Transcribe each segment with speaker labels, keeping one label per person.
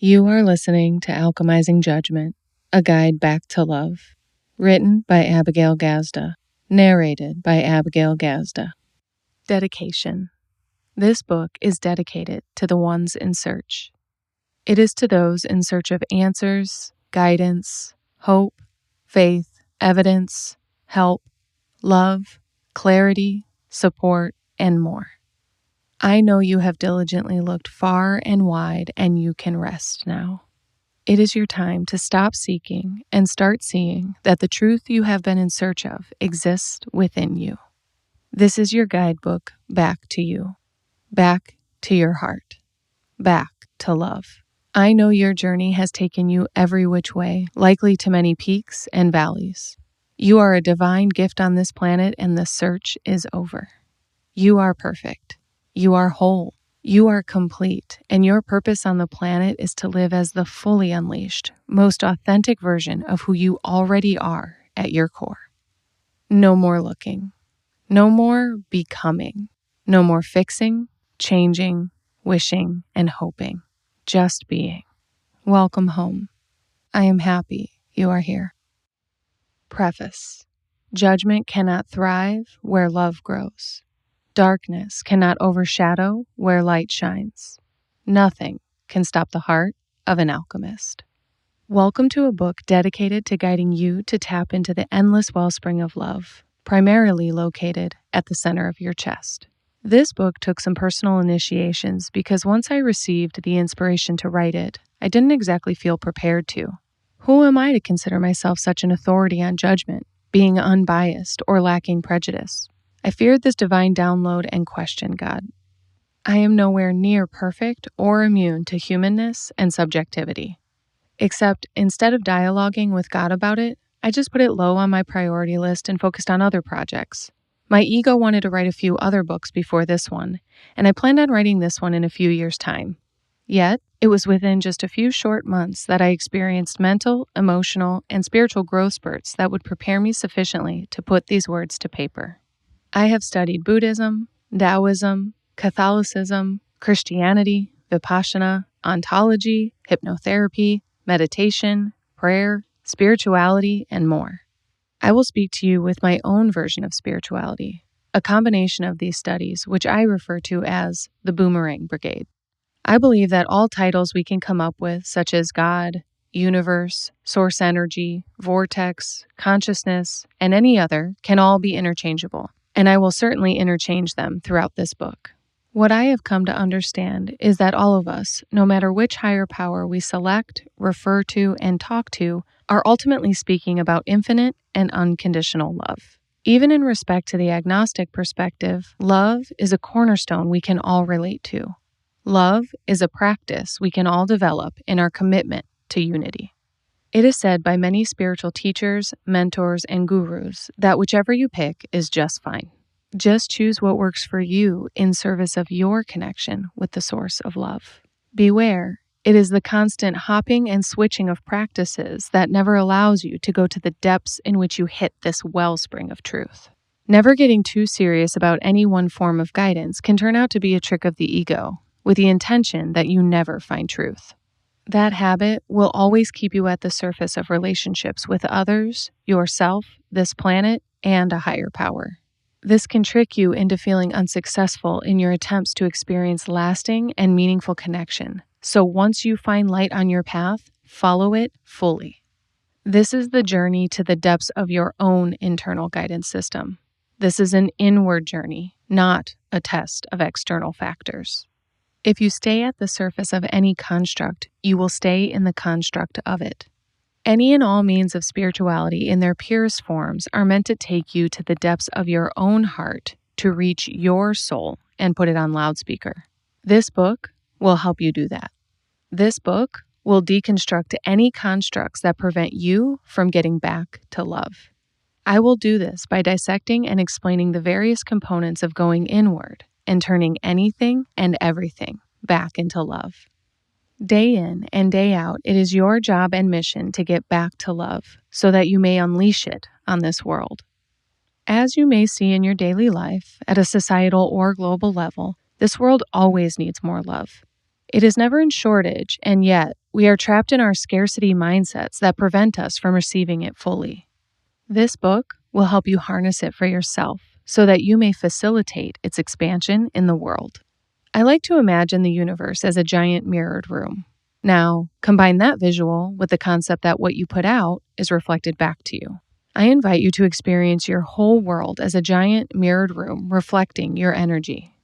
Speaker 1: You are listening to Alchemizing Judgment, a guide back to love. Written by Abigail Gazda. Narrated by Abigail Gazda. Dedication. This book is dedicated to the ones in search. It is to those in search of answers, guidance, hope, faith, evidence, help, love, clarity, support, and more. I know you have diligently looked far and wide, and you can rest now. It is your time to stop seeking and start seeing that the truth you have been in search of exists within you. This is your guidebook back to you, back to your heart, back to love. I know your journey has taken you every which way, likely to many peaks and valleys. You are a divine gift on this planet, and the search is over. You are perfect. You are whole, you are complete, and your purpose on the planet is to live as the fully unleashed, most authentic version of who you already are at your core. No more looking, no more becoming, no more fixing, changing, wishing, and hoping, just being. Welcome home. I am happy you are here. Preface. Judgment cannot thrive where love grows. Darkness cannot overshadow where light shines. Nothing can stop the heart of an alchemist. Welcome to a book dedicated to guiding you to tap into the endless wellspring of love, primarily located at the center of your chest. This book took some personal initiations because once I received the inspiration to write it, I didn't exactly feel prepared to. Who am I to consider myself such an authority on judgment, being unbiased or lacking prejudice? I feared this divine download and questioned God. I am nowhere near perfect or immune to humanness and subjectivity. Except instead of dialoguing with God about it, I just put it low on my priority list and focused on other projects. My ego wanted to write a few other books before this one, and I planned on writing this one in a few years' time. Yet, it was within just a few short months that I experienced mental, emotional, and spiritual growth spurts that would prepare me sufficiently to put these words to paper. I have studied Buddhism, Taoism, Catholicism, Christianity, Vipassana, ontology, hypnotherapy, meditation, prayer, spirituality, and more. I will speak to you with my own version of spirituality, a combination of these studies, which I refer to as the Boomerang Brigade. I believe that all titles we can come up with, such as God, universe, source energy, vortex, consciousness, and any other, can all be interchangeable. And I will certainly interchange them throughout this book. What I have come to understand is that all of us, no matter which higher power we select, refer to, and talk to, are ultimately speaking about infinite and unconditional love. Even in respect to the agnostic perspective, love is a cornerstone we can all relate to. Love is a practice we can all develop in our commitment to unity. It is said by many spiritual teachers, mentors, and gurus that whichever you pick is just fine. Just choose what works for you in service of your connection with the source of love. Beware, it is the constant hopping and switching of practices that never allows you to go to the depths in which you hit this wellspring of truth. Never getting too serious about any one form of guidance can turn out to be a trick of the ego, with the intention that you never find truth. That habit will always keep you at the surface of relationships with others, yourself, this planet, and a higher power. This can trick you into feeling unsuccessful in your attempts to experience lasting and meaningful connection. So once you find light on your path, follow it fully. This is the journey to the depths of your own internal guidance system. This is an inward journey, not a test of external factors. If you stay at the surface of any construct, you will stay in the construct of it. Any and all means of spirituality in their purest forms are meant to take you to the depths of your own heart to reach your soul and put it on loudspeaker. This book will help you do that. This book will deconstruct any constructs that prevent you from getting back to love. I will do this by dissecting and explaining the various components of going inward and turning anything and everything back into love. Day in and day out, it is your job and mission to get back to love so that you may unleash it on this world. As you may see in your daily life, at a societal or global level, this world always needs more love. It is never in shortage, and yet we are trapped in our scarcity mindsets that prevent us from receiving it fully. This book will help you harness it for yourself so that you may facilitate its expansion in the world. I like to imagine the universe as a giant mirrored room. Now, combine that visual with the concept that what you put out is reflected back to you. I invite you to experience your whole world as a giant mirrored room reflecting your energy.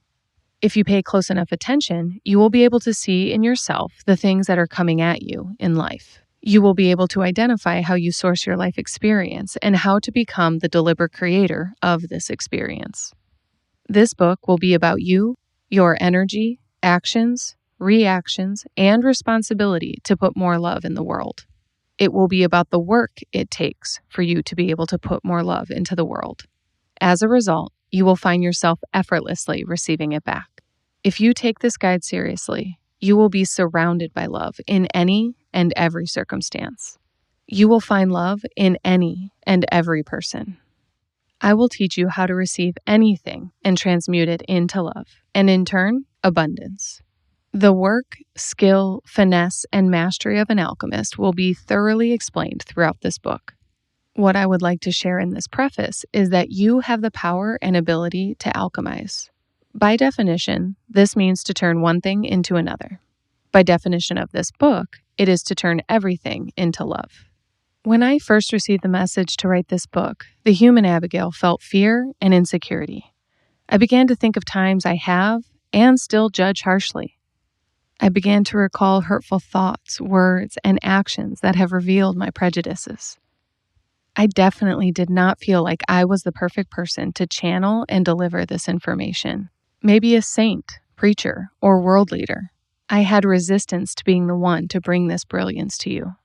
Speaker 1: If you pay close enough attention, you will be able to see in yourself the things that are coming at you in life. You will be able to identify how you source your life experience and how to become the deliberate creator of this experience. This book will be about you, your energy, actions, reactions, and responsibility to put more love in the world. It will be about the work it takes for you to be able to put more love into the world. As a result, you will find yourself effortlessly receiving it back. If you take this guide seriously, you will be surrounded by love in any and every circumstance. You will find love in any and every person. I will teach you how to receive anything and transmute it into love, and in turn, abundance. The work, skill, finesse, and mastery of an alchemist will be thoroughly explained throughout this book. What I would like to share in this preface is that you have the power and ability to alchemize. By definition, this means to turn one thing into another. By definition of this book, it is to turn everything into love. When I first received the message to write this book, the human Abigail felt fear and insecurity. I began to think of times I have and still judge harshly. I began to recall hurtful thoughts, words, and actions that have revealed my prejudices. I definitely did not feel like I was the perfect person to channel and deliver this information. Maybe a saint, preacher, or world leader. I had resistance to being the one to bring this brilliance to you.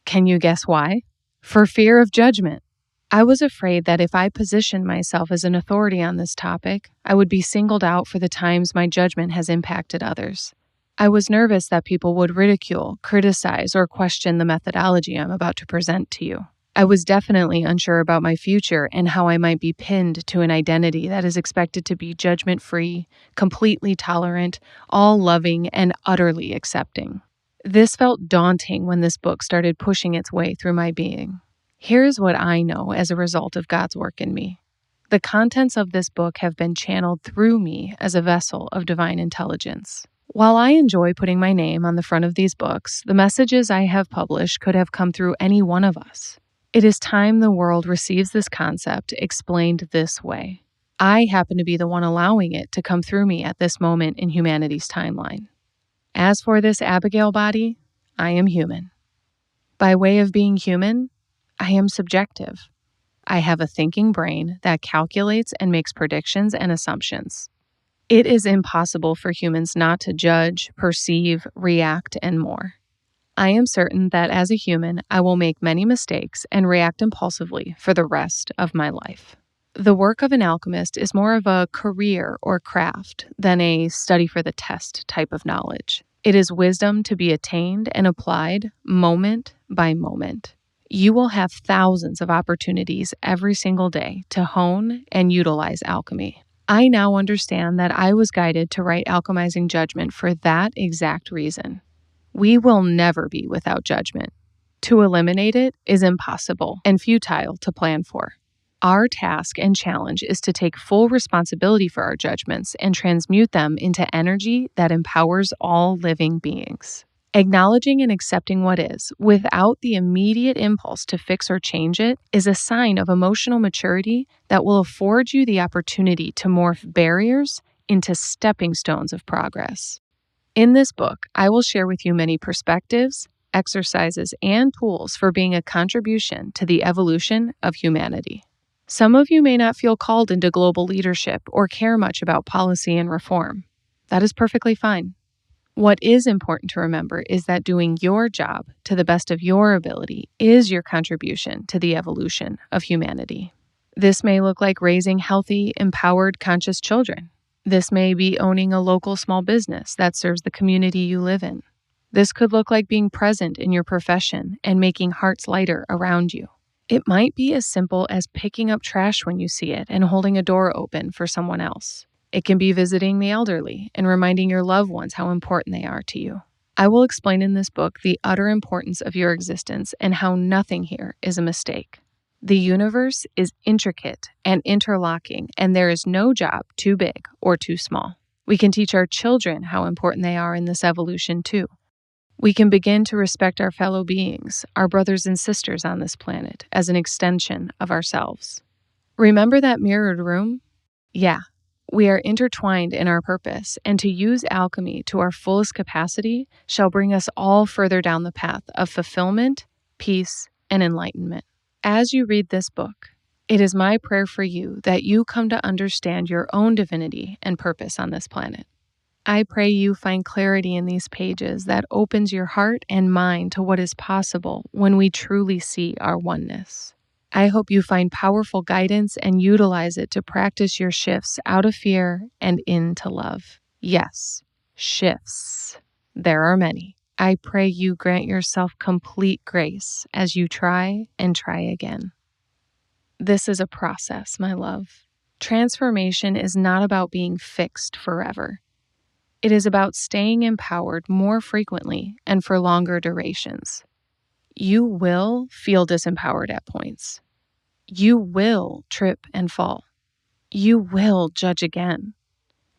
Speaker 1: Can you guess why? For fear of judgment. I was afraid that if I positioned myself as an authority on this topic, I would be singled out for the times my judgment has impacted others. I was nervous that people would ridicule, criticize, or question the methodology I'm about to present to you. I was definitely unsure about my future and how I might be pinned to an identity that is expected to be judgment-free, completely tolerant, all-loving, and utterly accepting. This felt daunting when this book started pushing its way through my being. Here's what I know as a result of God's work in me. The contents of this book have been channeled through me as a vessel of divine intelligence. While I enjoy putting my name on the front of these books, the messages I have published could have come through any one of us. It is time the world receives this concept explained this way. I happen to be the one allowing it to come through me at this moment in humanity's timeline. As for this Abigail body, I am human. By way of being human, I am subjective. I have a thinking brain that calculates and makes predictions and assumptions. It is impossible for humans not to judge, perceive, react, and more. I am certain that as a human, I will make many mistakes and react impulsively for the rest of my life. The work of an alchemist is more of a career or craft than a study for the test type of knowledge. It is wisdom to be attained and applied moment by moment. You will have thousands of opportunities every single day to hone and utilize alchemy. I now understand that I was guided to write Alchemizing Judgment for that exact reason. We will never be without judgment. To eliminate it is impossible and futile to plan for. Our task and challenge is to take full responsibility for our judgments and transmute them into energy that empowers all living beings. Acknowledging and accepting what is, without the immediate impulse to fix or change it, is a sign of emotional maturity that will afford you the opportunity to morph barriers into stepping stones of progress. In this book, I will share with you many perspectives, exercises, and tools for being a contribution to the evolution of humanity. Some of you may not feel called into global leadership or care much about policy and reform. That is perfectly fine. What is important to remember is that doing your job to the best of your ability is your contribution to the evolution of humanity. This may look like raising healthy, empowered, conscious children. This may be owning a local small business that serves the community you live in. This could look like being present in your profession and making hearts lighter around you. It might be as simple as picking up trash when you see it and holding a door open for someone else. It can be visiting the elderly and reminding your loved ones how important they are to you. I will explain in this book the utter importance of your existence and how nothing here is a mistake. The universe is intricate and interlocking, and there is no job too big or too small. We can teach our children how important they are in this evolution too. We can begin to respect our fellow beings, our brothers and sisters on this planet, as an extension of ourselves. Remember that mirrored room? Yeah. We are intertwined in our purpose, and to use alchemy to our fullest capacity shall bring us all further down the path of fulfillment, peace, and enlightenment. As you read this book, it is my prayer for you that you come to understand your own divinity and purpose on this planet. I pray you find clarity in these pages that opens your heart and mind to what is possible when we truly see our oneness. I hope you find powerful guidance and utilize it to practice your shifts out of fear and into love. Yes, shifts. There are many. I pray you grant yourself complete grace as you try and try again. This is a process, my love. Transformation is not about being fixed forever. It is about staying empowered more frequently and for longer durations. You will feel disempowered at points. You will trip and fall. You will judge again.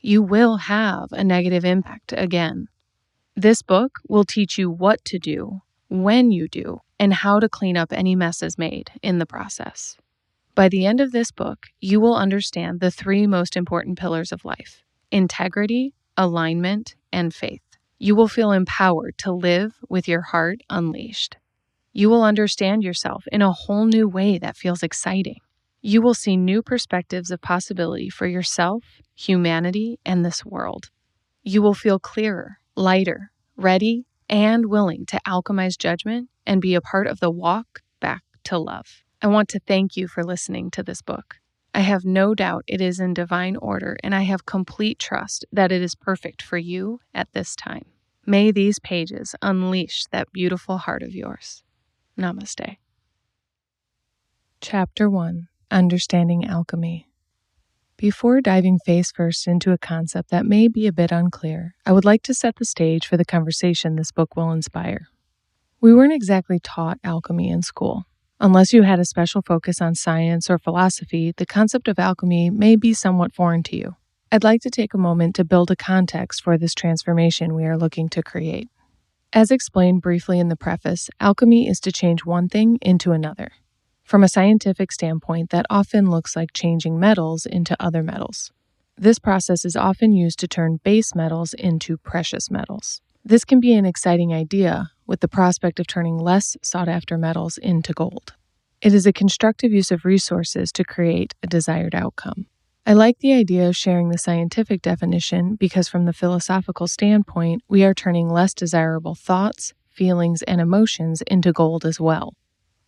Speaker 1: You will have a negative impact again. This book will teach you what to do, when you do, and how to clean up any messes made in the process. By the end of this book, you will understand the three most important pillars of life: integrity, alignment, and faith. You will feel empowered to live with your heart unleashed. You will understand yourself in a whole new way that feels exciting. You will see new perspectives of possibility for yourself, humanity, and this world. You will feel clearer, lighter, ready, and willing to alchemize judgment and be a part of the walk back to love. I want to thank you for listening to this book. I have no doubt it is in divine order, and I have complete trust that it is perfect for you at this time. May these pages unleash that beautiful heart of yours. Namaste. Chapter 1. Understanding Alchemy. Before diving face first into a concept that may be a bit unclear, I would like to set the stage for the conversation this book will inspire. We weren't exactly taught alchemy in school. Unless you had a special focus on science or philosophy, the concept of alchemy may be somewhat foreign to you. I'd like to take a moment to build a context for this transformation we are looking to create. As explained briefly in the preface, alchemy is to change one thing into another. From a scientific standpoint, that often looks like changing metals into other metals. This process is often used to turn base metals into precious metals. This can be an exciting idea, with the prospect of turning less sought-after metals into gold. It is a constructive use of resources to create a desired outcome. I like the idea of sharing the scientific definition because from the philosophical standpoint, we are turning less desirable thoughts, feelings, and emotions into gold as well.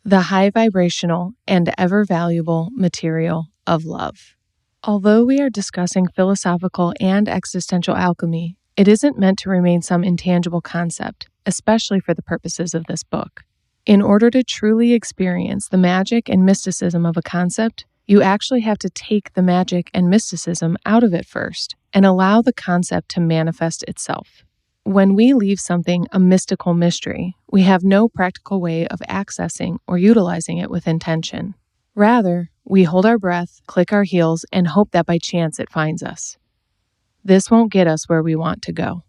Speaker 1: The high vibrational and ever valuable material of love. Although we are discussing philosophical and existential alchemy, it isn't meant to remain some intangible concept, especially for the purposes of this book. In order to truly experience the magic and mysticism of a concept, you actually have to take the magic and mysticism out of it first and allow the concept to manifest itself. When we leave something a mystical mystery, we have no practical way of accessing or utilizing it with intention. Rather, we hold our breath, click our heels, and hope that by chance it finds us. This won't get us where we want to go.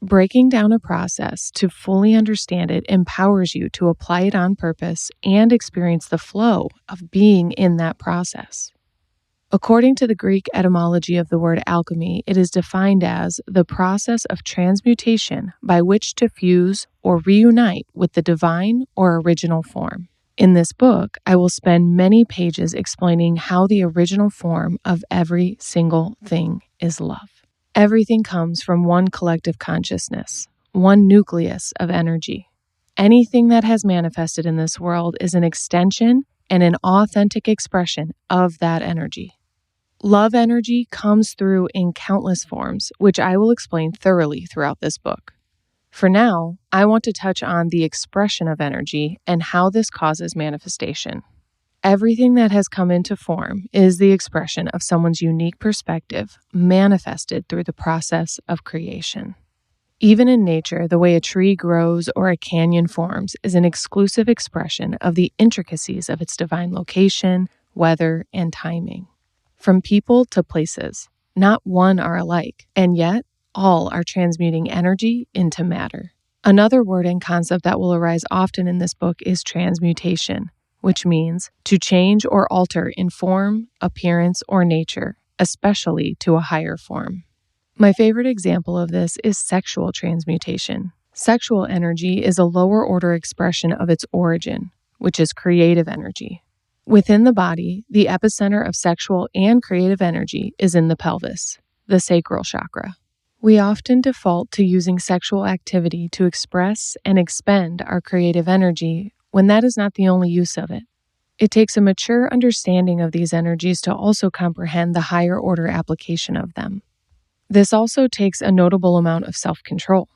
Speaker 1: Breaking down a process to fully understand it empowers you to apply it on purpose and experience the flow of being in that process. According to the Greek etymology of the word alchemy, it is defined as the process of transmutation by which to fuse or reunite with the divine or original form. In this book, I will spend many pages explaining how the original form of every single thing is love. Everything comes from one collective consciousness, one nucleus of energy. Anything that has manifested in this world is an extension and an authentic expression of that energy. Love energy comes through in countless forms, which I will explain thoroughly throughout this book. For now, I want to touch on the expression of energy and how this causes manifestation. Everything that has come into form is the expression of someone's unique perspective manifested through the process of creation. Even in nature, the way a tree grows or a canyon forms is an exclusive expression of the intricacies of its divine location, weather, and timing. From people to places, not one are alike, and yet all are transmuting energy into matter. Another word and concept that will arise often in this book is transmutation, which means to change or alter in form, appearance, or nature, especially to a higher form. My favorite example of this is sexual transmutation. Sexual energy is a lower order expression of its origin, which is creative energy. Within the body, the epicenter of sexual and creative energy is in the pelvis, the sacral chakra. We often default to using sexual activity to express and expend our creative energy when that is not the only use of it. It takes a mature understanding of these energies to also comprehend the higher order application of them. This also takes a notable amount of self-control.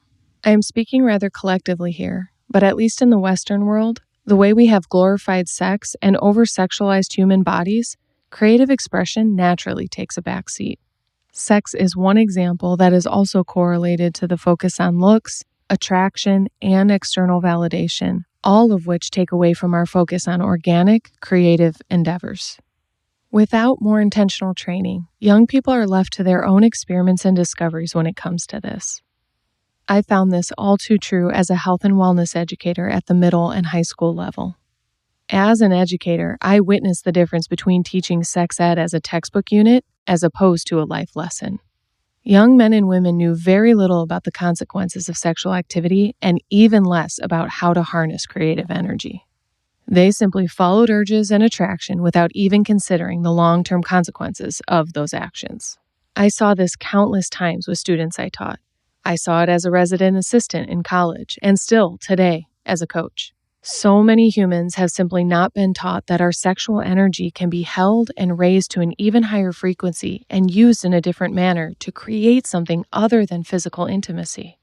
Speaker 1: I am speaking rather collectively here, but at least in the Western world, the way we have glorified sex and over-sexualized human bodies, creative expression naturally takes a backseat. Sex is one example that is also correlated to the focus on looks, attraction, and external validation, all of which take away from our focus on organic, creative endeavors. Without more intentional training, young people are left to their own experiments and discoveries when it comes to this. I found this all too true as a health and wellness educator at the middle and high school level. As an educator, I witnessed the difference between teaching sex ed as a textbook unit as opposed to a life lesson. Young men and women knew very little about the consequences of sexual activity and even less about how to harness creative energy. They simply followed urges and attraction without even considering the long-term consequences of those actions. I saw this countless times with students I taught. I saw it as a resident assistant in college and still today as a coach. So many humans have simply not been taught that our sexual energy can be held and raised to an even higher frequency and used in a different manner to create something other than physical intimacy.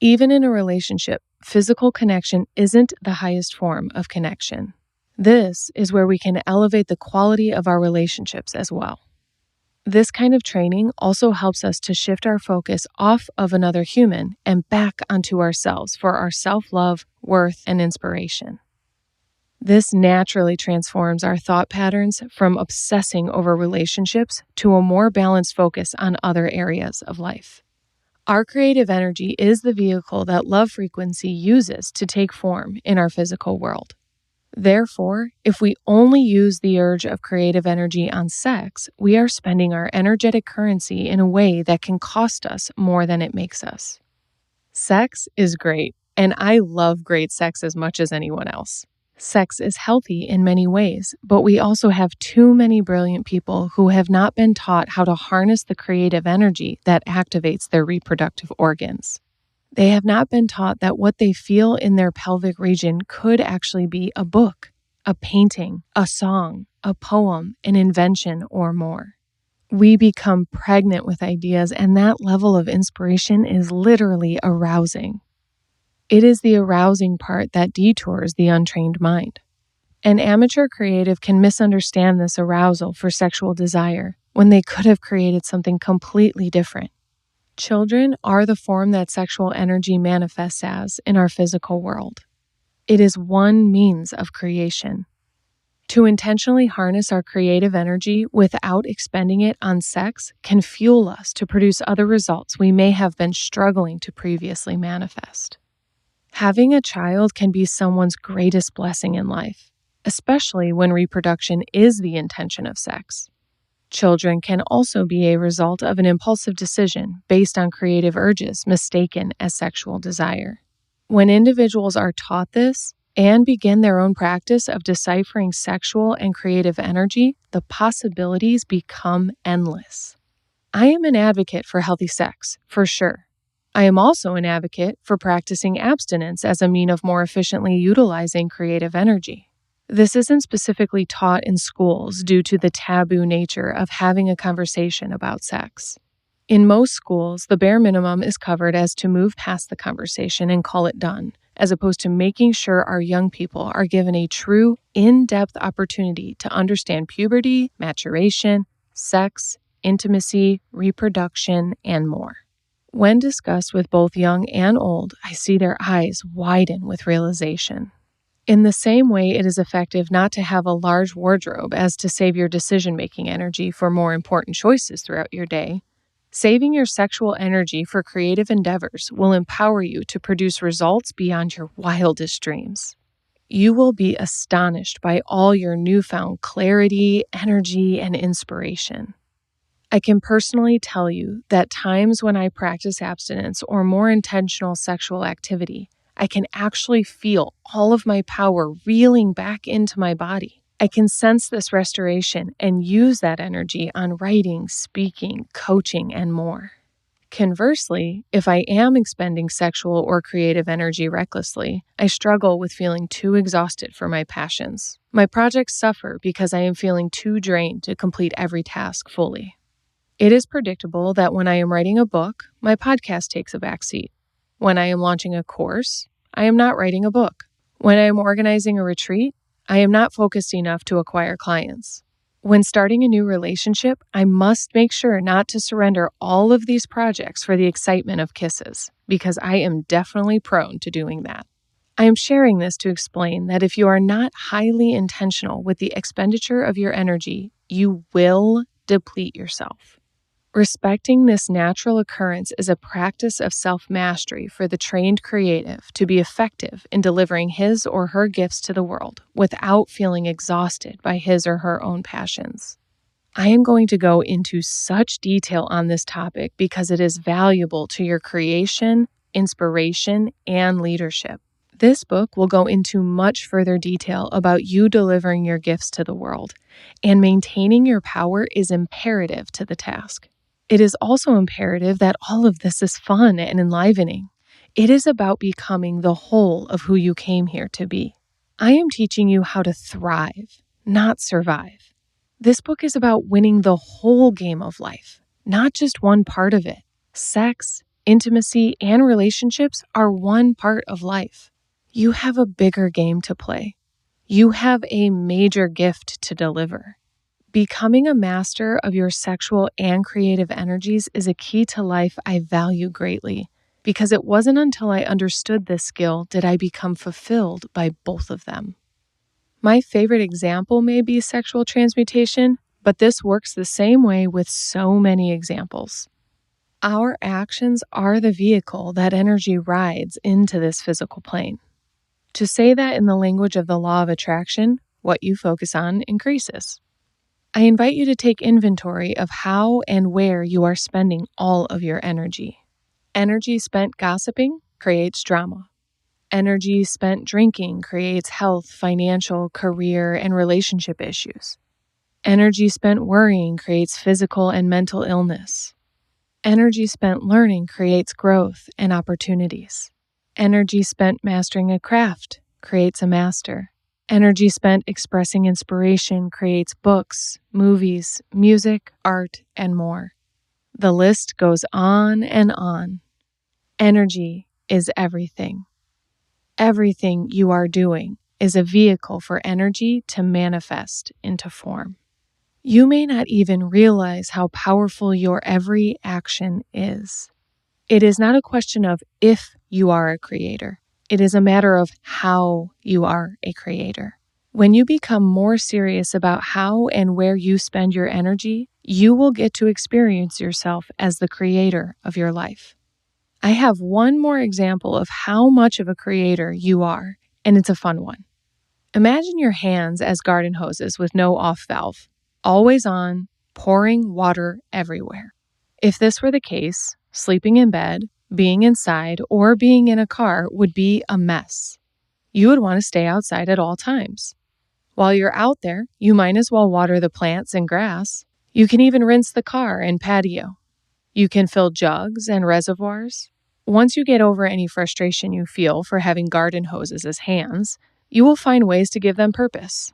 Speaker 1: Even in a relationship, physical connection isn't the highest form of connection. This is where we can elevate the quality of our relationships as well. This kind of training also helps us to shift our focus off of another human and back onto ourselves for our self-love, worth, and inspiration. This naturally transforms our thought patterns from obsessing over relationships to a more balanced focus on other areas of life. Our creative energy is the vehicle that love frequency uses to take form in our physical world. Therefore, if we only use the urge of creative energy on sex, we are spending our energetic currency in a way that can cost us more than it makes us. Sex is great, and I love great sex as much as anyone else. Sex is healthy in many ways, but we also have too many brilliant people who have not been taught how to harness the creative energy that activates their reproductive organs. They have not been taught that what they feel in their pelvic region could actually be a book, a painting, a song, a poem, an invention, or more. We become pregnant with ideas, and that level of inspiration is literally arousing. It is the arousing part that detours the untrained mind. An amateur creative can misunderstand this arousal for sexual desire when they could have created something completely different. Children are the form that sexual energy manifests as in our physical world. It is one means of creation. To intentionally harness our creative energy without expending it on sex can fuel us to produce other results we may have been struggling to previously manifest. Having a child can be someone's greatest blessing in life, especially when reproduction is the intention of sex. Children can also be a result of an impulsive decision based on creative urges mistaken as sexual desire. When individuals are taught this and begin their own practice of deciphering sexual and creative energy, the possibilities become endless. I am an advocate for healthy sex, for sure. I am also an advocate for practicing abstinence as a means of more efficiently utilizing creative energy. This isn't specifically taught in schools due to the taboo nature of having a conversation about sex. In most schools, the bare minimum is covered as to move past the conversation and call it done, as opposed to making sure our young people are given a true, in-depth opportunity to understand puberty, maturation, sex, intimacy, reproduction, and more. When discussed with both young and old, I see their eyes widen with realization. In the same way, it is effective not to have a large wardrobe as to save your decision-making energy for more important choices throughout your day. Saving your sexual energy for creative endeavors will empower you to produce results beyond your wildest dreams. You will be astonished by all your newfound clarity, energy, and inspiration. I can personally tell you that times when I practice abstinence or more intentional sexual activity, I can actually feel all of my power reeling back into my body. I can sense this restoration and use that energy on writing, speaking, coaching, and more. Conversely, if I am expending sexual or creative energy recklessly, I struggle with feeling too exhausted for my passions. My projects suffer because I am feeling too drained to complete every task fully. It is predictable that when I am writing a book, my podcast takes a backseat. When I am launching a course, I am not writing a book. When I am organizing a retreat, I am not focused enough to acquire clients. When starting a new relationship, I must make sure not to surrender all of these projects for the excitement of kisses, because I am definitely prone to doing that. I am sharing this to explain that if you are not highly intentional with the expenditure of your energy, you will deplete yourself. Respecting this natural occurrence is a practice of self-mastery for the trained creative to be effective in delivering his or her gifts to the world without feeling exhausted by his or her own passions. I am going to go into such detail on this topic because it is valuable to your creation, inspiration, and leadership. This book will go into much further detail about you delivering your gifts to the world, and maintaining your power is imperative to the task. It is also imperative that all of this is fun and enlivening. It is about becoming the whole of who you came here to be. I am teaching you how to thrive, not survive. This book is about winning the whole game of life, not just one part of it. Sex, intimacy, and relationships are one part of life. You have a bigger game to play. You have a major gift to deliver. Becoming a master of your sexual and creative energies is a key to life I value greatly, because it wasn't until I understood this skill did I become fulfilled by both of them. My favorite example may be sexual transmutation, but this works the same way with so many examples. Our actions are the vehicle that energy rides into this physical plane. To say that in the language of the law of attraction, what you focus on increases. I invite you to take inventory of how and where you are spending all of your energy. Energy spent gossiping creates drama. Energy spent drinking creates health, financial, career, and relationship issues. Energy spent worrying creates physical and mental illness. Energy spent learning creates growth and opportunities. Energy spent mastering a craft creates a master. Energy spent expressing inspiration creates books, movies, music, art, and more. The list goes on and on. Energy is everything. Everything you are doing is a vehicle for energy to manifest into form. You may not even realize how powerful your every action is. It is not a question of if you are a creator. It is a matter of how you are a creator. When you become more serious about how and where you spend your energy, you will get to experience yourself as the creator of your life. I have one more example of how much of a creator you are, and it's a fun one. Imagine your hands as garden hoses with no off valve, always on, pouring water everywhere. If this were the case, sleeping in bed, being inside, or being in a car would be a mess. You would want to stay outside at all times. While you're out there, you might as well water the plants and grass. You can even rinse the car and patio. You can fill jugs and reservoirs. Once you get over any frustration you feel for having garden hoses as hands, you will find ways to give them purpose.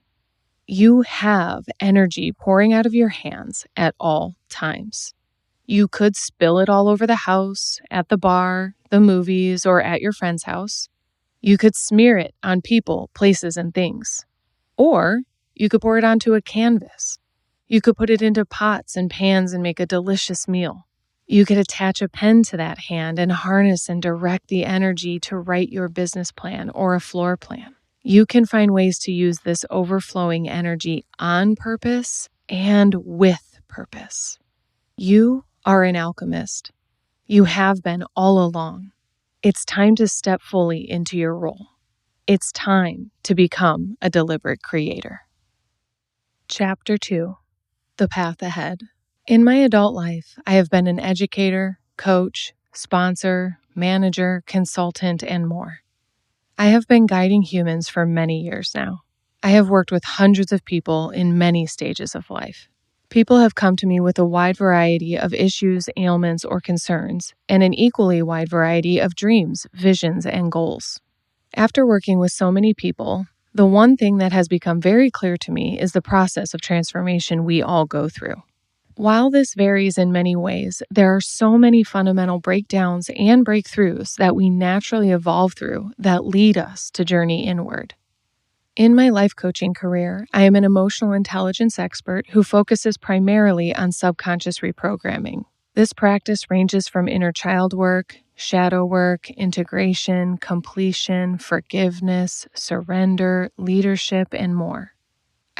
Speaker 1: You have energy pouring out of your hands at all times. You could spill it all over the house, at the bar, the movies, or at your friend's house. You could smear it on people, places, and things. Or you could pour it onto a canvas. You could put it into pots and pans and make a delicious meal. You could attach a pen to that hand and harness and direct the energy to write your business plan or a floor plan. You can find ways to use this overflowing energy on purpose and with purpose. You are an alchemist. You have been all along. It's time to step fully into your role. It's time to become a deliberate creator. Chapter 2: The Path Ahead. In my adult life, I have been an educator, coach, sponsor, manager, consultant, and more. I have been guiding humans for many years now. I have worked with hundreds of people in many stages of life. People have come to me with a wide variety of issues, ailments, or concerns, and an equally wide variety of dreams, visions, and goals. After working with so many people, the one thing that has become very clear to me is the process of transformation we all go through. While this varies in many ways, there are so many fundamental breakdowns and breakthroughs that we naturally evolve through that lead us to journey inward. In my life coaching career, I am an emotional intelligence expert who focuses primarily on subconscious reprogramming. This practice ranges from inner child work, shadow work, integration, completion, forgiveness, surrender, leadership, and more.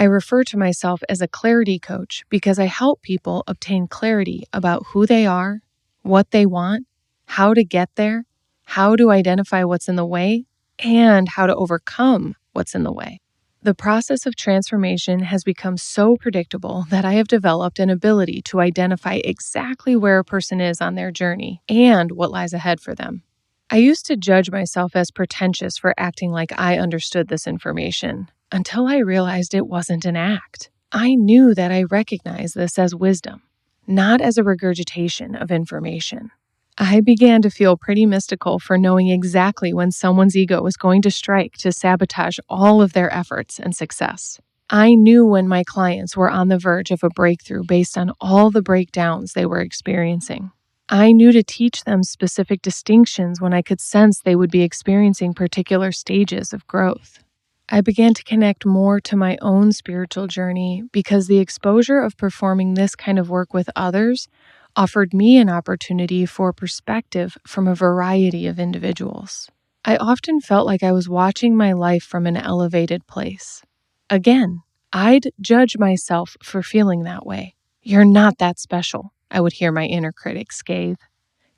Speaker 1: I refer to myself as a clarity coach because I help people obtain clarity about who they are, what they want, how to get there, how to identify what's in the way, and how to overcome what's in the way. The process of transformation has become so predictable that I have developed an ability to identify exactly where a person is on their journey and what lies ahead for them. I used to judge myself as pretentious for acting like I understood this information, until I realized it wasn't an act. I knew that I recognized this as wisdom, not as a regurgitation of information. I began to feel pretty mystical for knowing exactly when someone's ego was going to strike to sabotage all of their efforts and success. I knew when my clients were on the verge of a breakthrough based on all the breakdowns they were experiencing. I knew to teach them specific distinctions when I could sense they would be experiencing particular stages of growth. I began to connect more to my own spiritual journey because the exposure of performing this kind of work with others offered me an opportunity for perspective from a variety of individuals. I often felt like I was watching my life from an elevated place. Again, I'd judge myself for feeling that way. "You're not that special," I would hear my inner critic scathe.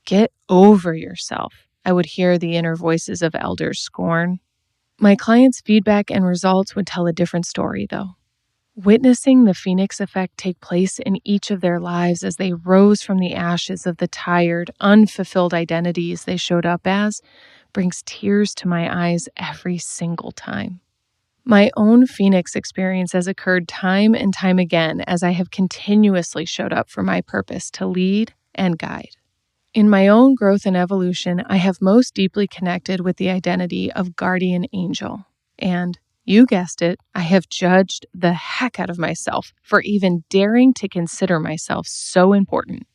Speaker 1: "Get over yourself," I would hear the inner voices of elders scorn. My clients' feedback and results would tell a different story, though. Witnessing the phoenix effect take place in each of their lives as they rose from the ashes of the tired, unfulfilled identities they showed up as brings tears to my eyes every single time. My own phoenix experience has occurred time and time again as I have continuously showed up for my purpose to lead and guide. In my own growth and evolution, I have most deeply connected with the identity of guardian angel. And, you guessed it, I have judged the heck out of myself for even daring to consider myself so important.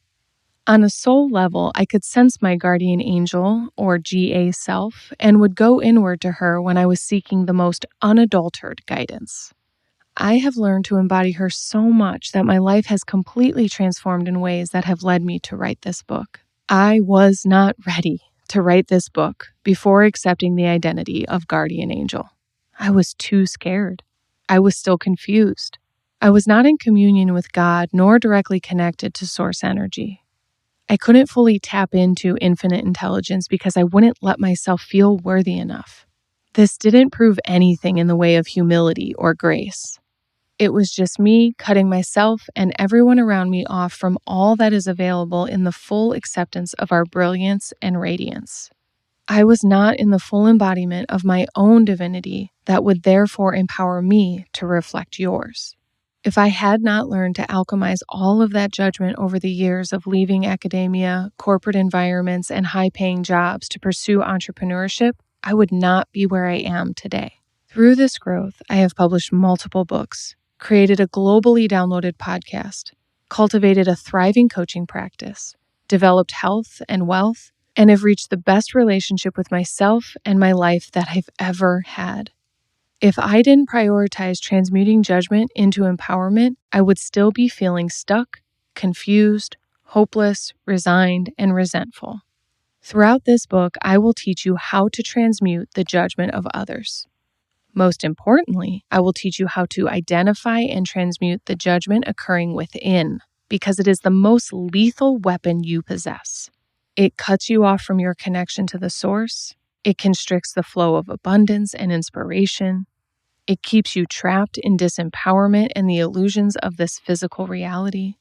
Speaker 1: On a soul level, I could sense my guardian angel, or GA self, and would go inward to her when I was seeking the most unadulterated guidance. I have learned to embody her so much that my life has completely transformed in ways that have led me to write this book. I was not ready to write this book before accepting the identity of guardian angel. I was too scared. I was still confused. I was not in communion with God nor directly connected to source energy. I couldn't fully tap into infinite intelligence because I wouldn't let myself feel worthy enough. This didn't prove anything in the way of humility or grace. It was just me cutting myself and everyone around me off from all that is available in the full acceptance of our brilliance and radiance. I was not in the full embodiment of my own divinity that would therefore empower me to reflect yours. If I had not learned to alchemize all of that judgment over the years of leaving academia, corporate environments, and high-paying jobs to pursue entrepreneurship, I would not be where I am today. Through this growth, I have published multiple books, created a globally downloaded podcast, cultivated a thriving coaching practice, developed health and wealth, and have reached the best relationship with myself and my life that I've ever had. If I didn't prioritize transmuting judgment into empowerment, I would still be feeling stuck, confused, hopeless, resigned, and resentful. Throughout this book, I will teach you how to transmute the judgment of others. Most importantly, I will teach you how to identify and transmute the judgment occurring within, because it is the most lethal weapon you possess. It cuts you off from your connection to the source. It constricts the flow of abundance and inspiration. It keeps you trapped in disempowerment and the illusions of this physical reality.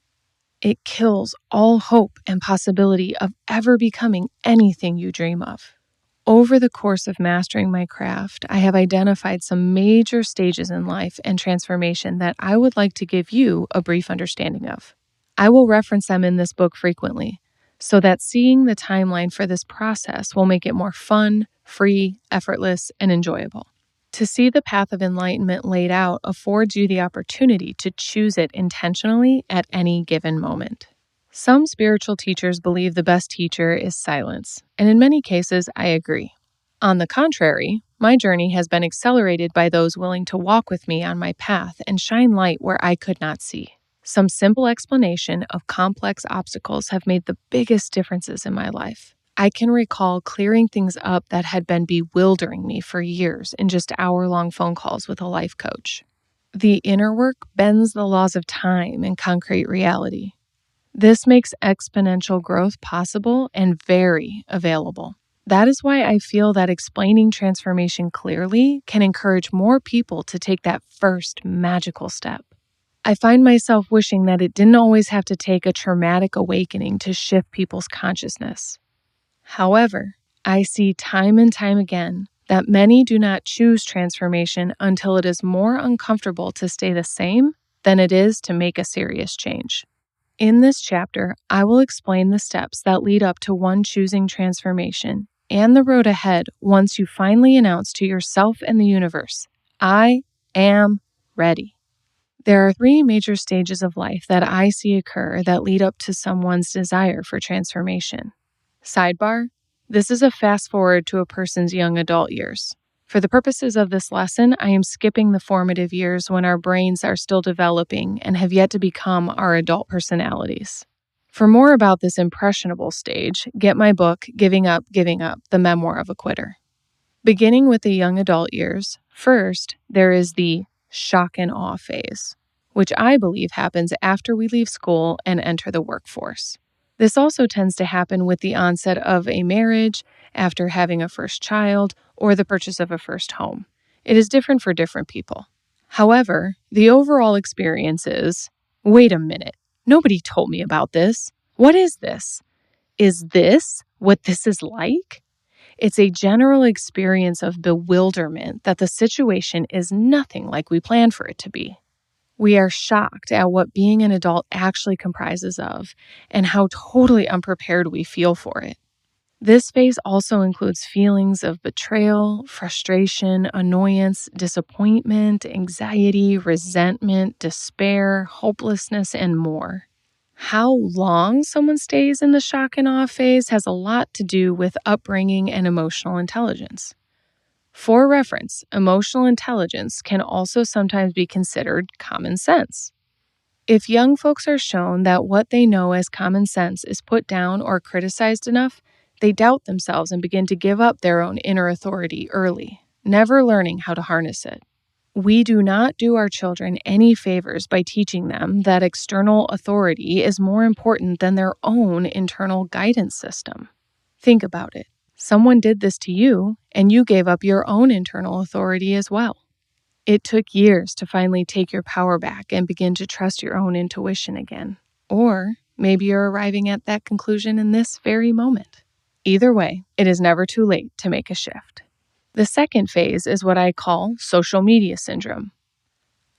Speaker 1: It kills all hope and possibility of ever becoming anything you dream of. Over the course of mastering my craft, I have identified some major stages in life and transformation that I would like to give you a brief understanding of. I will reference them in this book frequently, so that seeing the timeline for this process will make it more fun, free, effortless, and enjoyable. To see the path of enlightenment laid out affords you the opportunity to choose it intentionally at any given moment. Some spiritual teachers believe the best teacher is silence, and in many cases, I agree. On the contrary, my journey has been accelerated by those willing to walk with me on my path and shine light where I could not see. Some simple explanation of complex obstacles have made the biggest differences in my life. I can recall clearing things up that had been bewildering me for years in just hour-long phone calls with a life coach. The inner work bends the laws of time and concrete reality. This makes exponential growth possible and very available. That is why I feel that explaining transformation clearly can encourage more people to take that first magical step. I find myself wishing that it didn't always have to take a traumatic awakening to shift people's consciousness. However, I see time and time again that many do not choose transformation until it is more uncomfortable to stay the same than it is to make a serious change. In this chapter, I will explain the steps that lead up to one choosing transformation and the road ahead once you finally announce to yourself and the universe, I am ready. There are 3 major stages of life that I see occur that lead up to someone's desire for transformation. Sidebar, this is a fast forward to a person's young adult years. For the purposes of this lesson, I am skipping the formative years when our brains are still developing and have yet to become our adult personalities. For more about this impressionable stage, get my book, Giving Up, The Memoir of a Quitter. Beginning with the young adult years, first, there is the shock and awe phase, which I believe happens after we leave school and enter the workforce. This also tends to happen with the onset of a marriage, after having a first child, or the purchase of a first home. It is different for different people. However, the overall experience is, wait a minute, nobody told me about this. What is this? Is this what this is like? It's a general experience of bewilderment that the situation is nothing like we planned for it to be. We are shocked at what being an adult actually comprises of and how totally unprepared we feel for it. This phase also includes feelings of betrayal, frustration, annoyance, disappointment, anxiety, resentment, despair, hopelessness, and more. How long someone stays in the shock and awe phase has a lot to do with upbringing and emotional intelligence. For reference, emotional intelligence can also sometimes be considered common sense. If young folks are shown that what they know as common sense is put down or criticized enough, they doubt themselves and begin to give up their own inner authority early, never learning how to harness it. We do not do our children any favors by teaching them that external authority is more important than their own internal guidance system. Think about it. Someone did this to you, and you gave up your own internal authority as well. It took years to finally take your power back and begin to trust your own intuition again. Or maybe you're arriving at that conclusion in this very moment. Either way, it is never too late to make a shift. The second phase is what I call social media syndrome.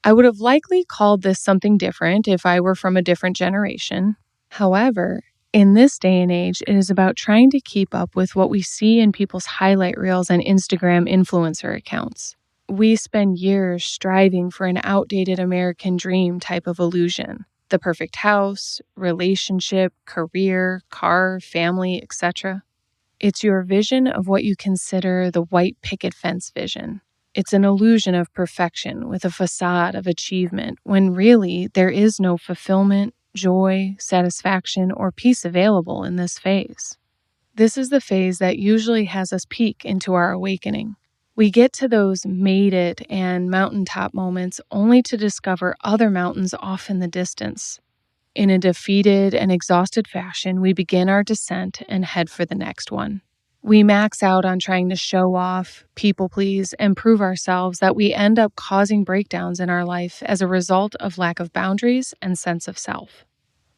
Speaker 1: I would have likely called this something different if I were from a different generation. However, in this day and age, it is about trying to keep up with what we see in people's highlight reels and Instagram influencer accounts. We spend years striving for an outdated American dream type of illusion. The perfect house, relationship, career, car, family, etc. It's your vision of what you consider the white picket fence vision. It's an illusion of perfection with a facade of achievement when really there is no fulfillment, joy, satisfaction, or peace available in this phase. This is the phase that usually has us peek into our awakening. We get to those made it and mountaintop moments only to discover other mountains off in the distance. In a defeated and exhausted fashion, we begin our descent and head for the next one. We max out on trying to show off, people please, and prove ourselves that we end up causing breakdowns in our life as a result of lack of boundaries and sense of self.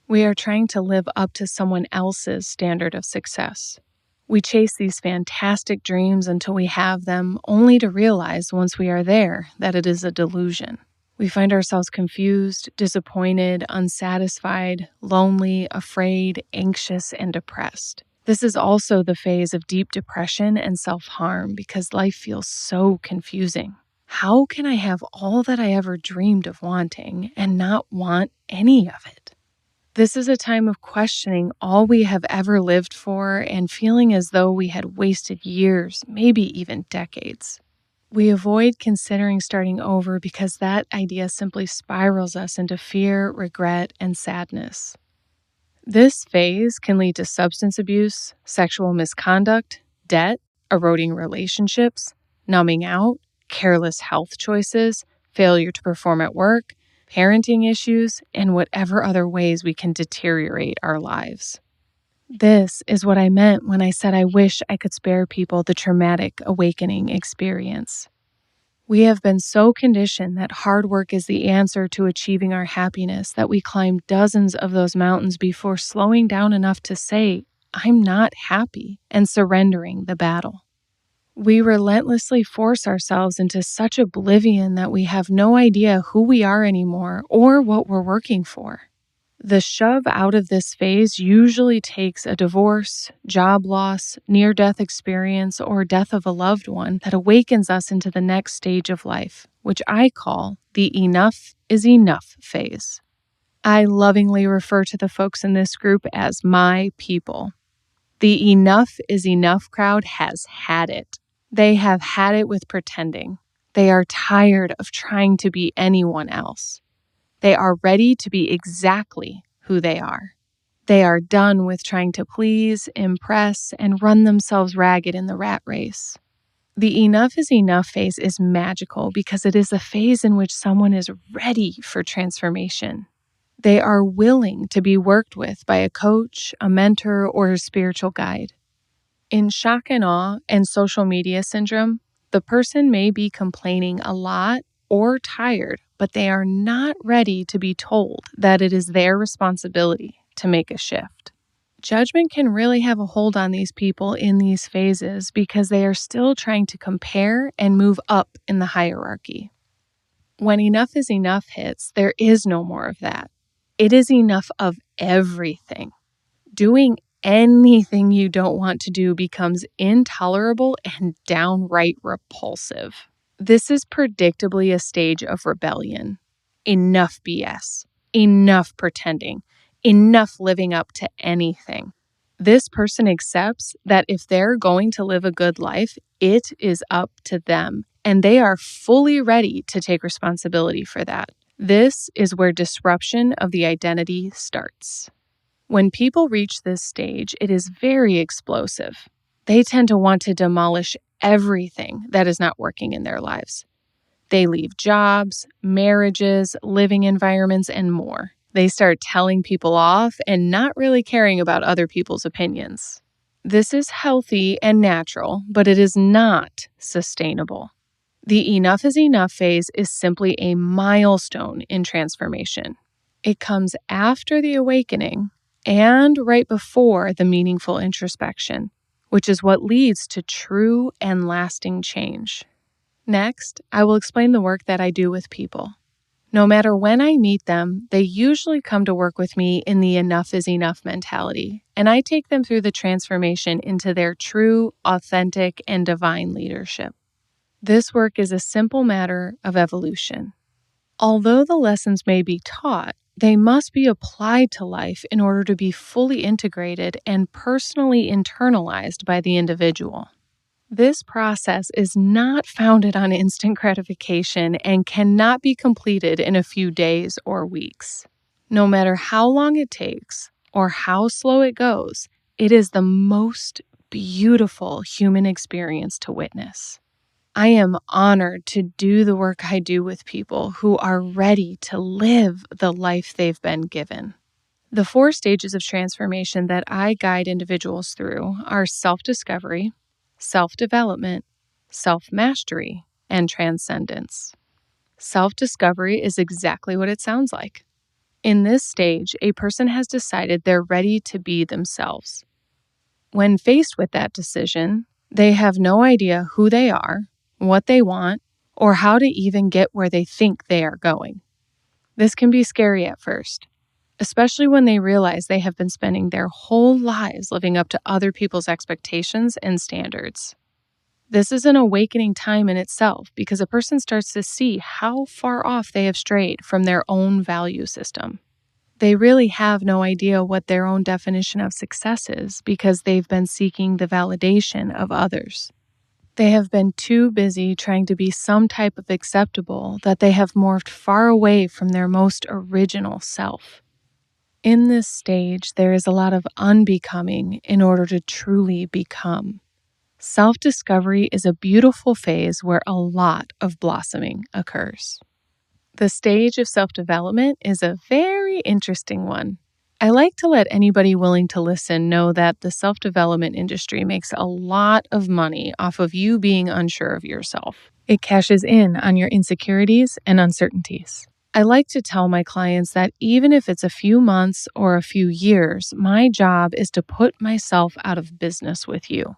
Speaker 1: We are trying to live up to someone else's standard of success. We chase these fantastic dreams until we have them, only to realize once we are there that it is a delusion. We find ourselves confused, disappointed, unsatisfied, lonely, afraid, anxious, and depressed. This is also the phase of deep depression and self-harm because life feels so confusing. How can I have all that I ever dreamed of wanting and not want any of it? This is a time of questioning all we have ever lived for and feeling as though we had wasted years, maybe even decades. We avoid considering starting over because that idea simply spirals us into fear, regret, and sadness. This phase can lead to substance abuse, sexual misconduct, debt, eroding relationships, numbing out, careless health choices, failure to perform at work, parenting issues, and whatever other ways we can deteriorate our lives. This is what I meant when I said I wish I could spare people the traumatic awakening experience. We have been so conditioned that hard work is the answer to achieving our happiness that we climb dozens of those mountains before slowing down enough to say, I'm not happy, and surrendering the battle. We relentlessly force ourselves into such oblivion that we have no idea who we are anymore or what we're working for. The shove out of this phase usually takes a divorce, job loss, near-death experience, or death of a loved one that awakens us into the next stage of life, which I call the enough is enough phase. I lovingly refer to the folks in this group as my people. The enough is enough crowd has had it. They have had it with pretending. They are tired of trying to be anyone else. They are ready to be exactly who they are. They are done with trying to please, impress, and run themselves ragged in the rat race. The enough is enough phase is magical because it is a phase in which someone is ready for transformation. They are willing to be worked with by a coach, a mentor, or a spiritual guide. In shock and awe and social media syndrome, the person may be complaining a lot or tired, but they are not ready to be told that it is their responsibility to make a shift. Judgment can really have a hold on these people in these phases because they are still trying to compare and move up in the hierarchy. When enough is enough hits, there is no more of that. It is enough of everything. Doing anything you don't want to do becomes intolerable and downright repulsive. This is predictably a stage of rebellion. Enough BS. Enough pretending. Enough living up to anything. This person accepts that if they're going to live a good life, it is up to them, and they are fully ready to take responsibility for that. This is where disruption of the identity starts. When people reach this stage, it is very explosive. They tend to want to demolish everything that is not working in their lives. They leave jobs, marriages, living environments, and more. They start telling people off and not really caring about other people's opinions. This is healthy and natural, but it is not sustainable. The enough is enough phase is simply a milestone in transformation. It comes after the awakening and right before the meaningful introspection, which is what leads to true and lasting change. Next, I will explain the work that I do with people. No matter when I meet them, they usually come to work with me in the enough is enough mentality, and I take them through the transformation into their true, authentic, and divine leadership. This work is a simple matter of evolution. Although the lessons may be taught, they must be applied to life in order to be fully integrated and personally internalized by the individual. This process is not founded on instant gratification and cannot be completed in a few days or weeks. No matter how long it takes or how slow it goes, it is the most beautiful human experience to witness. I am honored to do the work I do with people who are ready to live the life they've been given. The 4 stages of transformation that I guide individuals through are self-discovery, self-development, self-mastery, and transcendence. Self-discovery is exactly what it sounds like. In this stage, a person has decided they're ready to be themselves. When faced with that decision, they have no idea who they are, what they want, or how to even get where they think they are going. This can be scary at first, especially when they realize they have been spending their whole lives living up to other people's expectations and standards. This is an awakening time in itself because a person starts to see how far off they have strayed from their own value system. They really have no idea what their own definition of success is because they've been seeking the validation of others. They have been too busy trying to be some type of acceptable that they have morphed far away from their most original self. In this stage, there is a lot of unbecoming in order to truly become. Self-discovery is a beautiful phase where a lot of blossoming occurs. The stage of self-development is a very interesting one. I like to let anybody willing to listen know that the self-development industry makes a lot of money off of you being unsure of yourself. It cashes in on your insecurities and uncertainties. I like to tell my clients that even if it's a few months or a few years, my job is to put myself out of business with you.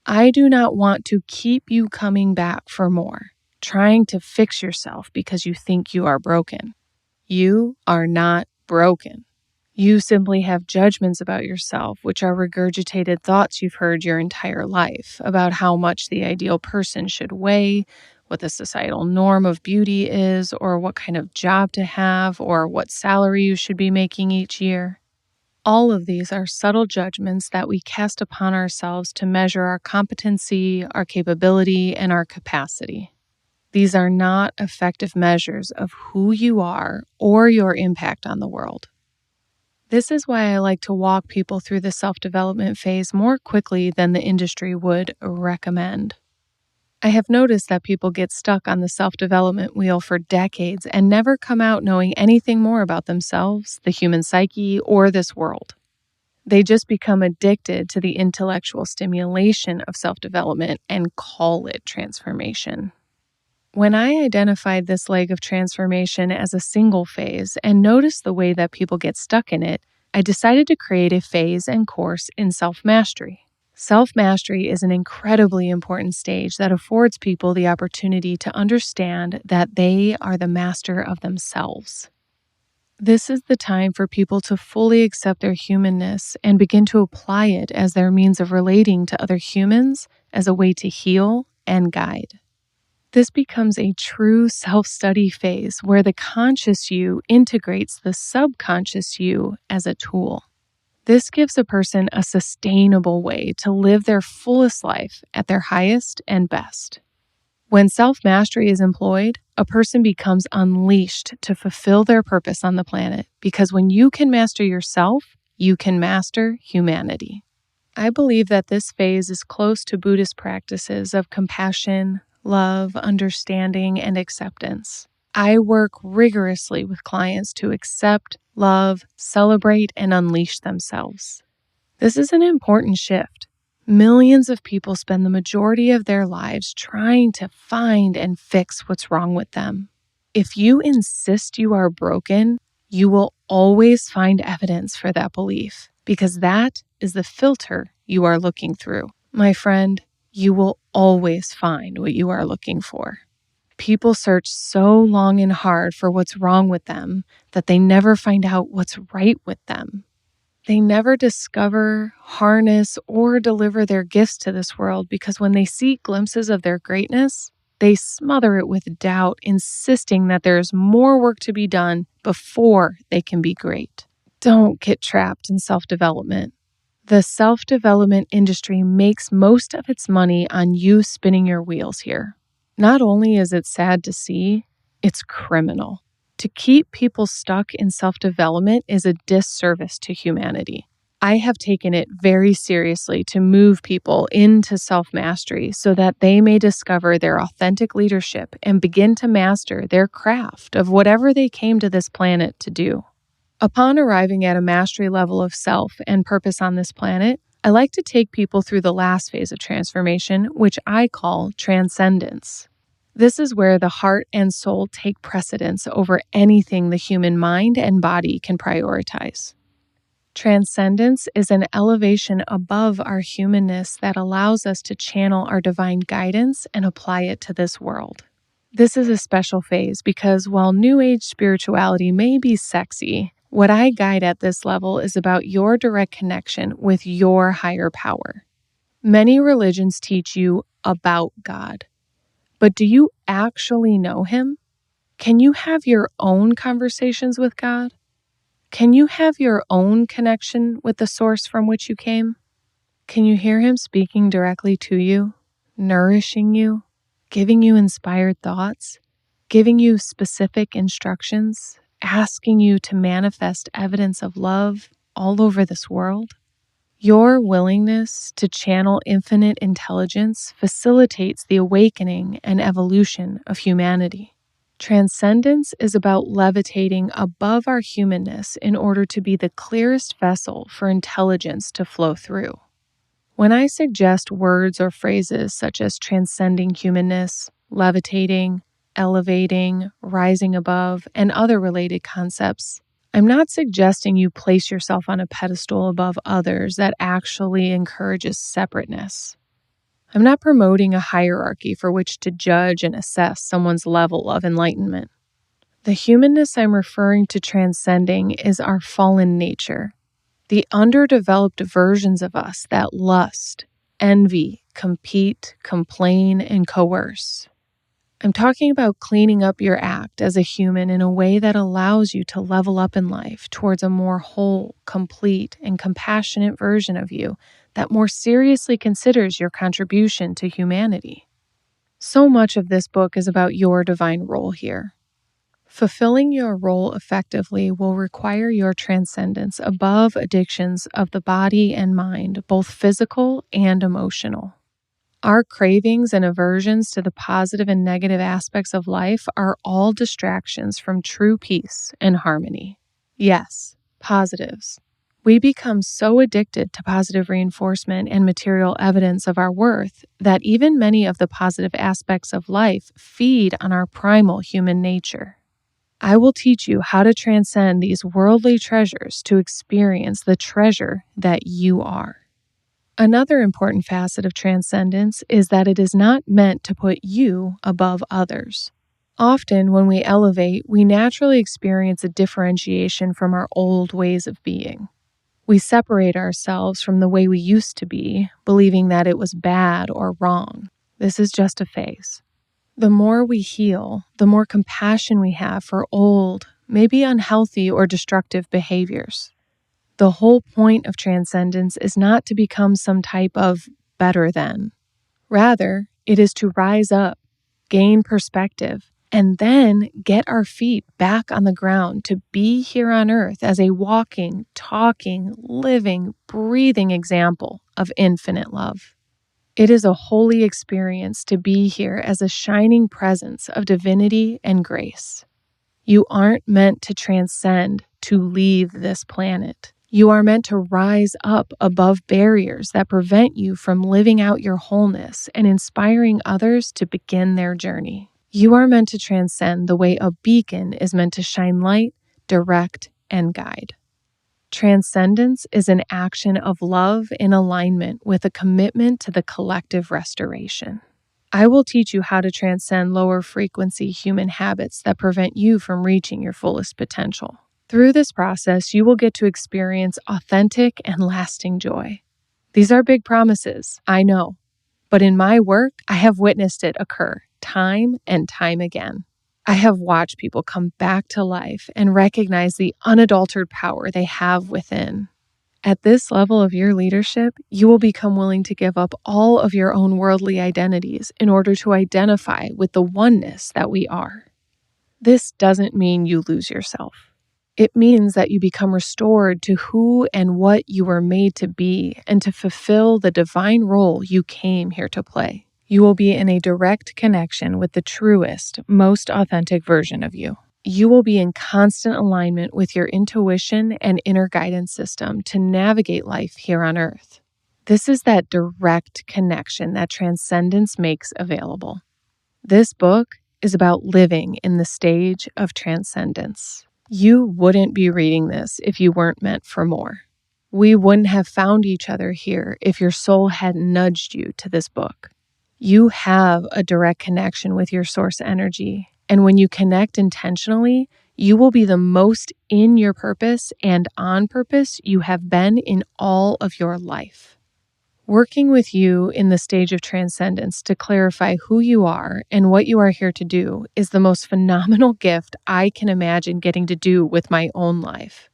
Speaker 1: I do not want to keep you coming back for more, trying to fix yourself because you think you are broken. You are not broken. You simply have judgments about yourself, which are regurgitated thoughts you've heard your entire life about how much the ideal person should weigh, what the societal norm of beauty is, or what kind of job to have, or what salary you should be making each year. All of these are subtle judgments that we cast upon ourselves to measure our competency, our capability, and our capacity. These are not effective measures of who you are or your impact on the world. This is why I like to walk people through the self-development phase more quickly than the industry would recommend. I have noticed that people get stuck on the self-development wheel for decades and never come out knowing anything more about themselves, the human psyche, or this world. They just become addicted to the intellectual stimulation of self-development and call it transformation. When I identified this leg of transformation as a single phase and noticed the way that people get stuck in it, I decided to create a phase and course in self-mastery. Self-mastery is an incredibly important stage that affords people the opportunity to understand that they are the master of themselves. This is the time for people to fully accept their humanness and begin to apply it as their means of relating to other humans as a way to heal and guide. This becomes a true self-study phase where the conscious you integrates the subconscious you as a tool. This gives a person a sustainable way to live their fullest life at their highest and best. When self-mastery is employed, a person becomes unleashed to fulfill their purpose on the planet, because when you can master yourself, you can master humanity. I believe that this phase is close to Buddhist practices of compassion, love, understanding, and acceptance. I work rigorously with clients to accept, love, celebrate, and unleash themselves. This is an important shift. Millions of people spend the majority of their lives trying to find and fix what's wrong with them. If you insist you are broken, you will always find evidence for that belief, because that is the filter you are looking through. My friend, you will always find what you are looking for. People search so long and hard for what's wrong with them that they never find out what's right with them. They never discover, harness, or deliver their gifts to this world because when they see glimpses of their greatness, they smother it with doubt, insisting that there is more work to be done before they can be great. Don't get trapped in self-development. The self-development industry makes most of its money on you spinning your wheels here. Not only is it sad to see, it's criminal. To keep people stuck in self-development is a disservice to humanity. I have taken it very seriously to move people into self-mastery so that they may discover their authentic leadership and begin to master their craft of whatever they came to this planet to do. Upon arriving at a mastery level of self and purpose on this planet, I like to take people through the last phase of transformation, which I call transcendence. This is where the heart and soul take precedence over anything the human mind and body can prioritize. Transcendence is an elevation above our humanness that allows us to channel our divine guidance and apply it to this world. This is a special phase because while New Age spirituality may be sexy, what I guide at this level is about your direct connection with your higher power. Many religions teach you about God, but do you actually know Him? Can you have your own conversations with God? Can you have your own connection with the source from which you came? Can you hear Him speaking directly to you, nourishing you, giving you inspired thoughts, giving you specific instructions, asking you to manifest evidence of love all over this world? Your willingness to channel infinite intelligence facilitates the awakening and evolution of humanity. Transcendence is about levitating above our humanness in order to be the clearest vessel for intelligence to flow through. When I suggest words or phrases such as transcending humanness, levitating, elevating, rising above, and other related concepts, I'm not suggesting you place yourself on a pedestal above others that actually encourages separateness. I'm not promoting a hierarchy for which to judge and assess someone's level of enlightenment. The humanness I'm referring to transcending is our fallen nature, the underdeveloped versions of us that lust, envy, compete, complain, and coerce. I'm talking about cleaning up your act as a human in a way that allows you to level up in life towards a more whole, complete, and compassionate version of you that more seriously considers your contribution to humanity. So much of this book is about your divine role here. Fulfilling your role effectively will require your transcendence above addictions of the body and mind, both physical and emotional. Our cravings and aversions to the positive and negative aspects of life are all distractions from true peace and harmony. Yes, positives. We become so addicted to positive reinforcement and material evidence of our worth that even many of the positive aspects of life feed on our primal human nature. I will teach you how to transcend these worldly treasures to experience the treasure that you are. Another important facet of transcendence is that it is not meant to put you above others. Often, when we elevate, we naturally experience a differentiation from our old ways of being. We separate ourselves from the way we used to be, believing that it was bad or wrong. This is just a phase. The more we heal, the more compassion we have for old, maybe unhealthy or destructive behaviors. The whole point of transcendence is not to become some type of better than. Rather, it is to rise up, gain perspective, and then get our feet back on the ground to be here on earth as a walking, talking, living, breathing example of infinite love. It is a holy experience to be here as a shining presence of divinity and grace. You aren't meant to transcend, to leave this planet. You are meant to rise up above barriers that prevent you from living out your wholeness and inspiring others to begin their journey. You are meant to transcend the way a beacon is meant to shine light, direct, and guide. Transcendence is an action of love in alignment with a commitment to the collective restoration. I will teach you how to transcend lower frequency human habits that prevent you from reaching your fullest potential. Through this process, you will get to experience authentic and lasting joy. These are big promises, I know, but in my work, I have witnessed it occur time and time again. I have watched people come back to life and recognize the unadulterated power they have within. At this level of your leadership, you will become willing to give up all of your own worldly identities in order to identify with the oneness that we are. This doesn't mean you lose yourself. It means that you become restored to who and what you were made to be and to fulfill the divine role you came here to play. You will be in a direct connection with the truest, most authentic version of you. You will be in constant alignment with your intuition and inner guidance system to navigate life here on Earth. This is that direct connection that transcendence makes available. This book is about living in the stage of transcendence. You wouldn't be reading this if you weren't meant for more. We wouldn't have found each other here if your soul hadn't nudged you to this book. You have a direct connection with your source energy, and when you connect intentionally, you will be the most in your purpose and on purpose you have been in all of your life. Working with you in the stage of transcendence to clarify who you are and what you are here to do is the most phenomenal gift I can imagine getting to do with my own life.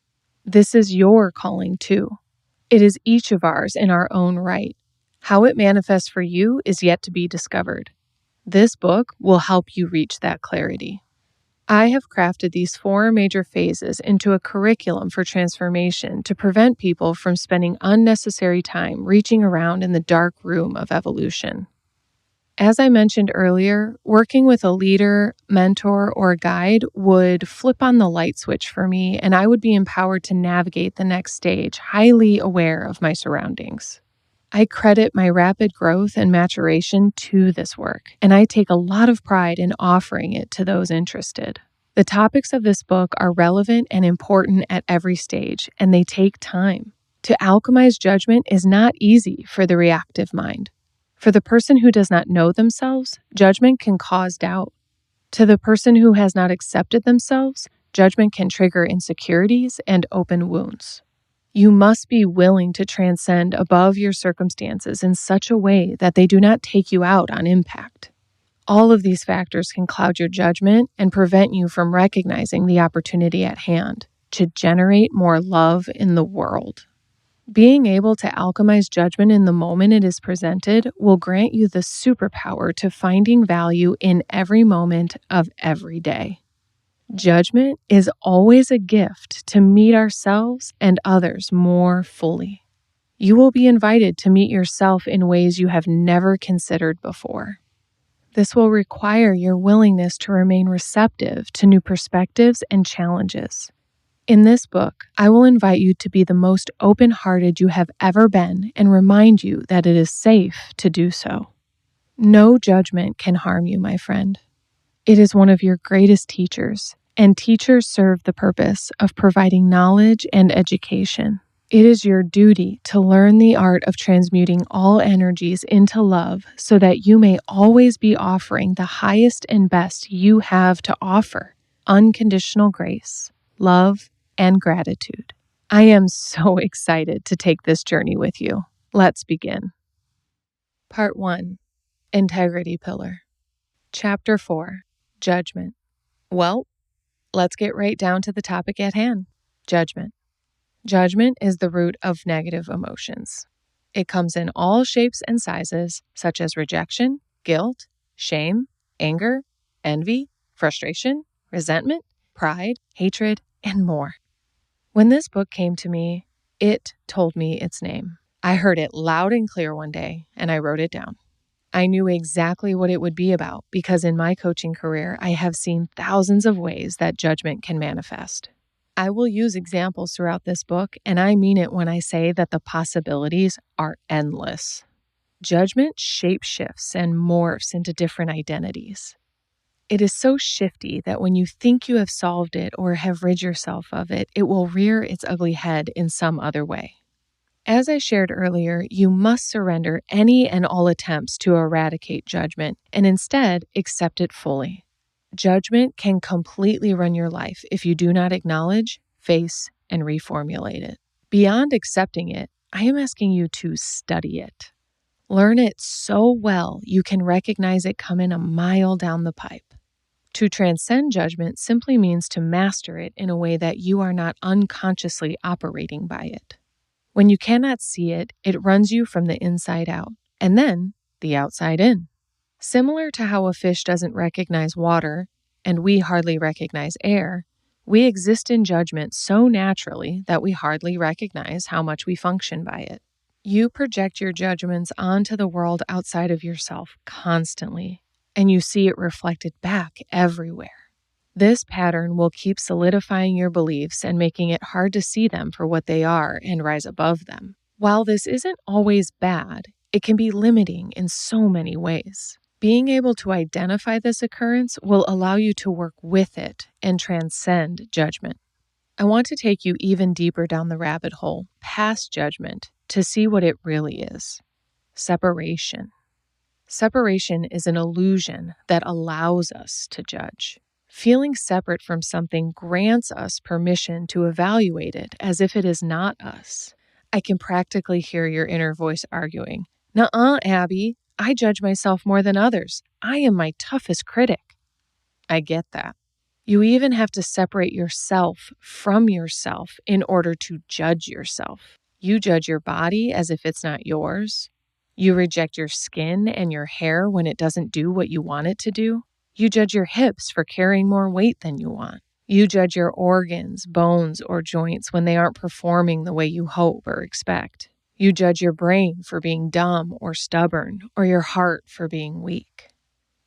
Speaker 1: This is your calling too. It is each of ours in our own right. How it manifests for you is yet to be discovered. This book will help you reach that clarity. I have crafted these 4 major phases into a curriculum for transformation to prevent people from spending unnecessary time reaching around in the dark room of evolution. As I mentioned earlier, working with a leader, mentor, or guide would flip on the light switch for me, and I would be empowered to navigate the next stage, highly aware of my surroundings. I credit my rapid growth and maturation to this work, and I take a lot of pride in offering it to those interested. The topics of this book are relevant and important at every stage, and they take time. To alchemize judgment is not easy for the reactive mind. For the person who does not know themselves, judgment can cause doubt. To the person who has not accepted themselves, judgment can trigger insecurities and open wounds. You must be willing to transcend above your circumstances in such a way that they do not take you out on impact. All of these factors can cloud your judgment and prevent you from recognizing the opportunity at hand to generate more love in the world. Being able to alchemize judgment in the moment it is presented will grant you the superpower to finding value in every moment of every day. Judgment is always a gift to meet ourselves and others more fully. You will be invited to meet yourself in ways you have never considered before. This will require your willingness to remain receptive to new perspectives and challenges. In this book, I will invite you to be the most open-hearted you have ever been and remind you that it is safe to do so. No judgment can harm you, my friend. It is one of your greatest teachers, and teachers serve the purpose of providing knowledge and education. It is your duty to learn the art of transmuting all energies into love so that you may always be offering the highest and best you have to offer: unconditional grace, love, and gratitude. I am so excited to take this journey with you. Let's begin. Part 1, Integrity Pillar. Chapter 4, Judgment. Well, let's get right down to the topic at hand: judgment. Judgment is the root of negative emotions. It comes in all shapes and sizes, such as rejection, guilt, shame, anger, envy, frustration, resentment, pride, hatred, and more. When this book came to me, it told me its name. I heard it loud and clear one day, and I wrote it down. I knew exactly what it would be about because in my coaching career, I have seen thousands of ways that judgment can manifest. I will use examples throughout this book, and I mean it when I say that the possibilities are endless. Judgment shapeshifts and morphs into different identities. It is so shifty that when you think you have solved it or have rid yourself of it, it will rear its ugly head in some other way. As I shared earlier, you must surrender any and all attempts to eradicate judgment and instead accept it fully. Judgment can completely run your life if you do not acknowledge, face, and reformulate it. Beyond accepting it, I am asking you to study it. Learn it so well you can recognize it coming a mile down the pipe. To transcend judgment simply means to master it in a way that you are not unconsciously operating by it. When you cannot see it, it runs you from the inside out, and then the outside in. Similar to how a fish doesn't recognize water and we hardly recognize air, we exist in judgment so naturally that we hardly recognize how much we function by it. You project your judgments onto the world outside of yourself constantly, and you see it reflected back everywhere. This pattern will keep solidifying your beliefs and making it hard to see them for what they are and rise above them. While this isn't always bad, it can be limiting in so many ways. Being able to identify this occurrence will allow you to work with it and transcend judgment. I want to take you even deeper down the rabbit hole, past judgment, to see what it really is. Separation. Separation is an illusion that allows us to judge. Feeling separate from something grants us permission to evaluate it as if it is not us. I can practically hear your inner voice arguing, "Nuh-uh, Abby, I judge myself more than others. I am my toughest critic." I get that. You even have to separate yourself from yourself in order to judge yourself. You judge your body as if it's not yours. You reject your skin and your hair when it doesn't do what you want it to do. You judge your hips for carrying more weight than you want. You judge your organs, bones, or joints when they aren't performing the way you hope or expect. You judge your brain for being dumb or stubborn, or your heart for being weak.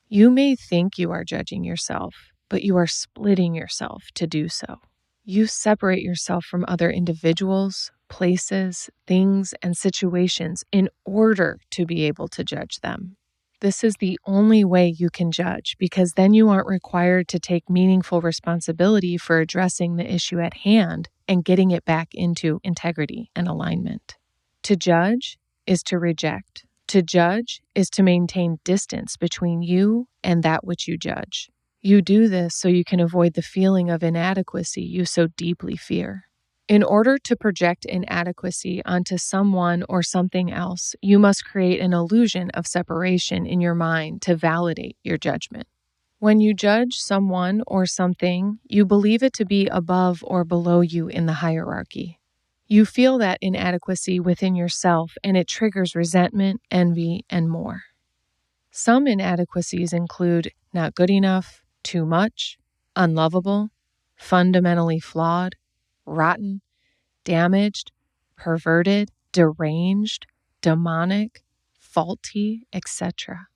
Speaker 1: You may think you are judging yourself, but you are splitting yourself to do so. You separate yourself from other individuals, places, things, and situations in order to be able to judge them. This is the only way you can judge, because then you aren't required to take meaningful responsibility for addressing the issue at hand and getting it back into integrity and alignment. To judge is to reject. To judge is to maintain distance between you and that which you judge. You do this so you can avoid the feeling of inadequacy you so deeply fear. In order to project inadequacy onto someone or something else, you must create an illusion of separation in your mind to validate your judgment. When you judge someone or something, you believe it to be above or below you in the hierarchy. You feel that inadequacy within yourself, and it triggers resentment, envy, and more. Some inadequacies include not good enough, too much, unlovable, fundamentally flawed, rotten, damaged, perverted, deranged, demonic, faulty, etc.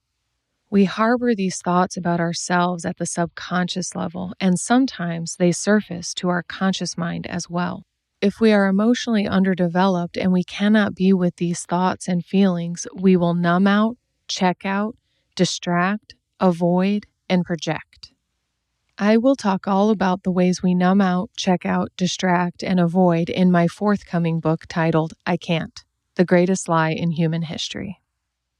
Speaker 1: We harbor these thoughts about ourselves at the subconscious level, and sometimes they surface to our conscious mind as well. If we are emotionally underdeveloped and we cannot be with these thoughts and feelings, we will numb out, check out, distract, avoid, and project. I will talk all about the ways we numb out, check out, distract, and avoid in my forthcoming book titled I Can't, The Greatest Lie in Human History.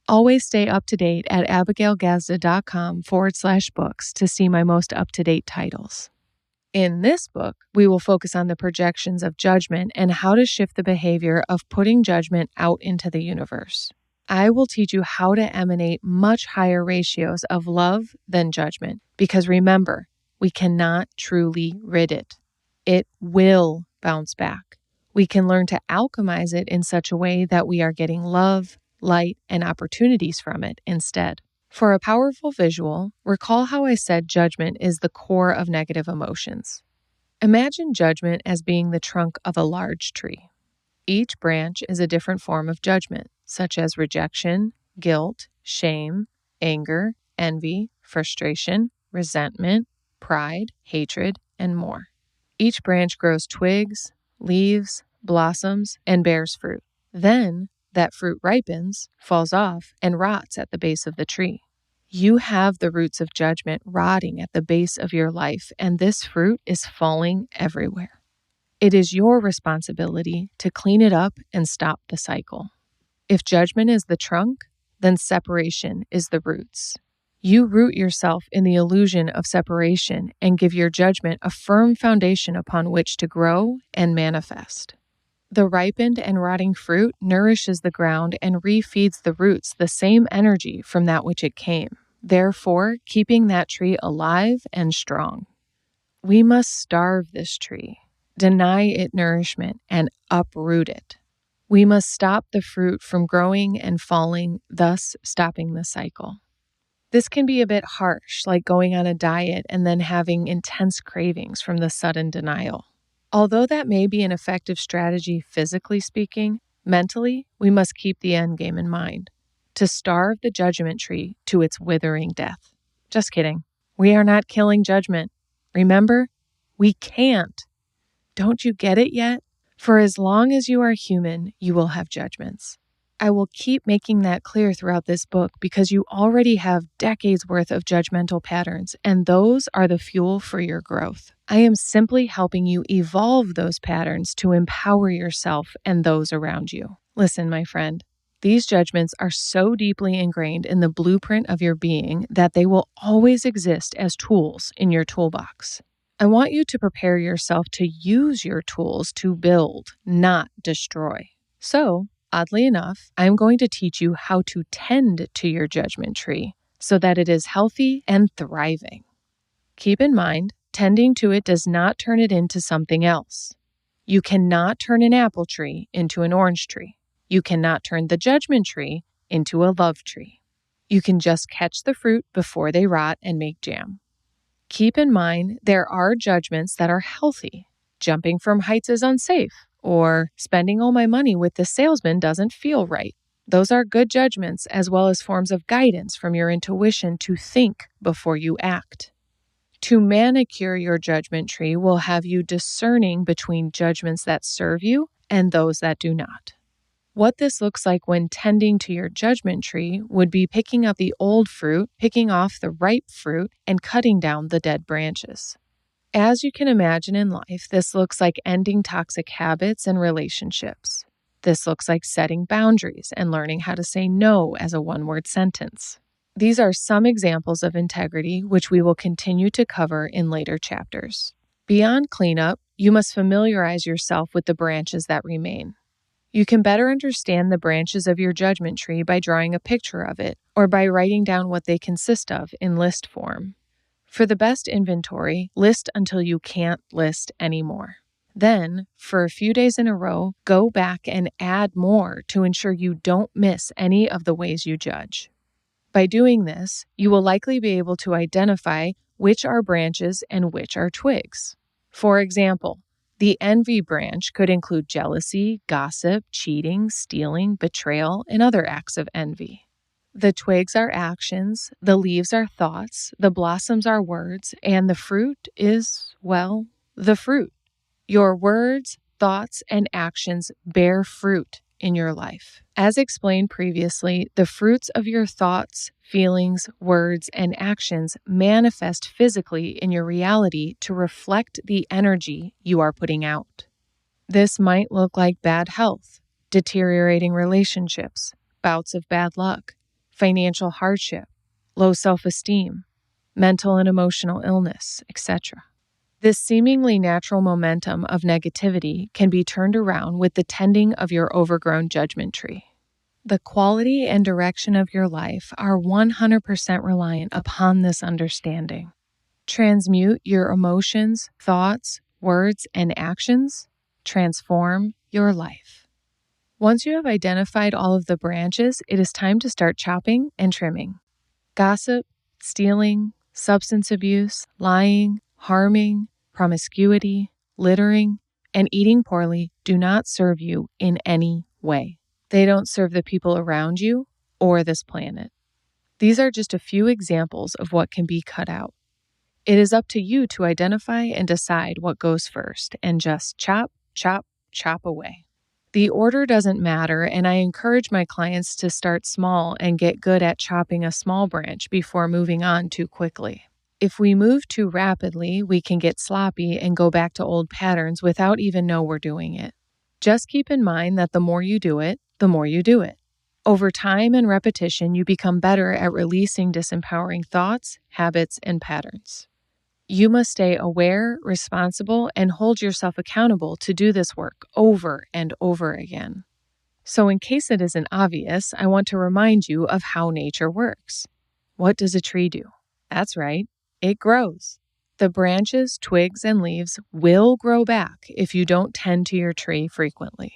Speaker 1: Always stay up to date at abigailgazda.com/books to see my most up-to-date titles. In this book, we will focus on the projections of judgment and how to shift the behavior of putting judgment out into the universe. I will teach you how to emanate much higher ratios of love than judgment, because remember, we cannot truly rid it. It will bounce back. We can learn to alchemize it in such a way that we are getting love, light, and opportunities from it instead. For a powerful visual, recall how I said judgment is the core of negative emotions. Imagine judgment as being the trunk of a large tree. Each branch is a different form of judgment, such as rejection, guilt, shame, anger, envy, frustration, resentment, pride, hatred, and more. Each branch grows twigs, leaves, blossoms, and bears fruit. Then, that fruit ripens, falls off, and rots at the base of the tree. You have the roots of judgment rotting at the base of your life, and this fruit is falling everywhere. It is your responsibility to clean it up and stop the cycle. If judgment is the trunk, then separation is the roots. You root yourself in the illusion of separation and give your judgment a firm foundation upon which to grow and manifest. The ripened and rotting fruit nourishes the ground and refeeds the roots the same energy from that which it came, therefore keeping that tree alive and strong. We must starve this tree, deny it nourishment, and uproot it. We must stop the fruit from growing and falling, thus stopping the cycle. This can be a bit harsh, like going on a diet and then having intense cravings from the sudden denial. Although that may be an effective strategy physically speaking, mentally, we must keep the end game in mind: to starve the judgment tree to its withering death. Just kidding. We are not killing judgment. Remember, we can't. Don't you get it yet? For as long as you are human, you will have judgments. I will keep making that clear throughout this book because you already have decades worth of judgmental patterns, and those are the fuel for your growth. I am simply helping you evolve those patterns to empower yourself and those around you. Listen, my friend, these judgments are so deeply ingrained in the blueprint of your being that they will always exist as tools in your toolbox. I want you to prepare yourself to use your tools to build, not destroy. So, oddly enough, I'm going to teach you how to tend to your judgment tree so that it is healthy and thriving. Keep in mind, tending to it does not turn it into something else. You cannot turn an apple tree into an orange tree. You cannot turn the judgment tree into a love tree. You can just catch the fruit before they rot and make jam. Keep in mind, there are judgments that are healthy. Jumping from heights is unsafe, or spending all my money with the salesman doesn't feel right. Those are good judgments, as well as forms of guidance from your intuition to think before you act. To manicure your judgment tree will have you discerning between judgments that serve you and those that do not. What this looks like when tending to your judgment tree would be picking up the old fruit, picking off the ripe fruit, and cutting down the dead branches. As you can imagine in life, this looks like ending toxic habits and relationships. This looks like setting boundaries and learning how to say no as a one-word sentence. These are some examples of integrity, which we will continue to cover in later chapters. Beyond cleanup, you must familiarize yourself with the branches that remain. You can better understand the branches of your judgment tree by drawing a picture of it or by writing down what they consist of in list form. For the best inventory, list until you can't list anymore. Then, for a few days in a row, go back and add more to ensure you don't miss any of the ways you judge. By doing this, you will likely be able to identify which are branches and which are twigs. For example, the envy branch could include jealousy, gossip, cheating, stealing, betrayal, and other acts of envy. The twigs are actions, the leaves are thoughts, the blossoms are words, and the fruit is, well, the fruit. Your words, thoughts, and actions bear fruit in your life. As explained previously, the fruits of your thoughts, feelings, words, and actions manifest physically in your reality to reflect the energy you are putting out. This might look like bad health, deteriorating relationships, bouts of bad luck, financial hardship, low self-esteem, mental and emotional illness, etc. This seemingly natural momentum of negativity can be turned around with the tending of your overgrown judgment tree. The quality and direction of your life are 100% reliant upon this understanding. Transmute your emotions, thoughts, words, and actions. Transform your life. Once you have identified all of the branches, it is time to start chopping and trimming. Gossip, stealing, substance abuse, lying, harming, promiscuity, littering, and eating poorly do not serve you in any way. They don't serve the people around you or this planet. These are just a few examples of what can be cut out. It is up to you to identify and decide what goes first and just chop, chop, chop away. The order doesn't matter, and I encourage my clients to start small and get good at chopping a small branch before moving on too quickly. If we move too rapidly, we can get sloppy and go back to old patterns without even know we're doing it. Just keep in mind that the more you do it, the more you do it. Over time and repetition, you become better at releasing disempowering thoughts, habits, and patterns. You must stay aware, responsible, and hold yourself accountable to do this work over and over again. So in case it isn't obvious, I want to remind you of how nature works. What does a tree do? That's right, it grows. The branches, twigs, and leaves will grow back if you don't tend to your tree frequently.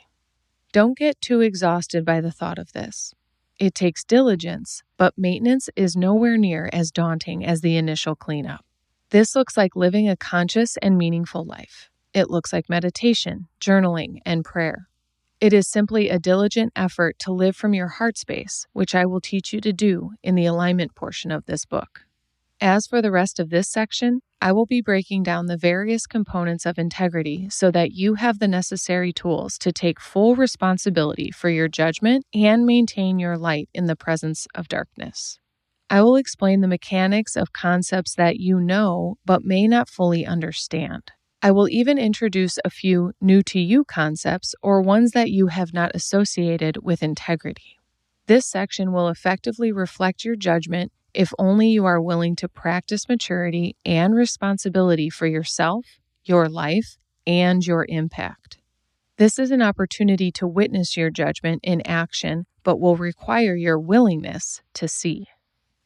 Speaker 1: Don't get too exhausted by the thought of this. It takes diligence, but maintenance is nowhere near as daunting as the initial cleanup. This looks like living a conscious and meaningful life. It looks like meditation, journaling, and prayer. It is simply a diligent effort to live from your heart space, which I will teach you to do in the alignment portion of this book. As for the rest of this section, I will be breaking down the various components of integrity so that you have the necessary tools to take full responsibility for your judgment and maintain your light in the presence of darkness. I will explain the mechanics of concepts that you know but may not fully understand. I will even introduce a few new-to-you concepts or ones that you have not associated with integrity. This section will effectively reflect your judgment if only you are willing to practice maturity and responsibility for yourself, your life, and your impact. This is an opportunity to witness your judgment in action, but will require your willingness to see.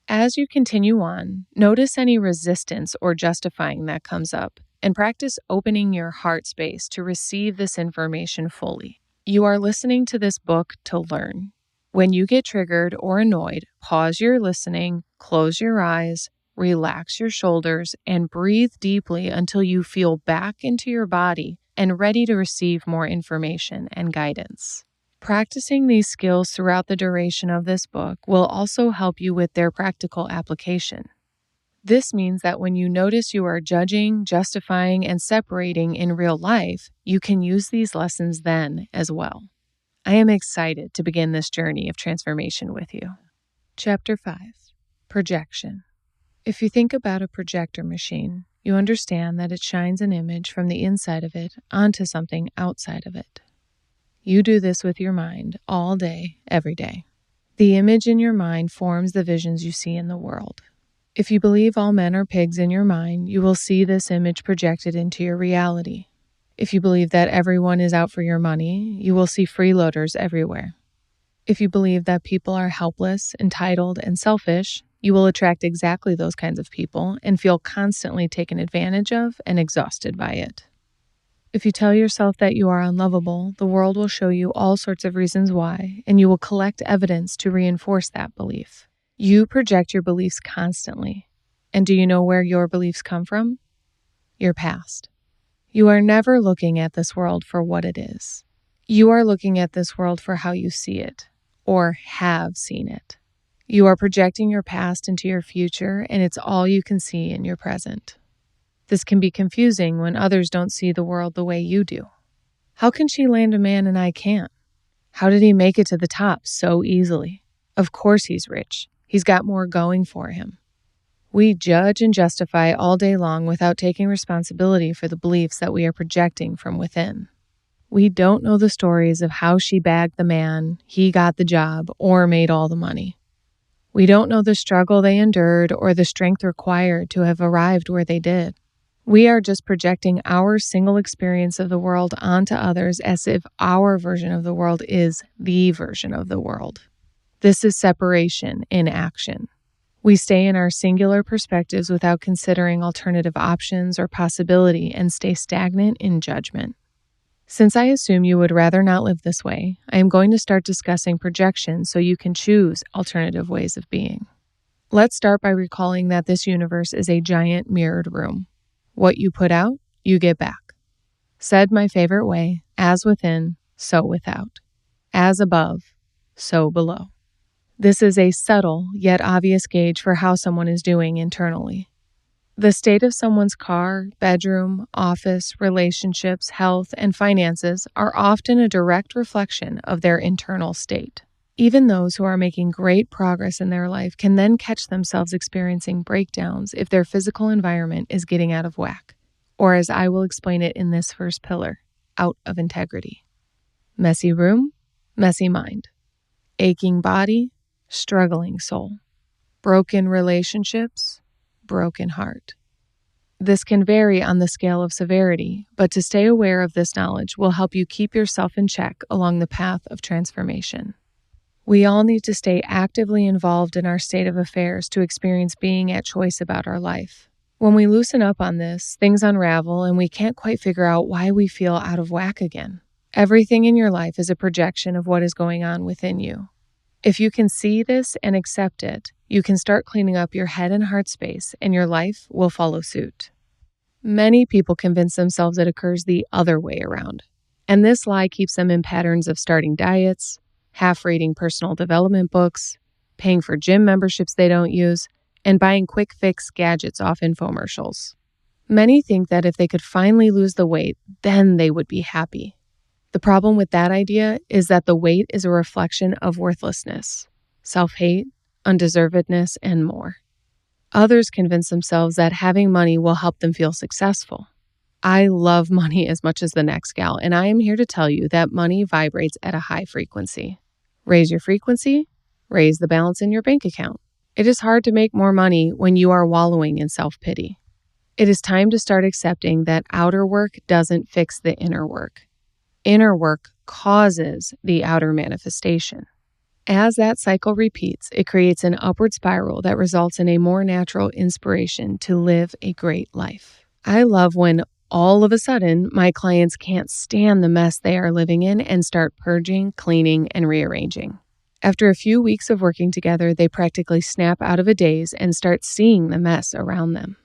Speaker 1: As you continue on, notice any resistance or justifying that comes up, and practice opening your heart space to receive this information fully. You are listening to this book to learn. When you get triggered or annoyed, pause your listening, close your eyes, relax your shoulders, and breathe deeply until you feel back into your body and ready to receive more information and guidance. Practicing these skills throughout the duration of this book will also help you with their practical application. This means that when you notice you are judging, justifying, and separating in real life, you can use these lessons then as well. I am excited to begin this journey of transformation with you. Chapter 5. Projection. If you think about a projector machine, you understand that it shines an image from the inside of it onto something outside of it. You do this with your mind all day, every day. The image in your mind forms the visions you see in the world. If you believe all men are pigs in your mind, you will see this image projected into your reality. If you believe that everyone is out for your money, you will see freeloaders everywhere. If you believe that people are helpless, entitled, and selfish, you will attract exactly those kinds of people and feel constantly taken advantage of and exhausted by it. If you tell yourself that you are unlovable, the world will show you all sorts of reasons why, and you will collect evidence to reinforce that belief. You project your beliefs constantly. And do you know where your beliefs come from? Your past. You are never looking at this world for what it is. You are looking at this world for how you see it, or have seen it. You are projecting your past into your future, and it's all you can see in your present. This can be confusing when others don't see the world the way you do. How can she land a man and I can't? How did he make it to the top so easily? Of course he's rich. He's got more going for him. We judge and justify all day long without taking responsibility for the beliefs that we are projecting from within. We don't know the stories of how she bagged the man, he got the job, or made all the money. We don't know the struggle they endured or the strength required to have arrived where they did. We are just projecting our single experience of the world onto others as if our version of the world is the version of the world. This is separation in action. We stay in our singular perspectives without considering alternative options or possibility and stay stagnant in judgment. Since I assume you would rather not live this way, I am going to start discussing projection so you can choose alternative ways of being. Let's start by recalling that this universe is a giant mirrored room. What you put out, you get back. Said my favorite way, as within, so without. As above, so below. This is a subtle yet obvious gauge for how someone is doing internally. The state of someone's car, bedroom, office, relationships, health, and finances are often a direct reflection of their internal state. Even those who are making great progress in their life can then catch themselves experiencing breakdowns if their physical environment is getting out of whack, or as I will explain it in this first pillar, out of integrity. Messy room, messy mind. Aching body, struggling soul. Broken relationships, broken heart. This can vary on the scale of severity, but to stay aware of this knowledge will help you keep yourself in check along the path of transformation. We all need to stay actively involved in our state of affairs to experience being at choice about our life. When we loosen up on this, things unravel and we can't quite figure out why we feel out of whack again. Everything in your life is a projection of what is going on within you. If you can see this and accept it, you can start cleaning up your head and heart space, and your life will follow suit. Many people convince themselves it occurs the other way around, and this lie keeps them in patterns of starting diets, half-reading personal development books, paying for gym memberships they don't use, and buying quick fix gadgets off infomercials. Many think that if they could finally lose the weight, then they would be happy. The problem with that idea is that the weight is a reflection of worthlessness, self-hate, undeservedness, and more. Others convince themselves that having money will help them feel successful. I love money as much as the next gal, and I am here to tell you that money vibrates at a high frequency. Raise your frequency, raise the balance in your bank account. It is hard to make more money when you are wallowing in self-pity. It is time to start accepting that outer work doesn't fix the inner work. Inner work causes the outer manifestation. As that cycle repeats, it creates an upward spiral that results in a more natural inspiration to live a great life. I love when all of a sudden my clients can't stand the mess they are living in and start purging, cleaning, and rearranging. After a few weeks of working together, they practically snap out of a daze and start seeing the mess around them.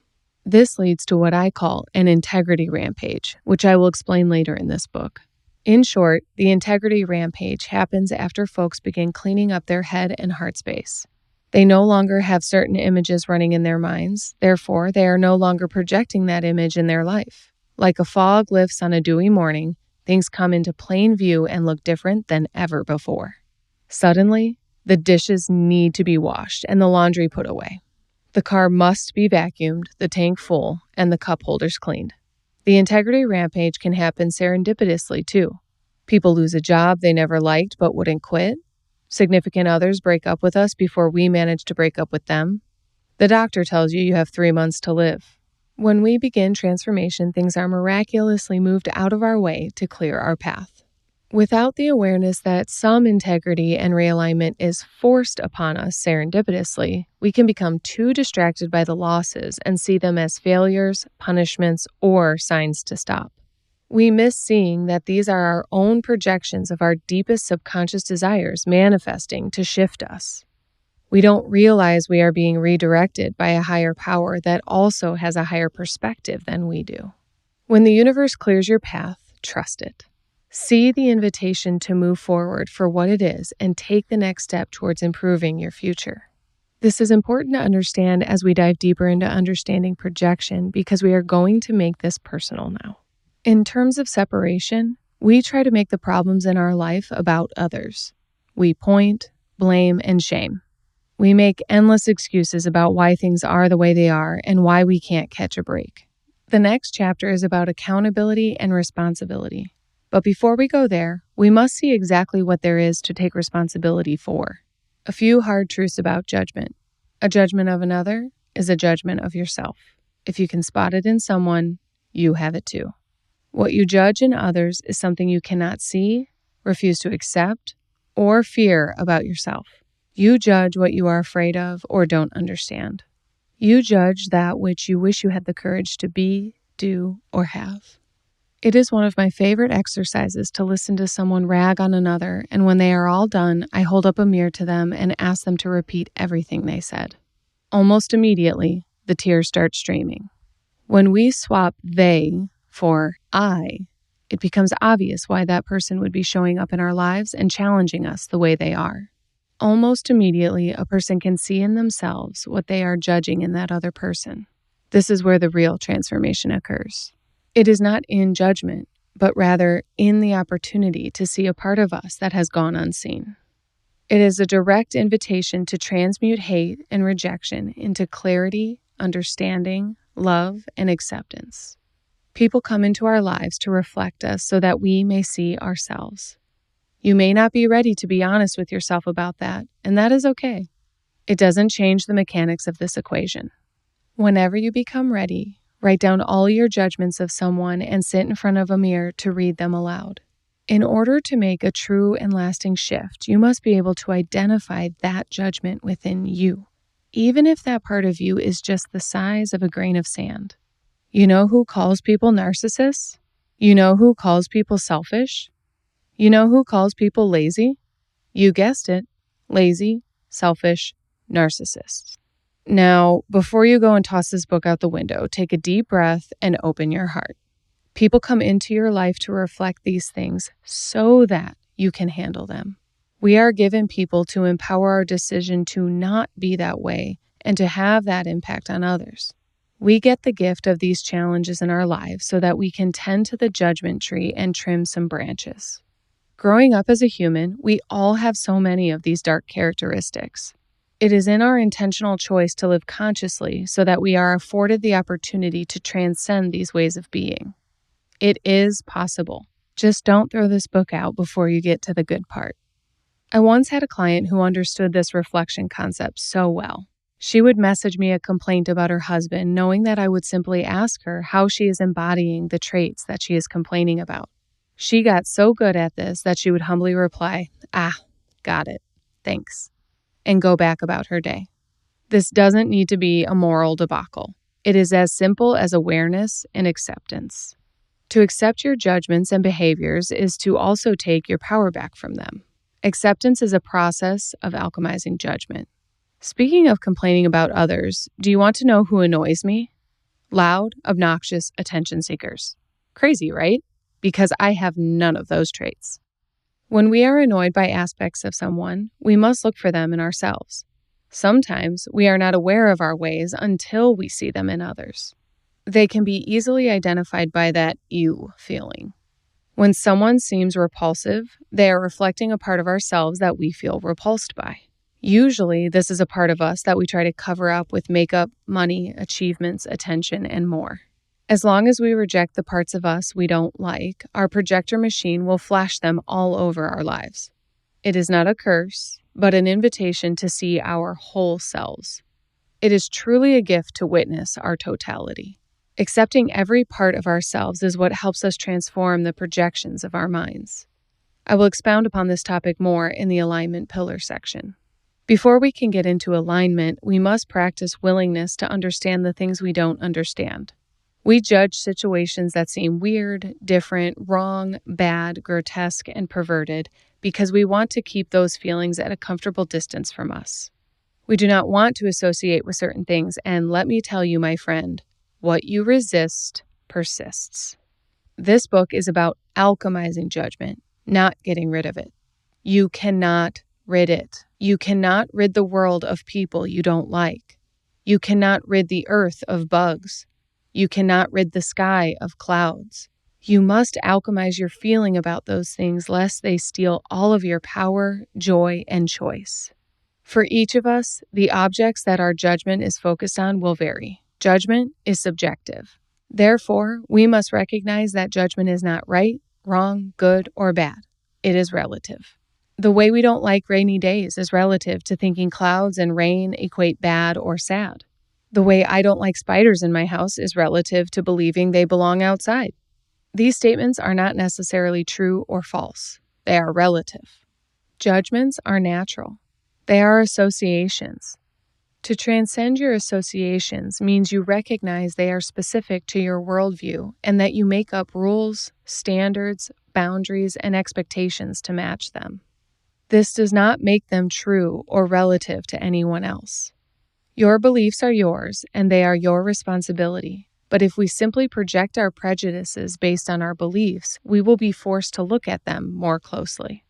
Speaker 1: This leads to what I call an integrity rampage, which I will explain later in this book. In short, the integrity rampage happens after folks begin cleaning up their head and heart space. They no longer have certain images running in their minds, therefore they are no longer projecting that image in their life. Like a fog lifts on a dewy morning, things come into plain view and look different than ever before. Suddenly, the dishes need to be washed and the laundry put away. The car must be vacuumed, the tank full, and the cup holders cleaned. The integrity rampage can happen serendipitously, too. People lose a job they never liked but wouldn't quit. Significant others break up with us before we manage to break up with them. The doctor tells you have 3 months to live. When we begin transformation, things are miraculously moved out of our way to clear our path. Without the awareness that some integrity and realignment is forced upon us serendipitously, we can become too distracted by the losses and see them as failures, punishments, or signs to stop. We miss seeing that these are our own projections of our deepest subconscious desires manifesting to shift us. We don't realize we are being redirected by a higher power that also has a higher perspective than we do. When the universe clears your path, trust it. See the invitation to move forward for what it is and take the next step towards improving your future. This is important to understand as we dive deeper into understanding projection because we are going to make this personal now. In terms of separation, we try to make the problems in our life about others. We point, blame, and shame. We make endless excuses about why things are the way they are and why we can't catch a break. The next chapter is about accountability and responsibility. But before we go there, we must see exactly what there is to take responsibility for. A few hard truths about judgment. A judgment of another is a judgment of yourself. If you can spot it in someone, you have it too. What you judge in others is something you cannot see, refuse to accept, or fear about yourself. You judge what you are afraid of or don't understand. You judge that which you wish you had the courage to be, do, or have. It is one of my favorite exercises to listen to someone rag on another, and when they are all done, I hold up a mirror to them and ask them to repeat everything they said. Almost immediately, the tears start streaming. When we swap they for I, it becomes obvious why that person would be showing up in our lives and challenging us the way they are. Almost immediately, a person can see in themselves what they are judging in that other person. This is where the real transformation occurs. It is not in judgment, but rather in the opportunity to see a part of us that has gone unseen. It is a direct invitation to transmute hate and rejection into clarity, understanding, love, and acceptance. People come into our lives to reflect us so that we may see ourselves. You may not be ready to be honest with yourself about that, and that is okay. It doesn't change the mechanics of this equation. Whenever you become ready, write down all your judgments of someone and sit in front of a mirror to read them aloud. In order to make a true and lasting shift, you must be able to identify that judgment within you, even if that part of you is just the size of a grain of sand. You know who calls people narcissists? You know who calls people selfish? You know who calls people lazy? You guessed it, lazy, selfish, narcissists. Now, before you go and toss this book out the window, take a deep breath and open your heart. People come into your life to reflect these things so that you can handle them. We are given people to empower our decision to not be that way and to have that impact on others. We get the gift of these challenges in our lives so that we can tend to the judgment tree and trim some branches. Growing up as a human, we all have so many of these dark characteristics. It is in our intentional choice to live consciously so that we are afforded the opportunity to transcend these ways of being. It is possible. Just don't throw this book out before you get to the good part. I once had a client who understood this reflection concept so well. She would message me a complaint about her husband, knowing that I would simply ask her how she is embodying the traits that she is complaining about. She got so good at this that she would humbly reply, got it, thanks, and go back about her day. This doesn't need to be a moral debacle. It is as simple as awareness and acceptance. To accept your judgments and behaviors is to also take your power back from them. Acceptance is a process of alchemizing judgment. Speaking of complaining about others, do you want to know who annoys me? Loud, obnoxious attention seekers. Crazy, right? Because I have none of those traits. When we are annoyed by aspects of someone, we must look for them in ourselves. Sometimes we are not aware of our ways until we see them in others. They can be easily identified by that ew feeling. When someone seems repulsive, they are reflecting a part of ourselves that we feel repulsed by. Usually, this is a part of us that we try to cover up with makeup, money, achievements, attention, and more. As long as we reject the parts of us we don't like, our projector machine will flash them all over our lives. It is not a curse, but an invitation to see our whole selves. It is truly a gift to witness our totality. Accepting every part of ourselves is what helps us transform the projections of our minds. I will expound upon this topic more in the alignment pillar section. Before we can get into alignment, we must practice willingness to understand the things we don't understand. We judge situations that seem weird, different, wrong, bad, grotesque, and perverted because we want to keep those feelings at a comfortable distance from us. We do not want to associate with certain things, and let me tell you, my friend, what you resist persists. This book is about alchemizing judgment, not getting rid of it. You cannot rid it. You cannot rid the world of people you don't like. You cannot rid the earth of bugs. You cannot rid the sky of clouds. You must alchemize your feeling about those things lest they steal all of your power, joy, and choice. For each of us, the objects that our judgment is focused on will vary. Judgment is subjective. Therefore, we must recognize that judgment is not right, wrong, good, or bad. It is relative. The way we don't like rainy days is relative to thinking clouds and rain equate bad or sad. The way I don't like spiders in my house is relative to believing they belong outside. These statements are not necessarily true or false. They are relative. Judgments are natural. They are associations. To transcend your associations means you recognize they are specific to your worldview and that you make up rules, standards, boundaries, and expectations to match them. This does not make them true or relative to anyone else. Your beliefs are yours, and they are your responsibility. But if we simply project our prejudices based on our beliefs, we will be forced to look at them more closely.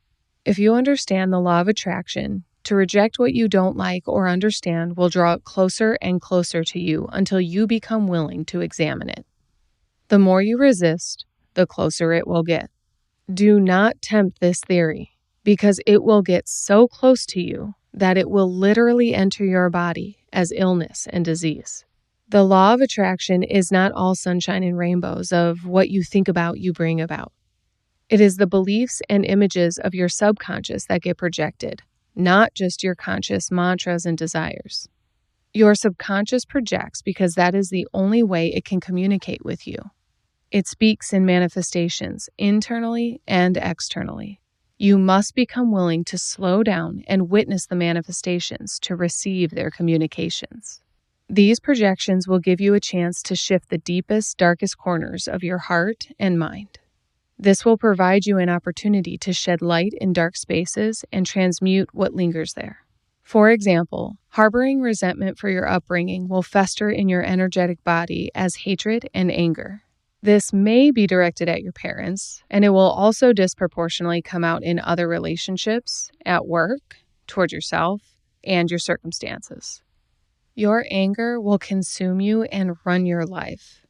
Speaker 1: If you understand the law of attraction, to reject what you don't like or understand will draw it closer and closer to you until you become willing to examine it. The more you resist, the closer it will get. Do not tempt this theory, because it will get so close to you that it will literally enter your body as illness and disease. The law of attraction is not all sunshine and rainbows of what you think about, you bring about. It is the beliefs and images of your subconscious that get projected, not just your conscious mantras and desires. Your subconscious projects because that is the only way it can communicate with you. It speaks in manifestations, internally and externally. You must become willing to slow down and witness the manifestations to receive their communications. These projections will give you a chance to shift the deepest, darkest corners of your heart and mind. This will provide you an opportunity to shed light in dark spaces and transmute what lingers there. For example, harboring resentment for your upbringing will fester in your energetic body as hatred and anger. This may be directed at your parents, and it will also disproportionately come out in other relationships, at work, toward yourself, and your circumstances. Your anger will consume you and run your life.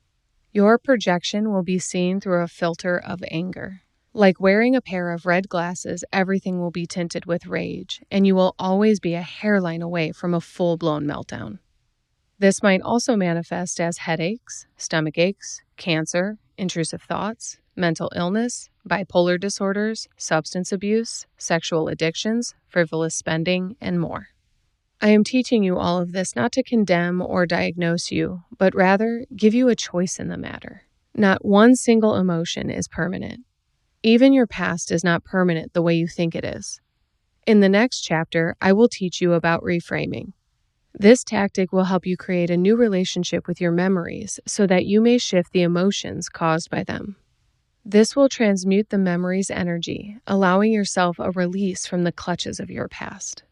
Speaker 1: Your projection will be seen through a filter of anger. Like wearing a pair of red glasses, everything will be tinted with rage, and you will always be a hairline away from a full-blown meltdown. This might also manifest as headaches, stomach aches, cancer, intrusive thoughts, mental illness, bipolar disorders, substance abuse, sexual addictions, frivolous spending, and more. I am teaching you all of this not to condemn or diagnose you, but rather give you a choice in the matter. Not one single emotion is permanent. Even your past is not permanent the way you think it is. In the next chapter, I will teach you about reframing. This tactic will help you create a new relationship with your memories so that you may shift the emotions caused by them. This will transmute the memory's energy, allowing yourself a release from the clutches of your past.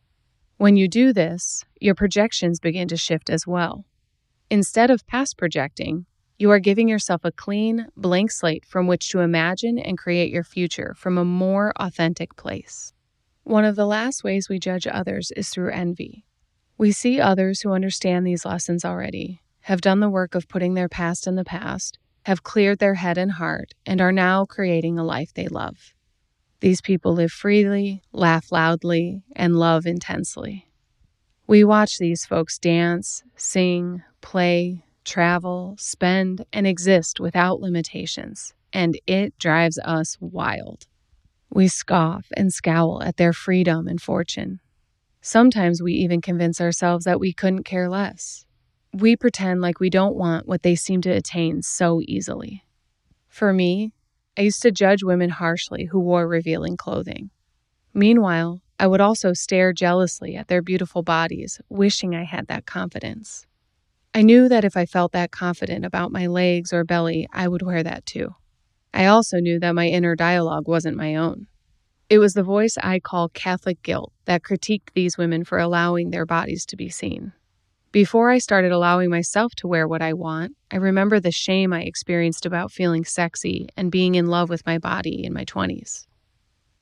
Speaker 1: When you do this, your projections begin to shift as well. Instead of past projecting, you are giving yourself a clean, blank slate from which to imagine and create your future from a more authentic place. One of the last ways we judge others is through envy. We see others who understand these lessons already, have done the work of putting their past in the past, have cleared their head and heart, and are now creating a life they love. These people live freely, laugh loudly, and love intensely. We watch these folks dance, sing, play, travel, spend, and exist without limitations, and it drives us wild. We scoff and scowl at their freedom and fortune. Sometimes we even convince ourselves that we couldn't care less. We pretend like we don't want what they seem to attain so easily. For me, I used to judge women harshly who wore revealing clothing. Meanwhile, I would also stare jealously at their beautiful bodies, wishing I had that confidence. I knew that if I felt that confident about my legs or belly, I would wear that too. I also knew that my inner dialogue wasn't my own. It was the voice I call Catholic guilt that critiqued these women for allowing their bodies to be seen. Before I started allowing myself to wear what I want, I remember the shame I experienced about feeling sexy and being in love with my body in my 20s.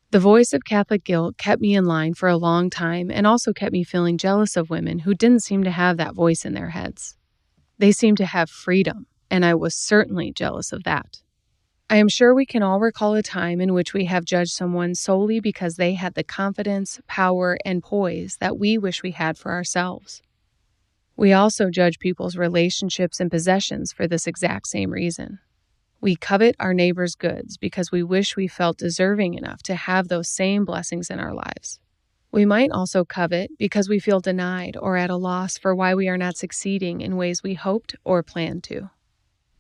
Speaker 1: The voice of Catholic guilt kept me in line for a long time and also kept me feeling jealous of women who didn't seem to have that voice in their heads. They seemed to have freedom, and I was certainly jealous of that. I am sure we can all recall a time in which we have judged someone solely because they had the confidence, power, and poise that we wish we had for ourselves. We also judge people's relationships and possessions for this exact same reason. We covet our neighbor's goods because we wish we felt deserving enough to have those same blessings in our lives. We might also covet because we feel denied or at a loss for why we are not succeeding in ways we hoped or planned to.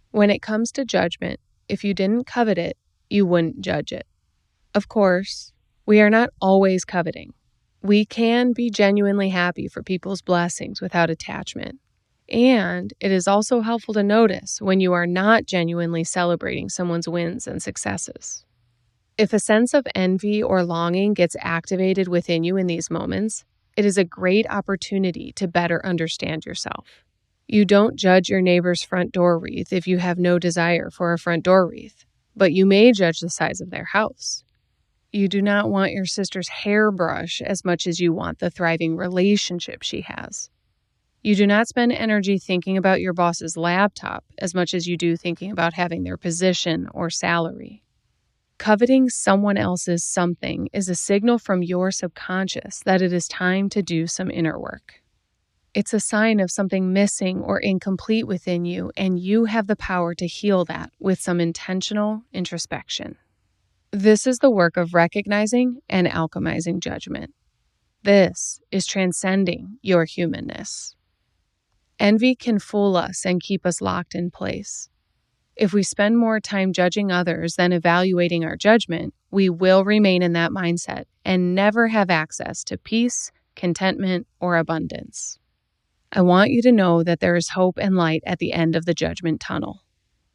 Speaker 1: When it comes to judgment, if you didn't covet it, you wouldn't judge it. Of course, we are not always coveting. We can be genuinely happy for people's blessings without attachment. And it is also helpful to notice when you are not genuinely celebrating someone's wins and successes. If a sense of envy or longing gets activated within you in these moments, it is a great opportunity to better understand yourself. You don't judge your neighbor's front door wreath if you have no desire for a front door wreath, but you may judge the size of their house. You do not want your sister's hairbrush as much as you want the thriving relationship she has. You do not spend energy thinking about your boss's laptop as much as you do thinking about having their position or salary. Coveting someone else's something is a signal from your subconscious that it is time to do some inner work. It's a sign of something missing or incomplete within you, and you have the power to heal that with some intentional introspection. This is the work of recognizing and alchemizing judgment. This is transcending your humanness. Envy can fool us and keep us locked in place. If we spend more time judging others than evaluating our judgment, we will remain in that mindset and never have access to peace, contentment, or abundance. I want you to know that there is hope and light at the end of the judgment tunnel.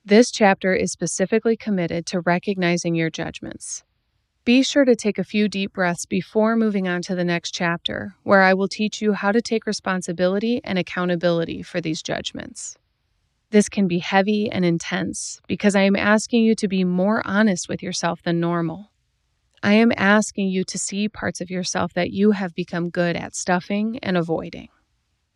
Speaker 1: This chapter is specifically committed to recognizing your judgments. Be sure to take a few deep breaths before moving on to the next chapter, where I will teach you how to take responsibility and accountability for these judgments. This can be heavy and intense because I am asking you to be more honest with yourself than normal. I am asking you to see parts of yourself that you have become good at stuffing and avoiding.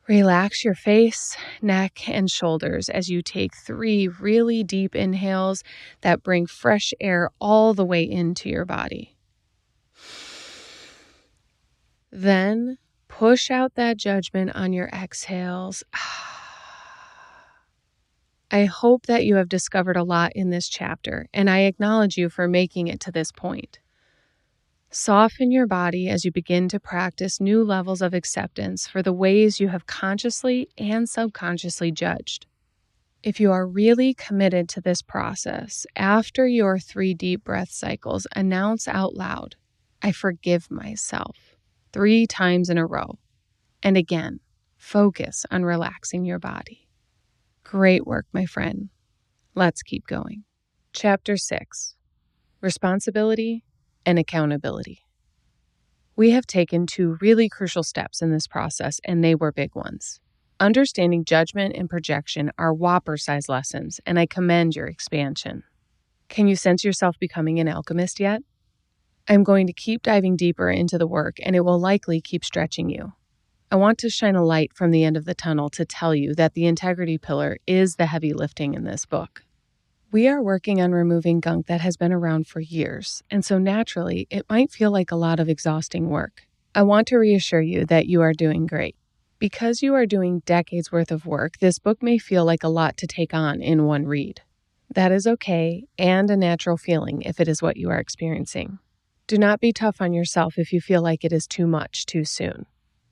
Speaker 1: Relax your face, neck, and shoulders as you take 3 really deep inhales that bring fresh air all the way into your body. Then push out that judgment on your exhales. I hope that you have discovered a lot in this chapter, and I acknowledge you for making it to this point. Soften your body as you begin to practice new levels of acceptance for the ways you have consciously and subconsciously judged. If you are really committed to this process, after your 3 deep breath cycles, announce out loud, "I forgive myself," 3 times in a row. And again, focus on relaxing your body. Great work, my friend. Let's keep going. Chapter 6, Responsibility and Accountability. We have taken 2 really crucial steps in this process, and they were big ones. Understanding judgment and projection are whopper-sized lessons, and I commend your expansion. Can you sense yourself becoming an alchemist yet? I'm going to keep diving deeper into the work, and it will likely keep stretching you. I want to shine a light from the end of the tunnel to tell you that the integrity pillar is the heavy lifting in this book. We are working on removing gunk that has been around for years, and so naturally, it might feel like a lot of exhausting work. I want to reassure you that you are doing great. Because you are doing decades worth of work, this book may feel like a lot to take on in one read. That is okay and a natural feeling if it is what you are experiencing. Do not be tough on yourself if you feel like it is too much too soon.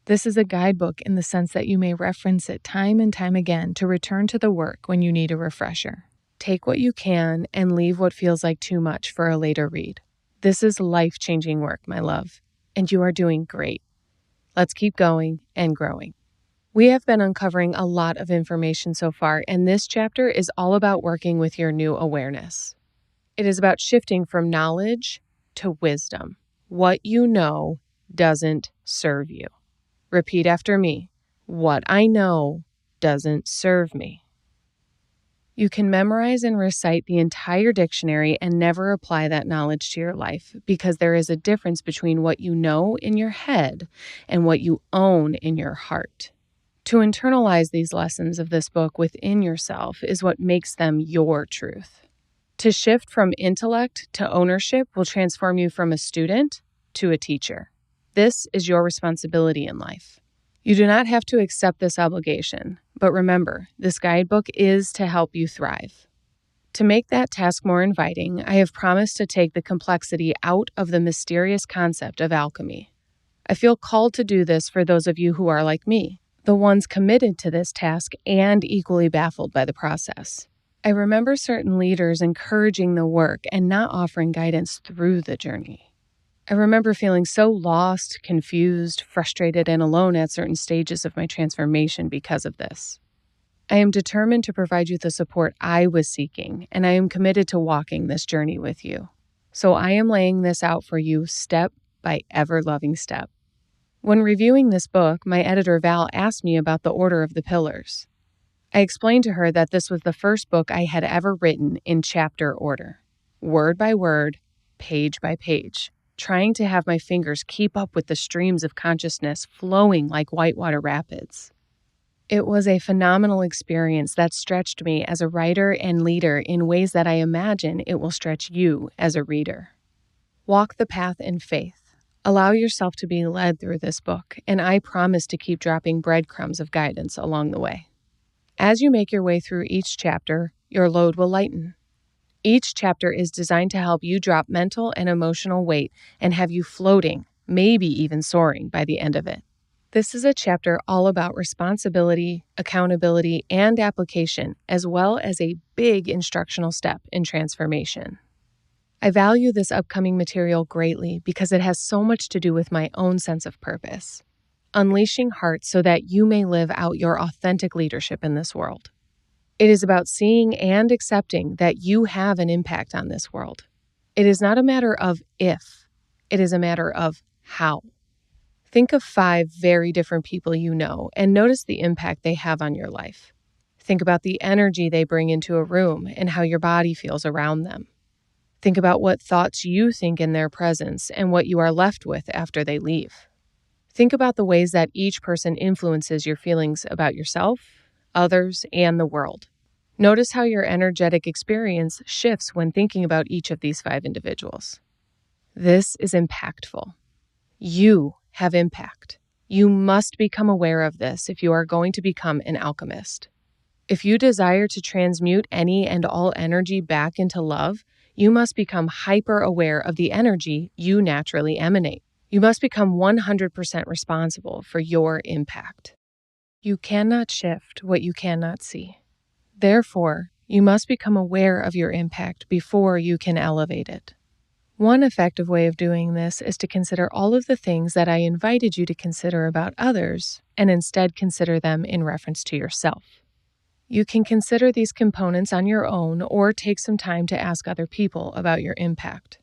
Speaker 1: This is a guidebook in the sense that you may reference it time and time again to return to the work when you need a refresher. Take what you can and leave what feels like too much for a later read. This is life-changing work, my love, and you are doing great. Let's keep going and growing. We have been uncovering a lot of information so far, and this chapter is all about working with your new awareness. It is about shifting from knowledge to wisdom. What you know doesn't serve you. Repeat after me. What I know doesn't serve me. You can memorize and recite the entire dictionary and never apply that knowledge to your life because there is a difference between what you know in your head and what you own in your heart. To internalize these lessons of this book within yourself is what makes them your truth. To shift from intellect to ownership will transform you from a student to a teacher. This is your responsibility in life. You do not have to accept this obligation, but remember, this guidebook is to help you thrive. To make that task more inviting, I have promised to take the complexity out of the mysterious concept of alchemy. I feel called to do this for those of you who are like me, the ones committed to this task and equally baffled by the process. I remember certain leaders encouraging the work and not offering guidance through the journey. I remember feeling so lost, confused, frustrated, and alone at certain stages of my transformation because of this. I am determined to provide you the support I was seeking, and I am committed to walking this journey with you. So I am laying this out for you step by ever-loving step. When reviewing this book, my editor Val asked me about the order of the pillars. I explained to her that this was the first book I had ever written in chapter order, word by word, page by page, trying to have my fingers keep up with the streams of consciousness flowing like whitewater rapids. It was a phenomenal experience that stretched me as a writer and leader in ways that I imagine it will stretch you as a reader. Walk the path in faith. Allow yourself to be led through this book, and I promise to keep dropping breadcrumbs of guidance along the way. As you make your way through each chapter, your load will lighten. Each chapter is designed to help you drop mental and emotional weight and have you floating, maybe even soaring by the end of it. This is a chapter all about responsibility, accountability, and application, as well as a big instructional step in transformation. I value this upcoming material greatly because it has so much to do with my own sense of purpose, unleashing heart so that you may live out your authentic leadership in this world. It is about seeing and accepting that you have an impact on this world. It is not a matter of if, it is a matter of how. Think of 5 very different people you know and notice the impact they have on your life. Think about the energy they bring into a room and how your body feels around them. Think about what thoughts you think in their presence and what you are left with after they leave. Think about the ways that each person influences your feelings about yourself, others, and the world. Notice how your energetic experience shifts when thinking about each of these 5 individuals. This is impactful. You have impact. You must become aware of this if you are going to become an alchemist. If you desire to transmute any and all energy back into love, you must become hyper-aware of the energy you naturally emanate. You must become 100% responsible for your impact. You cannot shift what you cannot see. Therefore, you must become aware of your impact before you can elevate it. One effective way of doing this is to consider all of the things that I invited you to consider about others and instead consider them in reference to yourself. You can consider these components on your own or take some time to ask other people about your impact.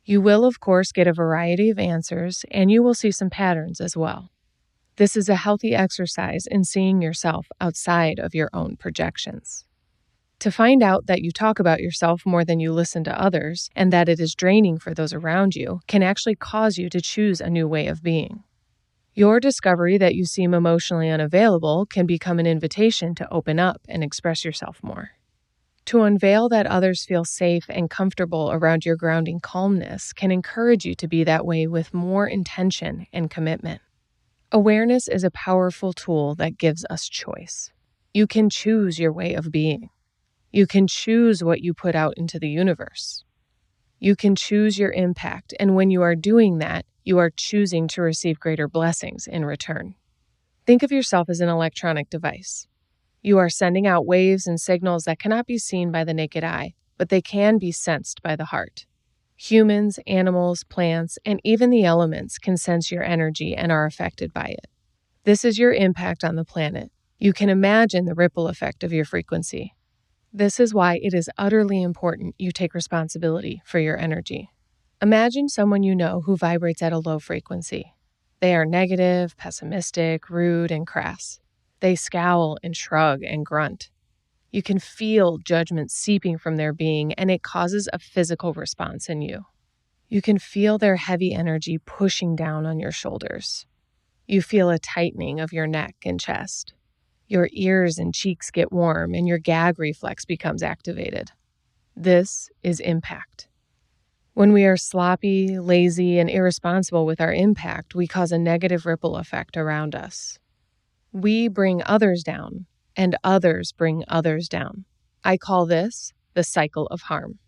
Speaker 1: You will, of course, get a variety of answers, and you will see some patterns as well. This is a healthy exercise in seeing yourself outside of your own projections. To find out that you talk about yourself more than you listen to others, and that it is draining for those around you, can actually cause you to choose a new way of being. Your discovery that you seem emotionally unavailable can become an invitation to open up and express yourself more. To unveil that others feel safe and comfortable around your grounding calmness can encourage you to be that way with more intention and commitment. Awareness is a powerful tool that gives us choice. You can choose your way of being. You can choose what you put out into the universe. You can choose your impact, and when you are doing that, you are choosing to receive greater blessings in return. Think of yourself as an electronic device. You are sending out waves and signals that cannot be seen by the naked eye, but they can be sensed by the heart. Humans, animals, plants, and even the elements can sense your energy and are affected by it. This is your impact on the planet. You can imagine the ripple effect of your frequency. This is why it is utterly important you take responsibility for your energy. Imagine someone you know who vibrates at a low frequency. They are negative, pessimistic, rude, and crass. They scowl and shrug and grunt. You can feel judgment seeping from their being, and it causes a physical response in you. You can feel their heavy energy pushing down on your shoulders. You feel a tightening of your neck and chest. Your ears and cheeks get warm, and your gag reflex becomes activated. This is impact. When we are sloppy, lazy, and irresponsible with our impact, we cause a negative ripple effect around us. We bring others down, and others bring others down. I call this the cycle of harm.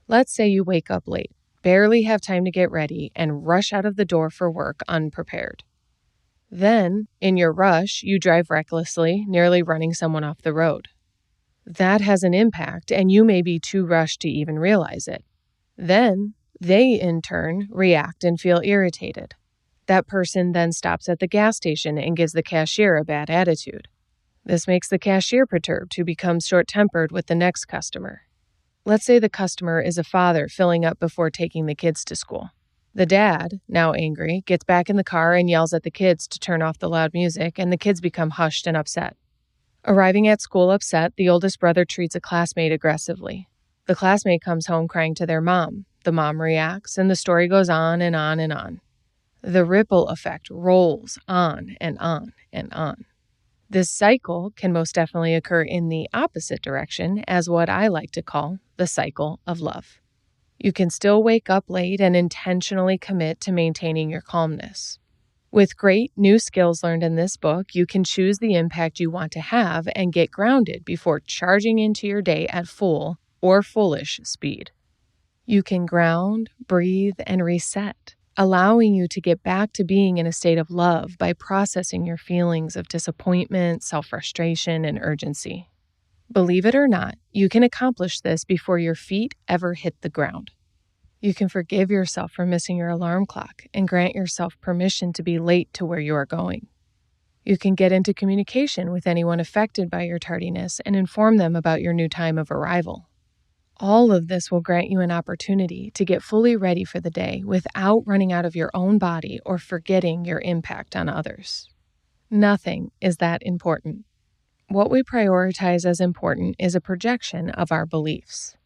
Speaker 1: Let's say you wake up late, barely have time to get ready, and rush out of the door for work unprepared. Then, in your rush, you drive recklessly, nearly running someone off the road. That has an impact, and you may be too rushed to even realize it. Then, they in turn react and feel irritated. That person then stops at the gas station and gives the cashier a bad attitude. This makes the cashier perturbed, who becomes short-tempered with the next customer. Let's say the customer is a father filling up before taking the kids to school. The dad, now angry, gets back in the car and yells at the kids to turn off the loud music, and the kids become hushed and upset. Arriving at school upset, the oldest brother treats a classmate aggressively. The classmate comes home crying to their mom. The mom reacts, and the story goes on and on and on. The ripple effect rolls on and on and on. This cycle can most definitely occur in the opposite direction as what I like to call the cycle of love. You can still wake up late and intentionally commit to maintaining your calmness. With great new skills learned in this book, you can choose the impact you want to have and get grounded before charging into your day at full or foolish speed. You can ground, breathe, and reset, allowing you to get back to being in a state of love by processing your feelings of disappointment, self-frustration, and urgency. Believe it or not, you can accomplish this before your feet ever hit the ground. You can forgive yourself for missing your alarm clock and grant yourself permission to be late to where you are going. You can get into communication with anyone affected by your tardiness and inform them about your new time of arrival. All of this will grant you an opportunity to get fully ready for the day without running out of your own body or forgetting your impact on others. Nothing is that important. What we prioritize as important is a projection of our beliefs.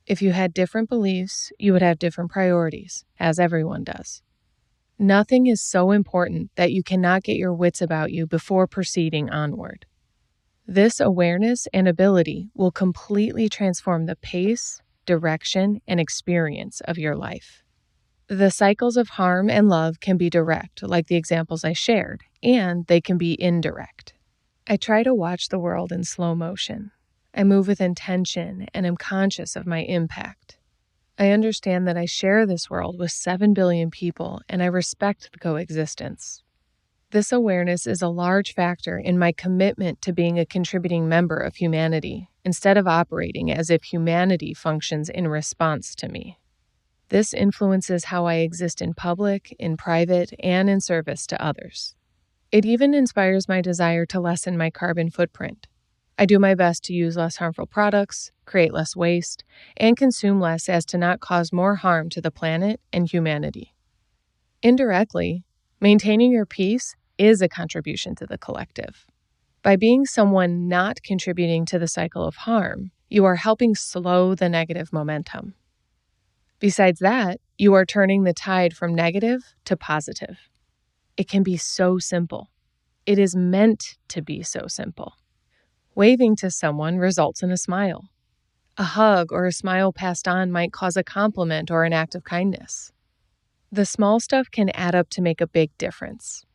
Speaker 1: If you had different beliefs, you would have different priorities, as everyone does. Nothing is so important that you cannot get your wits about you before proceeding onward. This awareness and ability will completely transform the pace, direction, and experience of your life. The cycles of harm and love can be direct, like the examples I shared, and they can be indirect. I try to watch the world in slow motion. I move with intention and am conscious of my impact. I understand that I share this world with 7 billion people, and I respect the coexistence. This awareness is a large factor in my commitment to being a contributing member of humanity, instead of operating as if humanity functions in response to me. This influences how I exist in public, in private, and in service to others. It even inspires my desire to lessen my carbon footprint. I do my best to use less harmful products, create less waste, and consume less as to not cause more harm to the planet and humanity. Indirectly, maintaining your peace is a contribution to the collective. By being someone not contributing to the cycle of harm, you are helping slow the negative momentum. Besides that, you are turning the tide from negative to positive. It can be so simple. It is meant to be so simple. Waving to someone results in a smile. A hug or a smile passed on might cause a compliment or an act of kindness. The small stuff can add up to make a big difference,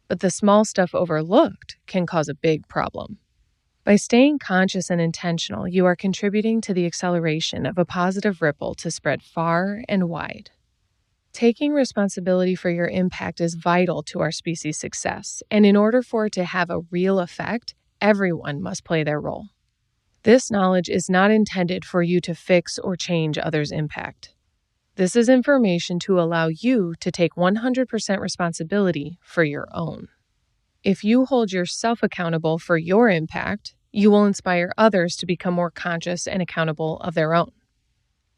Speaker 1: but the small stuff overlooked can cause a big problem. By staying conscious and intentional, you are contributing to the acceleration of a positive ripple to spread far and wide. Taking responsibility for your impact is vital to our species' success, and in order for it to have a real effect, everyone must play their role. This knowledge is not intended for you to fix or change others' impact. This is information to allow you to take 100% responsibility for your own. If you hold yourself accountable for your impact, you will inspire others to become more conscious and accountable of their own.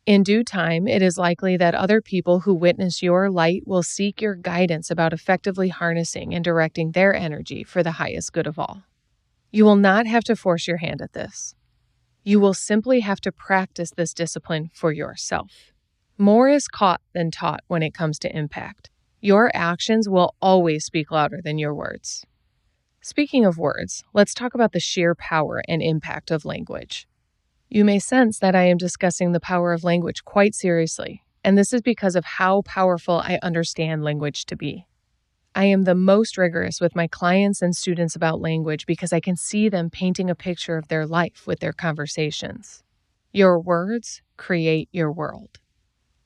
Speaker 1: In due time, it is likely that other people who witness your light will seek your guidance about effectively harnessing and directing their energy for the highest good of all. You will not have to force your hand at this. You will simply have to practice this discipline for yourself. More is caught than taught when it comes to impact. Your actions will always speak louder than your words. Speaking of words, let's talk about the sheer power and impact of language. You may sense that I am discussing the power of language quite seriously, and this is because of how powerful I understand language to be. I am the most rigorous with my clients and students about language because I can see them painting a picture of their life with their conversations. Your words create your world.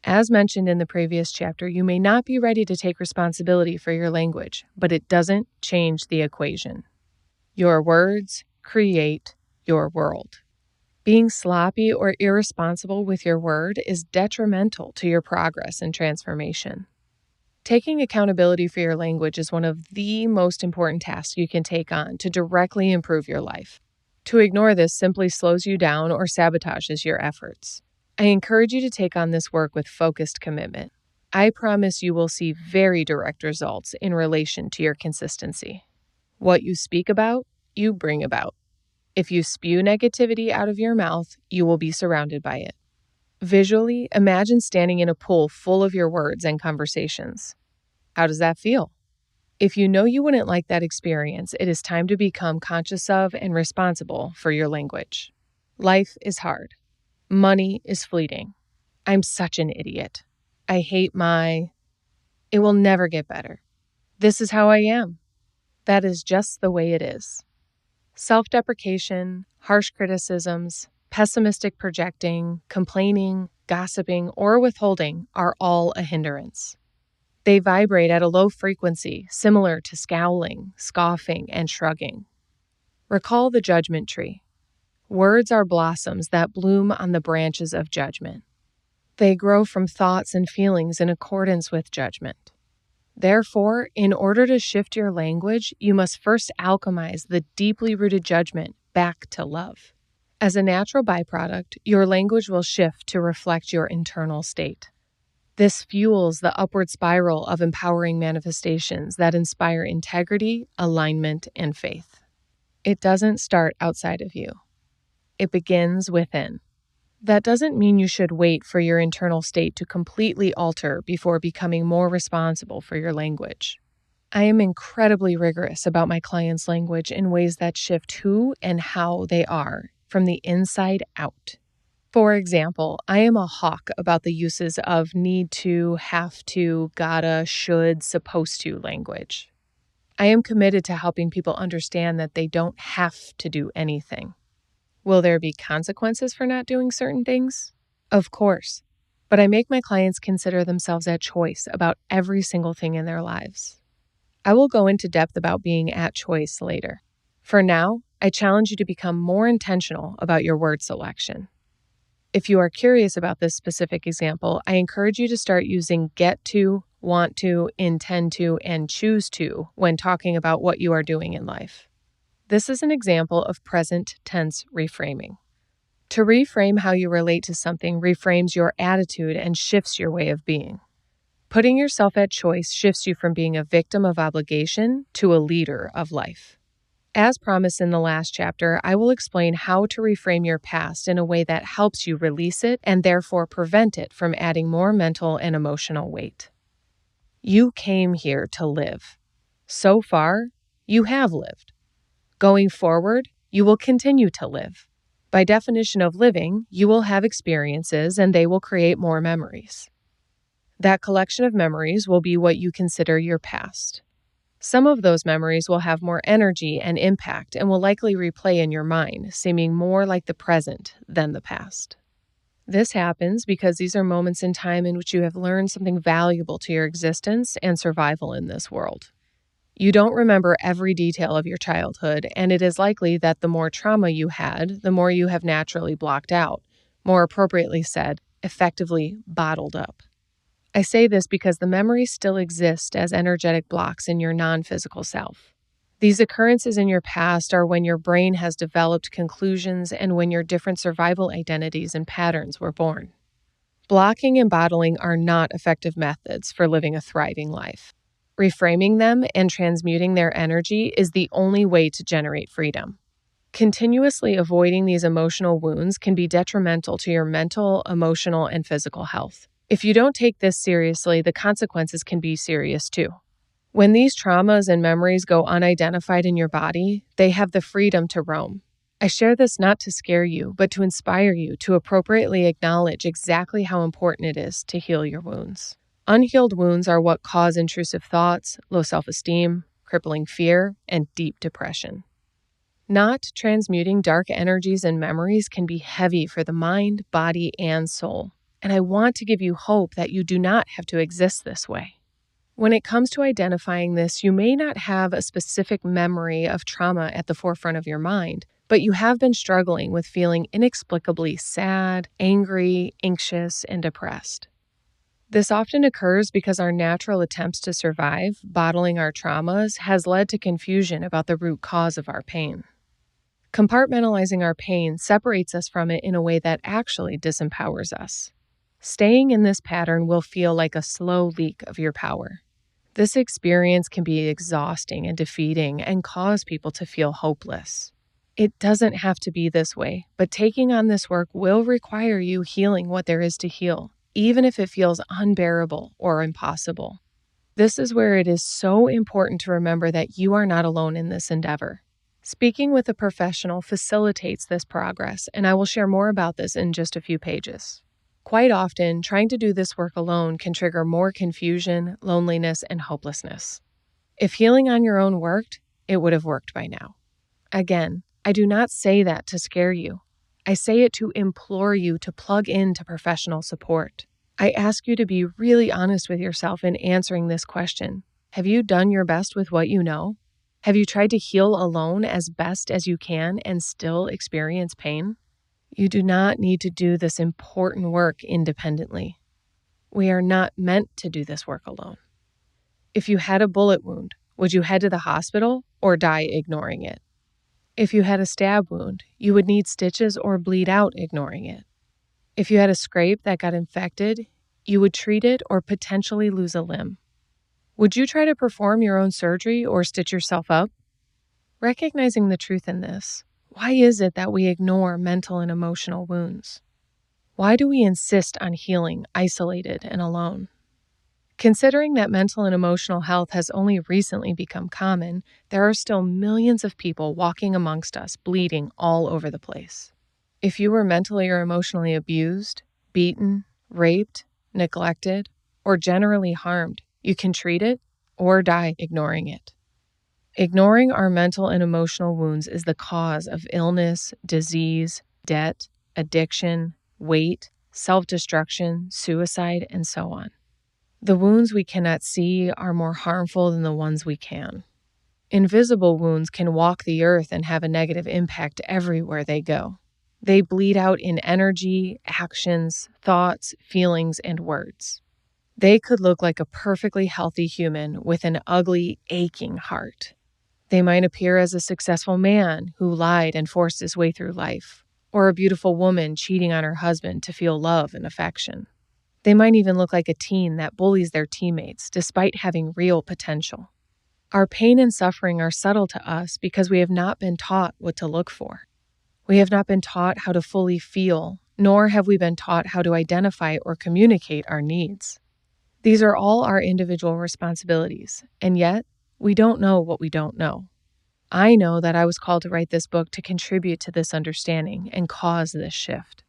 Speaker 1: As mentioned in the previous chapter, you may not be ready to take responsibility for your language, but it doesn't change the equation. Your words create your world. Being sloppy or irresponsible with your word is detrimental to your progress and transformation. Taking accountability for your language is one of the most important tasks you can take on to directly improve your life. To ignore this simply slows you down or sabotages your efforts. I encourage you to take on this work with focused commitment. I promise you will see very direct results in relation to your consistency. What you speak about, you bring about. If you spew negativity out of your mouth, you will be surrounded by it. Visually, imagine standing in a pool full of your words and conversations. How does that feel? If you know you wouldn't like that experience, it is time to become conscious of and responsible for your language. Life is hard. Money is fleeting. I'm such an idiot. I hate my... It will never get better. This is how I am. That is just the way it is. Self-deprecation, harsh criticisms, pessimistic projecting, complaining, gossiping, or withholding are all a hindrance. They vibrate at a low frequency, similar to scowling, scoffing, and shrugging. Recall the judgment tree. Words are blossoms that bloom on the branches of judgment. They grow from thoughts and feelings in accordance with judgment. Therefore, in order to shift your language, you must first alchemize the deeply rooted judgment back to love. As a natural byproduct, your language will shift to reflect your internal state. This fuels the upward spiral of empowering manifestations that inspire integrity, alignment, and faith. It doesn't start outside of you. It begins within. That doesn't mean you should wait for your internal state to completely alter before becoming more responsible for your language. I am incredibly rigorous about my clients' language in ways that shift who and how they are from the inside out. For example, I am a hawk about the uses of need to, have to, gotta, should, supposed to language. I am committed to helping people understand that they don't have to do anything. Will there be consequences for not doing certain things? Of course, but I make my clients consider themselves at choice about every single thing in their lives. I will go into depth about being at choice later. For now, I challenge you to become more intentional about your word selection. If you are curious about this specific example, I encourage you to start using get to, want to, intend to, and choose to when talking about what you are doing in life. This is an example of present tense reframing. To reframe how you relate to something reframes your attitude and shifts your way of being. Putting yourself at choice shifts you from being a victim of obligation to a leader of life. As promised in the last chapter, I will explain how to reframe your past in a way that helps you release it and therefore prevent it from adding more mental and emotional weight. You came here to live. So far, you have lived. Going forward, you will continue to live. By definition of living, you will have experiences and they will create more memories. That collection of memories will be what you consider your past. Some of those memories will have more energy and impact and will likely replay in your mind, seeming more like the present than the past. This happens because these are moments in time in which you have learned something valuable to your existence and survival in this world. You don't remember every detail of your childhood, and it is likely that the more trauma you had, the more you have naturally blocked out, more appropriately said, effectively bottled up. I say this because the memories still exist as energetic blocks in your non-physical self. These occurrences in your past are when your brain has developed conclusions and when your different survival identities and patterns were born. Blocking and bottling are not effective methods for living a thriving life. Reframing them and transmuting their energy is the only way to generate freedom. Continuously avoiding these emotional wounds can be detrimental to your mental, emotional, and physical health. If you don't take this seriously, the consequences can be serious too. When these traumas and memories go unidentified in your body, they have the freedom to roam. I share this not to scare you, but to inspire you to appropriately acknowledge exactly how important it is to heal your wounds. Unhealed wounds are what cause intrusive thoughts, low self-esteem, crippling fear, and deep depression. Not transmuting dark energies and memories can be heavy for the mind, body, and soul. And I want to give you hope that you do not have to exist this way. When it comes to identifying this, you may not have a specific memory of trauma at the forefront of your mind, but you have been struggling with feeling inexplicably sad, angry, anxious, and depressed. This often occurs because our natural attempts to survive, bottling our traumas, has led to confusion about the root cause of our pain. Compartmentalizing our pain separates us from it in a way that actually disempowers us. Staying in this pattern will feel like a slow leak of your power. This experience can be exhausting and defeating and cause people to feel hopeless. It doesn't have to be this way, but taking on this work will require you healing what there is to heal, even if it feels unbearable or impossible. This is where it is so important to remember that you are not alone in this endeavor. Speaking with a professional facilitates this progress, and I will share more about this in just a few pages. Quite often, trying to do this work alone can trigger more confusion, loneliness, and hopelessness. If healing on your own worked, it would have worked by now. Again, I do not say that to scare you. I say it to implore you to plug into professional support. I ask you to be really honest with yourself in answering this question. Have you done your best with what you know? Have you tried to heal alone as best as you can and still experience pain? You do not need to do this important work independently. We are not meant to do this work alone. If you had a bullet wound, would you head to the hospital or die ignoring it? If you had a stab wound, you would need stitches or bleed out ignoring it. If you had a scrape that got infected, you would treat it or potentially lose a limb. Would you try to perform your own surgery or stitch yourself up? Recognizing the truth in this, why is it that we ignore mental and emotional wounds? Why do we insist on healing isolated and alone? Considering that mental and emotional health has only recently become common, there are still millions of people walking amongst us bleeding all over the place. If you were mentally or emotionally abused, beaten, raped, neglected, or generally harmed, you can treat it or die ignoring it. Ignoring our mental and emotional wounds is the cause of illness, disease, debt, addiction, weight, self-destruction, suicide, and so on. The wounds we cannot see are more harmful than the ones we can. Invisible wounds can walk the earth and have a negative impact everywhere they go. They bleed out in energy, actions, thoughts, feelings, and words. They could look like a perfectly healthy human with an ugly, aching heart. They might appear as a successful man who lied and forced his way through life, or a beautiful woman cheating on her husband to feel love and affection. They might even look like a teen that bullies their teammates despite having real potential. Our pain and suffering are subtle to us because we have not been taught what to look for. We have not been taught how to fully feel, nor have we been taught how to identify or communicate our needs. These are all our individual responsibilities, and yet we don't know what we don't know. I know that I was called to write this book to contribute to this understanding and cause this shift.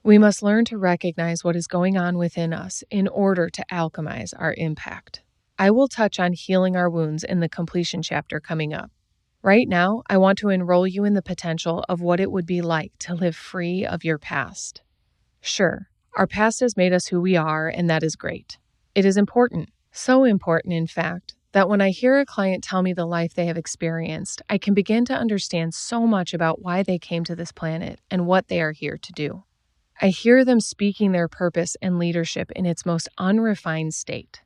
Speaker 1: We must learn to recognize what is going on within us in order to alchemize our impact. I will touch on healing our wounds in the completion chapter coming up. Right now, I want to enroll you in the potential of what it would be like to live free of your past. Sure, our past has made us who we are, and that is great. It is important, so important in fact, that when I hear a client tell me the life they have experienced, I can begin to understand so much about why they came to this planet and what they are here to do. I hear them speaking their purpose and leadership in its most unrefined state.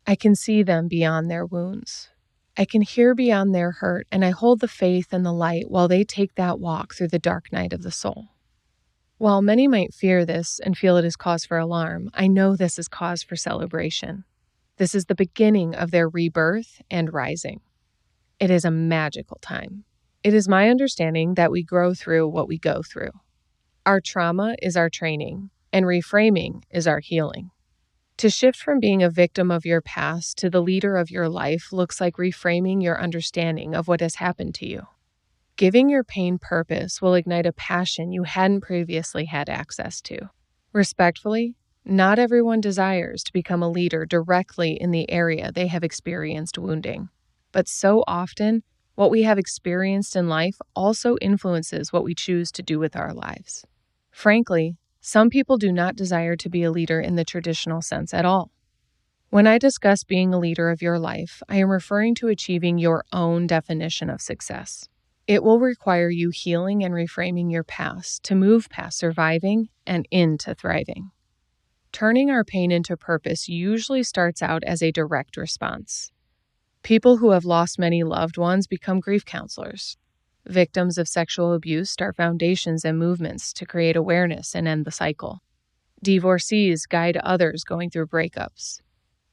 Speaker 1: I can see them beyond their wounds. I can hear beyond their hurt, and I hold the faith and the light while they take that walk through the dark night of the soul. While many might fear this and feel it is cause for alarm, I know this is cause for celebration. This is the beginning of their rebirth and rising. It is a magical time. It is my understanding that we grow through what we go through. Our trauma is our training, and reframing is our healing. To shift from being a victim of your past to the leader of your life looks like reframing your understanding of what has happened to you. Giving your pain purpose will ignite a passion you hadn't previously had access to. Respectfully, not everyone desires to become a leader directly in the area they have experienced wounding. But so often, what we have experienced in life also influences what we choose to do with our lives. Frankly, some people do not desire to be a leader in the traditional sense at all. When I discuss being a leader of your life, I am referring to achieving your own definition of success. It will require you healing and reframing your past to move past surviving and into thriving. Turning our pain into purpose usually starts out as a direct response. People who have lost many loved ones become grief counselors. Victims of sexual abuse start foundations and movements to create awareness and end the cycle. Divorcees guide others going through breakups.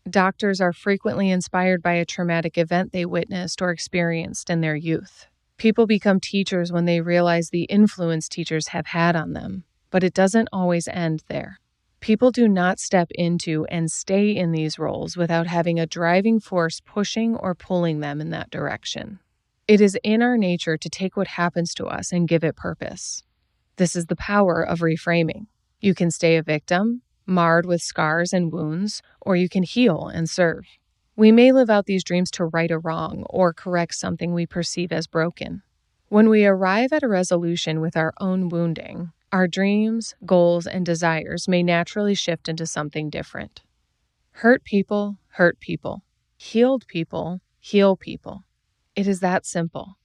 Speaker 1: Doctors are frequently inspired by a traumatic event they witnessed or experienced in their youth. People become teachers when they realize the influence teachers have had on them, but it doesn't always end there. People do not step into and stay in these roles without having a driving force pushing or pulling them in that direction. It is in our nature to take what happens to us and give it purpose. This is the power of reframing. You can stay a victim, marred with scars and wounds, or you can heal and serve. We may live out these dreams to right a wrong or correct something we perceive as broken. When we arrive at a resolution with our own wounding, our dreams, goals, and desires may naturally shift into something different. Hurt people hurt people. Healed people heal people. It is that simple.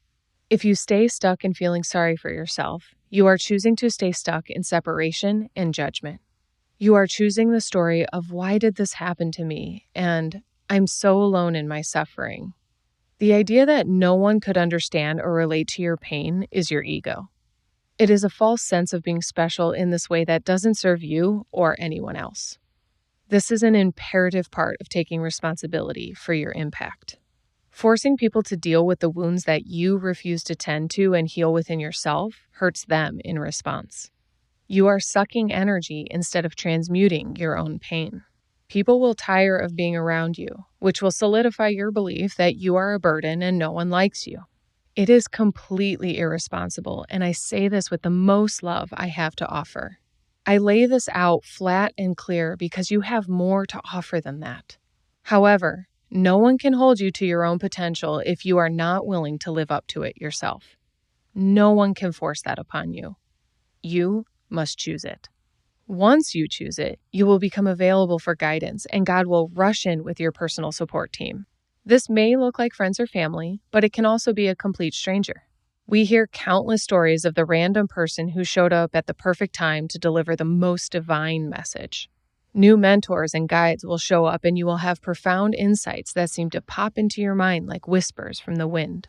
Speaker 1: If you stay stuck in feeling sorry for yourself, you are choosing to stay stuck in separation and judgment. You are choosing the story of why did this happen to me and I'm so alone in my suffering. The idea that no one could understand or relate to your pain is your ego. It is a false sense of being special in this way that doesn't serve you or anyone else. This is an imperative part of taking responsibility for your impact. Forcing people to deal with the wounds that you refuse to tend to and heal within yourself hurts them in response. You are sucking energy instead of transmuting your own pain. People will tire of being around you, which will solidify your belief that you are a burden and no one likes you. It is completely irresponsible, and I say this with the most love I have to offer. I lay this out flat and clear because you have more to offer than that. However, no one can hold you to your own potential if you are not willing to live up to it yourself. No one can force that upon you. You must choose it. Once you choose it, you will become available for guidance, and God will rush in with your personal support team. This may look like friends or family, but it can also be a complete stranger. We hear countless stories of the random person who showed up at the perfect time to deliver the most divine message. New mentors and guides will show up, and you will have profound insights that seem to pop into your mind like whispers from the wind.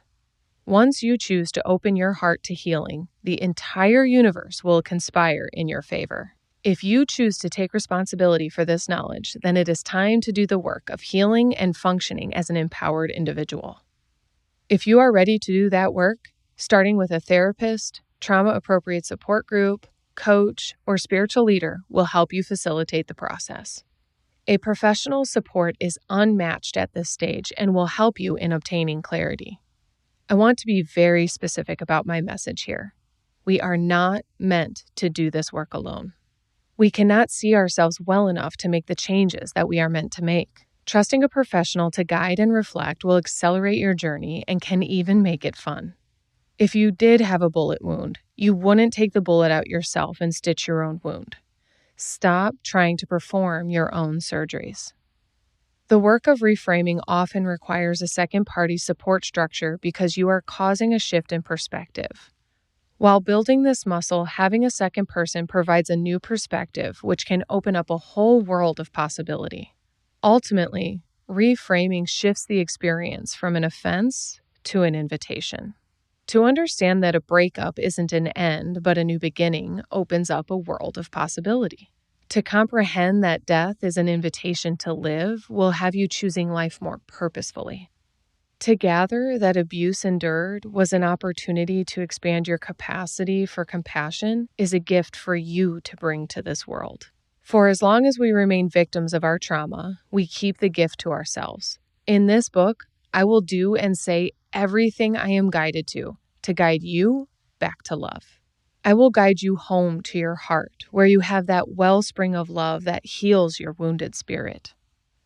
Speaker 1: Once you choose to open your heart to healing, the entire universe will conspire in your favor. If you choose to take responsibility for this knowledge, then it is time to do the work of healing and functioning as an empowered individual. If you are ready to do that work, starting with a therapist, trauma-appropriate support group, coach, or spiritual leader will help you facilitate the process. A professional support is unmatched at this stage and will help you in obtaining clarity. I want to be very specific about my message here. We are not meant to do this work alone. We cannot see ourselves well enough to make the changes that we are meant to make. Trusting a professional to guide and reflect will accelerate your journey and can even make it fun. If you did have a bullet wound, you wouldn't take the bullet out yourself and stitch your own wound. Stop trying to perform your own surgeries. The work of reframing often requires a second-party support structure because you are causing a shift in perspective. While building this muscle, having a second person provides a new perspective, which can open up a whole world of possibility. Ultimately, reframing shifts the experience from an offense to an invitation. To understand that a breakup isn't an end, but a new beginning, opens up a world of possibility. To comprehend that death is an invitation to live will have you choosing life more purposefully. To gather that abuse endured was an opportunity to expand your capacity for compassion is a gift for you to bring to this world. For as long as we remain victims of our trauma, we keep the gift to ourselves. In this book, I will do and say everything I am guided to guide you back to love. I will guide you home to your heart, where you have that wellspring of love that heals your wounded spirit.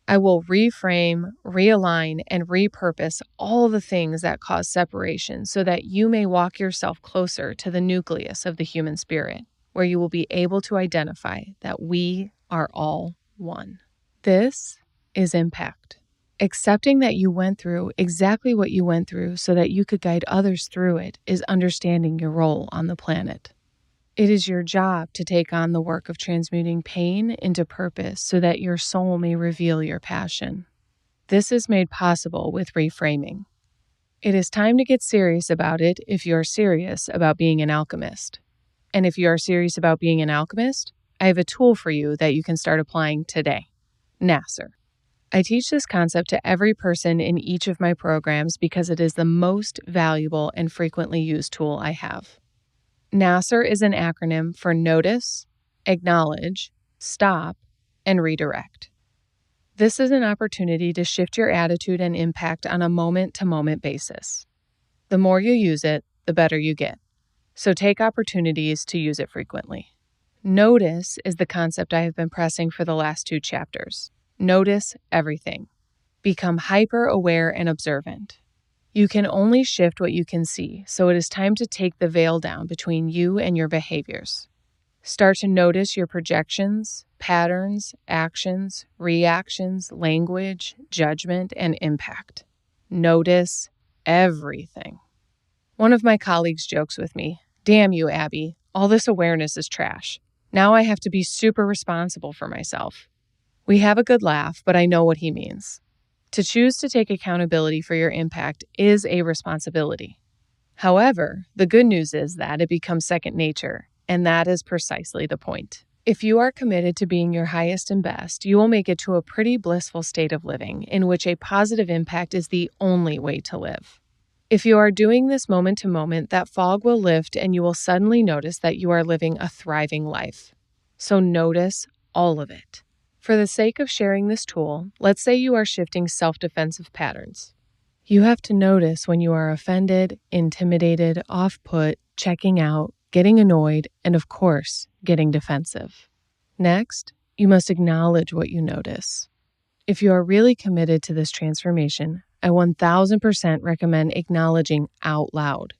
Speaker 1: I will reframe, realign, and repurpose all the things that cause separation so that you may walk yourself closer to the nucleus of the human spirit, where you will be able to identify that we are all one. This is impact. Accepting that you went through exactly what you went through so that you could guide others through it is understanding your role on the planet. It is your job to take on the work of transmuting pain into purpose so that your soul may reveal your passion. This is made possible with reframing. It is time to get serious about it if you are serious about being an alchemist. And if you are serious about being an alchemist, I have a tool for you that you can start applying today. Nasser. I teach this concept to every person in each of my programs because it is the most valuable and frequently used tool I have. Nasser is an acronym for notice, acknowledge, stop, and redirect. This is an opportunity to shift your attitude and impact on a moment-to-moment basis. The more you use it, the better you get. So take opportunities to use it frequently. Notice is the concept I have been pressing for the last 2 chapters. Notice everything. Become hyper-aware and observant. You can only shift what you can see, so it is time to take the veil down between you and your behaviors. Start to notice your projections, patterns, actions, reactions, language, judgment, and impact. Notice everything. One of my colleagues jokes with me, "Damn you, Abby, all this awareness is trash. Now I have to be super responsible for myself." We have a good laugh, but I know what he means. To choose to take accountability for your impact is a responsibility. However, the good news is that it becomes second nature, and that is precisely the point. If you are committed to being your highest and best, you will make it to a pretty blissful state of living in which a positive impact is the only way to live. If you are doing this moment to moment, that fog will lift and you will suddenly notice that you are living a thriving life. So notice all of it. For the sake of sharing this tool, let's say you are shifting self-defensive patterns. You have to notice when you are offended, intimidated, off-put, checking out, getting annoyed, and of course, getting defensive. Next, you must acknowledge what you notice. If you are really committed to this transformation, I 1000% recommend acknowledging out loud.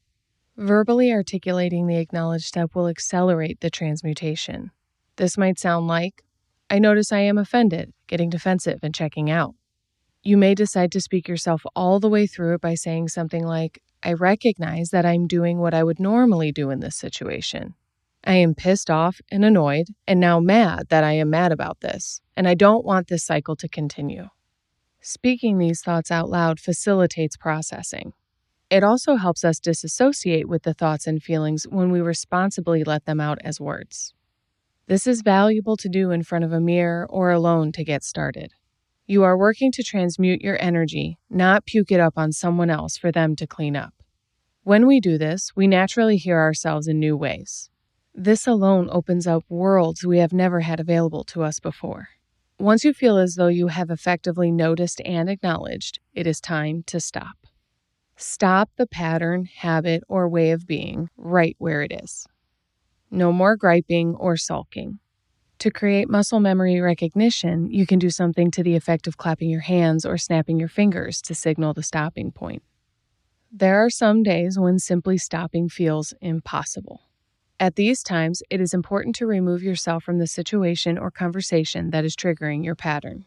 Speaker 1: Verbally articulating the acknowledge step will accelerate the transmutation. This might sound like, I notice I am offended, getting defensive, and checking out. You may decide to speak yourself all the way through it by saying something like, I recognize that I'm doing what I would normally do in this situation. I am pissed off and annoyed, and now mad that I am mad about this, and I don't want this cycle to continue. Speaking these thoughts out loud facilitates processing. It also helps us disassociate with the thoughts and feelings when we responsibly let them out as words. This is valuable to do in front of a mirror or alone to get started. You are working to transmute your energy, not puke it up on someone else for them to clean up. When we do this, we naturally hear ourselves in new ways. This alone opens up worlds we have never had available to us before. Once you feel as though you have effectively noticed and acknowledged, it is time to stop. Stop the pattern, habit, or way of being right where it is. No more griping or sulking. To create muscle memory recognition, you can do something to the effect of clapping your hands or snapping your fingers to signal the stopping point. There are some days when simply stopping feels impossible. At these times, it is important to remove yourself from the situation or conversation that is triggering your pattern.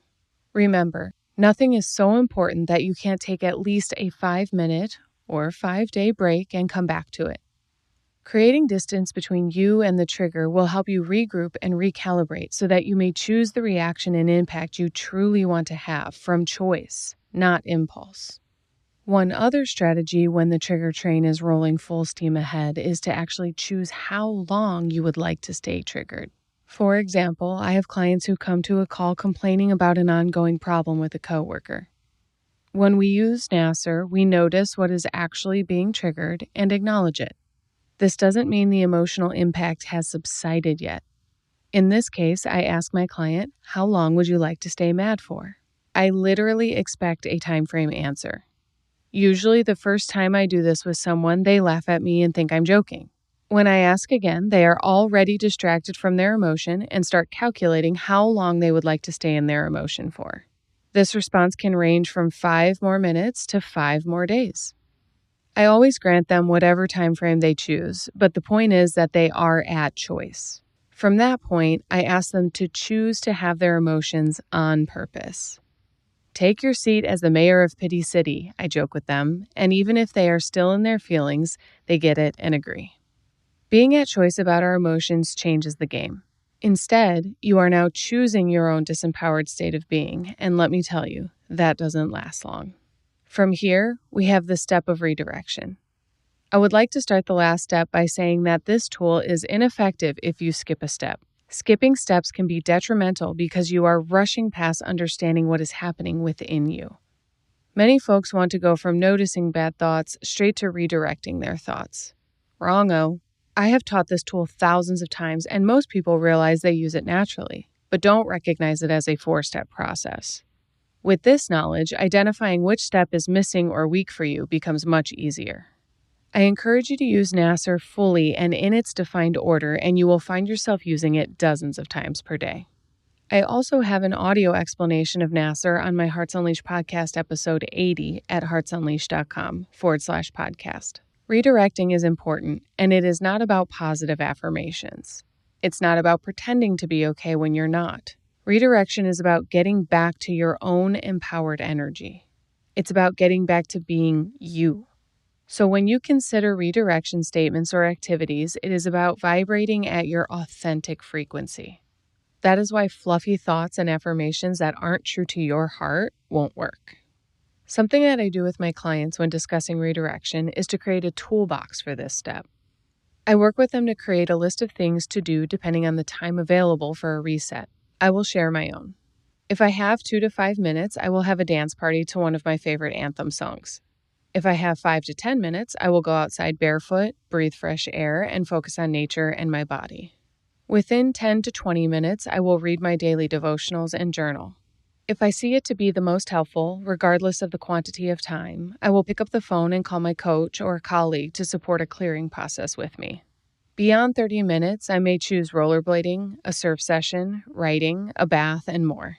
Speaker 1: Remember, nothing is so important that you can't take at least a 5-minute or 5-day break and come back to it. Creating distance between you and the trigger will help you regroup and recalibrate so that you may choose the reaction and impact you truly want to have from choice, not impulse. One other strategy when the trigger train is rolling full steam ahead is to actually choose how long you would like to stay triggered. For example, I have clients who come to a call complaining about an ongoing problem with a coworker. When we use NASR, we notice what is actually being triggered and acknowledge it. This doesn't mean the emotional impact has subsided yet. In this case, I ask my client, how long would you like to stay mad for? I literally expect a time frame answer. Usually the first time I do this with someone, they laugh at me and think I'm joking. When I ask again, they are already distracted from their emotion and start calculating how long they would like to stay in their emotion for. This response can range from 5 more minutes to 5 more days. I always grant them whatever time frame they choose, but the point is that they are at choice. From that point, I ask them to choose to have their emotions on purpose. Take your seat as the mayor of Pity City, I joke with them, and even if they are still in their feelings, they get it and agree. Being at choice about our emotions changes the game. Instead, you are now choosing your own disempowered state of being, and let me tell you, that doesn't last long. From here, we have the step of redirection. I would like to start the last step by saying that this tool is ineffective if you skip a step. Skipping steps can be detrimental because you are rushing past understanding what is happening within you. Many folks want to go from noticing bad thoughts straight to redirecting their thoughts. Wrong-o. I have taught this tool thousands of times, and most people realize they use it naturally, but don't recognize it as a 4-step process. With this knowledge, identifying which step is missing or weak for you becomes much easier. I encourage you to use NASR fully and in its defined order, and you will find yourself using it dozens of times per day. I also have an audio explanation of NASR on my Hearts Unleashed podcast episode 80 at heartsunleashed.com/podcast. Redirecting is important, and it is not about positive affirmations. It's not about pretending to be okay when you're not. Redirection is about getting back to your own empowered energy. It's about getting back to being you. So when you consider redirection statements or activities, it is about vibrating at your authentic frequency. That is why fluffy thoughts and affirmations that aren't true to your heart won't work. Something that I do with my clients when discussing redirection is to create a toolbox for this step. I work with them to create a list of things to do depending on the time available for a reset. I will share my own. If I have 2 to 5 minutes, I will have a dance party to one of my favorite anthem songs. If I have 5 to 10 minutes, I will go outside barefoot, breathe fresh air, and focus on nature and my body. Within 10 to 20 minutes, I will read my daily devotionals and journal. If I see it to be the most helpful, regardless of the quantity of time, I will pick up the phone and call my coach or a colleague to support a clearing process with me. Beyond 30 minutes, I may choose rollerblading, a surf session, writing, a bath, and more.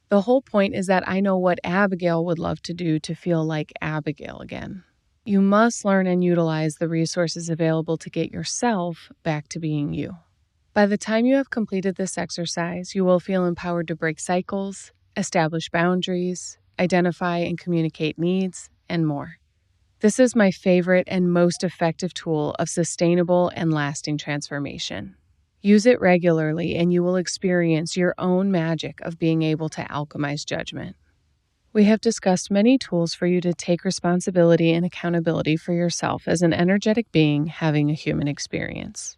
Speaker 1: The whole point is that I know what Abigail would love to do to feel like Abigail again. You must learn and utilize the resources available to get yourself back to being you. By the time you have completed this exercise, you will feel empowered to break cycles, establish boundaries, identify and communicate needs, and more. This is my favorite and most effective tool of sustainable and lasting transformation. Use it regularly and you will experience your own magic of being able to alchemize judgment. We have discussed many tools for you to take responsibility and accountability for yourself as an energetic being having a human experience.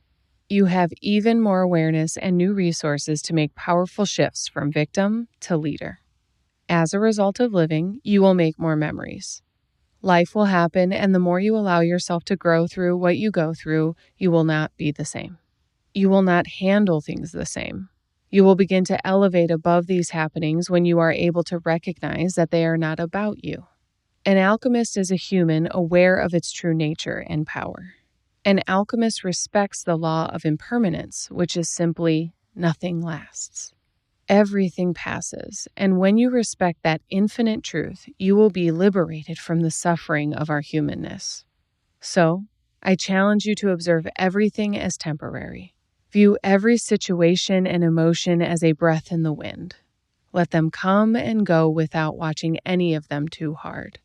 Speaker 1: You have even more awareness and new resources to make powerful shifts from victim to leader. As a result of living, you will make more memories. Life will happen, and the more you allow yourself to grow through what you go through, you will not be the same. You will not handle things the same. You will begin to elevate above these happenings when you are able to recognize that they are not about you. An alchemist is a human aware of its true nature and power. An alchemist respects the law of impermanence, which is simply nothing lasts. Everything passes, and when you respect that infinite truth, you will be liberated from the suffering of our humanness. So, I challenge you to observe everything as temporary. View every situation and emotion as a breath in the wind. Let them come and go without watching any of them too hard.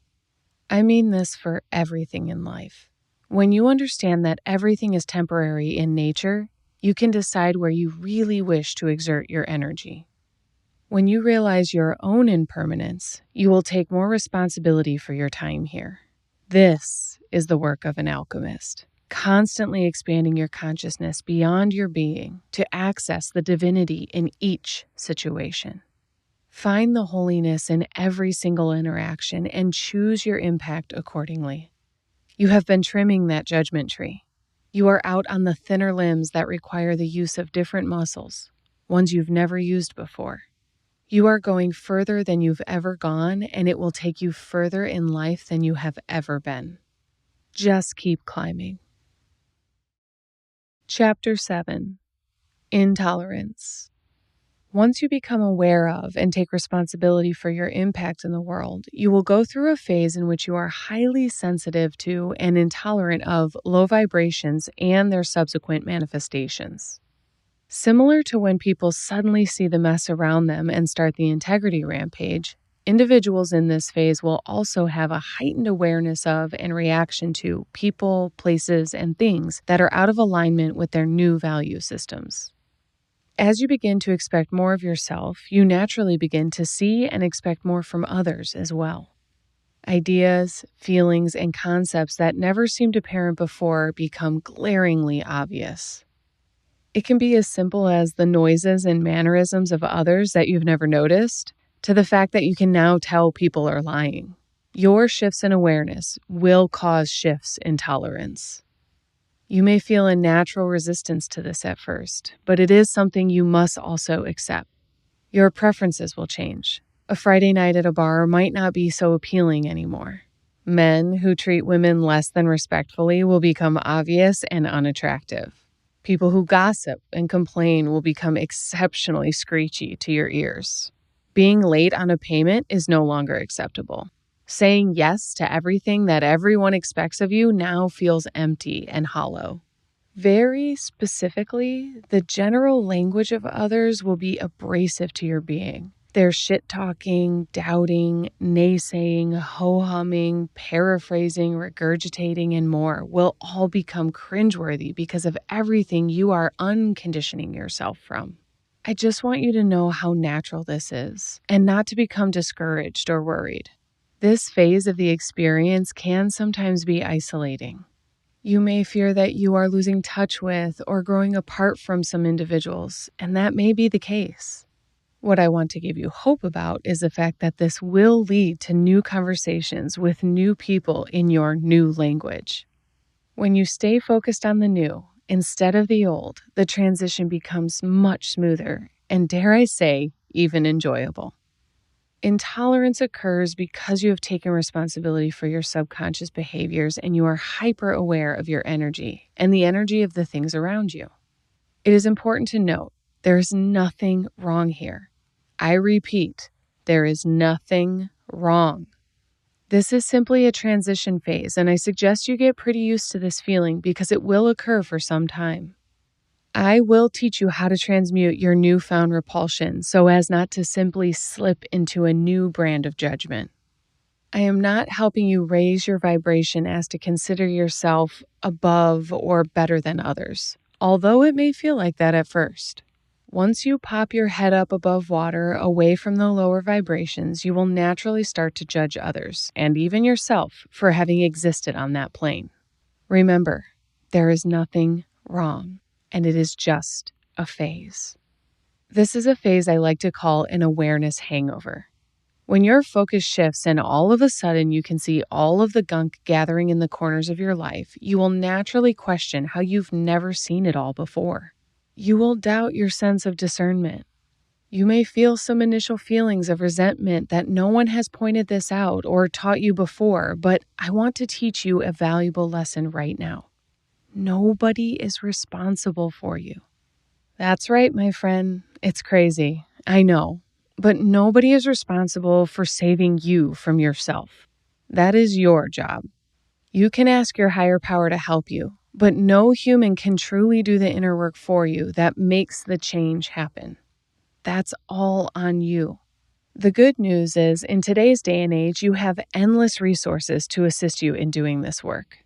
Speaker 1: I mean this for everything in life. When you understand that everything is temporary in nature, you can decide where you really wish to exert your energy. When you realize your own impermanence, you will take more responsibility for your time here. This is the work of an alchemist, constantly expanding your consciousness beyond your being to access the divinity in each situation. Find the holiness in every single interaction and choose your impact accordingly. You have been trimming that judgment tree. You are out on the thinner limbs that require the use of different muscles, ones you've never used before. You are going further than you've ever gone, and it will take you further in life than you have ever been. Just keep climbing. Chapter 7. Intolerance. Once you become aware of and take responsibility for your impact in the world, you will go through a phase in which you are highly sensitive to and intolerant of low vibrations and their subsequent manifestations. Similar to when people suddenly see the mess around them and start the integrity rampage, individuals in this phase will also have a heightened awareness of and reaction to people, places, and things that are out of alignment with their new value systems. As you begin to expect more of yourself, you naturally begin to see and expect more from others as well. Ideas, feelings, and concepts that never seemed apparent before become glaringly obvious. It can be as simple as the noises and mannerisms of others that you've never noticed, to the fact that you can now tell people are lying. Your shifts in awareness will cause shifts in tolerance. You may feel a natural resistance to this at first, but it is something you must also accept. Your preferences will change. A Friday night at a bar might not be so appealing anymore. Men who treat women less than respectfully will become obvious and unattractive. People who gossip and complain will become exceptionally screechy to your ears. Being late on a payment is no longer acceptable. Saying yes to everything that everyone expects of you now feels empty and hollow. Very specifically, the general language of others will be abrasive to your being. Their shit-talking, doubting, naysaying, ho-humming, paraphrasing, regurgitating, and more will all become cringeworthy because of everything you are unconditioning yourself from. I just want you to know how natural this is and not to become discouraged or worried. This phase of the experience can sometimes be isolating. You may fear that you are losing touch with or growing apart from some individuals, and that may be the case. What I want to give you hope about is the fact that this will lead to new conversations with new people in your new language. When you stay focused on the new instead of the old, the transition becomes much smoother and, dare I say, even enjoyable. Intolerance occurs because you have taken responsibility for your subconscious behaviors and you are hyper aware of your energy and the energy of the things around you. It is important to note there is nothing wrong here. I repeat, there is nothing wrong. This is simply a transition phase, and I suggest you get pretty used to this feeling because it will occur for some time. I will teach you how to transmute your newfound repulsion so as not to simply slip into a new brand of judgment. I am not helping you raise your vibration as to consider yourself above or better than others, although it may feel like that at first. Once you pop your head up above water, away from the lower vibrations, you will naturally start to judge others, and even yourself, for having existed on that plane. Remember, there is nothing wrong, and it is just a phase. This is a phase I like to call an awareness hangover. When your focus shifts and all of a sudden you can see all of the gunk gathering in the corners of your life, you will naturally question how you've never seen it all before. You will doubt your sense of discernment. You may feel some initial feelings of resentment that no one has pointed this out or taught you before, but I want to teach you a valuable lesson right now. Nobody is responsible for you. That's right, my friend. It's crazy. I know. But nobody is responsible for saving you from yourself. That is your job. You can ask your higher power to help you, but no human can truly do the inner work for you that makes the change happen. That's all on you. The good news is, in today's day and age, you have endless resources to assist you in doing this work.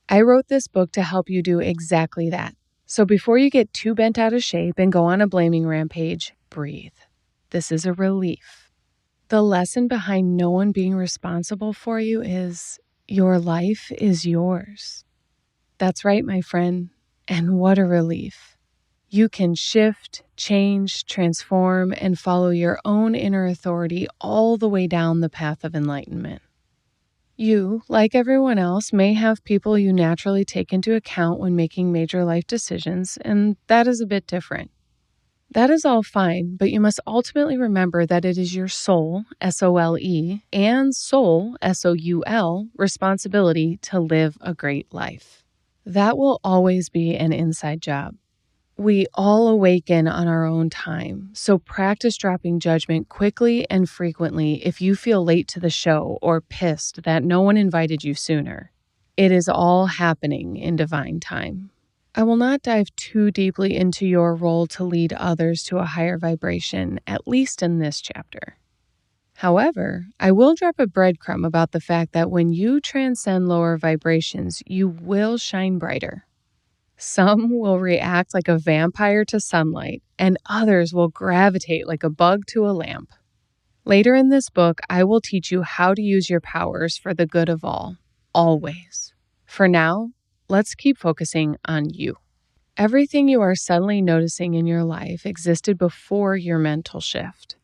Speaker 1: I wrote this book to help you do exactly that. So before you get too bent out of shape and go on a blaming rampage, breathe. This is a relief. The lesson behind no one being responsible for you is your life is yours. That's right, my friend. And what a relief. You can shift, change, transform, and follow your own inner authority all the way down the path of enlightenment. You, like everyone else, may have people you naturally take into account when making major life decisions, and that is a bit different. That is all fine, but you must ultimately remember that it is your soul, S-O-L-E, and soul, S-O-U-L, responsibility to live a great life. That will always be an inside job. We all awaken on our own time, so practice dropping judgment quickly and frequently if you feel late to the show or pissed that no one invited you sooner. It is all happening in divine time. I will not dive too deeply into your role to lead others to a higher vibration, at least in this chapter. However, I will drop a breadcrumb about the fact that when you transcend lower vibrations, you will shine brighter. Some will react like a vampire to sunlight, and others will gravitate like a bug to a lamp. Later in this book, I will teach you how to use your powers for the good of all, always. For now, let's keep focusing on you. Everything you are suddenly noticing in your life existed before your mental shift.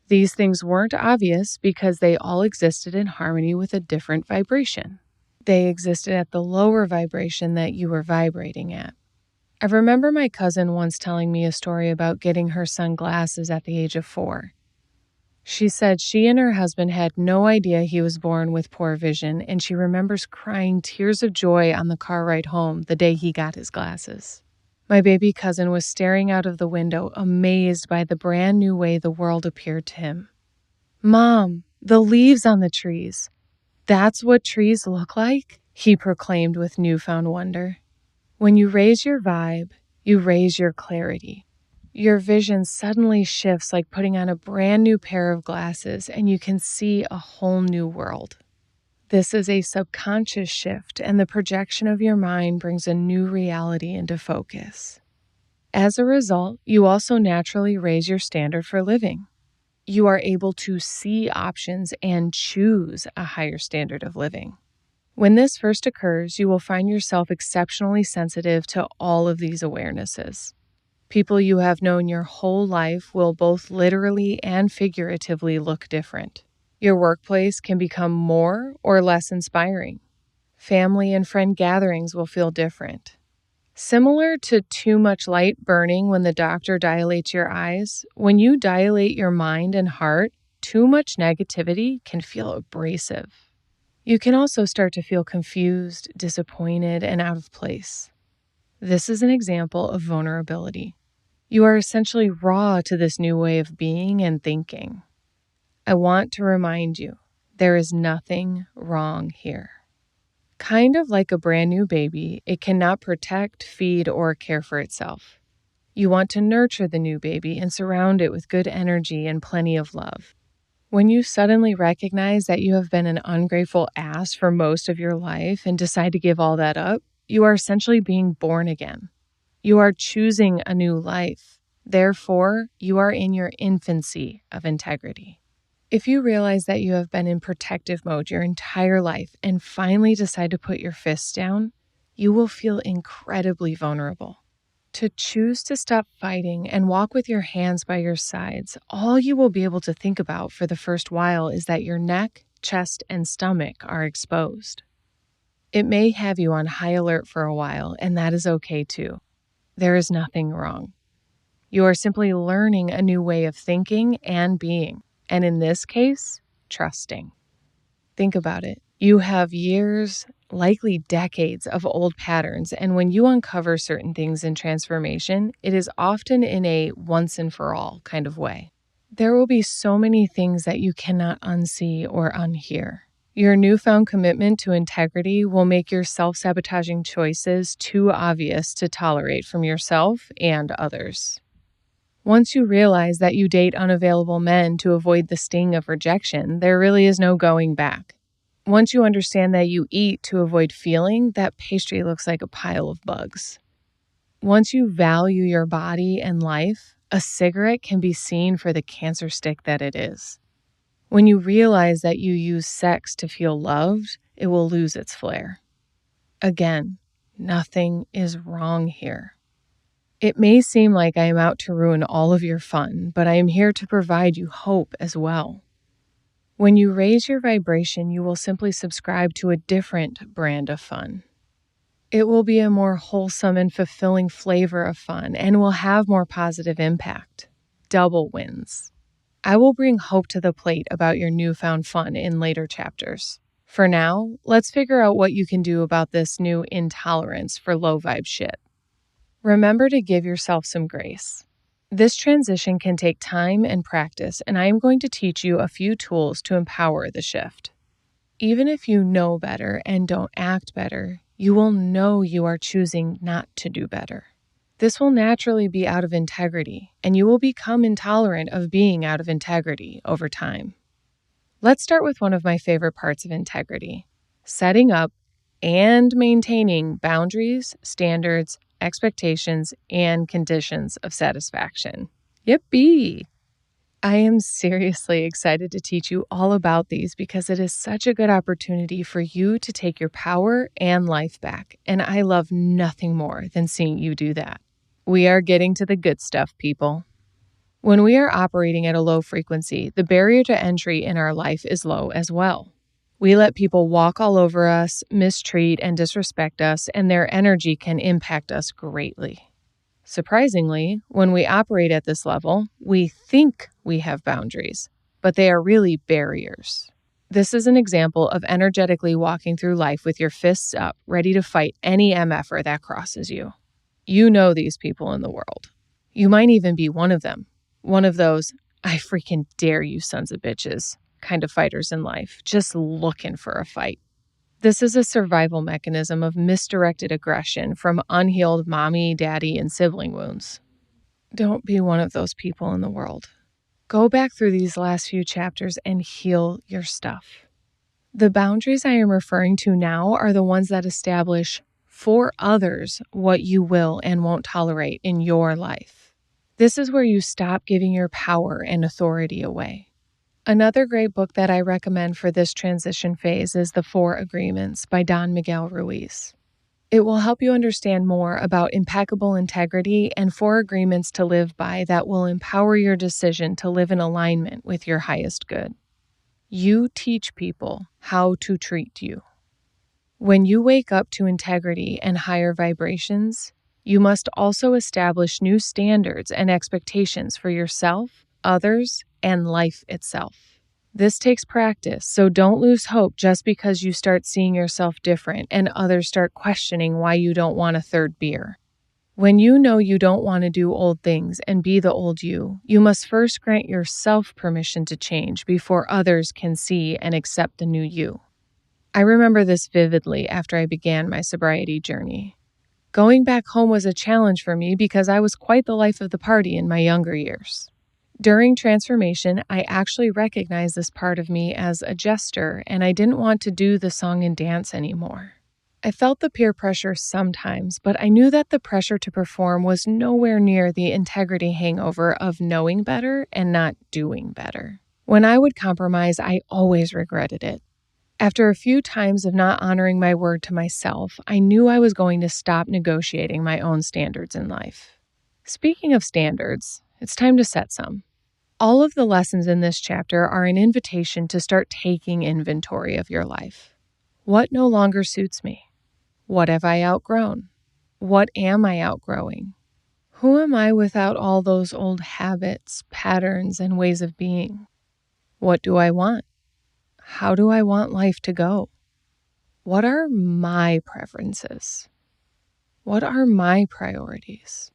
Speaker 1: These things weren't obvious because they all existed in harmony with a different vibration. They existed at the lower vibration that you were vibrating at. I remember my cousin once telling me a story about getting her son glasses at the age of 4. She said she and her husband had no idea he was born with poor vision, and she remembers crying tears of joy on the car ride home the day he got his glasses. My baby cousin was staring out of the window, amazed by the brand new way the world appeared to him. "Mom, the leaves on the trees. That's what trees look like?" he proclaimed with newfound wonder. When you raise your vibe, you raise your clarity. Your vision suddenly shifts like putting on a brand new pair of glasses, and you can see a whole new world. This is a subconscious shift, and the projection of your mind brings a new reality into focus. As a result, you also naturally raise your standard for living. You are able to see options and choose a higher standard of living. When this first occurs, you will find yourself exceptionally sensitive to all of these awarenesses. People you have known your whole life will both literally and figuratively look different. Your workplace can become more or less inspiring. Family and friend gatherings will feel different. Similar to too much light burning when the doctor dilates your eyes, when you dilate your mind and heart, too much negativity can feel abrasive. You can also start to feel confused, disappointed, and out of place. This is an example of vulnerability. You are essentially raw to this new way of being and thinking. I want to remind you, there is nothing wrong here. Kind of like a brand new baby, it cannot protect, feed, or care for itself. You want to nurture the new baby and surround it with good energy and plenty of love. When you suddenly recognize that you have been an ungrateful ass for most of your life and decide to give all that up, you are essentially being born again. You are choosing a new life. Therefore, you are in your infancy of integrity. If you realize that you have been in protective mode your entire life and finally decide to put your fists down, you will feel incredibly vulnerable. To choose to stop fighting and walk with your hands by your sides, all you will be able to think about for the first while is that your neck, chest, and stomach are exposed. It may have you on high alert for a while, and that is okay too. There is nothing wrong. You are simply learning a new way of thinking and being, and in this case, trusting. Think about it. You have years, likely decades of old patterns, and when you uncover certain things in transformation, it is often in a once and for all kind of way. There will be so many things that you cannot unsee or unhear. Your newfound commitment to integrity will make your self-sabotaging choices too obvious to tolerate from yourself and others. Once you realize that you date unavailable men to avoid the sting of rejection, there really is no going back. Once you understand that you eat to avoid feeling that pastry looks like a pile of bugs. Once you value your body and life, a cigarette can be seen for the cancer stick that it is. When you realize that you use sex to feel loved, it will lose its flair. Again, nothing is wrong here. It may seem like I am out to ruin all of your fun, but I am here to provide you hope as well. When you raise your vibration, you will simply subscribe to a different brand of fun. It will be a more wholesome and fulfilling flavor of fun and will have more positive impact. Double wins. I will bring hope to the plate about your newfound fun in later chapters. For now, let's figure out what you can do about this new intolerance for low vibe shit. Remember to give yourself some grace. This transition can take time and practice, and I am going to teach you a few tools to empower the shift. Even if you know better and don't act better, you will know you are choosing not to do better. This will naturally be out of integrity, and you will become intolerant of being out of integrity over time. Let's start with one of my favorite parts of integrity: setting up and maintaining boundaries, standards, expectations, and conditions of satisfaction. Yippee! I am seriously excited to teach you all about these because it is such a good opportunity for you to take your power and life back, and I love nothing more than seeing you do that. We are getting to the good stuff, people. When we are operating at a low frequency, the barrier to entry in our life is low as well. We let people walk all over us, mistreat and disrespect us, and their energy can impact us greatly. Surprisingly, when we operate at this level, we think we have boundaries, but they are really barriers. This is an example of energetically walking through life with your fists up, ready to fight any MFer that crosses you. You know these people in the world. You might even be one of them. One of those, I freaking dare you sons of bitches kind of fighters in life, just looking for a fight. This is a survival mechanism of misdirected aggression from unhealed mommy, daddy, and sibling wounds. Don't be one of those people in the world. Go back through these last few chapters and heal your stuff. The boundaries I am referring to now are the ones that establish for others what you will and won't tolerate in your life. This is where you stop giving your power and authority away. Another great book that I recommend for this transition phase is The 4 Agreements by Don Miguel Ruiz. It will help you understand more about impeccable integrity and 4 agreements to live by that will empower your decision to live in alignment with your highest good. You teach people how to treat you. When you wake up to integrity and higher vibrations, you must also establish new standards and expectations for yourself, others, and life itself. This takes practice, so don't lose hope just because you start seeing yourself different and others start questioning why you don't want a third beer. When you know you don't want to do old things and be the old you, you must first grant yourself permission to change before others can see and accept the new you. I remember this vividly after I began my sobriety journey. Going back home was a challenge for me because I was quite the life of the party in my younger years. During transformation, I actually recognized this part of me as a jester, and I didn't want to do the song and dance anymore. I felt the peer pressure sometimes, but I knew that the pressure to perform was nowhere near the integrity hangover of knowing better and not doing better. When I would compromise, I always regretted it. After a few times of not honoring my word to myself, I knew I was going to stop negotiating my own standards in life. Speaking of standards, it's time to set some. All of the lessons in this chapter are an invitation to start taking inventory of your life. What no longer suits me? What have I outgrown? What am I outgrowing? Who am I without all those old habits, patterns, and ways of being? What do I want? How do I want life to go? What are my preferences? What are my priorities?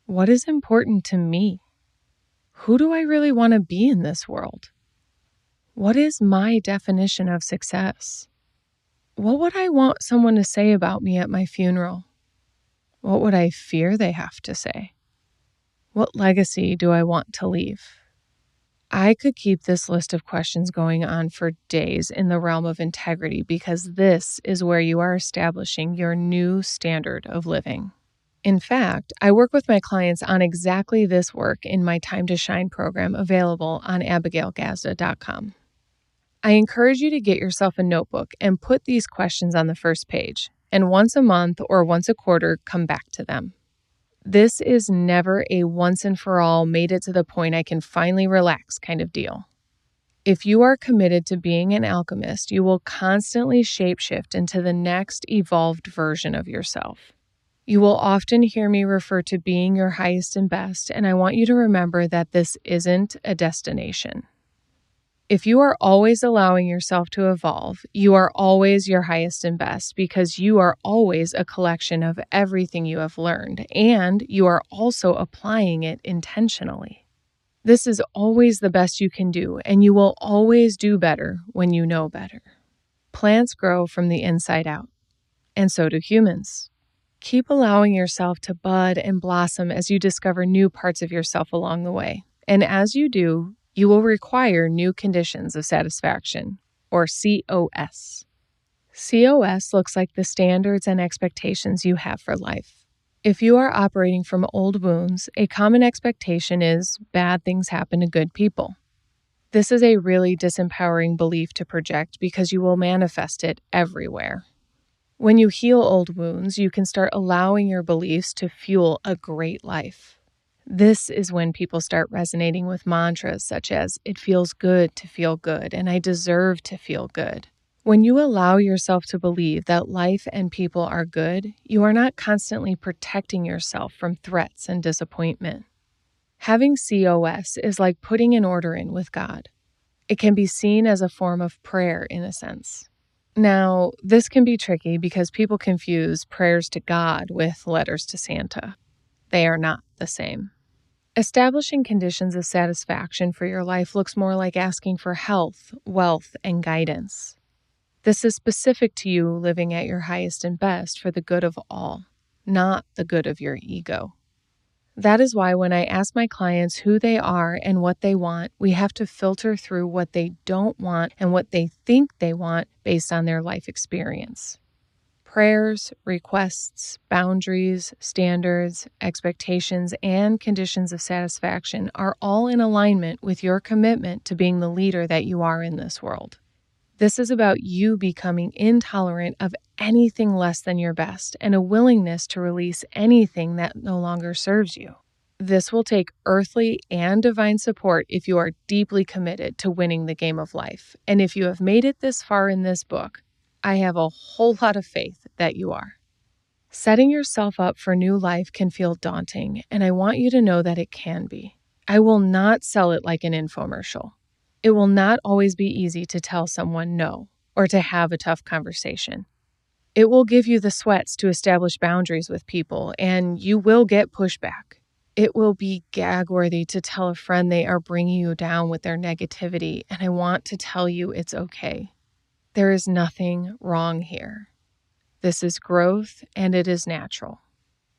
Speaker 1: What is important to me? Who do I really want to be in this world? What is my definition of success? What would I want someone to say about me at my funeral? What would I fear they have to say? What legacy do I want to leave? I could keep this list of questions going on for days in the realm of integrity because this is where you are establishing your new standard of living. In fact, I work with my clients on exactly this work in my Time to Shine program available on abigailgazda.com. I encourage you to get yourself a notebook and put these questions on the first page, and once a month or once a quarter, come back to them. This is never a once and for all, made it to the point I can finally relax kind of deal. If you are committed to being an alchemist, you will constantly shapeshift into the next evolved version of yourself. You will often hear me refer to being your highest and best, and I want you to remember that this isn't a destination. If you are always allowing yourself to evolve, you are always your highest and best because you are always a collection of everything you have learned, and you are also applying it intentionally. This is always the best you can do, and you will always do better when you know better. Plants grow from the inside out, and so do humans. Keep allowing yourself to bud and blossom as you discover new parts of yourself along the way. And as you do, you will require new conditions of satisfaction, or COS. COS looks like the standards and expectations you have for life. If you are operating from old wounds, a common expectation is bad things happen to good people. This is a really disempowering belief to project because you will manifest it everywhere. When you heal old wounds, you can start allowing your beliefs to fuel a great life. This is when people start resonating with mantras such as, "It feels good to feel good," and "I deserve to feel good." When you allow yourself to believe that life and people are good, you are not constantly protecting yourself from threats and disappointment. Having COS is like putting an order in with God. It can be seen as a form of prayer in a sense. Now, this can be tricky because people confuse prayers to God with letters to Santa. They are not the same. Establishing conditions of satisfaction for your life looks more like asking for health, wealth, and guidance. This is specific to you living at your highest and best for the good of all, not the good of your ego. That is why when I ask my clients who they are and what they want, we have to filter through what they don't want and what they think they want based on their life experience. Prayers, requests, boundaries, standards, expectations, and conditions of satisfaction are all in alignment with your commitment to being the leader that you are in this world. This is about you becoming intolerant of anything less than your best and a willingness to release anything that no longer serves you. This will take earthly and divine support if you are deeply committed to winning the game of life. And if you have made it this far in this book, I have a whole lot of faith that you are. Setting yourself up for new life can feel daunting, and I want you to know that it can be. I will not sell it like an infomercial. It will not always be easy to tell someone no or to have a tough conversation. It will give you the sweats to establish boundaries with people, and you will get pushback. It will be gag-worthy to tell a friend they are bringing you down with their negativity, and I want to tell you it's okay. There is nothing wrong here. This is growth, and it is natural.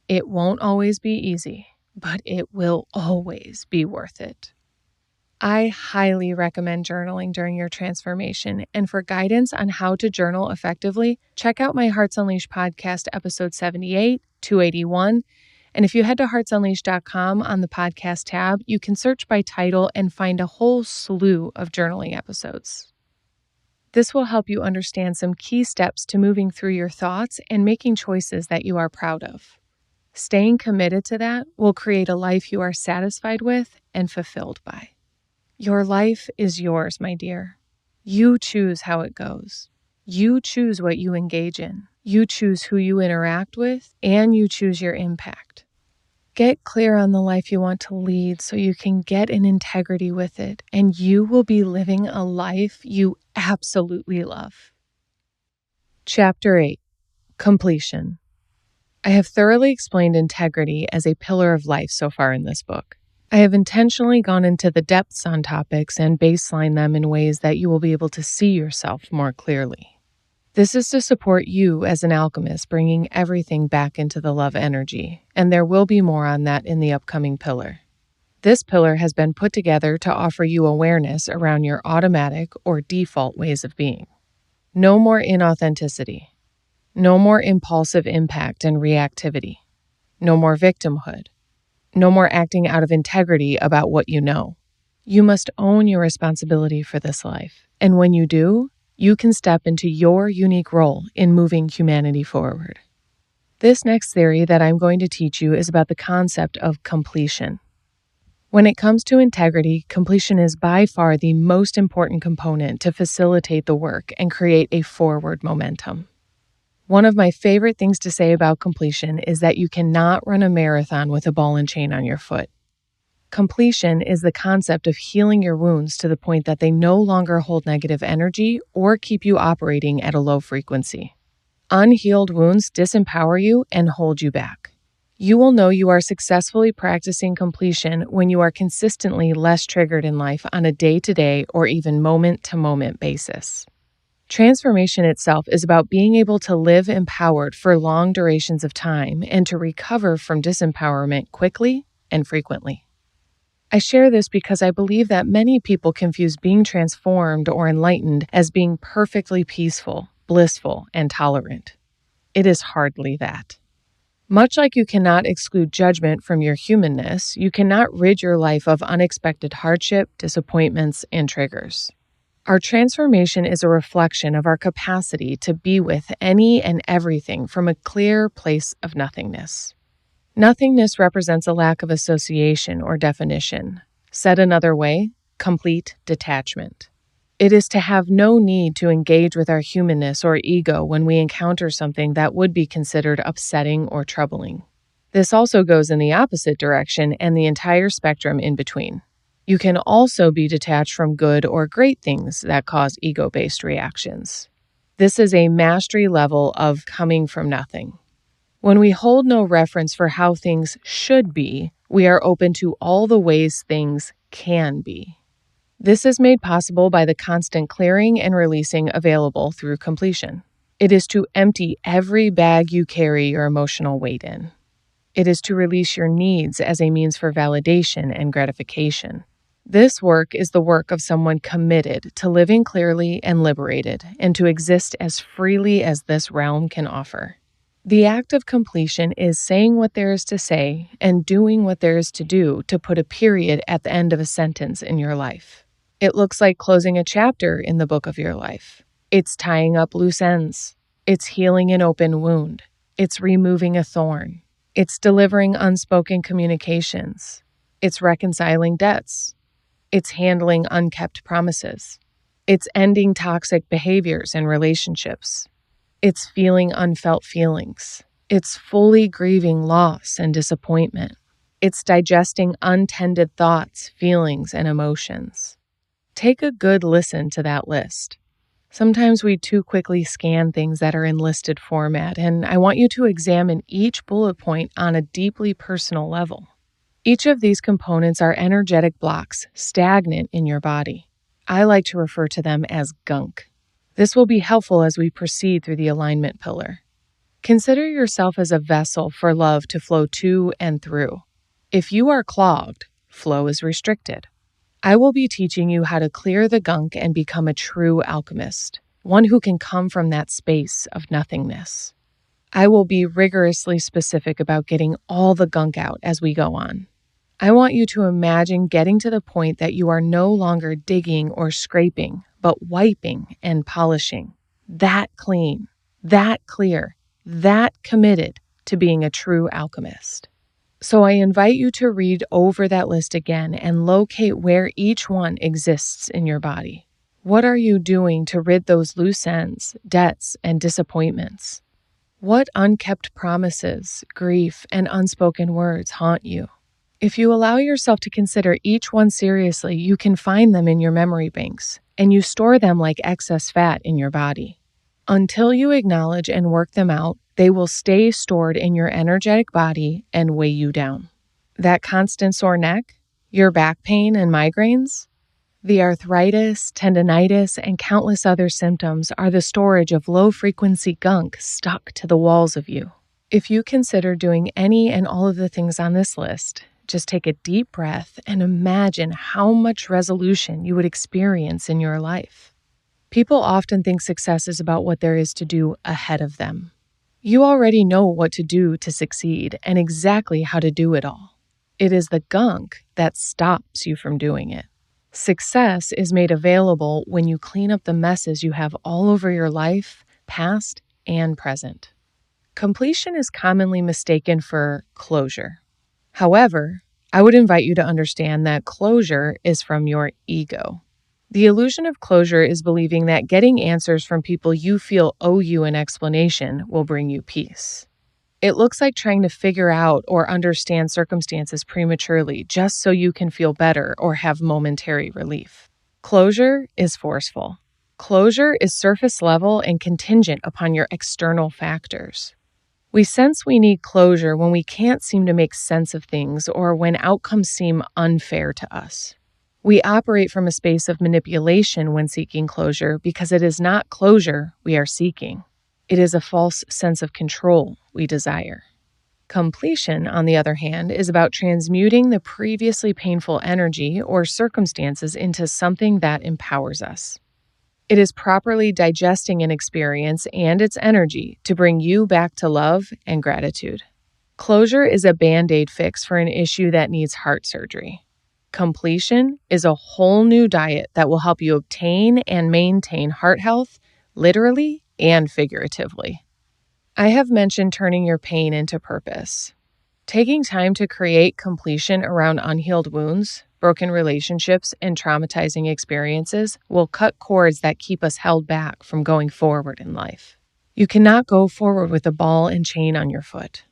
Speaker 1: It won't always be easy, but it will always be worth it. I highly recommend journaling during your transformation, and for guidance on how to journal effectively, check out my Hearts Unleashed podcast, episode 78, 281, and if you head to heartsunleashed.com on the podcast tab, you can search by title and find a whole slew of journaling episodes. This will help you understand some key steps to moving through your thoughts and making choices that you are proud of. Staying committed to that will create a life you are satisfied with and fulfilled by. Your life is yours, my dear. You choose how it goes. You choose what you engage in. You choose who you interact with, and you choose your impact. Get clear on the life you want to lead so you can get in integrity with it, and you will be living a life you absolutely love. Chapter 8. Completion. I have thoroughly explained integrity as a pillar of life so far in this book. I have intentionally gone into the depths on topics and baseline them in ways that you will be able to see yourself more clearly. This is to support you as an alchemist, bringing everything back into the love energy, and there will be more on that in the upcoming pillar. This pillar has been put together to offer you awareness around your automatic or default ways of being. No more inauthenticity. No more impulsive impact and reactivity. No more victimhood. No more acting out of integrity about what you know. You must own your responsibility for this life, and when you do, you can step into your unique role in moving humanity forward. This next theory that I'm going to teach you is about the concept of completion. When it comes to integrity, completion is by far the most important component to facilitate the work and create a forward momentum. One of my favorite things to say about completion is that you cannot run a marathon with a ball and chain on your foot. Completion is the concept of healing your wounds to the point that they no longer hold negative energy or keep you operating at a low frequency. Unhealed wounds disempower you and hold you back. You will know you are successfully practicing completion when you are consistently less triggered in life on a day-to-day or even moment-to-moment basis. Transformation itself is about being able to live empowered for long durations of time and to recover from disempowerment quickly and frequently. I share this because I believe that many people confuse being transformed or enlightened as being perfectly peaceful, blissful, and tolerant. It is hardly that. Much like you cannot exclude judgment from your humanness, you cannot rid your life of unexpected hardship, disappointments, and triggers. Our transformation is a reflection of our capacity to be with any and everything from a clear place of nothingness. Nothingness represents a lack of association or definition. Said another way, complete detachment. It is to have no need to engage with our humanness or ego when we encounter something that would be considered upsetting or troubling. This also goes in the opposite direction and the entire spectrum in between. You can also be detached from good or great things that cause ego-based reactions. This is a mastery level of coming from nothing. When we hold no reference for how things should be, we are open to all the ways things can be. This is made possible by the constant clearing and releasing available through completion. It is to empty every bag you carry your emotional weight in. It is to release your needs as a means for validation and gratification. This work is the work of someone committed to living clearly and liberated, and to exist as freely as this realm can offer. The act of completion is saying what there is to say and doing what there is to do to put a period at the end of a sentence in your life. It looks like closing a chapter in the book of your life. It's tying up loose ends. It's healing an open wound. It's removing a thorn. It's delivering unspoken communications. It's reconciling debts. It's handling unkept promises. It's ending toxic behaviors and relationships. It's feeling unfelt feelings. It's fully grieving loss and disappointment. It's digesting untended thoughts, feelings, and emotions. Take a good listen to that list. Sometimes we too quickly scan things that are in listed format, and I want you to examine each bullet point on a deeply personal level. Each of these components are energetic blocks, stagnant in your body. I like to refer to them as gunk. This will be helpful as we proceed through the alignment pillar. Consider yourself as a vessel for love to flow to and through. If you are clogged, flow is restricted. I will be teaching you how to clear the gunk and become a true alchemist, one who can come from that space of nothingness. I will be rigorously specific about getting all the gunk out as we go on. I want you to imagine getting to the point that you are no longer digging or scraping, but wiping and polishing. That clean, that clear, that committed to being a true alchemist. So I invite you to read over that list again and locate where each one exists in your body. What are you doing to rid those loose ends, debts, and disappointments? What unkept promises, grief, and unspoken words haunt you? If you allow yourself to consider each one seriously, you can find them in your memory banks, and you store them like excess fat in your body. Until you acknowledge and work them out, they will stay stored in your energetic body and weigh you down. That constant sore neck, your back pain and migraines, the arthritis, tendinitis, and countless other symptoms are the storage of low-frequency gunk stuck to the walls of you. If you consider doing any and all of the things on this list, just take a deep breath and imagine how much resolution you would experience in your life. People often think success is about what there is to do ahead of them. You already know what to do to succeed and exactly how to do it all. It is the gunk that stops you from doing it. Success is made available when you clean up the messes you have all over your life, past and present. Completion is commonly mistaken for closure. However, I would invite you to understand that closure is from your ego. The illusion of closure is believing that getting answers from people you feel owe you an explanation will bring you peace. It looks like trying to figure out or understand circumstances prematurely just so you can feel better or have momentary relief. Closure is forceful. Closure is surface level and contingent upon your external factors. We sense we need closure when we can't seem to make sense of things or when outcomes seem unfair to us. We operate from a space of manipulation when seeking closure because it is not closure we are seeking. It is a false sense of control we desire. Completion, on the other hand, is about transmuting the previously painful energy or circumstances into something that empowers us. It is properly digesting an experience and its energy to bring you back to love and gratitude. Closure is a Band-Aid fix for an issue that needs heart surgery. Completion is a whole new diet that will help you obtain and maintain heart health, literally and figuratively. I have mentioned turning your pain into purpose. Taking time to create completion around unhealed wounds, broken relationships, and traumatizing experiences will cut cords that keep us held back from going forward in life. You cannot go forward with a ball and chain on your foot.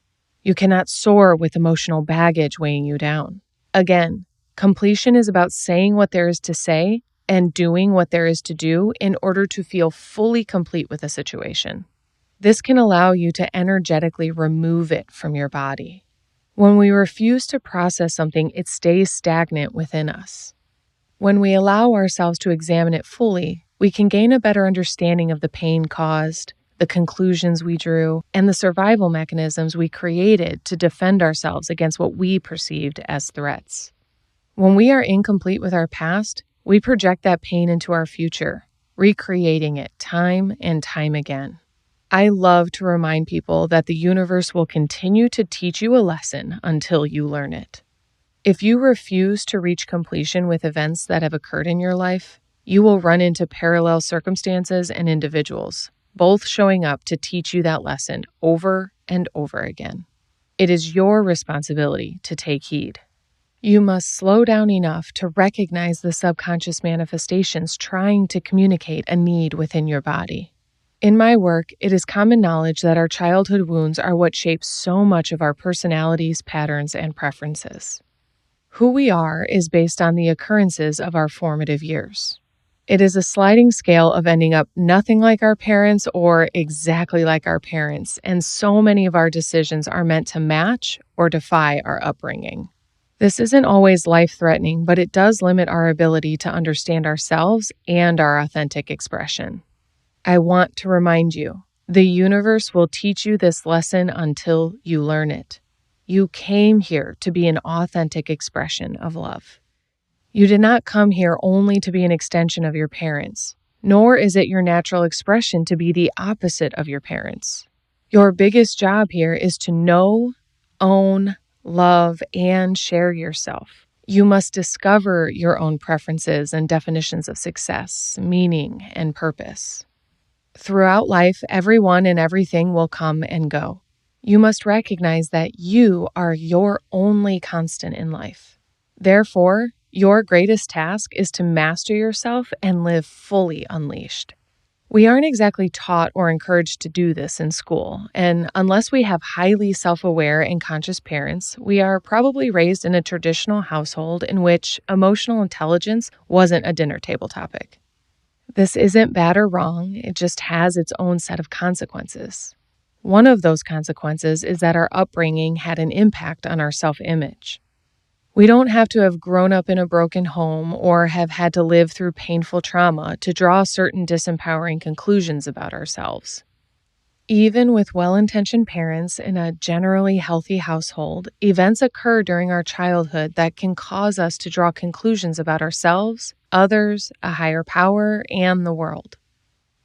Speaker 1: You cannot soar with emotional baggage weighing you down. Again, completion is about saying what there is to say and doing what there is to do in order to feel fully complete with a situation. This can allow you to energetically remove it from your body. When we refuse to process something, it stays stagnant within us. When we allow ourselves to examine it fully, we can gain a better understanding of the pain caused, the conclusions we drew, and the survival mechanisms we created to defend ourselves against what we perceived as threats. When we are incomplete with our past, we project that pain into our future, recreating it time and time again. I love to remind people that the universe will continue to teach you a lesson until you learn it. If you refuse to reach completion with events that have occurred in your life, you will run into parallel circumstances and individuals, both showing up to teach you that lesson over and over again. It is your responsibility to take heed. You must slow down enough to recognize the subconscious manifestations trying to communicate a need within your body. In my work, it is common knowledge that our childhood wounds are what shapes so much of our personalities, patterns, and preferences. Who we are is based on the occurrences of our formative years. It is a sliding scale of ending up nothing like our parents or exactly like our parents, and so many of our decisions are meant to match or defy our upbringing. This isn't always life-threatening, but it does limit our ability to understand ourselves and our authentic expression. I want to remind you, the universe will teach you this lesson until you learn it. You came here to be an authentic expression of love. You did not come here only to be an extension of your parents, nor is it your natural expression to be the opposite of your parents. Your biggest job here is to know, own, love, and share yourself. You must discover your own preferences and definitions of success, meaning, and purpose. Throughout life, everyone and everything will come and go. You must recognize that you are your only constant in life. Therefore, your greatest task is to master yourself and live fully unleashed. We aren't exactly taught or encouraged to do this in school, and unless we have highly self-aware and conscious parents, we are probably raised in a traditional household in which emotional intelligence wasn't a dinner table topic. This isn't bad or wrong, it just has its own set of consequences. One of those consequences is that our upbringing had an impact on our self-image. We don't have to have grown up in a broken home or have had to live through painful trauma to draw certain disempowering conclusions about ourselves. Even with well-intentioned parents in a generally healthy household, events occur during our childhood that can cause us to draw conclusions about ourselves, others, a higher power, and the world.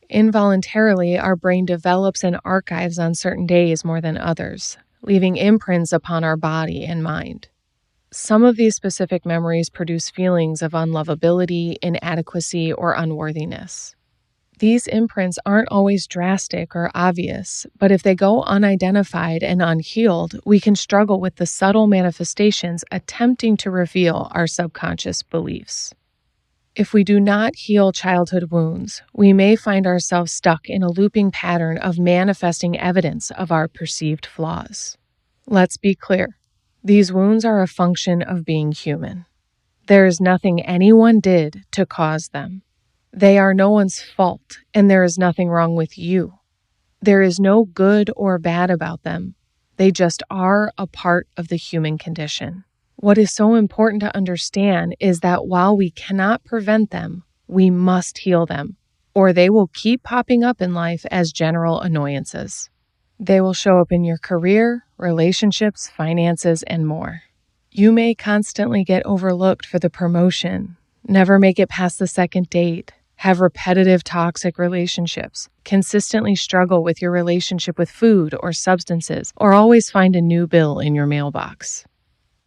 Speaker 1: Involuntarily, our brain develops and archives on certain days more than others, leaving imprints upon our body and mind. Some of these specific memories produce feelings of unlovability, inadequacy, or unworthiness. These imprints aren't always drastic or obvious, but if they go unidentified and unhealed, we can struggle with the subtle manifestations attempting to reveal our subconscious beliefs. If we do not heal childhood wounds, we may find ourselves stuck in a looping pattern of manifesting evidence of our perceived flaws. Let's be clear. These wounds are a function of being human. There is nothing anyone did to cause them. They are no one's fault, and there is nothing wrong with you. There is no good or bad about them. They just are a part of the human condition. What is so important to understand is that while we cannot prevent them, we must heal them, or they will keep popping up in life as general annoyances. They will show up in your career, relationships, finances, and more. You may constantly get overlooked for the promotion, never make it past the second date, have repetitive toxic relationships, consistently struggle with your relationship with food or substances, or always find a new bill in your mailbox.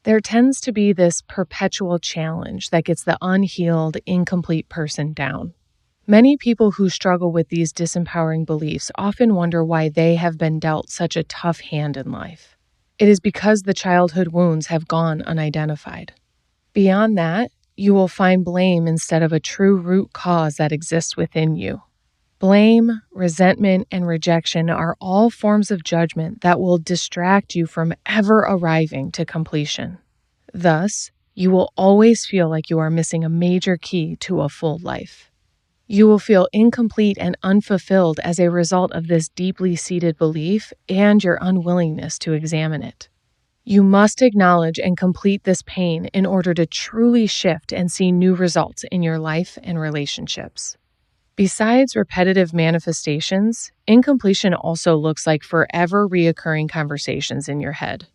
Speaker 1: There tends to be this perpetual challenge that gets the unhealed, incomplete person down. Many people who struggle with these disempowering beliefs often wonder why they have been dealt such a tough hand in life. It is because the childhood wounds have gone unidentified. Beyond that, you will find blame instead of a true root cause that exists within you. Blame, resentment, and rejection are all forms of judgment that will distract you from ever arriving to completion. Thus, you will always feel like you are missing a major key to a full life. You will feel incomplete and unfulfilled as a result of this deeply seated belief and your unwillingness to examine it. You must acknowledge and complete this pain in order to truly shift and see new results in your life and relationships. Besides repetitive manifestations, incompletion also looks like forever reoccurring conversations in your head.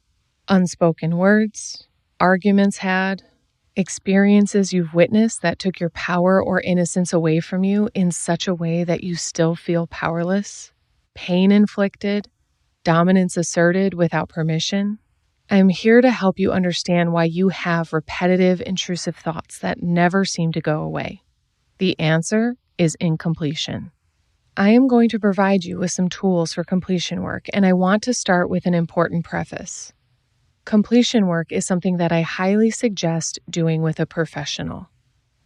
Speaker 1: Unspoken words, arguments had, Experiences you've witnessed that took your power or innocence away from you in such a way that you still feel powerless? Pain inflicted? Dominance asserted without permission? I'm here to help you understand why you have repetitive, intrusive thoughts that never seem to go away. The answer is incompletion. I am going to provide you with some tools for completion work, and I want to start with an important preface. Completion work is something that I highly suggest doing with a professional.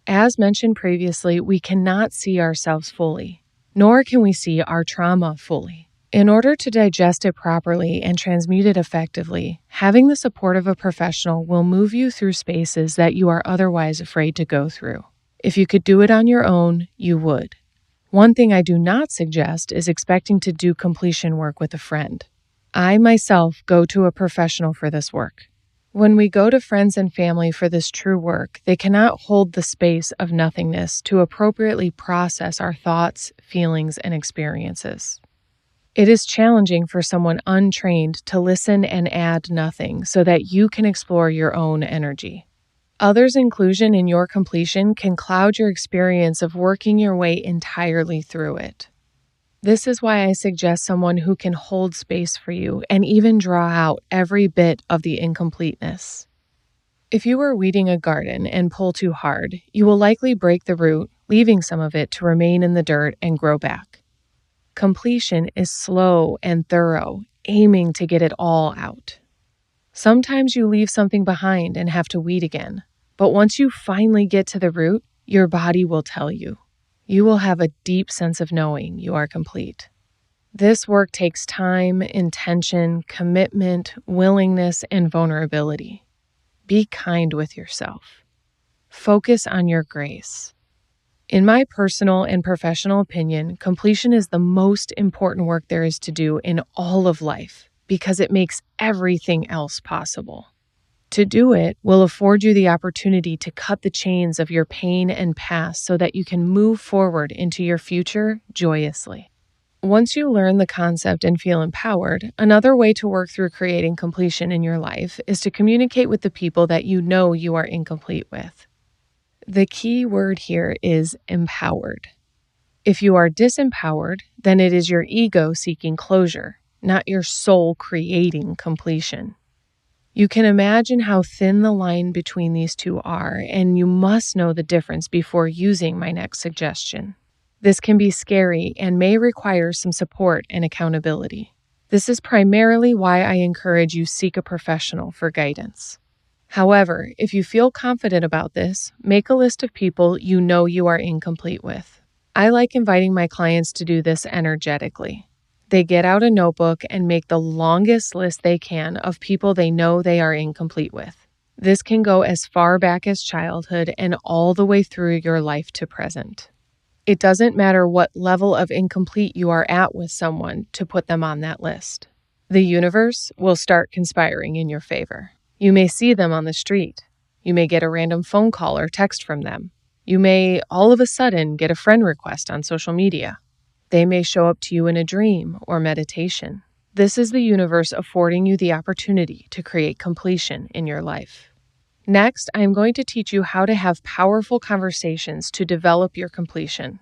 Speaker 1: As mentioned previously, we cannot see ourselves fully, nor can we see our trauma fully. In order to digest it properly and transmute it effectively, having the support of a professional will move you through spaces that you are otherwise afraid to go through. If you could do it on your own, you would. One thing I do not suggest is expecting to do completion work with a friend. I myself go to a professional for this work. When we go to friends and family for this true work, they cannot hold the space of nothingness to appropriately process our thoughts, feelings, and experiences. It is challenging for someone untrained to listen and add nothing so that you can explore your own energy. Others' inclusion in your completion can cloud your experience of working your way entirely through it. This is why I suggest someone who can hold space for you and even draw out every bit of the incompleteness. If you are weeding a garden and pull too hard, you will likely break the root, leaving some of it to remain in the dirt and grow back. Completion is slow and thorough, aiming to get it all out. Sometimes you leave something behind and have to weed again, but once you finally get to the root, your body will tell you. You will have a deep sense of knowing you are complete. This work takes time, intention, commitment, willingness, and vulnerability. Be kind with yourself. Focus on your grace. In my personal and professional opinion, completion is the most important work there is to do in all of life because it makes everything else possible. To do it will afford you the opportunity to cut the chains of your pain and past so that you can move forward into your future joyously. Once you learn the concept and feel empowered, another way to work through creating completion in your life is to communicate with the people that you know you are incomplete with. The key word here is empowered. If you are disempowered, then it is your ego seeking closure, not your soul creating completion. You can imagine how thin the line between these two are, and you must know the difference before using my next suggestion. This can be scary and may require some support and accountability. This is primarily why I encourage you seek a professional for guidance. However, if you feel confident about this, make a list of people you know you are incomplete with. I like inviting my clients to do this energetically. They get out a notebook and make the longest list they can of people they know they are incomplete with. This can go as far back as childhood and all the way through your life to present. It doesn't matter what level of incomplete you are at with someone to put them on that list. The universe will start conspiring in your favor. You may see them on the street. You may get a random phone call or text from them. You may all of a sudden get a friend request on social media. They may show up to you in a dream or meditation. This is the universe affording you the opportunity to create completion in your life. Next, I am going to teach you how to have powerful conversations to develop your completion.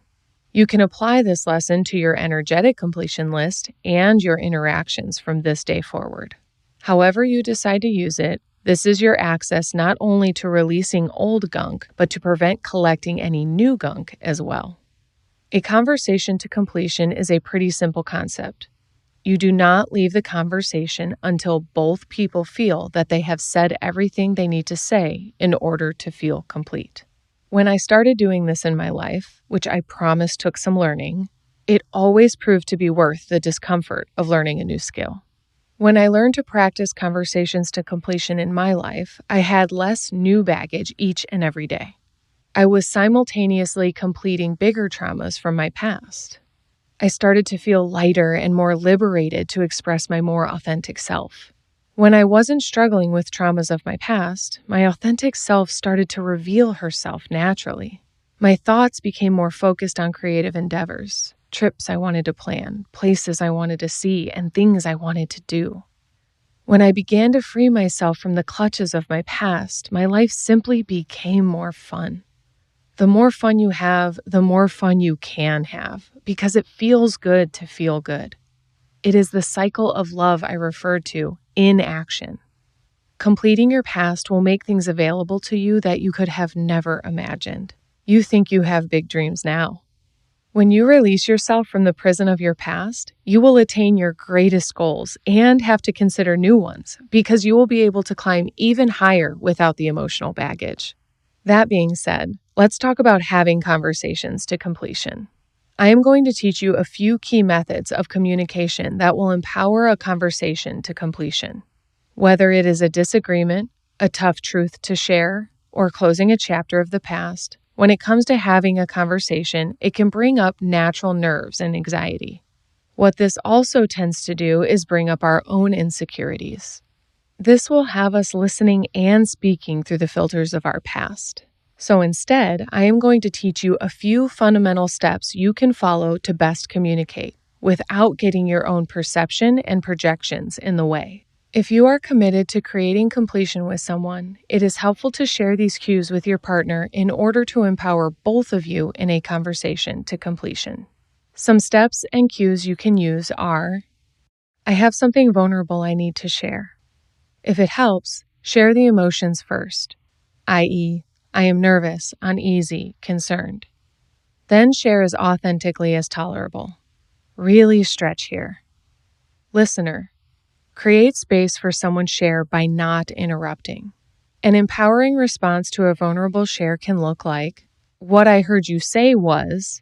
Speaker 1: You can apply this lesson to your energetic completion list and your interactions from this day forward. However you decide to use it, this is your access not only to releasing old gunk, but to prevent collecting any new gunk as well. A conversation to completion is a pretty simple concept. You do not leave the conversation until both people feel that they have said everything they need to say in order to feel complete. When I started doing this in my life, which I promise took some learning, it always proved to be worth the discomfort of learning a new skill. When I learned to practice conversations to completion in my life, I had less new baggage each and every day. I was simultaneously completing bigger traumas from my past. I started to feel lighter and more liberated to express my more authentic self. When I wasn't struggling with traumas of my past, my authentic self started to reveal herself naturally. My thoughts became more focused on creative endeavors, trips I wanted to plan, places I wanted to see, and things I wanted to do. When I began to free myself from the clutches of my past, my life simply became more fun. The more fun you have, the more fun you can have, because it feels good to feel good. It is the cycle of love I referred to in action. Completing your past will make things available to you that you could have never imagined. You think you have big dreams now. When you release yourself from the prison of your past, you will attain your greatest goals and have to consider new ones because you will be able to climb even higher without the emotional baggage. That being said, let's talk about having conversations to completion. I am going to teach you a few key methods of communication that will empower a conversation to completion. Whether it is a disagreement, a tough truth to share, or closing a chapter of the past, when it comes to having a conversation, it can bring up natural nerves and anxiety. What this also tends to do is bring up our own insecurities. This will have us listening and speaking through the filters of our past. So instead, I am going to teach you a few fundamental steps you can follow to best communicate without getting your own perception and projections in the way. If you are committed to creating completion with someone, it is helpful to share these cues with your partner in order to empower both of you in a conversation to completion. Some steps and cues you can use are: I have something vulnerable I need to share. If it helps, share the emotions first, i.e., I am nervous, uneasy, concerned. Then share as authentically as tolerable. Really stretch here. Listener. Create space for someone's share by not interrupting. An empowering response to a vulnerable share can look like, what I heard you say was,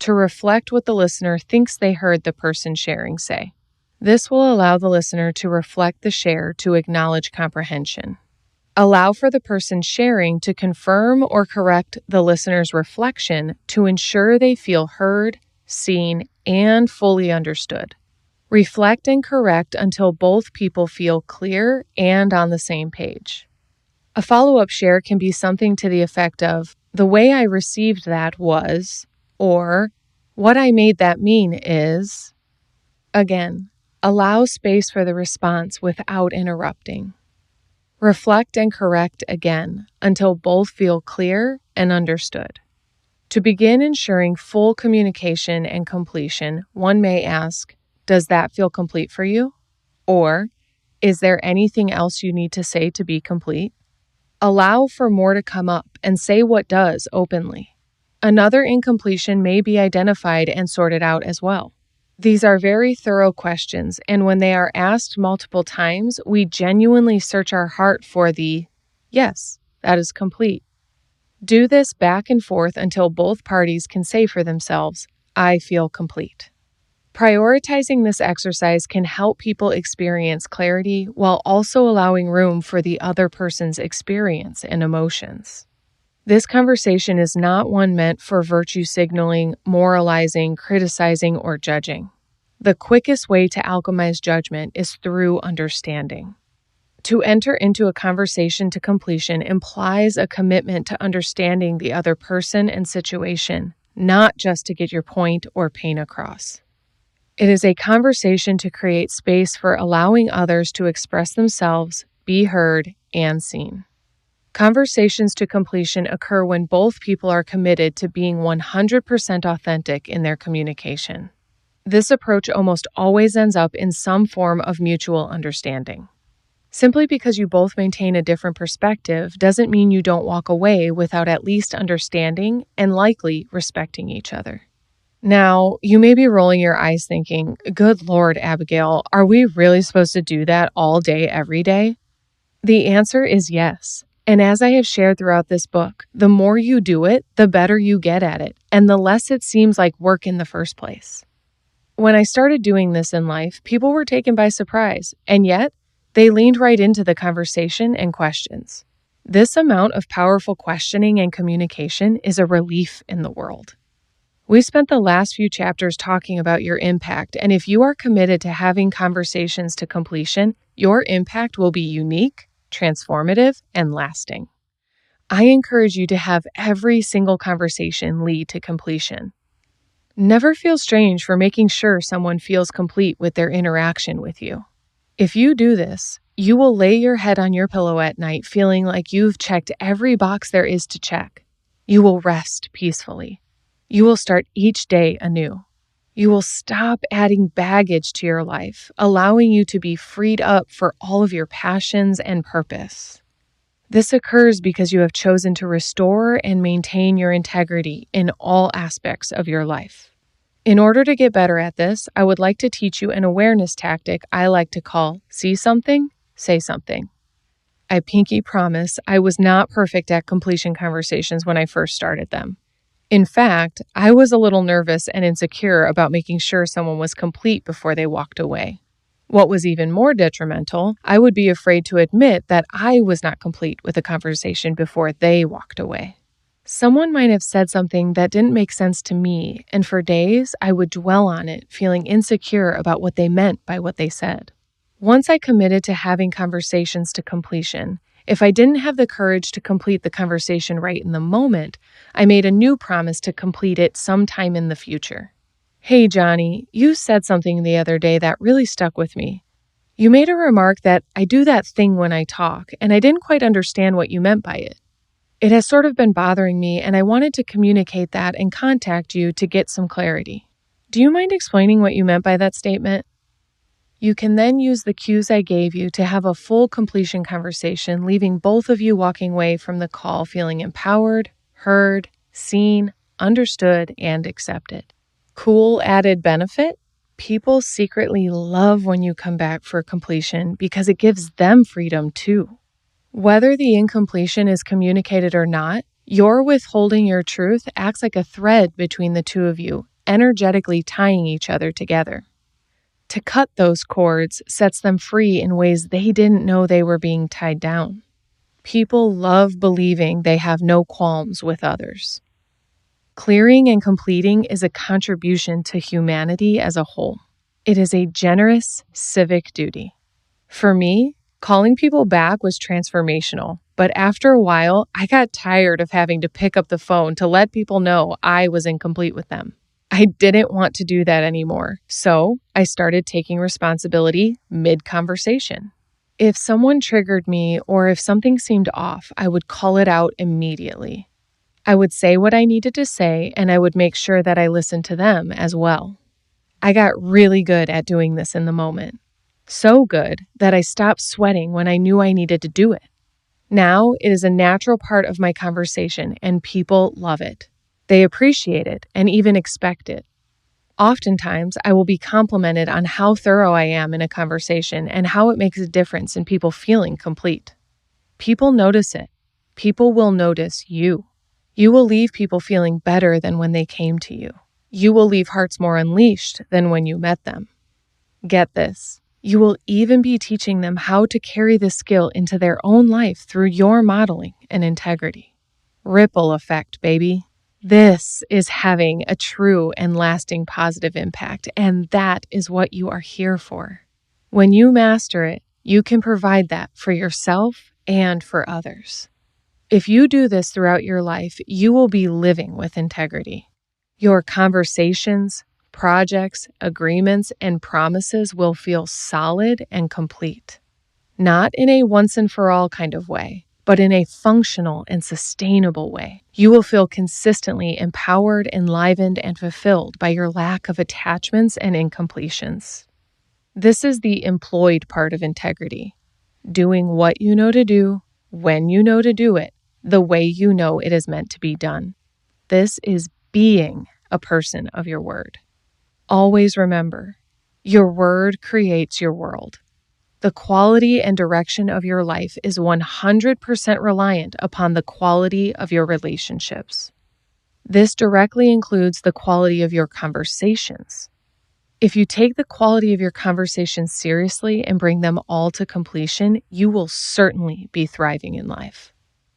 Speaker 1: to reflect what the listener thinks they heard the person sharing say. This will allow the listener to reflect the share to acknowledge comprehension. Allow for the person sharing to confirm or correct the listener's reflection to ensure they feel heard, seen, and fully understood. Reflect and correct until both people feel clear and on the same page. A follow-up share can be something to the effect of, the way I received that was, or what I made that mean is. Again, allow space for the response without interrupting. Reflect and correct again until both feel clear and understood. To begin ensuring full communication and completion, one may ask, does that feel complete for you? Or, is there anything else you need to say to be complete? Allow for more to come up and say what does openly. Another incompletion may be identified and sorted out as well. These are very thorough questions, and when they are asked multiple times, we genuinely search our heart for the, yes, that is complete. Do this back and forth until both parties can say for themselves, I feel complete. Prioritizing this exercise can help people experience clarity while also allowing room for the other person's experience and emotions. This conversation is not one meant for virtue signaling, moralizing, criticizing, or judging. The quickest way to alchemize judgment is through understanding. To enter into a conversation to completion implies a commitment to understanding the other person and situation, not just to get your point or pain across. It is a conversation to create space for allowing others to express themselves, be heard, and seen. Conversations to completion occur when both people are committed to being 100% authentic in their communication. This approach almost always ends up in some form of mutual understanding. Simply because you both maintain a different perspective doesn't mean you don't walk away without at least understanding and likely respecting each other. Now, you may be rolling your eyes thinking, good Lord, Abigail, are we really supposed to do that all day, every day? The answer is yes. And as I have shared throughout this book, the more you do it, the better you get at it, and the less it seems like work in the first place. When I started doing this in life, people were taken by surprise, and yet they leaned right into the conversation and questions. This amount of powerful questioning and communication is a relief in the world. We spent the last few chapters talking about your impact, and if you are committed to having conversations to completion, your impact will be unique, transformative, and lasting. I encourage you to have every single conversation lead to completion. Never feel strange for making sure someone feels complete with their interaction with you. If you do this, you will lay your head on your pillow at night feeling like you've checked every box there is to check. You will rest peacefully. You will start each day anew. You will stop adding baggage to your life, allowing you to be freed up for all of your passions and purpose. This occurs because you have chosen to restore and maintain your integrity in all aspects of your life. In order to get better at this, I would like to teach you an awareness tactic I like to call see something, say something. I pinky promise I was not perfect at completion conversations when I first started them. In fact, I was a little nervous and insecure about making sure someone was complete before they walked away. What was even more detrimental, I would be afraid to admit that I was not complete with a conversation before they walked away. Someone might have said something that didn't make sense to me, and for days I would dwell on it, feeling insecure about what they meant by what they said. Once I committed to having conversations to completion, if I didn't have the courage to complete the conversation right in the moment, I made a new promise to complete it sometime in the future. Hey, Johnny, you said something the other day that really stuck with me. You made a remark that I do that thing when I talk, and I didn't quite understand what you meant by it. It has sort of been bothering me, and I wanted to communicate that and contact you to get some clarity. Do you mind explaining what you meant by that statement? You can then use the cues I gave you to have a full completion conversation, leaving both of you walking away from the call feeling empowered, heard, seen, understood, and accepted. Cool added benefit? People secretly love when you come back for completion because it gives them freedom too. Whether the incompletion is communicated or not, your withholding your truth acts like a thread between the two of you, energetically tying each other together. To cut those cords sets them free in ways they didn't know they were being tied down. People love believing they have no qualms with others. Clearing and completing is a contribution to humanity as a whole. It is a generous civic duty. For me, calling people back was transformational, but after a while, I got tired of having to pick up the phone to let people know I was incomplete with them. I didn't want to do that anymore, so I started taking responsibility mid-conversation. If someone triggered me or if something seemed off, I would call it out immediately. I would say what I needed to say, and I would make sure that I listened to them as well. I got really good at doing this in the moment. So good that I stopped sweating when I knew I needed to do it. Now it is a natural part of my conversation and people love it. They appreciate it and even expect it. Oftentimes, I will be complimented on how thorough I am in a conversation and how it makes a difference in people feeling complete. People notice it. People will notice you. You will leave people feeling better than when they came to you. You will leave hearts more unleashed than when you met them. Get this. You will even be teaching them how to carry this skill into their own life through your modeling and integrity. Ripple effect, baby. This is having a true and lasting positive impact, and that is what you are here for. When you master it, you can provide that for yourself and for others. If you do this throughout your life, you will be living with integrity. Your conversations, projects, agreements, and promises will feel solid and complete. Not in a once-and-for-all kind of way, but in a functional and sustainable way. You will feel consistently empowered, enlivened, and fulfilled by your lack of attachments and incompletions. This is the employed part of integrity. Doing what you know to do, when you know to do it, the way you know it is meant to be done. This is being a person of your word. Always remember, your word creates your world. The quality and direction of your life is 100% reliant upon the quality of your relationships. This directly includes the quality of your conversations. If you take the quality of your conversations seriously and bring them all to completion, you will certainly be thriving in life.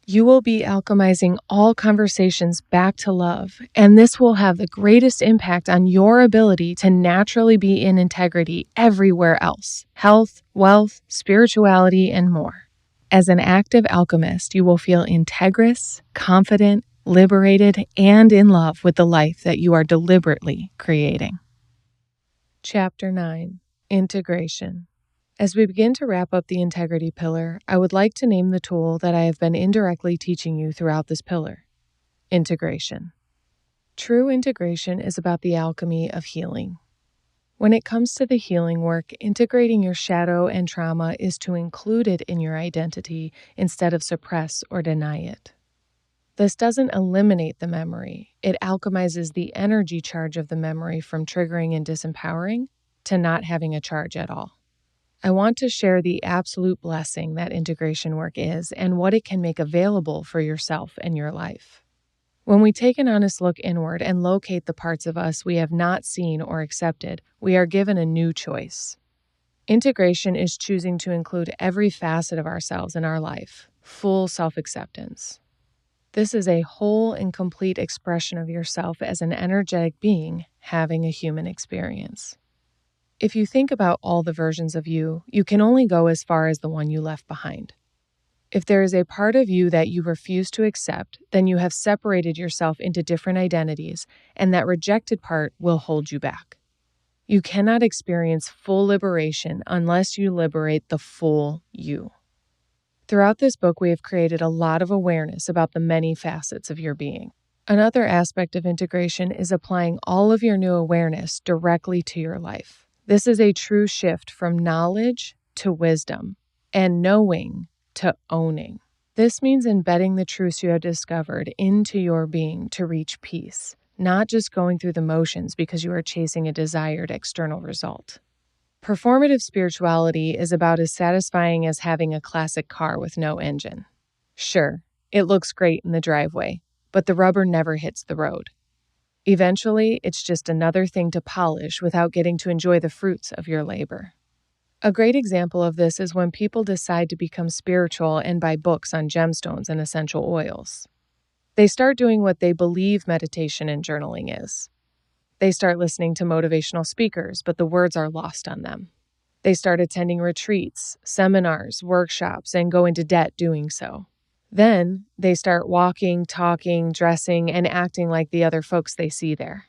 Speaker 1: You will be alchemizing all conversations back to love, and this will have the greatest impact on your ability to naturally be in integrity everywhere else: health, wealth, spirituality, and more. As an active alchemist, you will feel integrous, confident, liberated, and in love with the life that you are deliberately creating. Chapter 9. Integration. As we begin to wrap up the integrity pillar, I would like to name the tool that I have been indirectly teaching you throughout this pillar: integration. True integration is about the alchemy of healing. When it comes to the healing work, integrating your shadow and trauma is to include it in your identity instead of suppress or deny it. This doesn't eliminate the memory. It alchemizes the energy charge of the memory from triggering and disempowering to not having a charge at all. I want to share the absolute blessing that integration work is and what it can make available for yourself and your life. When we take an honest look inward and locate the parts of us we have not seen or accepted, we are given a new choice. Integration is choosing to include every facet of ourselves in our life, full self-acceptance. This is a whole and complete expression of yourself as an energetic being having a human experience. If you think about all the versions of you, you can only go as far as the one you left behind. If there is a part of you that you refuse to accept, then you have separated yourself into different identities, and that rejected part will hold you back. You cannot experience full liberation unless you liberate the full you. Throughout this book, we have created a lot of awareness about the many facets of your being. Another aspect of integration is applying all of your new awareness directly to your life. This is a true shift from knowledge to wisdom and knowing to owning. This means embedding the truths you have discovered into your being to reach peace, not just going through the motions because you are chasing a desired external result. Performative spirituality is about as satisfying as having a classic car with no engine. Sure, it looks great in the driveway, but the rubber never hits the road. Eventually, it's just another thing to polish without getting to enjoy the fruits of your labor. A great example of this is when people decide to become spiritual and buy books on gemstones and essential oils. They start doing what they believe meditation and journaling is. They start listening to motivational speakers, but the words are lost on them. They start attending retreats, seminars, workshops, and go into debt doing so. Then they start walking, talking, dressing, and acting like the other folks they see there.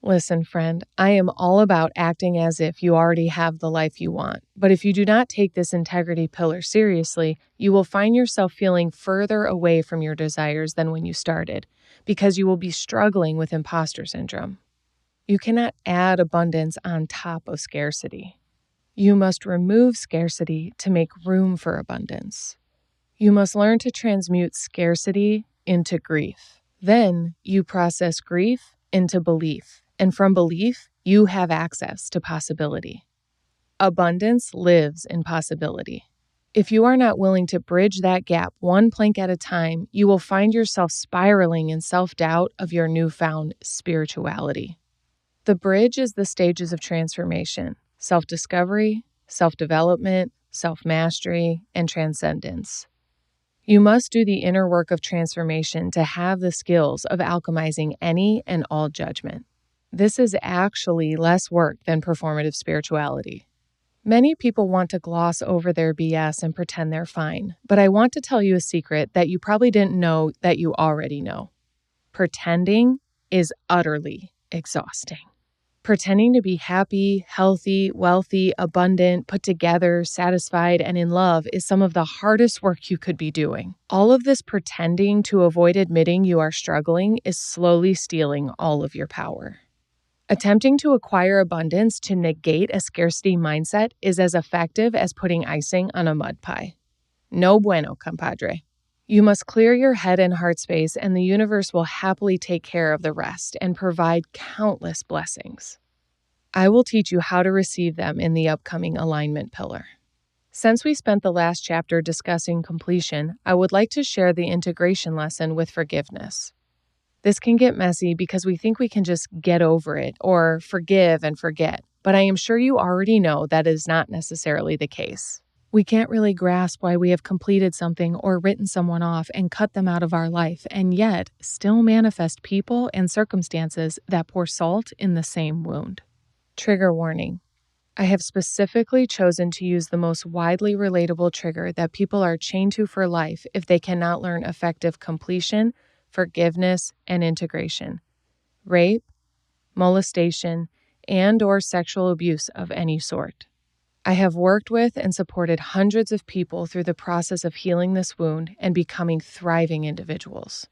Speaker 1: Listen, friend, I am all about acting as if you already have the life you want. But if you do not take this integrity pillar seriously, you will find yourself feeling further away from your desires than when you started, because you will be struggling with imposter syndrome. You cannot add abundance on top of scarcity. You must remove scarcity to make room for abundance. You must learn to transmute scarcity into grief. Then you process grief into belief. And from belief, you have access to possibility. Abundance lives in possibility. If you are not willing to bridge that gap one plank at a time, you will find yourself spiraling in self-doubt of your newfound spirituality. The bridge is the stages of transformation: self-discovery, self-development, self-mastery, and transcendence. You must do the inner work of transformation to have the skills of alchemizing any and all judgment. This is actually less work than performative spirituality. Many people want to gloss over their BS and pretend they're fine, but I want to tell you a secret that you probably didn't know that you already know. Pretending is utterly exhausting. Pretending to be happy, healthy, wealthy, abundant, put together, satisfied, and in love is some of the hardest work you could be doing. All of this pretending to avoid admitting you are struggling is slowly stealing all of your power. Attempting to acquire abundance to negate a scarcity mindset is as effective as putting icing on a mud pie. No bueno, compadre. You must clear your head and heart space, and the universe will happily take care of the rest and provide countless blessings. I will teach you how to receive them in the upcoming alignment pillar. Since we spent the last chapter discussing completion, I would like to share the integration lesson with forgiveness. This can get messy because we think we can just get over it or forgive and forget, but I am sure you already know that is not necessarily the case. We can't really grasp why we have completed something or written someone off and cut them out of our life, and yet still manifest people and circumstances that pour salt in the same wound. Trigger warning. I have specifically chosen to use the most widely relatable trigger that people are chained to for life if they cannot learn effective completion, forgiveness, and integration: rape, molestation, and/or sexual abuse of any sort. I have worked with and supported hundreds of people through the process of healing this wound and becoming thriving individuals.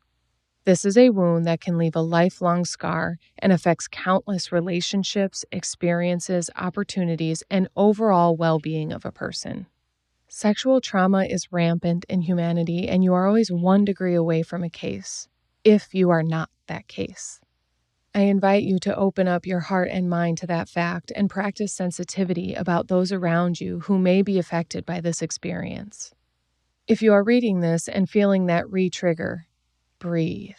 Speaker 1: This is a wound that can leave a lifelong scar and affects countless relationships, experiences, opportunities, and overall well-being of a person. Sexual trauma is rampant in humanity, and you are always 1 degree away from a case, if you are not that case. I invite you to open up your heart and mind to that fact and practice sensitivity about those around you who may be affected by this experience. If you are reading this and feeling that re-trigger, breathe.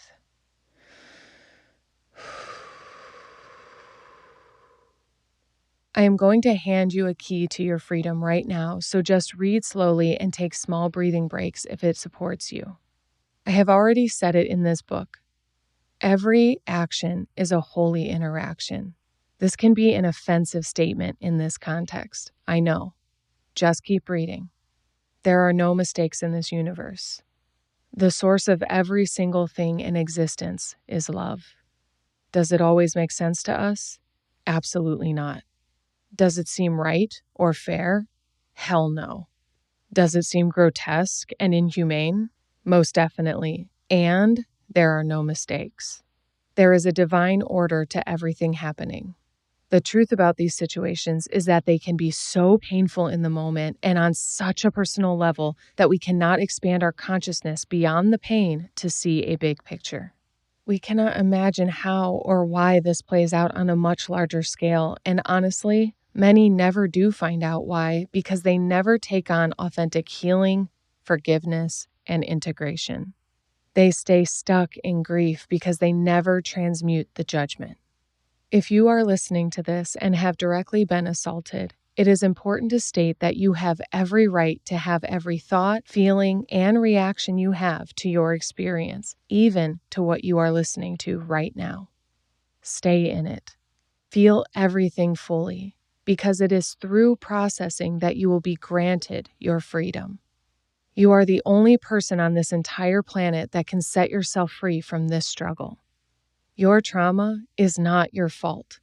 Speaker 1: I am going to hand you a key to your freedom right now, so just read slowly and take small breathing breaks if it supports you. I have already said it in this book. Every action is a holy interaction. This can be an offensive statement in this context. I know. Just keep reading. There are no mistakes in this universe. The source of every single thing in existence is love. Does it always make sense to us? Absolutely not. Does it seem right or fair? Hell no. Does it seem grotesque and inhumane? Most definitely. And there are no mistakes. There is a divine order to everything happening. The truth about these situations is that they can be so painful in the moment and on such a personal level that we cannot expand our consciousness beyond the pain to see a big picture. We cannot imagine how or why this plays out on a much larger scale, and honestly, many never do find out why because they never take on authentic healing, forgiveness, and integration. They stay stuck in grief because they never transmute the judgment. If you are listening to this and have directly been assaulted, it is important to state that you have every right to have every thought, feeling, and reaction you have to your experience, even to what you are listening to right now. Stay in it. Feel everything fully, because it is through processing that you will be granted your freedom. You are the only person on this entire planet that can set yourself free from this struggle. Your trauma is not your fault,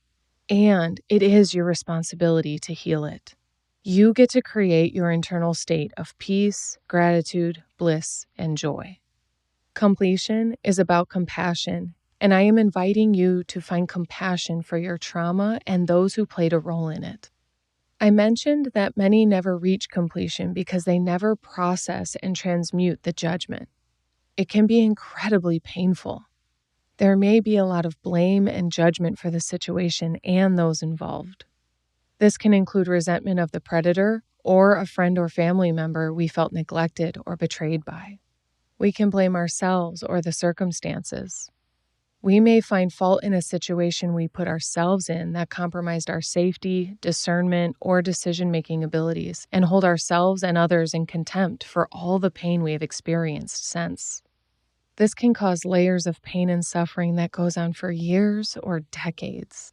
Speaker 1: and it is your responsibility to heal it. You get to create your internal state of peace, gratitude, bliss, and joy. Completion is about compassion, and I am inviting you to find compassion for your trauma and those who played a role in it. I mentioned that many never reach completion because they never process and transmute the judgment. It can be incredibly painful. There may be a lot of blame and judgment for the situation and those involved. This can include resentment of the predator or a friend or family member we felt neglected or betrayed by. We can blame ourselves or the circumstances. We may find fault in a situation we put ourselves in that compromised our safety, discernment, or decision-making abilities, and hold ourselves and others in contempt for all the pain we have experienced since. This can cause layers of pain and suffering that goes on for years or decades.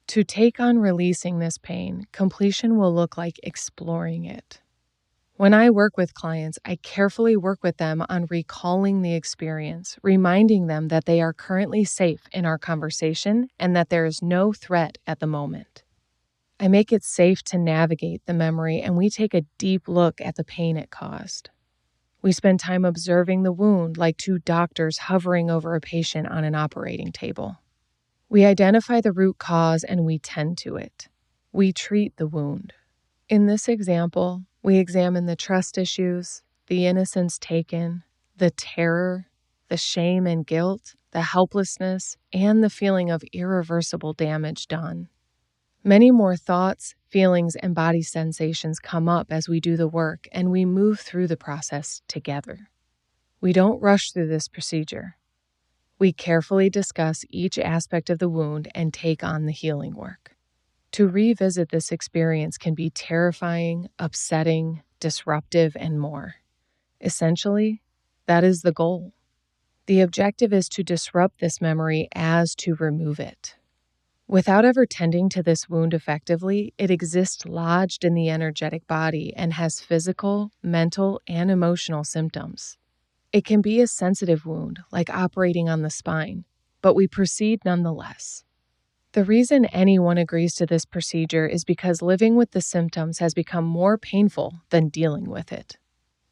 Speaker 1: To take on releasing this pain, completion will look like exploring it. When I work with clients, I carefully work with them on recalling the experience, reminding them that they are currently safe in our conversation and that there is no threat at the moment. I make it safe to navigate the memory, and we take a deep look at the pain it caused. We spend time observing the wound like 2 doctors hovering over a patient on an operating table. We identify the root cause and we tend to it. We treat the wound. In this example, we examine the trust issues, the innocence taken, the terror, the shame and guilt, the helplessness, and the feeling of irreversible damage done. Many more thoughts, feelings, and body sensations come up as we do the work, and we move through the process together. We don't rush through this procedure. We carefully discuss each aspect of the wound and take on the healing work. To revisit this experience can be terrifying, upsetting, disruptive, and more. Essentially, that is the goal. The objective is to disrupt this memory as to remove it. Without ever tending to this wound effectively, it exists lodged in the energetic body and has physical, mental, and emotional symptoms. It can be a sensitive wound, like operating on the spine, but we proceed nonetheless. The reason anyone agrees to this procedure is because living with the symptoms has become more painful than dealing with it.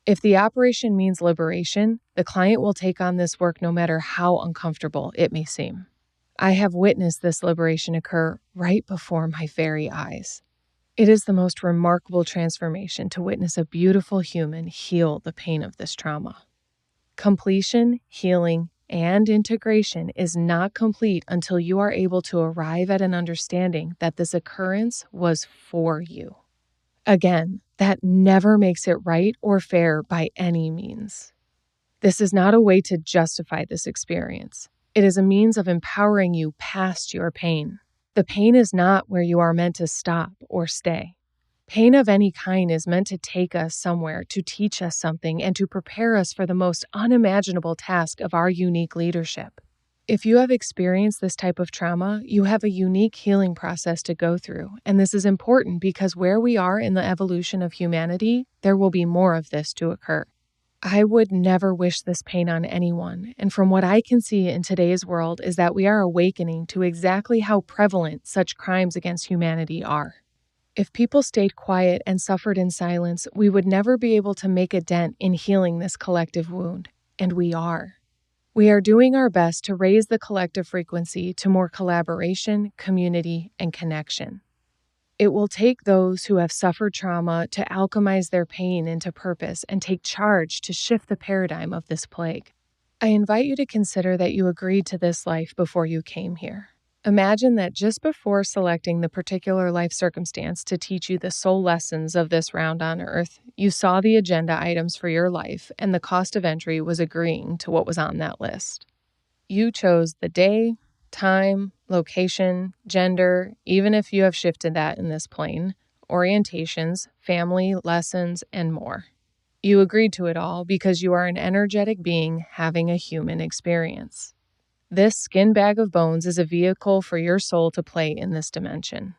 Speaker 1: If the operation means liberation, the client will take on this work no matter how uncomfortable it may seem. I have witnessed this liberation occur right before my very eyes. It is the most remarkable transformation to witness a beautiful human heal the pain of this trauma. Completion, healing, and integration is not complete until you are able to arrive at an understanding that this occurrence was for you. Again, that never makes it right or fair by any means. This is not a way to justify this experience. It is a means of empowering you past your pain. The pain is not where you are meant to stop or stay. Pain of any kind is meant to take us somewhere, to teach us something, and to prepare us for the most unimaginable task of our unique leadership. If you have experienced this type of trauma, you have a unique healing process to go through, and this is important because where we are in the evolution of humanity, there will be more of this to occur. I would never wish this pain on anyone, and from what I can see in today's world is that we are awakening to exactly how prevalent such crimes against humanity are. If people stayed quiet and suffered in silence, we would never be able to make a dent in healing this collective wound, and we are. We are doing our best to raise the collective frequency to more collaboration, community, and connection. It will take those who have suffered trauma to alchemize their pain into purpose and take charge to shift the paradigm of this plague. I invite you to consider that you agreed to this life before you came here. Imagine that just before selecting the particular life circumstance to teach you the soul lessons of this round on Earth, you saw the agenda items for your life, and the cost of entry was agreeing to what was on that list. You chose the day, time, location, gender, even if you have shifted that in this plane, orientations, family, lessons, and more. You agreed to it all because you are an energetic being having a human experience. This skin bag of bones is a vehicle for your soul to play in this dimension.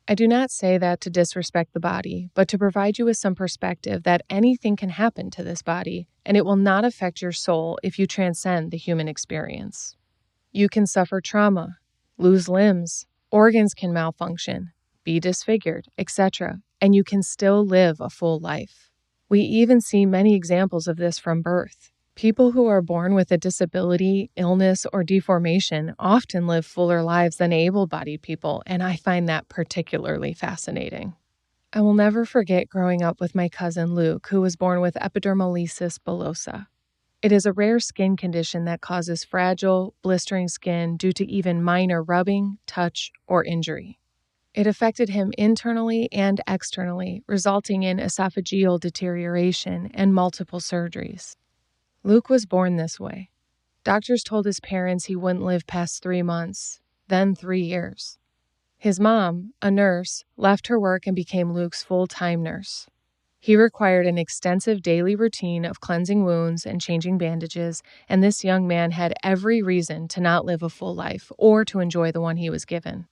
Speaker 1: I do not say that to disrespect the body, but to provide you with some perspective that anything can happen to this body, and it will not affect your soul if you transcend the human experience. You can suffer trauma, lose limbs, organs can malfunction, be disfigured, etc., and you can still live a full life. We even see many examples of this from birth. People who are born with a disability, illness, or deformation often live fuller lives than able-bodied people, and I find that particularly fascinating. I will never forget growing up with my cousin Luke, who was born with epidermolysis bullosa. It is a rare skin condition that causes fragile, blistering skin due to even minor rubbing, touch, or injury. It affected him internally and externally, resulting in esophageal deterioration and multiple surgeries. Luke was born this way. Doctors told his parents he wouldn't live past 3 months, then 3 years. His mom, a nurse, left her work and became Luke's full-time nurse. He required an extensive daily routine of cleansing wounds and changing bandages, and this young man had every reason to not live a full life or to enjoy the one he was given.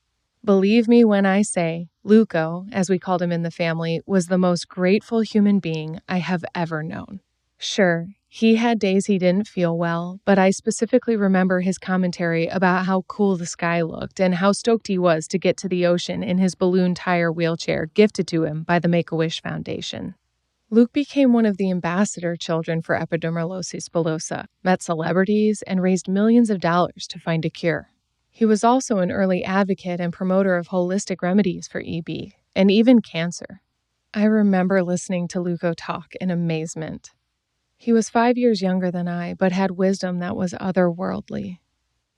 Speaker 1: Believe me when I say, Luco, as we called him in the family, was the most grateful human being I have ever known. Sure, he had days he didn't feel well, but I specifically remember his commentary about how cool the sky looked and how stoked he was to get to the ocean in his balloon tire wheelchair gifted to him by the Make-A-Wish Foundation. Luke became one of the ambassador children for epidermolysis bullosa, met celebrities, and raised millions of dollars to find a cure. He was also an early advocate and promoter of holistic remedies for EB, and even cancer. I remember listening to Luco talk in amazement. He was 5 years younger than I, but had wisdom that was otherworldly.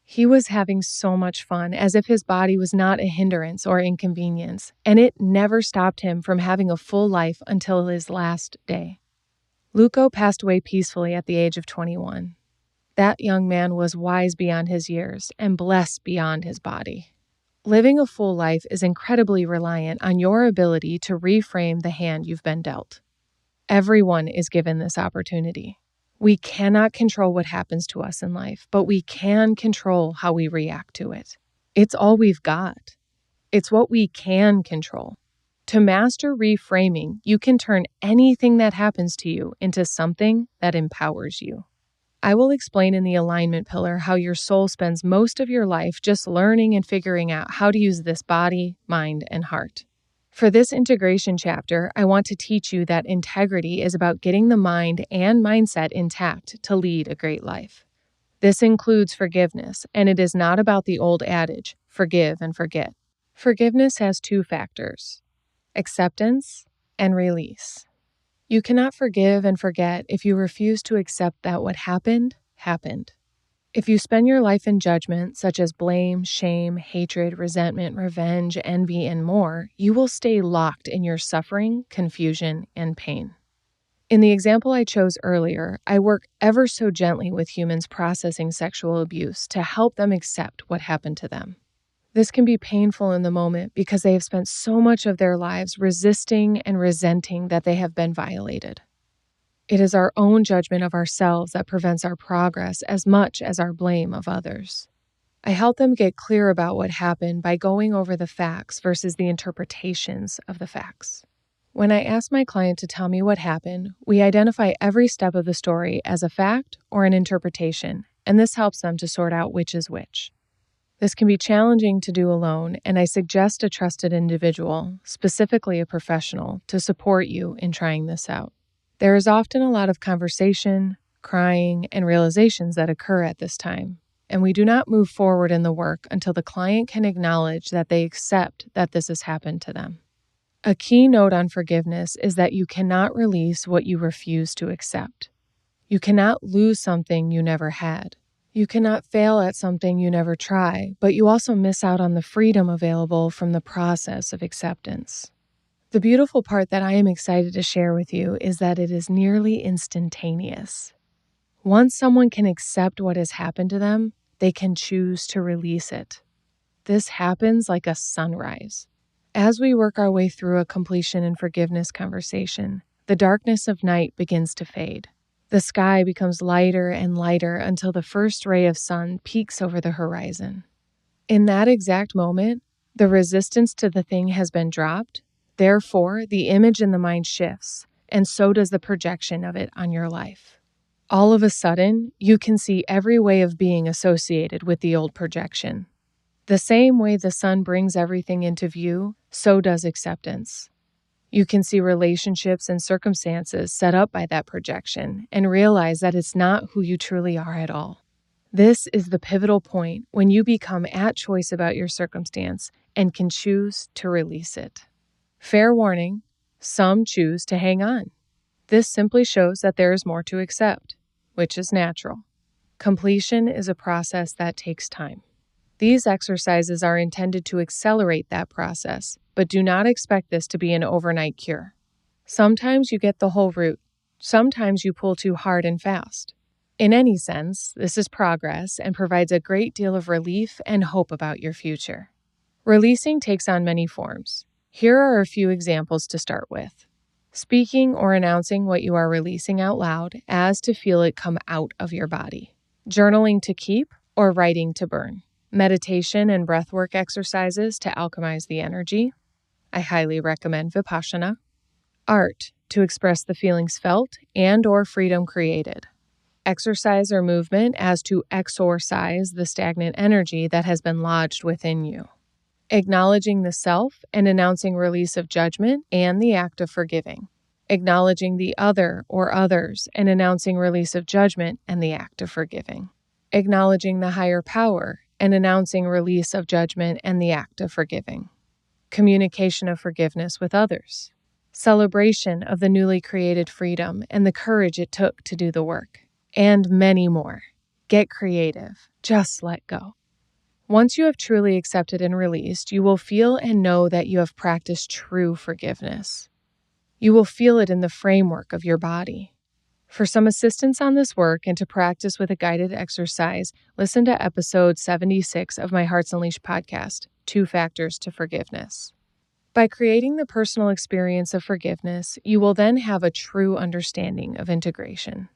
Speaker 1: He was having so much fun, as if his body was not a hindrance or inconvenience, and it never stopped him from having a full life until his last day. Luco passed away peacefully at the age of 21. That young man was wise beyond his years and blessed beyond his body. Living a full life is incredibly reliant on your ability to reframe the hand you've been dealt. Everyone is given this opportunity. We cannot control what happens to us in life, but we can control how we react to it. It's all we've got. It's what we can control. To master reframing, you can turn anything that happens to you into something that empowers you. I will explain in the alignment pillar how your soul spends most of your life just learning and figuring out how to use this body, mind, and heart. For this integration chapter, I want to teach you that integrity is about getting the mind and mindset intact to lead a great life. This includes forgiveness, and it is not about the old adage, forgive and forget. Forgiveness has two factors: acceptance and release. You cannot forgive and forget if you refuse to accept that what happened, happened. If you spend your life in judgment, such as blame, shame, hatred, resentment, revenge, envy, and more, you will stay locked in your suffering, confusion, and pain. In the example I chose earlier, I work ever so gently with humans processing sexual abuse to help them accept what happened to them. This can be painful in the moment because they have spent so much of their lives resisting and resenting that they have been violated. It is our own judgment of ourselves that prevents our progress as much as our blame of others. I help them get clear about what happened by going over the facts versus the interpretations of the facts. When I ask my client to tell me what happened, we identify every step of the story as a fact or an interpretation, and this helps them to sort out which is which. This can be challenging to do alone, and I suggest a trusted individual, specifically a professional, to support you in trying this out. There is often a lot of conversation, crying, and realizations that occur at this time, and we do not move forward in the work until the client can acknowledge that they accept that this has happened to them. A key note on forgiveness is that you cannot release what you refuse to accept. You cannot lose something you never had. You cannot fail at something you never try, but you also miss out on the freedom available from the process of acceptance. The beautiful part that I am excited to share with you is that it is nearly instantaneous. Once someone can accept what has happened to them, they can choose to release it. This happens like a sunrise. As we work our way through a completion and forgiveness conversation, the darkness of night begins to fade. The sky becomes lighter and lighter until the first ray of sun peeks over the horizon. In that exact moment, the resistance to the thing has been dropped. Therefore, the image in the mind shifts, and so does the projection of it on your life. All of a sudden, you can see every way of being associated with the old projection. The same way the sun brings everything into view, so does acceptance. You can see relationships and circumstances set up by that projection and realize that it's not who you truly are at all. This is the pivotal point when you become at choice about your circumstance and can choose to release it. Fair warning, some choose to hang on. This simply shows that there is more to accept, which is natural. Completion is a process that takes time. These exercises are intended to accelerate that process, but do not expect this to be an overnight cure. Sometimes you get the whole route. Sometimes you pull too hard and fast. In any sense, this is progress and provides a great deal of relief and hope about your future. Releasing takes on many forms. Here are a few examples to start with. Speaking or announcing what you are releasing out loud as to feel it come out of your body. Journaling to keep or writing to burn. Meditation and breathwork exercises to alchemize the energy. I highly recommend Vipassana. Art to express the feelings felt and or freedom created. Exercise or movement as to exorcise the stagnant energy that has been lodged within you. Acknowledging the self and announcing release of judgment and the act of forgiving. Acknowledging the other or others and announcing release of judgment and the act of forgiving. Acknowledging the higher power and announcing release of judgment and the act of forgiving. Communication of forgiveness with others. Celebration of the newly created freedom and the courage it took to do the work. And many more. Get creative. Just let go. Once you have truly accepted and released, you will feel and know that you have practiced true forgiveness. You will feel it in the framework of your body. For some assistance on this work and to practice with a guided exercise, listen to episode 76 of my Hearts Unleashed podcast, 2 Factors to Forgiveness. By creating the personal experience of forgiveness, you will then have a true understanding of integration.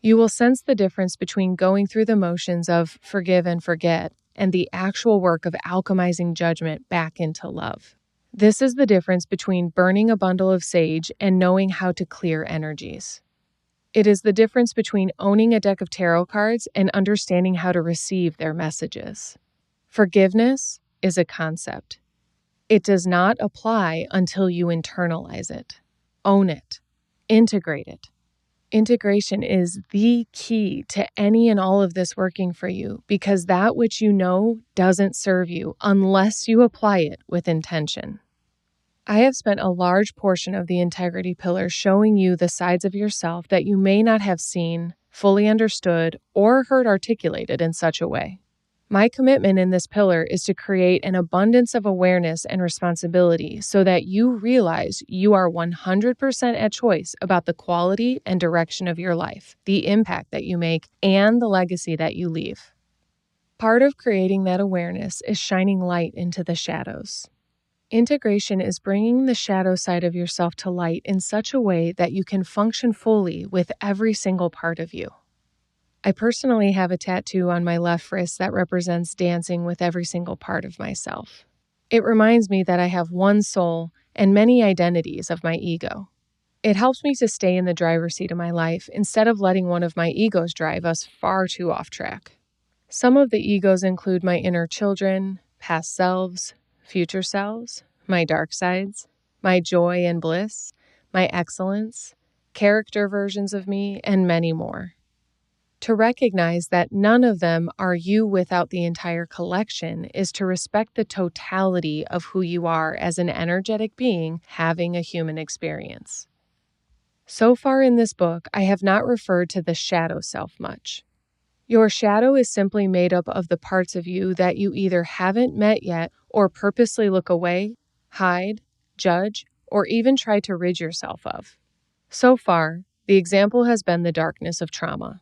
Speaker 1: You will sense the difference between going through the motions of forgive and forget and the actual work of alchemizing judgment back into love. This is the difference between burning a bundle of sage and knowing how to clear energies. It is the difference between owning a deck of tarot cards and understanding how to receive their messages. Forgiveness is a concept. It does not apply until you internalize it, own it, integrate it. Integration is the key to any and all of this working for you, because that which you know doesn't serve you unless you apply it with intention. I have spent a large portion of the integrity pillar showing you the sides of yourself that you may not have seen, fully understood, or heard articulated in such a way. My commitment in this pillar is to create an abundance of awareness and responsibility so that you realize you are 100% at choice about the quality and direction of your life, the impact that you make, and the legacy that you leave. Part of creating that awareness is shining light into the shadows. Integration is bringing the shadow side of yourself to light in such a way that you can function fully with every single part of you. I personally have a tattoo on my left wrist that represents dancing with every single part of myself. It reminds me that I have one soul and many identities of my ego. It helps me to stay in the driver's seat of my life instead of letting one of my egos drive us far too off track. Some of the egos include my inner children, past selves, future selves, my dark sides, my joy and bliss, my excellence, character versions of me, and many more. To recognize that none of them are you without the entire collection is to respect the totality of who you are as an energetic being having a human experience. So far in this book, I have not referred to the shadow self much. Your shadow is simply made up of the parts of you that you either haven't met yet or purposely look away, hide, judge, or even try to rid yourself of. So far, the example has been the darkness of trauma.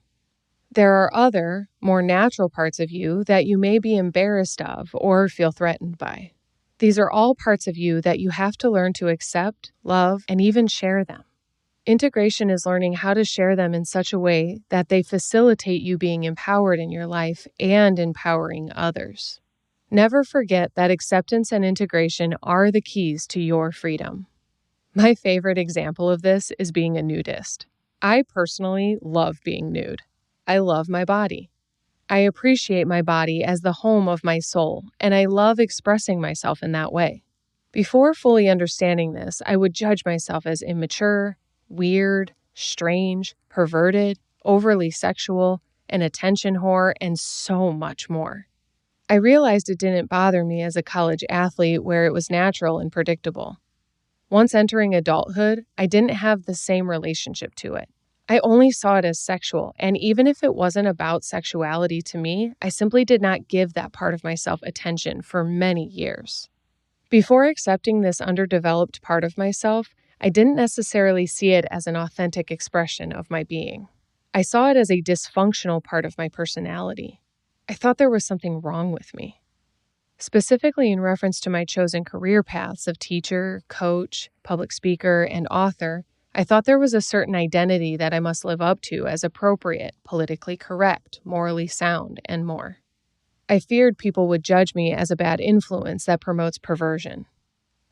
Speaker 1: There are other, more natural parts of you that you may be embarrassed of or feel threatened by. These are all parts of you that you have to learn to accept, love, and even share them. Integration is learning how to share them in such a way that they facilitate you being empowered in your life and empowering others. Never forget that acceptance and integration are the keys to your freedom. My favorite example of this is being a nudist. I personally love being nude. I love my body. I appreciate my body as the home of my soul, and I love expressing myself in that way. Before fully understanding this, I would judge myself as immature, weird, strange, perverted, overly sexual, an attention whore, and so much more. I realized it didn't bother me as a college athlete where it was natural and predictable. Once entering adulthood, I didn't have the same relationship to it. I only saw it as sexual, and even if it wasn't about sexuality to me, I simply did not give that part of myself attention for many years. Before accepting this underdeveloped part of myself, I didn't necessarily see it as an authentic expression of my being. I saw it as a dysfunctional part of my personality. I thought there was something wrong with me. Specifically in reference to my chosen career paths of teacher, coach, public speaker, and author, I thought there was a certain identity that I must live up to as appropriate, politically correct, morally sound, and more. I feared people would judge me as a bad influence that promotes perversion.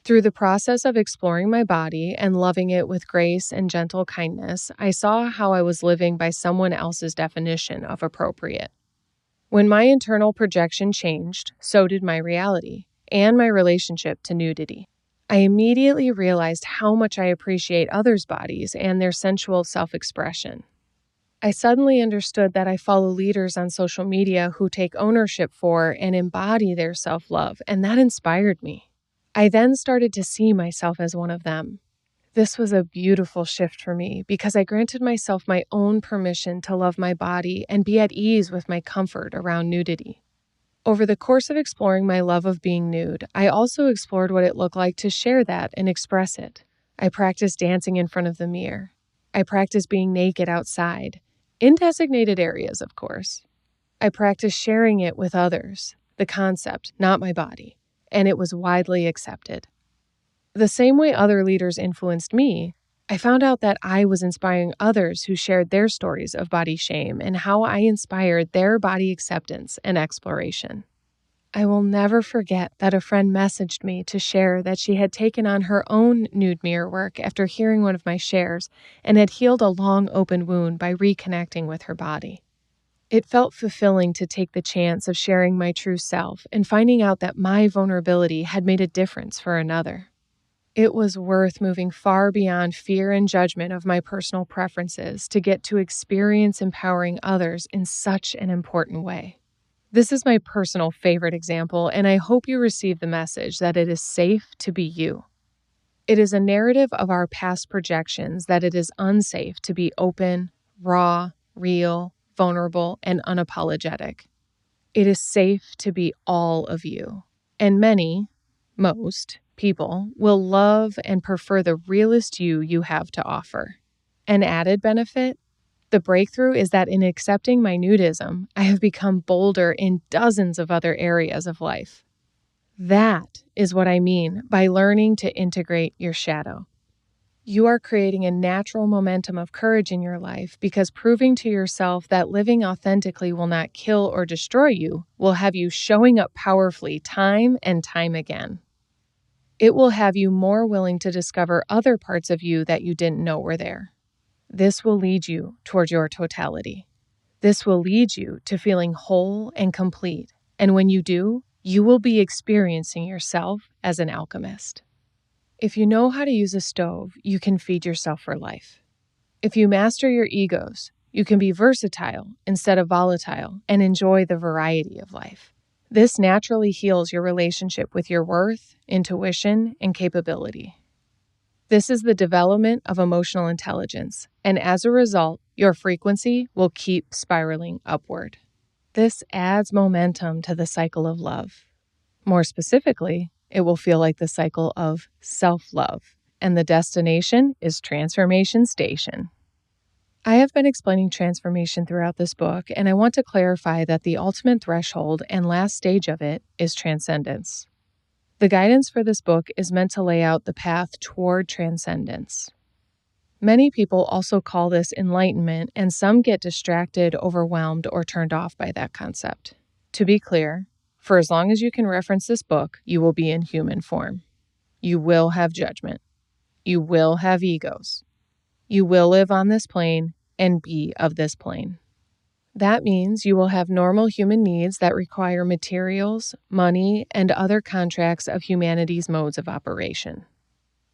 Speaker 1: Through the process of exploring my body and loving it with grace and gentle kindness, I saw how I was living by someone else's definition of appropriate. When my internal projection changed, so did my reality and my relationship to nudity. I immediately realized how much I appreciate others' bodies and their sensual self-expression. I suddenly understood that I follow leaders on social media who take ownership for and embody their self-love, and that inspired me. I then started to see myself as one of them. This was a beautiful shift for me because I granted myself my own permission to love my body and be at ease with my comfort around nudity. Over the course of exploring my love of being nude, I also explored what it looked like to share that and express it. I practiced dancing in front of the mirror. I practiced being naked outside, in designated areas, of course. I practiced sharing it with others, the concept, not my body, and it was widely accepted. The same way other leaders influenced me, I found out that I was inspiring others who shared their stories of body shame and how I inspired their body acceptance and exploration. I will never forget that a friend messaged me to share that she had taken on her own nude mirror work after hearing one of my shares and had healed a long open wound by reconnecting with her body. It felt fulfilling to take the chance of sharing my true self and finding out that my vulnerability had made a difference for another. It was worth moving far beyond fear and judgment of my personal preferences to get to experience empowering others in such an important way. This is my personal favorite example, and I hope you receive the message that it is safe to be you. It is a narrative of our past projections that it is unsafe to be open, raw, real, vulnerable, and unapologetic. It is safe to be all of you. And most people will love and prefer the realest you have to offer. An added benefit? The breakthrough is that in accepting my nudism, I have become bolder in dozens of other areas of life. That is what I mean by learning to integrate your shadow. You are creating a natural momentum of courage in your life because proving to yourself that living authentically will not kill or destroy you will have you showing up powerfully time and time again. It will have you more willing to discover other parts of you that you didn't know were there. This will lead you toward your totality. This will lead you to feeling whole and complete. And when you do, you will be experiencing yourself as an alchemist. If you know how to use a stove, you can feed yourself for life. If you master your egos, you can be versatile instead of volatile and enjoy the variety of life. This naturally heals your relationship with your worth, intuition, and capability. This is the development of emotional intelligence, and as a result, your frequency will keep spiraling upward. This adds momentum to the cycle of love. More specifically, it will feel like the cycle of self-love, and the destination is Transformation Station. I have been explaining transformation throughout this book, and I want to clarify that the ultimate threshold and last stage of it is transcendence. The guidance for this book is meant to lay out the path toward transcendence. Many people also call this enlightenment, and some get distracted, overwhelmed, or turned off by that concept. To be clear, for as long as you can reference this book, you will be in human form. You will have judgment. You will have egos. You will live on this plane and be of this plane. That means you will have normal human needs that require materials, money, and other contracts of humanity's modes of operation.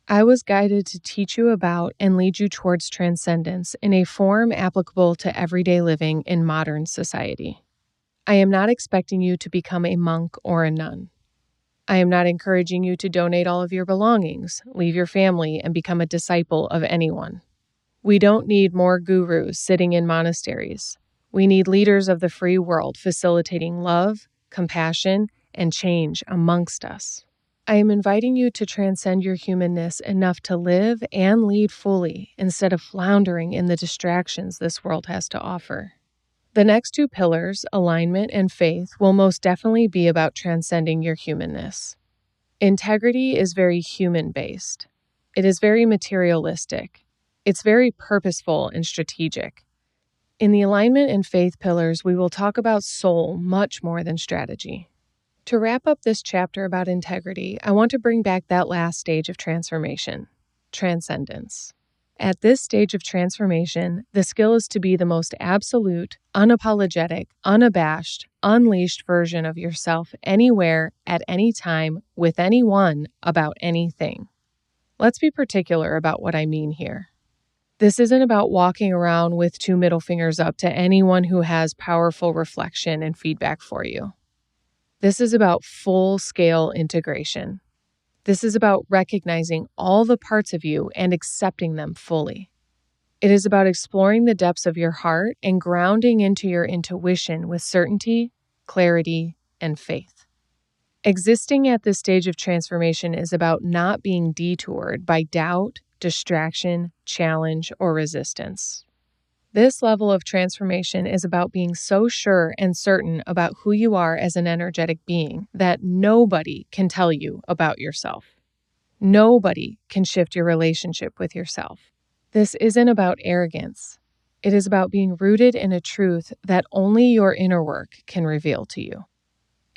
Speaker 1: I was guided to teach you about and lead you towards transcendence in a form applicable to everyday living in modern society. I am not expecting you to become a monk or a nun. I am not encouraging you to donate all of your belongings, leave your family, and become a disciple of anyone. We don't need more gurus sitting in monasteries. We need leaders of the free world facilitating love, compassion, and change amongst us. I am inviting you to transcend your humanness enough to live and lead fully instead of floundering in the distractions this world has to offer. The next two pillars, alignment and faith, will most definitely be about transcending your humanness. Integrity is very human-based. It is very materialistic. It's very purposeful and strategic. In the alignment and faith pillars, we will talk about soul much more than strategy. To wrap up this chapter about integrity, I want to bring back that last stage of transformation, transcendence. At this stage of transformation, the skill is to be the most absolute, unapologetic, unabashed, unleashed version of yourself anywhere, at any time, with anyone, about anything. Let's be particular about what I mean here. This isn't about walking around with two middle fingers up to anyone who has powerful reflection and feedback for you. This is about full-scale integration. This is about recognizing all the parts of you and accepting them fully. It is about exploring the depths of your heart and grounding into your intuition with certainty, clarity, and faith. Existing at this stage of transformation is about not being detoured by doubt, distraction, challenge, or resistance. This level of transformation is about being so sure and certain about who you are as an energetic being that nobody can tell you about yourself. Nobody can shift your relationship with yourself. This isn't about arrogance. It is about being rooted in a truth that only your inner work can reveal to you.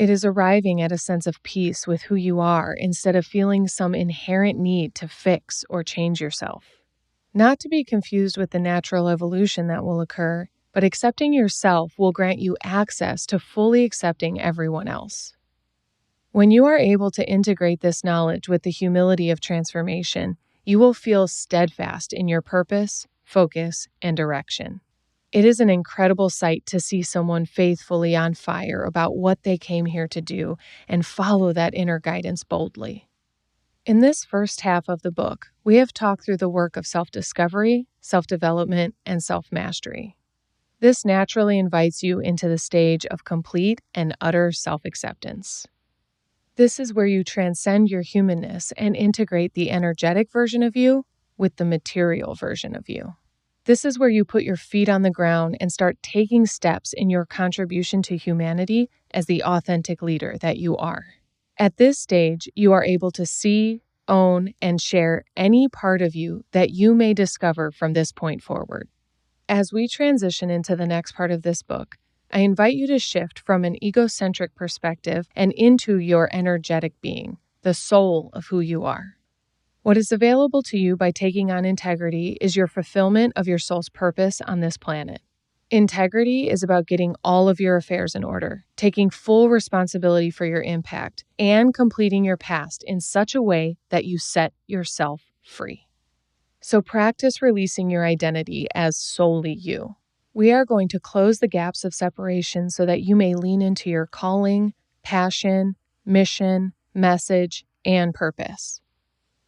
Speaker 1: It is arriving at a sense of peace with who you are instead of feeling some inherent need to fix or change yourself. Not to be confused with the natural evolution that will occur, but accepting yourself will grant you access to fully accepting everyone else. When you are able to integrate this knowledge with the humility of transformation, you will feel steadfast in your purpose, focus, and direction. It is an incredible sight to see someone faithfully on fire about what they came here to do and follow that inner guidance boldly. In this first half of the book, we have talked through the work of self-discovery, self-development, and self-mastery. This naturally invites you into the stage of complete and utter self-acceptance. This is where you transcend your humanness and integrate the energetic version of you with the material version of you. This is where you put your feet on the ground and start taking steps in your contribution to humanity as the authentic leader that you are. At this stage, you are able to see, own, and share any part of you that you may discover from this point forward. As we transition into the next part of this book, I invite you to shift from an egocentric perspective and into your energetic being, the soul of who you are. What is available to you by taking on integrity is your fulfillment of your soul's purpose on this planet. Integrity is about getting all of your affairs in order, taking full responsibility for your impact, and completing your past in such a way that you set yourself free. So practice releasing your identity as solely you. We are going to close the gaps of separation so that you may lean into your calling, passion, mission, message, and purpose.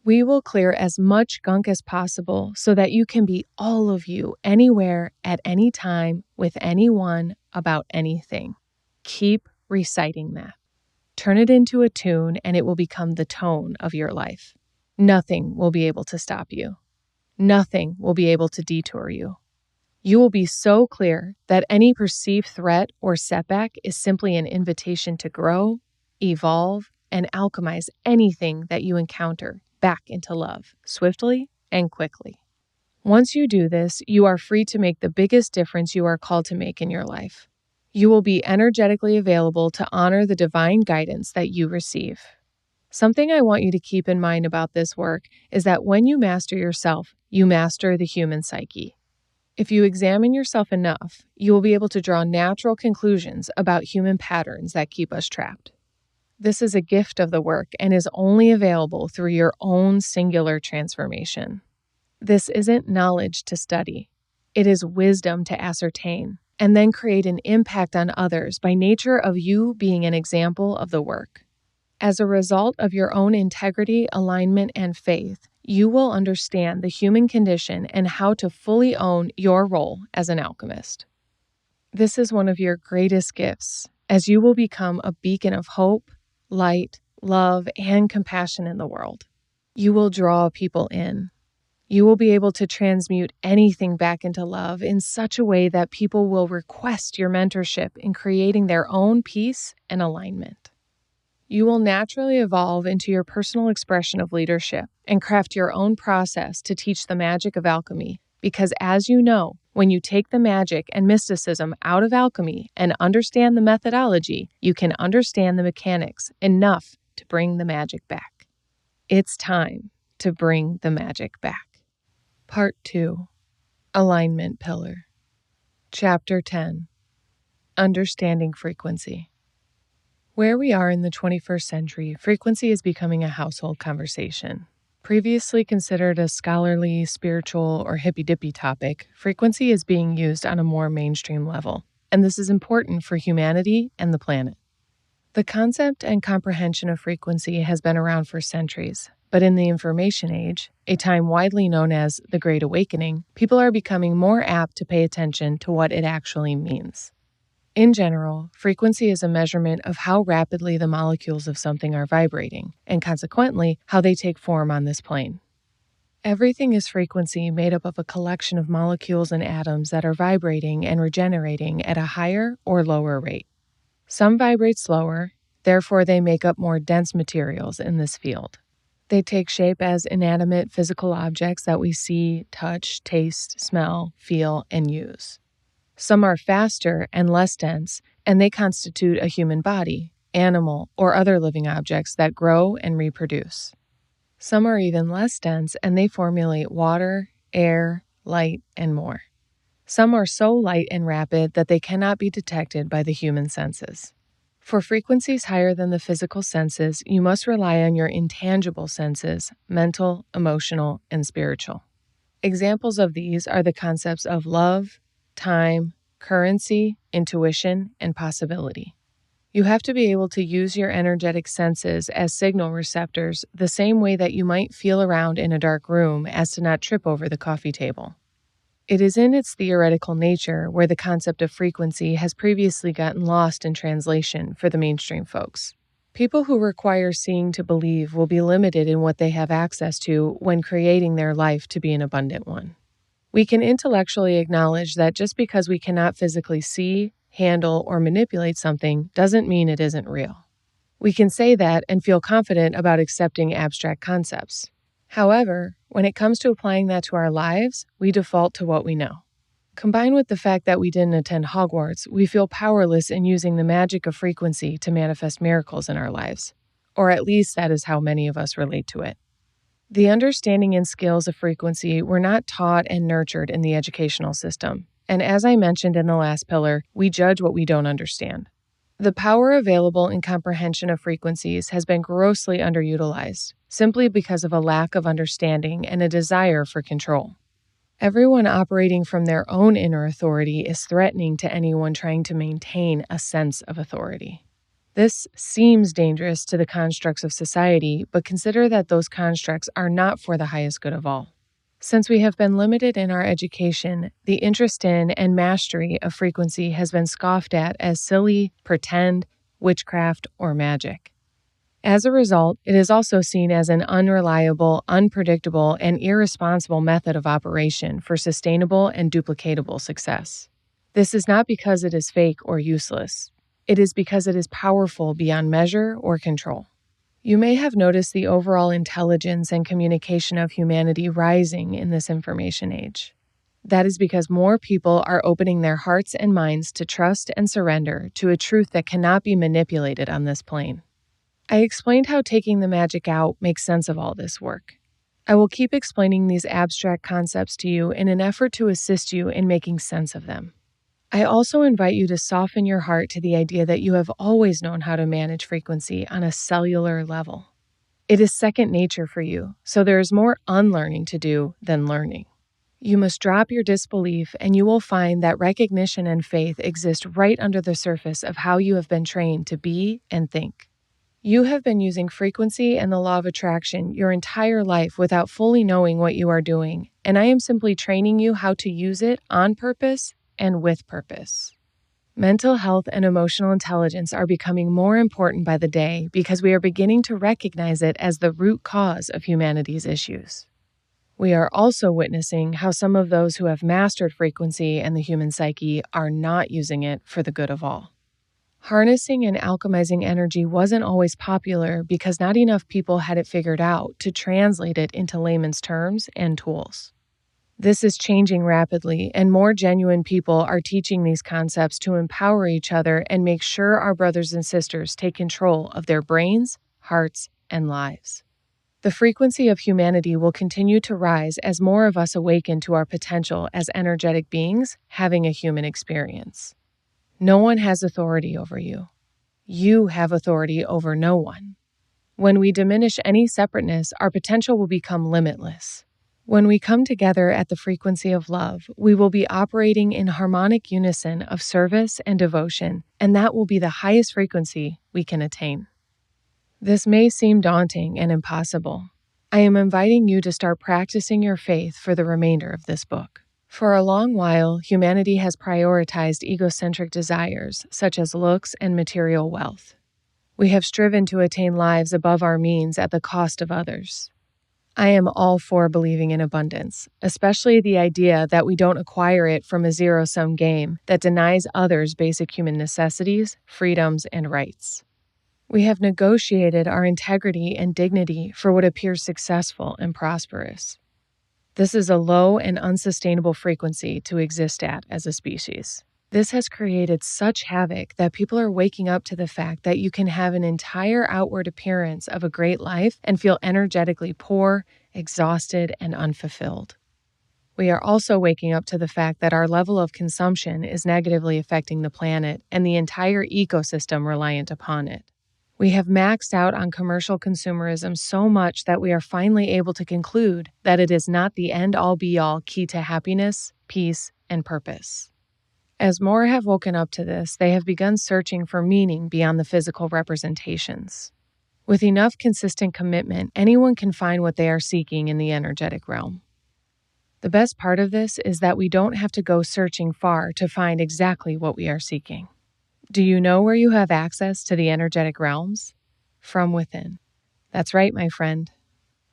Speaker 1: We will clear as much gunk as possible so that you can be all of you anywhere at any time with anyone about anything. Keep reciting that. Turn it into a tune and it will become the tone of your life. Nothing will be able to stop you. Nothing will be able to detour you. You will be so clear that any perceived threat or setback is simply an invitation to grow, evolve, and alchemize anything that you encounter back into love, swiftly and quickly. Once you do this, you are free to make the biggest difference you are called to make in your life. You will be energetically available to honor the divine guidance that you receive. Something I want you to keep in mind about this work is that when you master yourself, you master the human psyche. If you examine yourself enough, you will be able to draw natural conclusions about human patterns that keep us trapped. This is a gift of the work and is only available through your own singular transformation. This isn't knowledge to study. It is wisdom to ascertain, and then create an impact on others by nature of you being an example of the work. As a result of your own integrity, alignment, and faith, you will understand the human condition and how to fully own your role as an alchemist. This is one of your greatest gifts, as you will become a beacon of hope, light, love, and compassion in the world. You will draw people in. You will be able to transmute anything back into love in such a way that people will request your mentorship in creating their own peace and alignment. You will naturally evolve into your personal expression of leadership and craft your own process to teach the magic of alchemy, because as you know, when you take the magic and mysticism out of alchemy and understand the methodology, you can understand the mechanics enough to bring the magic back. It's time to bring the magic back. Part 2. Alignment Pillar. Chapter 10. Understanding Frequency. Where we are in the 21st century, frequency is becoming a household conversation. Previously considered a scholarly, spiritual, or hippy-dippy topic, frequency is being used on a more mainstream level, and this is important for humanity and the planet. The concept and comprehension of frequency has been around for centuries, but in the information age, a time widely known as the Great Awakening, people are becoming more apt to pay attention to what it actually means. In general, frequency is a measurement of how rapidly the molecules of something are vibrating, and consequently, how they take form on this plane. Everything is frequency made up of a collection of molecules and atoms that are vibrating and regenerating at a higher or lower rate. Some vibrate slower, therefore they make up more dense materials in this field. They take shape as inanimate physical objects that we see, touch, taste, smell, feel, and use. Some are faster and less dense, and they constitute a human body, animal, or other living objects that grow and reproduce. Some are even less dense, and they formulate water, air, light, and more. Some are so light and rapid that they cannot be detected by the human senses. For frequencies higher than the physical senses, you must rely on your intangible senses, mental, emotional, and spiritual. Examples of these are the concepts of love, time, currency, intuition, and possibility. You have to be able to use your energetic senses as signal receptors the same way that you might feel around in a dark room as to not trip over the coffee table. It is in its theoretical nature where the concept of frequency has previously gotten lost in translation for the mainstream folks. People who require seeing to believe will be limited in what they have access to when creating their life to be an abundant one. We can intellectually acknowledge that just because we cannot physically see, handle, or manipulate something doesn't mean it isn't real. We can say that and feel confident about accepting abstract concepts. However, when it comes to applying that to our lives, we default to what we know. Combined with the fact that we didn't attend Hogwarts, we feel powerless in using the magic of frequency to manifest miracles in our lives. Or at least that is how many of us relate to it. The understanding and skills of frequency were not taught and nurtured in the educational system. And as I mentioned in the last pillar, we judge what we don't understand. The power available in comprehension of frequencies has been grossly underutilized, simply because of a lack of understanding and a desire for control. Everyone operating from their own inner authority is threatening to anyone trying to maintain a sense of authority. This seems dangerous to the constructs of society, but consider that those constructs are not for the highest good of all. Since we have been limited in our education, the interest in and mastery of frequency has been scoffed at as silly, pretend, witchcraft, or magic. As a result, it is also seen as an unreliable, unpredictable, and irresponsible method of operation for sustainable and duplicatable success. This is not because it is fake or useless. It is because it is powerful beyond measure or control. You may have noticed the overall intelligence and communication of humanity rising in this information age. That is because more people are opening their hearts and minds to trust and surrender to a truth that cannot be manipulated on this plane. I explained how taking the magic out makes sense of all this work. I will keep explaining these abstract concepts to you in an effort to assist you in making sense of them. I also invite you to soften your heart to the idea that you have always known how to manage frequency on a cellular level. It is second nature for you, so there is more unlearning to do than learning. You must drop your disbelief, and you will find that recognition and faith exist right under the surface of how you have been trained to be and think. You have been using frequency and the law of attraction your entire life without fully knowing what you are doing, and I am simply training you how to use it on purpose and with purpose. Mental health and emotional intelligence are becoming more important by the day because we are beginning to recognize it as the root cause of humanity's issues. We are also witnessing how some of those who have mastered frequency and the human psyche are not using it for the good of all. Harnessing and alchemizing energy wasn't always popular because not enough people had it figured out to translate it into layman's terms and tools. This is changing rapidly, and more genuine people are teaching these concepts to empower each other and make sure our brothers and sisters take control of their brains, hearts, and lives. The frequency of humanity will continue to rise as more of us awaken to our potential as energetic beings having a human experience. No one has authority over you. You have authority over no one. When we diminish any separateness, our potential will become limitless. When we come together at the frequency of love, we will be operating in harmonic unison of service and devotion, and that will be the highest frequency we can attain. This may seem daunting and impossible. I am inviting you to start practicing your faith for the remainder of this book. For a long while, humanity has prioritized egocentric desires, such as looks and material wealth. We have striven to attain lives above our means at the cost of others. I am all for believing in abundance, especially the idea that we don't acquire it from a zero-sum game that denies others basic human necessities, freedoms, and rights. We have negotiated our integrity and dignity for what appears successful and prosperous. This is a low and unsustainable frequency to exist at as a species. This has created such havoc that people are waking up to the fact that you can have an entire outward appearance of a great life and feel energetically poor, exhausted, and unfulfilled. We are also waking up to the fact that our level of consumption is negatively affecting the planet and the entire ecosystem reliant upon it. We have maxed out on commercial consumerism so much that we are finally able to conclude that it is not the end-all be-all key to happiness, peace, and purpose. As more have woken up to this, they have begun searching for meaning beyond the physical representations. With enough consistent commitment, anyone can find what they are seeking in the energetic realm. The best part of this is that we don't have to go searching far to find exactly what we are seeking. Do you know where you have access to the energetic realms? From within. That's right, my friend.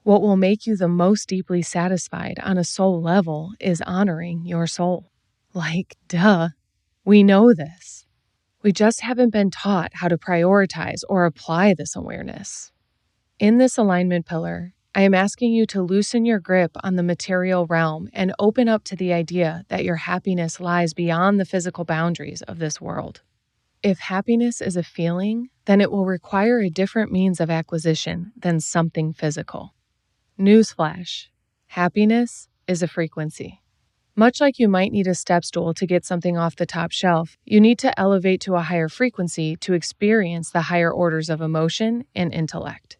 Speaker 1: What will make you the most deeply satisfied on a soul level is honoring your soul. Like, duh. We know this. We just haven't been taught how to prioritize or apply this awareness. In this alignment pillar, I am asking you to loosen your grip on the material realm and open up to the idea that your happiness lies beyond the physical boundaries of this world. If happiness is a feeling, then it will require a different means of acquisition than something physical. Newsflash: happiness is a frequency. Much like you might need a step stool to get something off the top shelf, you need to elevate to a higher frequency to experience the higher orders of emotion and intellect.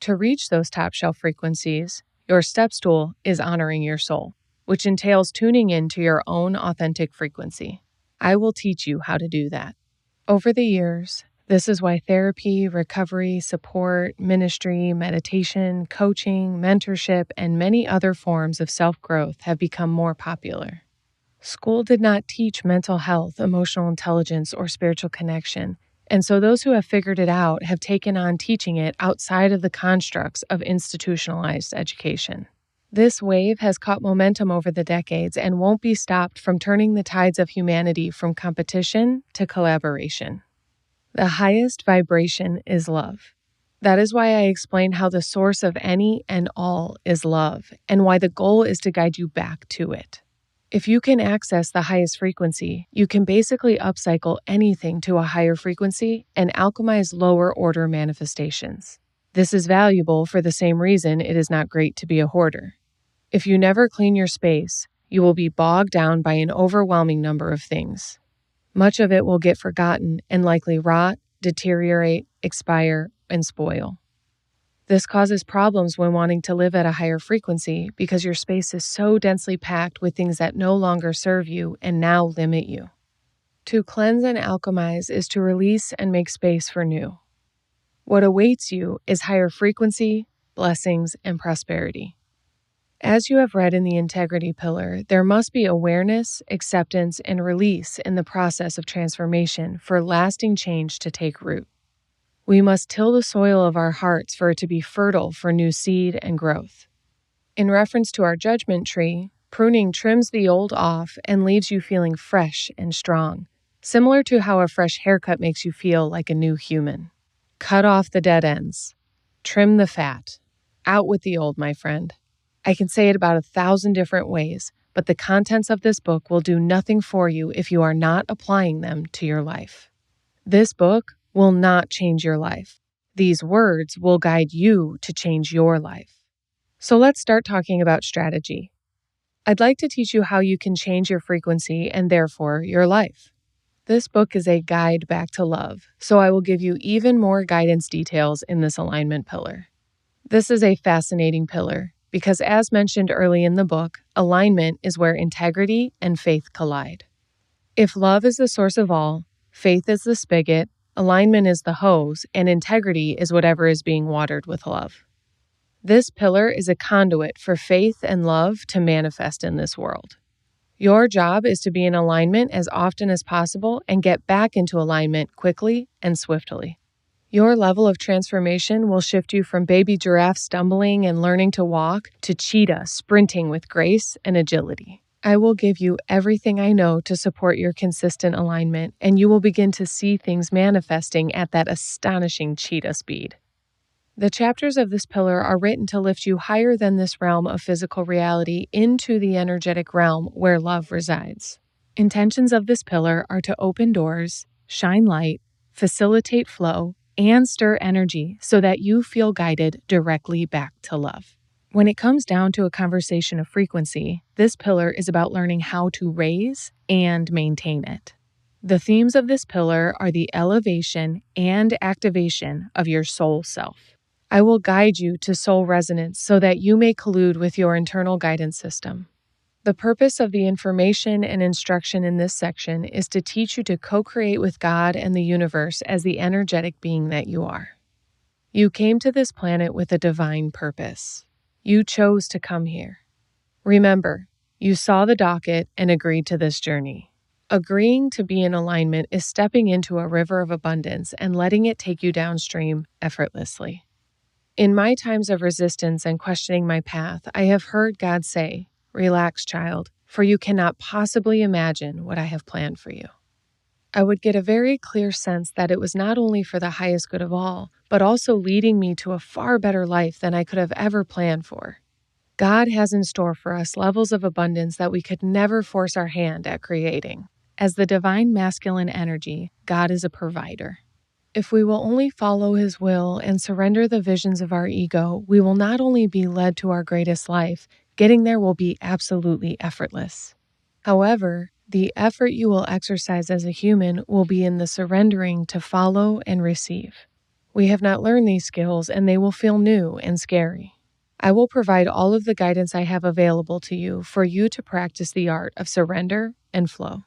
Speaker 1: To reach those top shelf frequencies, your step stool is honoring your soul, which entails tuning into your own authentic frequency. I will teach you how to do that. Over the years, this is why therapy, recovery, support, ministry, meditation, coaching, mentorship, and many other forms of self-growth have become more popular. School did not teach mental health, emotional intelligence, or spiritual connection, and so those who have figured it out have taken on teaching it outside of the constructs of institutionalized education. This wave has caught momentum over the decades and won't be stopped from turning the tides of humanity from competition to collaboration. The highest vibration is love. That is why I explain how the source of any and all is love, and why the goal is to guide you back to it. If you can access the highest frequency, you can basically upcycle anything to a higher frequency and alchemize lower order manifestations. This is valuable for the same reason it is not great to be a hoarder. If you never clean your space, you will be bogged down by an overwhelming number of things. Much of it will get forgotten and likely rot, deteriorate, expire, and spoil. This causes problems when wanting to live at a higher frequency because your space is so densely packed with things that no longer serve you and now limit you. To cleanse and alchemize is to release and make space for new. What awaits you is higher frequency, blessings, and prosperity. As you have read in the integrity pillar, there must be awareness, acceptance, and release in the process of transformation for lasting change to take root. We must till the soil of our hearts for it to be fertile for new seed and growth. In reference to our judgment tree, pruning trims the old off and leaves you feeling fresh and strong, similar to how a fresh haircut makes you feel like a new human. Cut off the dead ends. Trim the fat. Out with the old, my friend. I can say it about 1,000 different ways, but the contents of this book will do nothing for you if you are not applying them to your life. This book will not change your life. These words will guide you to change your life. So let's start talking about strategy. I'd like to teach you how you can change your frequency and therefore your life. This book is a guide back to love, so I will give you even more guidance details in this alignment pillar. This is a fascinating pillar because, as mentioned early in the book, alignment is where integrity and faith collide. If love is the source of all, faith is the spigot, alignment is the hose, and integrity is whatever is being watered with love. This pillar is a conduit for faith and love to manifest in this world. Your job is to be in alignment as often as possible and get back into alignment quickly and swiftly. Your level of transformation will shift you from baby giraffe stumbling and learning to walk to cheetah sprinting with grace and agility. I will give you everything I know to support your consistent alignment, and you will begin to see things manifesting at that astonishing cheetah speed. The chapters of this pillar are written to lift you higher than this realm of physical reality into the energetic realm where love resides. Intentions of this pillar are to open doors, shine light, facilitate flow, and stir energy so that you feel guided directly back to love. When it comes down to a conversation of frequency, this pillar is about learning how to raise and maintain it. The themes of this pillar are the elevation and activation of your soul self. I will guide you to soul resonance so that you may collude with your internal guidance system. The purpose of the information and instruction in this section is to teach you to co-create with God and the universe as the energetic being that you are. You came to this planet with a divine purpose. You chose to come here. Remember, you saw the docket and agreed to this journey. Agreeing to be in alignment is stepping into a river of abundance and letting it take you downstream effortlessly. In my times of resistance and questioning my path, I have heard God say, "Relax, child, for you cannot possibly imagine what I have planned for you." I would get a very clear sense that it was not only for the highest good of all, but also leading me to a far better life than I could have ever planned for. God has in store for us levels of abundance that we could never force our hand at creating. As the divine masculine energy, God is a provider. If we will only follow His will and surrender the visions of our ego, we will not only be led to our greatest life, getting there will be absolutely effortless. However, the effort you will exercise as a human will be in the surrendering to follow and receive. We have not learned these skills and they will feel new and scary. I will provide all of the guidance I have available to you for you to practice the art of surrender and flow.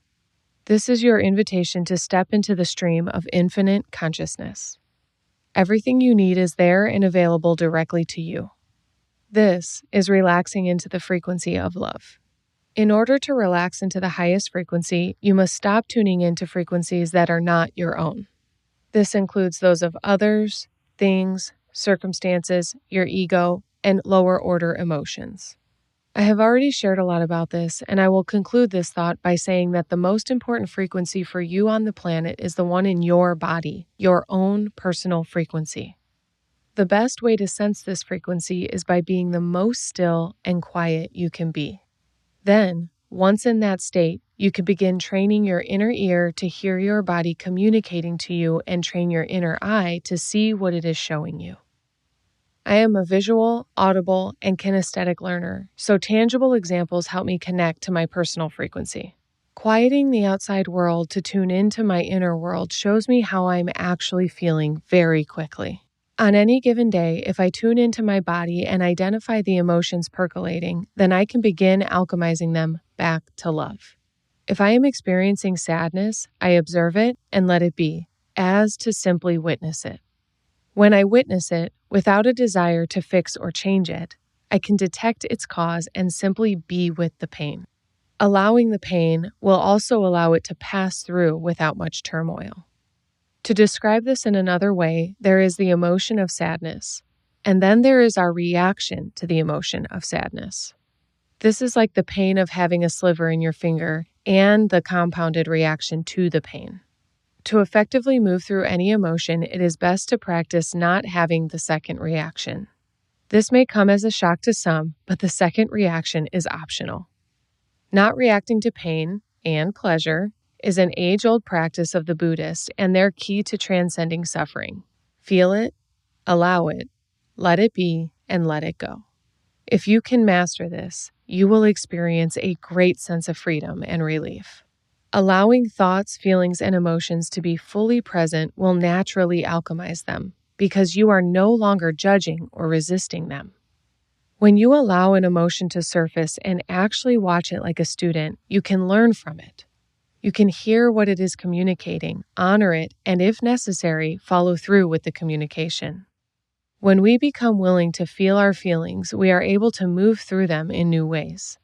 Speaker 1: This is your invitation to step into the stream of infinite consciousness. Everything you need is there and available directly to you. This is relaxing into the frequency of love. In order to relax into the highest frequency, you must stop tuning into frequencies that are not your own. This includes those of others, things, circumstances, your ego, and lower order emotions. I have already shared a lot about this, and I will conclude this thought by saying that the most important frequency for you on the planet is the one in your body, your own personal frequency. The best way to sense this frequency is by being the most still and quiet you can be. Then, once in that state, you can begin training your inner ear to hear your body communicating to you and train your inner eye to see what it is showing you. I am a visual, audible, and kinesthetic learner, so tangible examples help me connect to my personal frequency. Quieting the outside world to tune into my inner world shows me how I'm actually feeling very quickly. On any given day, if I tune into my body and identify the emotions percolating, then I can begin alchemizing them back to love. If I am experiencing sadness, I observe it and let it be, as to simply witness it. When I witness it, without a desire to fix or change it, I can detect its cause and simply be with the pain. Allowing the pain will also allow it to pass through without much turmoil. To describe this in another way, there is the emotion of sadness, and then there is our reaction to the emotion of sadness. This is like the pain of having a sliver in your finger and the compounded reaction to the pain. To effectively move through any emotion, it is best to practice not having the second reaction. This may come as a shock to some, but the second reaction is optional. Not reacting to pain and pleasure is an age-old practice of the Buddhists and their key to transcending suffering. Feel it, allow it, let it be, and let it go. If you can master this, you will experience a great sense of freedom and relief. Allowing thoughts, feelings, and emotions to be fully present will naturally alchemize them because you are no longer judging or resisting them. When you allow an emotion to surface and actually watch it like a student, you can learn from it. You can hear what it is communicating, honor it, and if necessary, follow through with the communication. When we become willing to feel our feelings, we are able to move through them in new ways.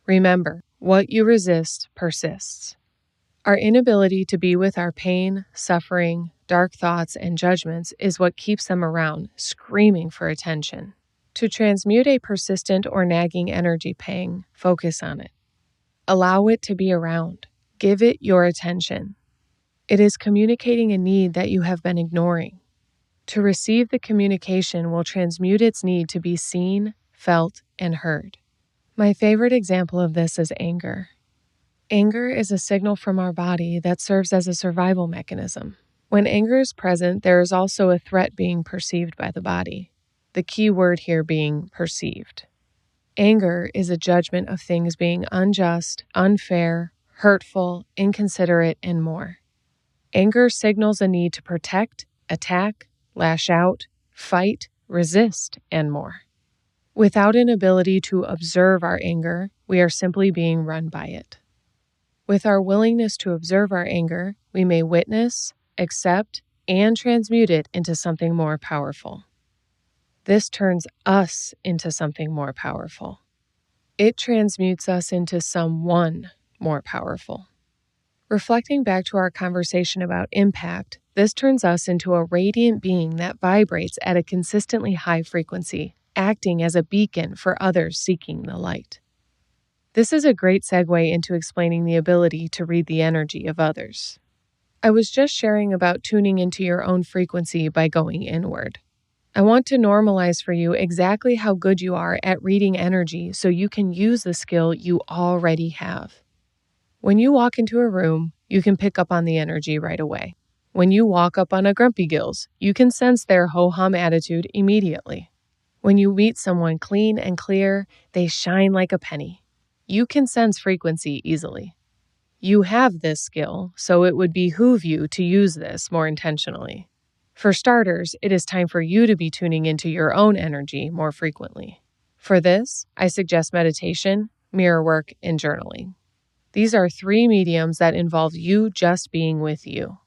Speaker 1: Remember, what you resist persists. Our inability to be with our pain, suffering, dark thoughts, and judgments is what keeps them around, screaming for attention. To transmute a persistent or nagging energy pang, focus on it. Allow it to be around. Give it your attention. It is communicating a need that you have been ignoring. To receive the communication will transmute its need to be seen, felt, and heard. My favorite example of this is anger. Anger is a signal from our body that serves as a survival mechanism. When anger is present, there is also a threat being perceived by the body. The key word here being perceived. Anger is a judgment of things being unjust, unfair, hurtful, inconsiderate, and more. Anger signals a need to protect, attack, lash out, fight, resist, and more. Without an ability to observe our anger, we are simply being run by it. With our willingness to observe our anger, we may witness, accept, and transmute it into something more powerful. This turns us into something more powerful. It transmutes us into someone more powerful. Reflecting back to our conversation about impact, this turns us into a radiant being that vibrates at a consistently high frequency, acting as a beacon for others seeking the light. This is a great segue into explaining the ability to read the energy of others. I was just sharing about tuning into your own frequency by going inward. I want to normalize for you exactly how good you are at reading energy so you can use the skill you already have. When you walk into a room, you can pick up on the energy right away. When you walk up on a grumpy gills, you can sense their ho-hum attitude immediately. When you meet someone clean and clear, they shine like a penny. You can sense frequency easily. You have this skill, so it would behoove you to use this more intentionally. For starters, it is time for you to be tuning into your own energy more frequently. For this, I suggest meditation, mirror work, and journaling. These are 3 mediums that involve you just being with you.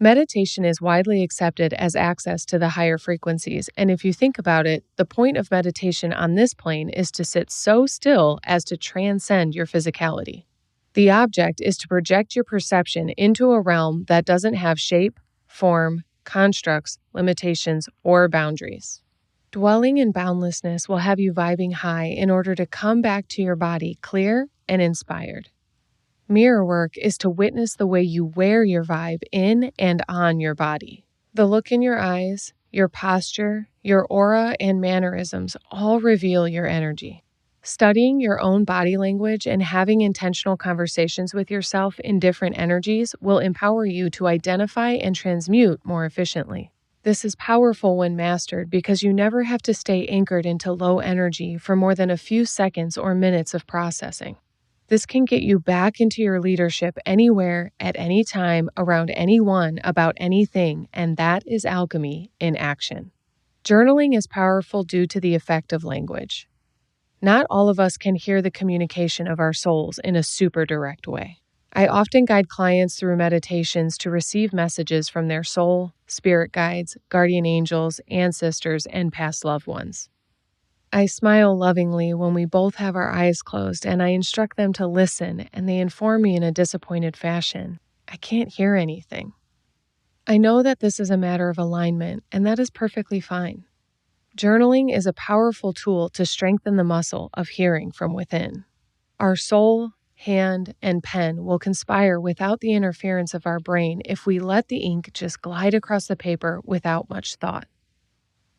Speaker 1: Meditation is widely accepted as access to the higher frequencies, and if you think about it, the point of meditation on this plane is to sit so still as to transcend your physicality. The object is to project your perception into a realm that doesn't have shape, form, constructs, limitations, or boundaries. Dwelling in boundlessness will have you vibing high in order to come back to your body clear and inspired. Mirror work is to witness the way you wear your vibe in and on your body. The look in your eyes, your posture, your aura, and mannerisms all reveal your energy. Studying your own body language and having intentional conversations with yourself in different energies will empower you to identify and transmute more efficiently. This is powerful when mastered because you never have to stay anchored into low energy for more than a few seconds or minutes of processing. This can get you back into your leadership anywhere, at any time, around anyone, about anything, and that is alchemy in action. Journaling is powerful due to the effect of language. Not all of us can hear the communication of our souls in a super direct way. I often guide clients through meditations to receive messages from their soul, spirit guides, guardian angels, ancestors, and past loved ones. I smile lovingly when we both have our eyes closed and I instruct them to listen, and they inform me in a disappointed fashion, "I can't hear anything." I know that this is a matter of alignment, and that is perfectly fine. Journaling is a powerful tool to strengthen the muscle of hearing from within. Our soul, hand, and pen will conspire without the interference of our brain if we let the ink just glide across the paper without much thought.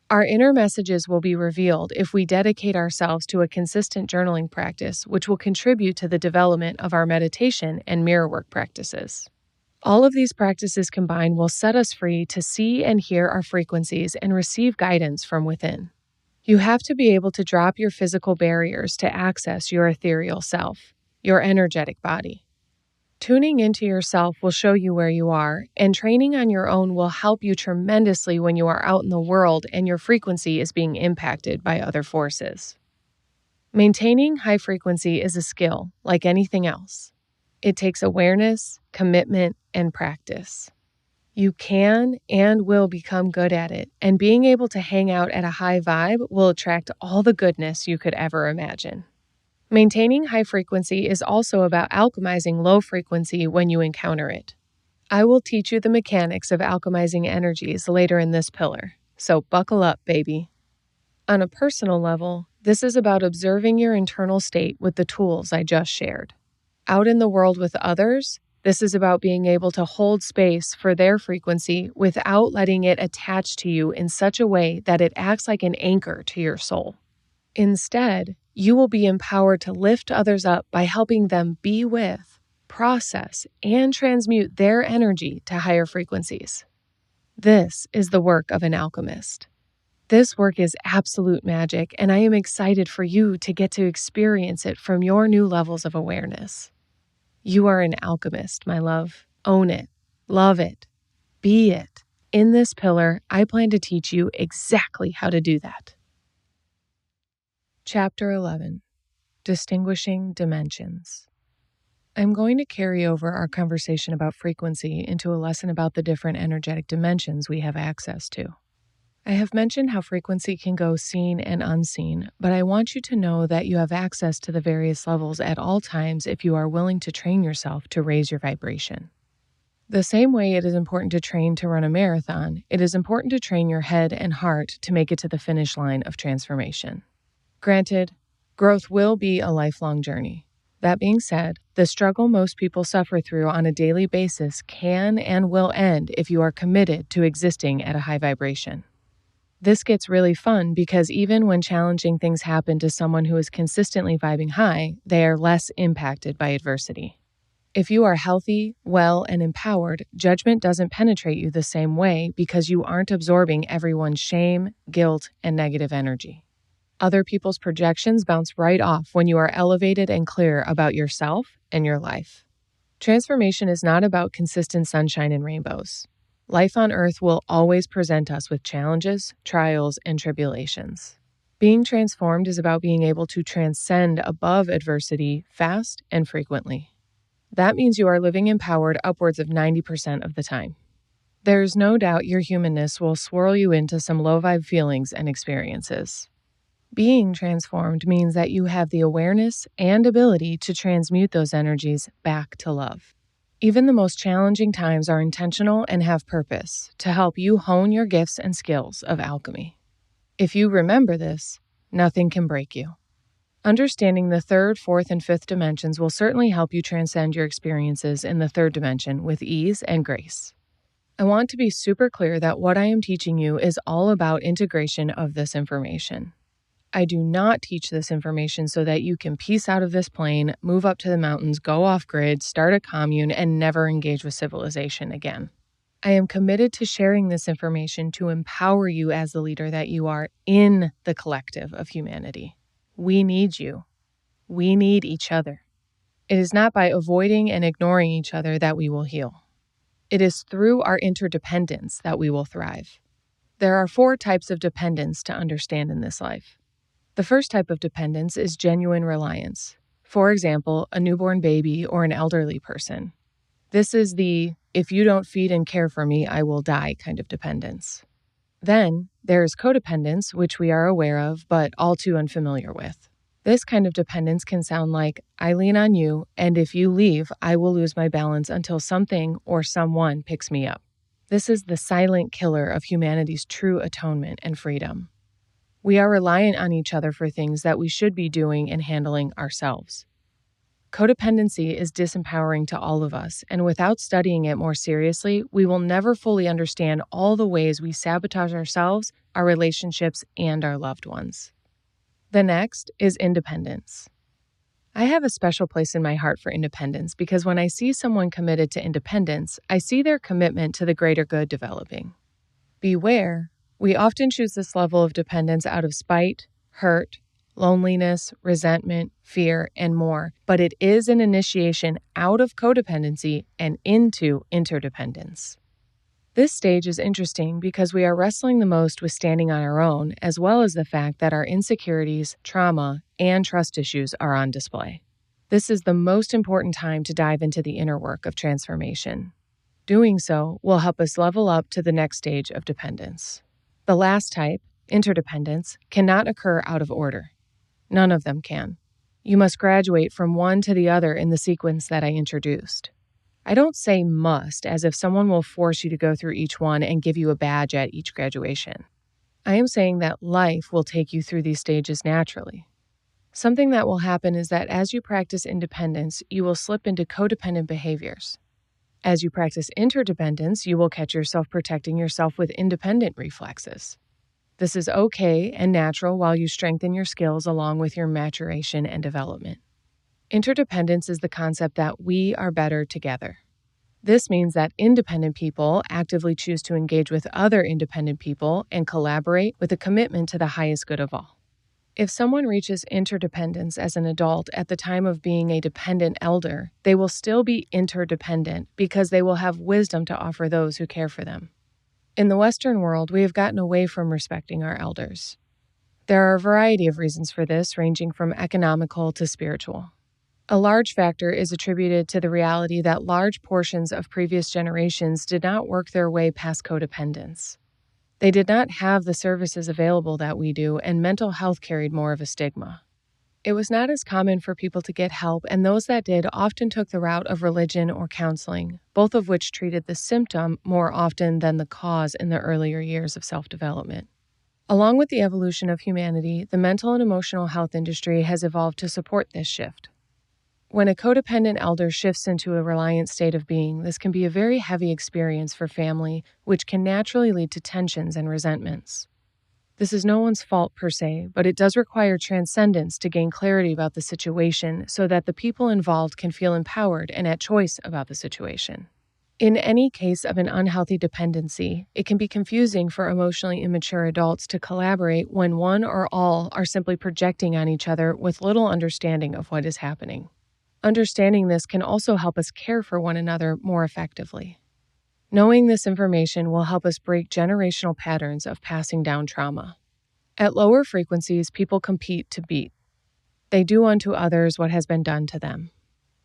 Speaker 1: Our inner messages will be revealed if we dedicate ourselves to a consistent journaling practice, which will contribute to the development of our meditation and mirror work practices. All of these practices combined will set us free to see and hear our frequencies and receive guidance from within. You have to be able to drop your physical barriers to access your ethereal self, your energetic body. Tuning into yourself will show you where you are, and training on your own will help you tremendously when you are out in the world and your frequency is being impacted by other forces. Maintaining high frequency is a skill, like anything else. It takes awareness, commitment, and practice. You can and will become good at it, and being able to hang out at a high vibe will attract all the goodness you could ever imagine. Maintaining high frequency is also about alchemizing low frequency when you encounter it. I will teach you the mechanics of alchemizing energies later in this pillar, so buckle up, baby. On a personal level, this is about observing your internal state with the tools I just shared. Out in the world with others, this is about being able to hold space for their frequency without letting it attach to you in such a way that it acts like an anchor to your soul. Instead, you will be empowered to lift others up by helping them be with, process, and transmute their energy to higher frequencies. This is the work of an alchemist. This work is absolute magic, and I am excited for you to get to experience it from your new levels of awareness. You are an alchemist, my love. Own it. Love it. Be it. In this pillar, I plan to teach you exactly how to do that. Chapter 11. Distinguishing Dimensions. I'm going to carry over our conversation about frequency into a lesson about the different energetic dimensions we have access to. I have mentioned how frequency can go seen and unseen, but I want you to know that you have access to the various levels at all times if you are willing to train yourself to raise your vibration. The same way it is important to train to run a marathon, it is important to train your head and heart to make it to the finish line of transformation. Granted, growth will be a lifelong journey. That being said, the struggle most people suffer through on a daily basis can and will end if you are committed to existing at a high vibration. This gets really fun because even when challenging things happen to someone who is consistently vibing high, they are less impacted by adversity. If you are healthy, well, and empowered, judgment doesn't penetrate you the same way because you aren't absorbing everyone's shame, guilt, and negative energy. Other people's projections bounce right off when you are elevated and clear about yourself and your life. Transformation is not about consistent sunshine and rainbows. Life on earth will always present us with challenges, trials, and tribulations. Being transformed is about being able to transcend above adversity fast and frequently. That means you are living empowered upwards of 90% of the time. There is no doubt your humanness will swirl you into some low-vibe feelings and experiences. Being transformed means that you have the awareness and ability to transmute those energies back to love. Even the most challenging times are intentional and have purpose to help you hone your gifts and skills of alchemy. If you remember this, nothing can break you. Understanding the third, fourth, and fifth dimensions will certainly help you transcend your experiences in the third dimension with ease and grace. I want to be super clear that what I am teaching you is all about integration of this information. I do not teach this information so that you can peace out of this plane, move up to the mountains, go off-grid, start a commune, and never engage with civilization again. I am committed to sharing this information to empower you as the leader that you are in the collective of humanity. We need you. We need each other. It is not by avoiding and ignoring each other that we will heal. It is through our interdependence that we will thrive. There are 4 types of dependence to understand in this life. The first type of dependence is genuine reliance. For example, a newborn baby or an elderly person. This is the, if you don't feed and care for me, I will die kind of dependence. Then there is codependence, which we are aware of, but all too unfamiliar with. This kind of dependence can sound like, I lean on you, and if you leave, I will lose my balance until something or someone picks me up. This is the silent killer of humanity's true atonement and freedom. We are reliant on each other for things that we should be doing and handling ourselves. Codependency is disempowering to all of us, and without studying it more seriously, we will never fully understand all the ways we sabotage ourselves, our relationships, and our loved ones. The next is independence. I have a special place in my heart for independence because when I see someone committed to independence, I see their commitment to the greater good developing. Beware. We often choose this level of dependence out of spite, hurt, loneliness, resentment, fear, and more, but it is an initiation out of codependency and into interdependence. This stage is interesting because we are wrestling the most with standing on our own, as well as the fact that our insecurities, trauma, and trust issues are on display. This is the most important time to dive into the inner work of transformation. Doing so will help us level up to the next stage of dependence. The last type, interdependence, cannot occur out of order. None of them can. You must graduate from one to the other in the sequence that I introduced. I don't say must as if someone will force you to go through each one and give you a badge at each graduation. I am saying that life will take you through these stages naturally. Something that will happen is that as you practice independence, you will slip into codependent behaviors. As you practice interdependence, you will catch yourself protecting yourself with independent reflexes. This is okay and natural while you strengthen your skills along with your maturation and development. Interdependence is the concept that we are better together. This means that independent people actively choose to engage with other independent people and collaborate with a commitment to the highest good of all. If someone reaches interdependence as an adult at the time of being a dependent elder, they will still be interdependent because they will have wisdom to offer those who care for them. In the Western world, we have gotten away from respecting our elders. There are a variety of reasons for this, ranging from economical to spiritual. A large factor is attributed to the reality that large portions of previous generations did not work their way past codependence. They did not have the services available that we do, and mental health carried more of a stigma. It was not as common for people to get help, and those that did often took the route of religion or counseling, both of which treated the symptom more often than the cause in the earlier years of self-development. Along with the evolution of humanity, the mental and emotional health industry has evolved to support this shift. When a codependent elder shifts into a reliant state of being, this can be a very heavy experience for family, which can naturally lead to tensions and resentments. This is no one's fault per se, but it does require transcendence to gain clarity about the situation so that the people involved can feel empowered and at choice about the situation. In any case of an unhealthy dependency, it can be confusing for emotionally immature adults to collaborate when one or all are simply projecting on each other with little understanding of what is happening. Understanding this can also help us care for one another more effectively. Knowing this information will help us break generational patterns of passing down trauma. At lower frequencies, people compete to beat. They do unto others what has been done to them.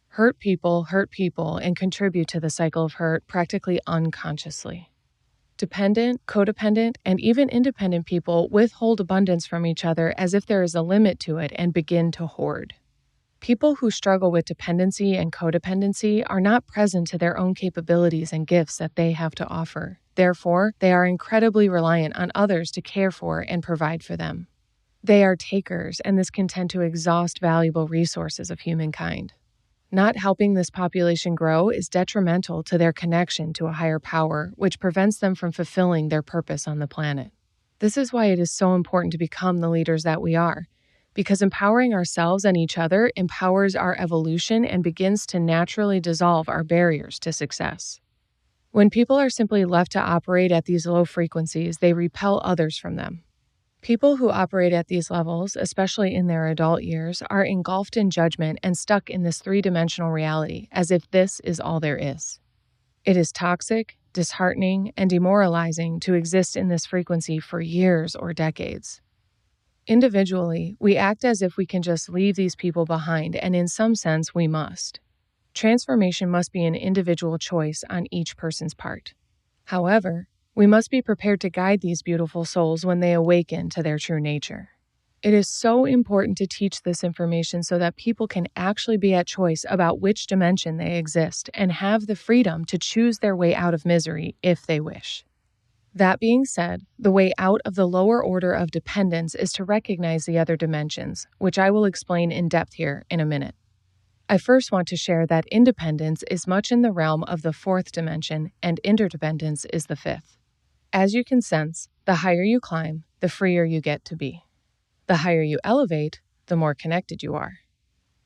Speaker 1: Hurt people, and contribute to the cycle of hurt practically unconsciously. Dependent, codependent, and even independent people withhold abundance from each other as if there is a limit to it and begin to hoard. People who struggle with dependency and codependency are not present to their own capabilities and gifts that they have to offer. Therefore, they are incredibly reliant on others to care for and provide for them. They are takers, and this can tend to exhaust valuable resources of humankind. Not helping this population grow is detrimental to their connection to a higher power, which prevents them from fulfilling their purpose on the planet. This is why it is so important to become the leaders that we are, because empowering ourselves and each other empowers our evolution and begins to naturally dissolve our barriers to success. When people are simply left to operate at these low frequencies, they repel others from them. People who operate at these levels, especially in their adult years, are engulfed in judgment and stuck in this three-dimensional reality, as if this is all there is. It is toxic, disheartening, and demoralizing to exist in this frequency for years or decades. Individually, we act as if we can just leave these people behind, and in some sense, we must. Transformation must be an individual choice on each person's part. However, we must be prepared to guide these beautiful souls when they awaken to their true nature. It is so important to teach this information so that people can actually be at choice about which dimension they exist and have the freedom to choose their way out of misery if they wish. That being said, the way out of the lower order of dependence is to recognize the other dimensions, which I will explain in depth here in a minute. I first want to share that independence is much in the realm of the fourth dimension, and interdependence is the fifth. As you can sense, the higher you climb, the freer you get to be. The higher you elevate, the more connected you are.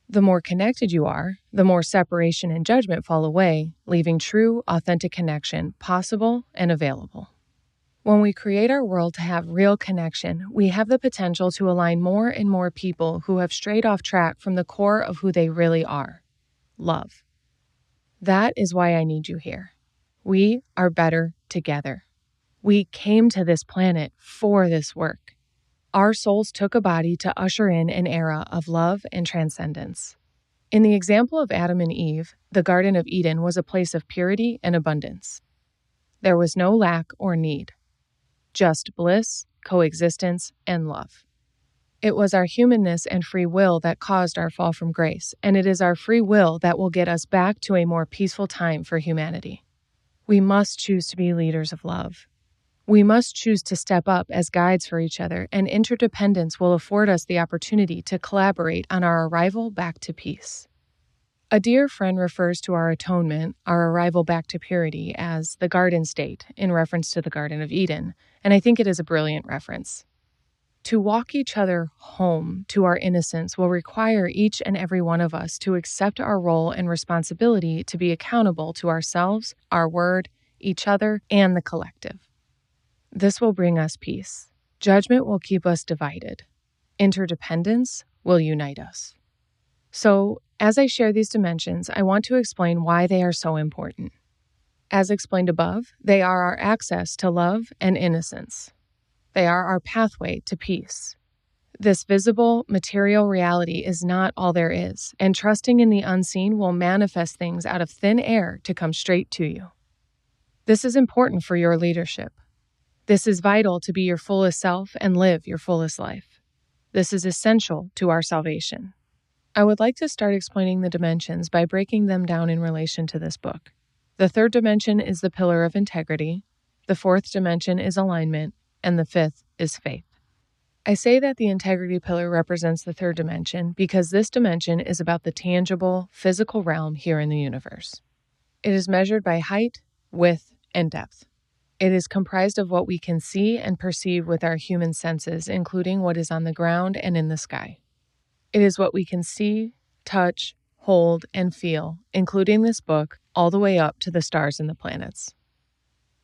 Speaker 1: The more connected you are, the more separation and judgment fall away, leaving true, authentic connection possible and available. When we create our world to have real connection, we have the potential to align more and more people who have strayed off track from the core of who they really are: love. That is why I need you here. We are better together. We came to this planet for this work. Our souls took a body to usher in an era of love and transcendence. In the example of Adam and Eve, the Garden of Eden was a place of purity and abundance. There was no lack or need. Just bliss, coexistence, and love. It was our humanness and free will that caused our fall from grace, and it is our free will that will get us back to a more peaceful time for humanity. We must choose to be leaders of love. We must choose to step up as guides for each other, and interdependence will afford us the opportunity to collaborate on our arrival back to peace. A dear friend refers to our atonement, our arrival back to purity, as the garden state, in reference to the Garden of Eden, and I think it is a brilliant reference. To walk each other home to our innocence will require each and every one of us to accept our role and responsibility to be accountable to ourselves, our word, each other, and the collective. This will bring us peace. Judgment will keep us divided. Interdependence will unite us. So, as I share these dimensions, I want to explain why they are so important. As explained above, they are our access to love and innocence. They are our pathway to peace. This visible, material reality is not all there is, and trusting in the unseen will manifest things out of thin air to come straight to you. This is important for your leadership. This is vital to be your fullest self and live your fullest life. This is essential to our salvation. I would like to start explaining the dimensions by breaking them down in relation to this book. The third dimension is the pillar of integrity. The fourth dimension is alignment. And the fifth is faith. I say that the integrity pillar represents the third dimension because this dimension is about the tangible, physical realm here in the universe. It is measured by height, width, and depth. It is comprised of what we can see and perceive with our human senses, including what is on the ground and in the sky. It is what we can see, touch, hold, and feel, including this book, all the way up to the stars and the planets.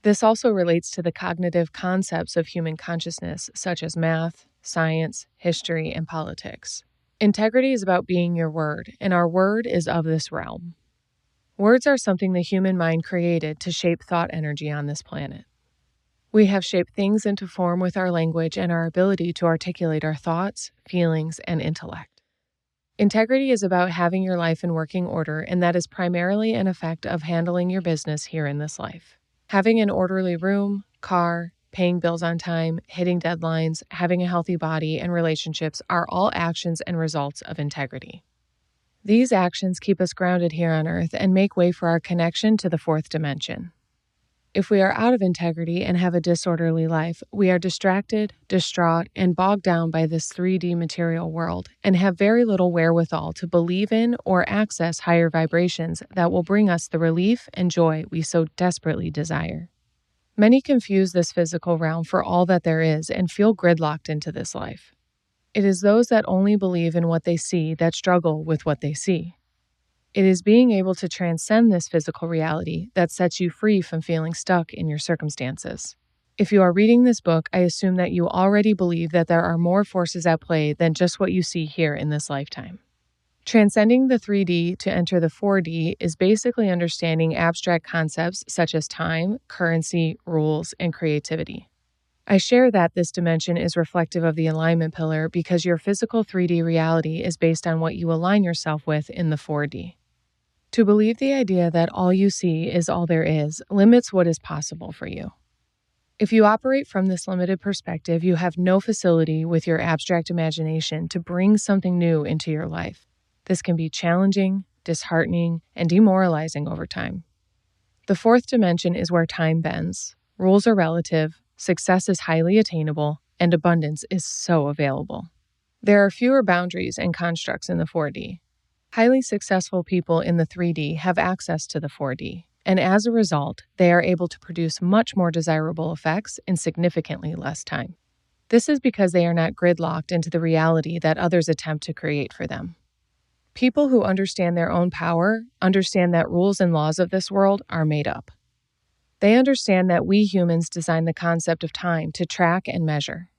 Speaker 1: This also relates to the cognitive concepts of human consciousness, such as math, science, history, and politics. Integrity is about being your word, and our word is of this realm. Words are something the human mind created to shape thought energy on this planet. We have shaped things into form with our language and our ability to articulate our thoughts, feelings, and intellect. Integrity is about having your life in working order, and that is primarily an effect of handling your business here in this life. Having an orderly room, car, paying bills on time, hitting deadlines, having a healthy body, and relationships are all actions and results of integrity. These actions keep us grounded here on Earth and make way for our connection to the fourth dimension. If we are out of integrity and have a disorderly life, we are distracted, distraught, and bogged down by this 3D material world and have very little wherewithal to believe in or access higher vibrations that will bring us the relief and joy we so desperately desire. Many confuse this physical realm for all that there is and feel gridlocked into this life. It is those that only believe in what they see that struggle with what they see. It is being able to transcend this physical reality that sets you free from feeling stuck in your circumstances. If you are reading this book, I assume that you already believe that there are more forces at play than just what you see here in this lifetime. Transcending the 3D to enter the 4D is basically understanding abstract concepts such as time, currency, rules, and creativity. I share that this dimension is reflective of the alignment pillar because your physical 3D reality is based on what you align yourself with in the 4D. To believe the idea that all you see is all there is limits what is possible for you. If you operate from this limited perspective, you have no facility with your abstract imagination to bring something new into your life. This can be challenging, disheartening, and demoralizing over time. The fourth dimension is where time bends. Rules are relative, success is highly attainable, and abundance is so available. There are fewer boundaries and constructs in the 4D. Highly successful people in the 3D have access to the 4D, and as a result, they are able to produce much more desirable effects in significantly less time. This is because they are not gridlocked into the reality that others attempt to create for them. People who understand their own power understand that rules and laws of this world are made up. They understand that we humans design the concept of time to track and measure.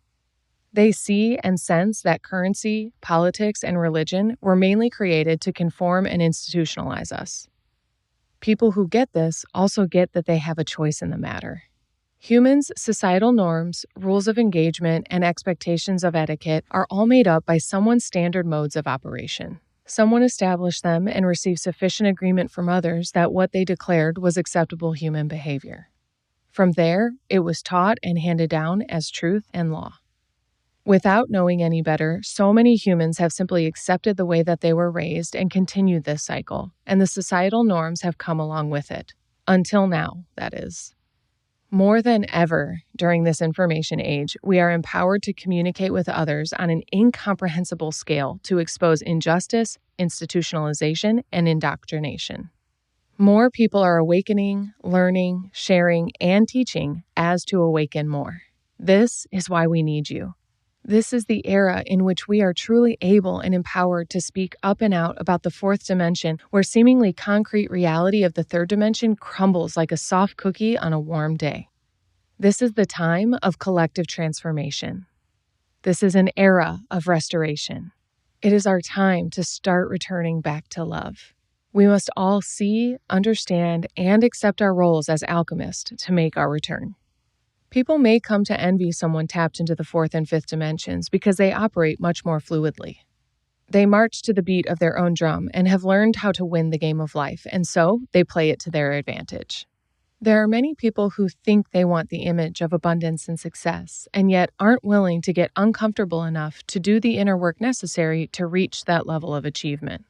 Speaker 1: They see and sense that currency, politics, and religion were mainly created to conform and institutionalize us. People who get this also get that they have a choice in the matter. Humans' societal norms, rules of engagement, and expectations of etiquette are all made up by someone's standard modes of operation. Someone established them and received sufficient agreement from others that what they declared was acceptable human behavior. From there, it was taught and handed down as truth and law. Without knowing any better, so many humans have simply accepted the way that they were raised and continued this cycle, and the societal norms have come along with it. Until now, that is. More than ever during this information age, we are empowered to communicate with others on an incomprehensible scale to expose injustice, institutionalization, and indoctrination. More people are awakening, learning, sharing, and teaching as to awaken more. This is why we need you. This is the era in which we are truly able and empowered to speak up and out about the fourth dimension, where seemingly concrete reality of the third dimension crumbles like a soft cookie on a warm day. This is the time of collective transformation. This is an era of restoration. It is our time to start returning back to love. We must all see, understand, and accept our roles as alchemists to make our return. People may come to envy someone tapped into the fourth and fifth dimensions because they operate much more fluidly. They march to the beat of their own drum and have learned how to win the game of life, and so they play it to their advantage. There are many people who think they want the image of abundance and success, and yet aren't willing to get uncomfortable enough to do the inner work necessary to reach that level of achievement.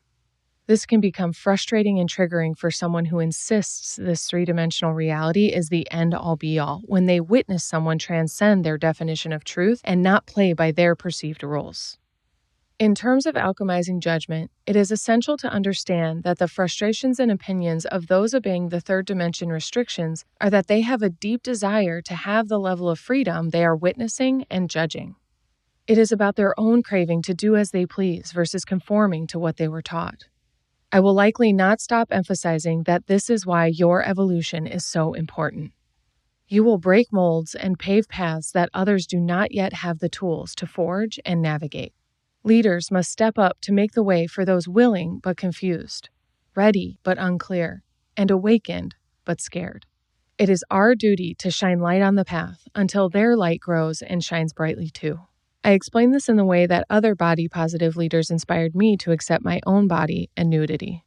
Speaker 1: This can become frustrating and triggering for someone who insists this three-dimensional reality is the end-all be-all when they witness someone transcend their definition of truth and not play by their perceived rules. In terms of alchemizing judgment, it is essential to understand that the frustrations and opinions of those obeying the third dimension restrictions are that they have a deep desire to have the level of freedom they are witnessing and judging. It is about their own craving to do as they please versus conforming to what they were taught. I will likely not stop emphasizing that this is why your evolution is so important. You will break molds and pave paths that others do not yet have the tools to forge and navigate. Leaders must step up to make the way for those willing but confused, ready but unclear, and awakened but scared. It is our duty to shine light on the path until their light grows and shines brightly too. I explain this in the way that other body-positive leaders inspired me to accept my own body and nudity.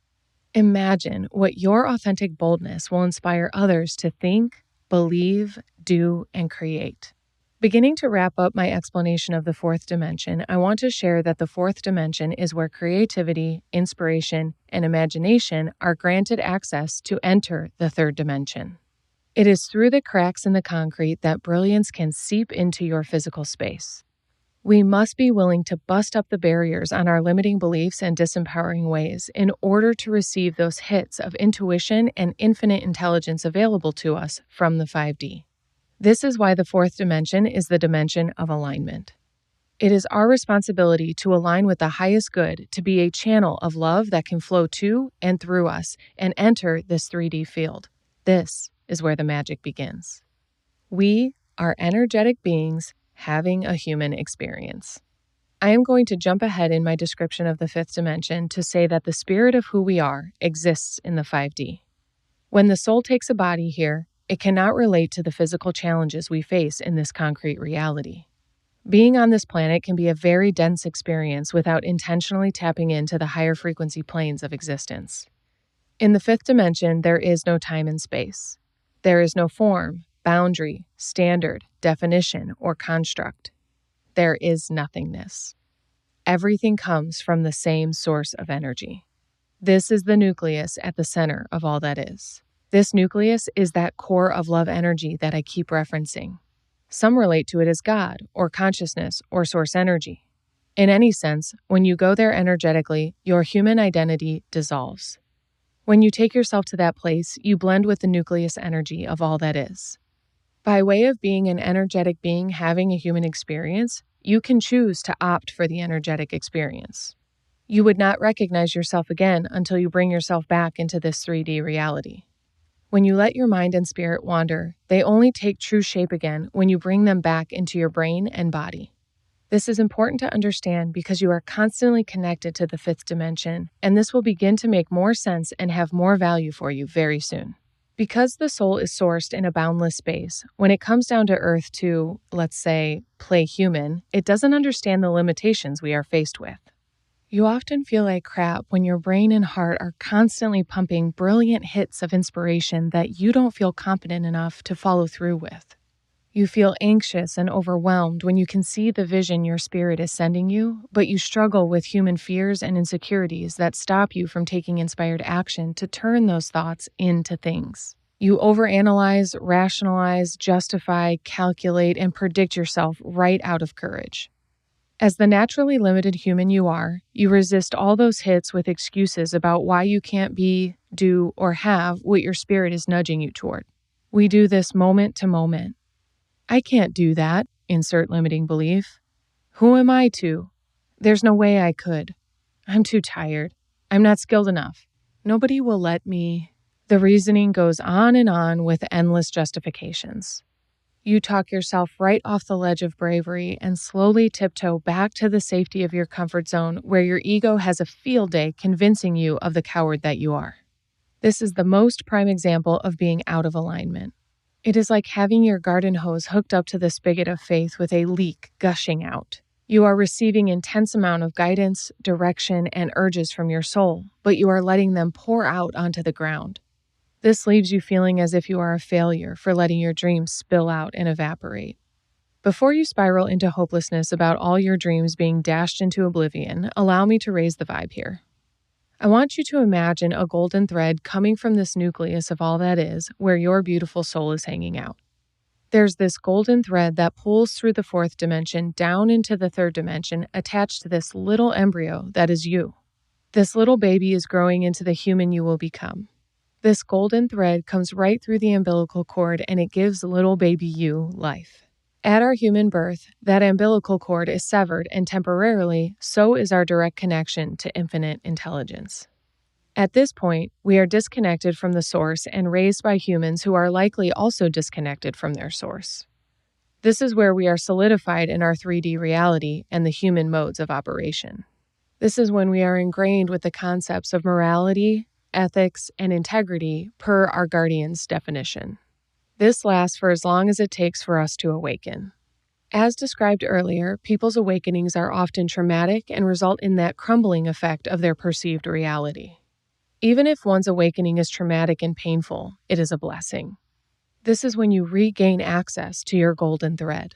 Speaker 1: Imagine what your authentic boldness will inspire others to think, believe, do, and create. Beginning to wrap up my explanation of the fourth dimension, I want to share that the fourth dimension is where creativity, inspiration, and imagination are granted access to enter the third dimension. It is through the cracks in the concrete that brilliance can seep into your physical space. We must be willing to bust up the barriers on our limiting beliefs and disempowering ways in order to receive those hits of intuition and infinite intelligence available to us from the 5D. This is why the fourth dimension is the dimension of alignment. It is our responsibility to align with the highest good to be a channel of love that can flow to and through us and enter this 3D field. This is where the magic begins. We are energetic beings having a human experience. I am going to jump ahead in my description of the fifth dimension to say that the spirit of who we are exists in the 5D. When the soul takes a body here, it cannot relate to the physical challenges we face in this concrete reality. Being on this planet can be a very dense experience without intentionally tapping into the higher frequency planes of existence. In the fifth dimension, there is no time and space. There is no form, boundary, standard, definition, or construct. There is nothingness. Everything comes from the same source of energy. This is the nucleus at the center of all that is. This nucleus is that core of love energy that I keep referencing. Some relate to it as God, or consciousness, or source energy. In any sense, when you go there energetically, your human identity dissolves. When you take yourself to that place, you blend with the nucleus energy of all that is. By way of being an energetic being having a human experience, you can choose to opt for the energetic experience. You would not recognize yourself again until you bring yourself back into this 3D reality. When you let your mind and spirit wander, they only take true shape again when you bring them back into your brain and body. This is important to understand because you are constantly connected to the fifth dimension, and this will begin to make more sense and have more value for you very soon. Because the soul is sourced in a boundless space, when it comes down to earth to, let's say, play human, it doesn't understand the limitations we are faced with. You often feel like crap when your brain and heart are constantly pumping brilliant hits of inspiration that you don't feel competent enough to follow through with. You feel anxious and overwhelmed when you can see the vision your spirit is sending you, but you struggle with human fears and insecurities that stop you from taking inspired action to turn those thoughts into things. You overanalyze, rationalize, justify, calculate, and predict yourself right out of courage. As the naturally limited human you are, you resist all those hits with excuses about why you can't be, do, or have what your spirit is nudging you toward. We do this moment to moment. I can't do that, insert limiting belief. Who am I to? There's no way I could. I'm too tired. I'm not skilled enough. Nobody will let me. The reasoning goes on with endless justifications. You talk yourself right off the ledge of bravery and slowly tiptoe back to the safety of your comfort zone where your ego has a field day convincing you of the coward that you are. This is the most prime example of being out of alignment. It is like having your garden hose hooked up to the spigot of faith with a leak gushing out. You are receiving intense amount of guidance, direction, and urges from your soul, but you are letting them pour out onto the ground. This leaves you feeling as if you are a failure for letting your dreams spill out and evaporate. Before you spiral into hopelessness about all your dreams being dashed into oblivion, allow me to raise the vibe here. I want you to imagine a golden thread coming from this nucleus of all that is, where your beautiful soul is hanging out. There's this golden thread that pulls through the fourth dimension down into the third dimension, attached to this little embryo that is you. This little baby is growing into the human you will become. This golden thread comes right through the umbilical cord and it gives little baby you life. At our human birth, that umbilical cord is severed and temporarily, so is our direct connection to infinite intelligence. At this point, we are disconnected from the source and raised by humans who are likely also disconnected from their source. This is where we are solidified in our 3D reality and the human modes of operation. This is when we are ingrained with the concepts of morality, ethics, and integrity per our guardian's definition. This lasts for as long as it takes for us to awaken. As described earlier, people's awakenings are often traumatic and result in that crumbling effect of their perceived reality. Even if one's awakening is traumatic and painful, it is a blessing. This is when you regain access to your golden thread.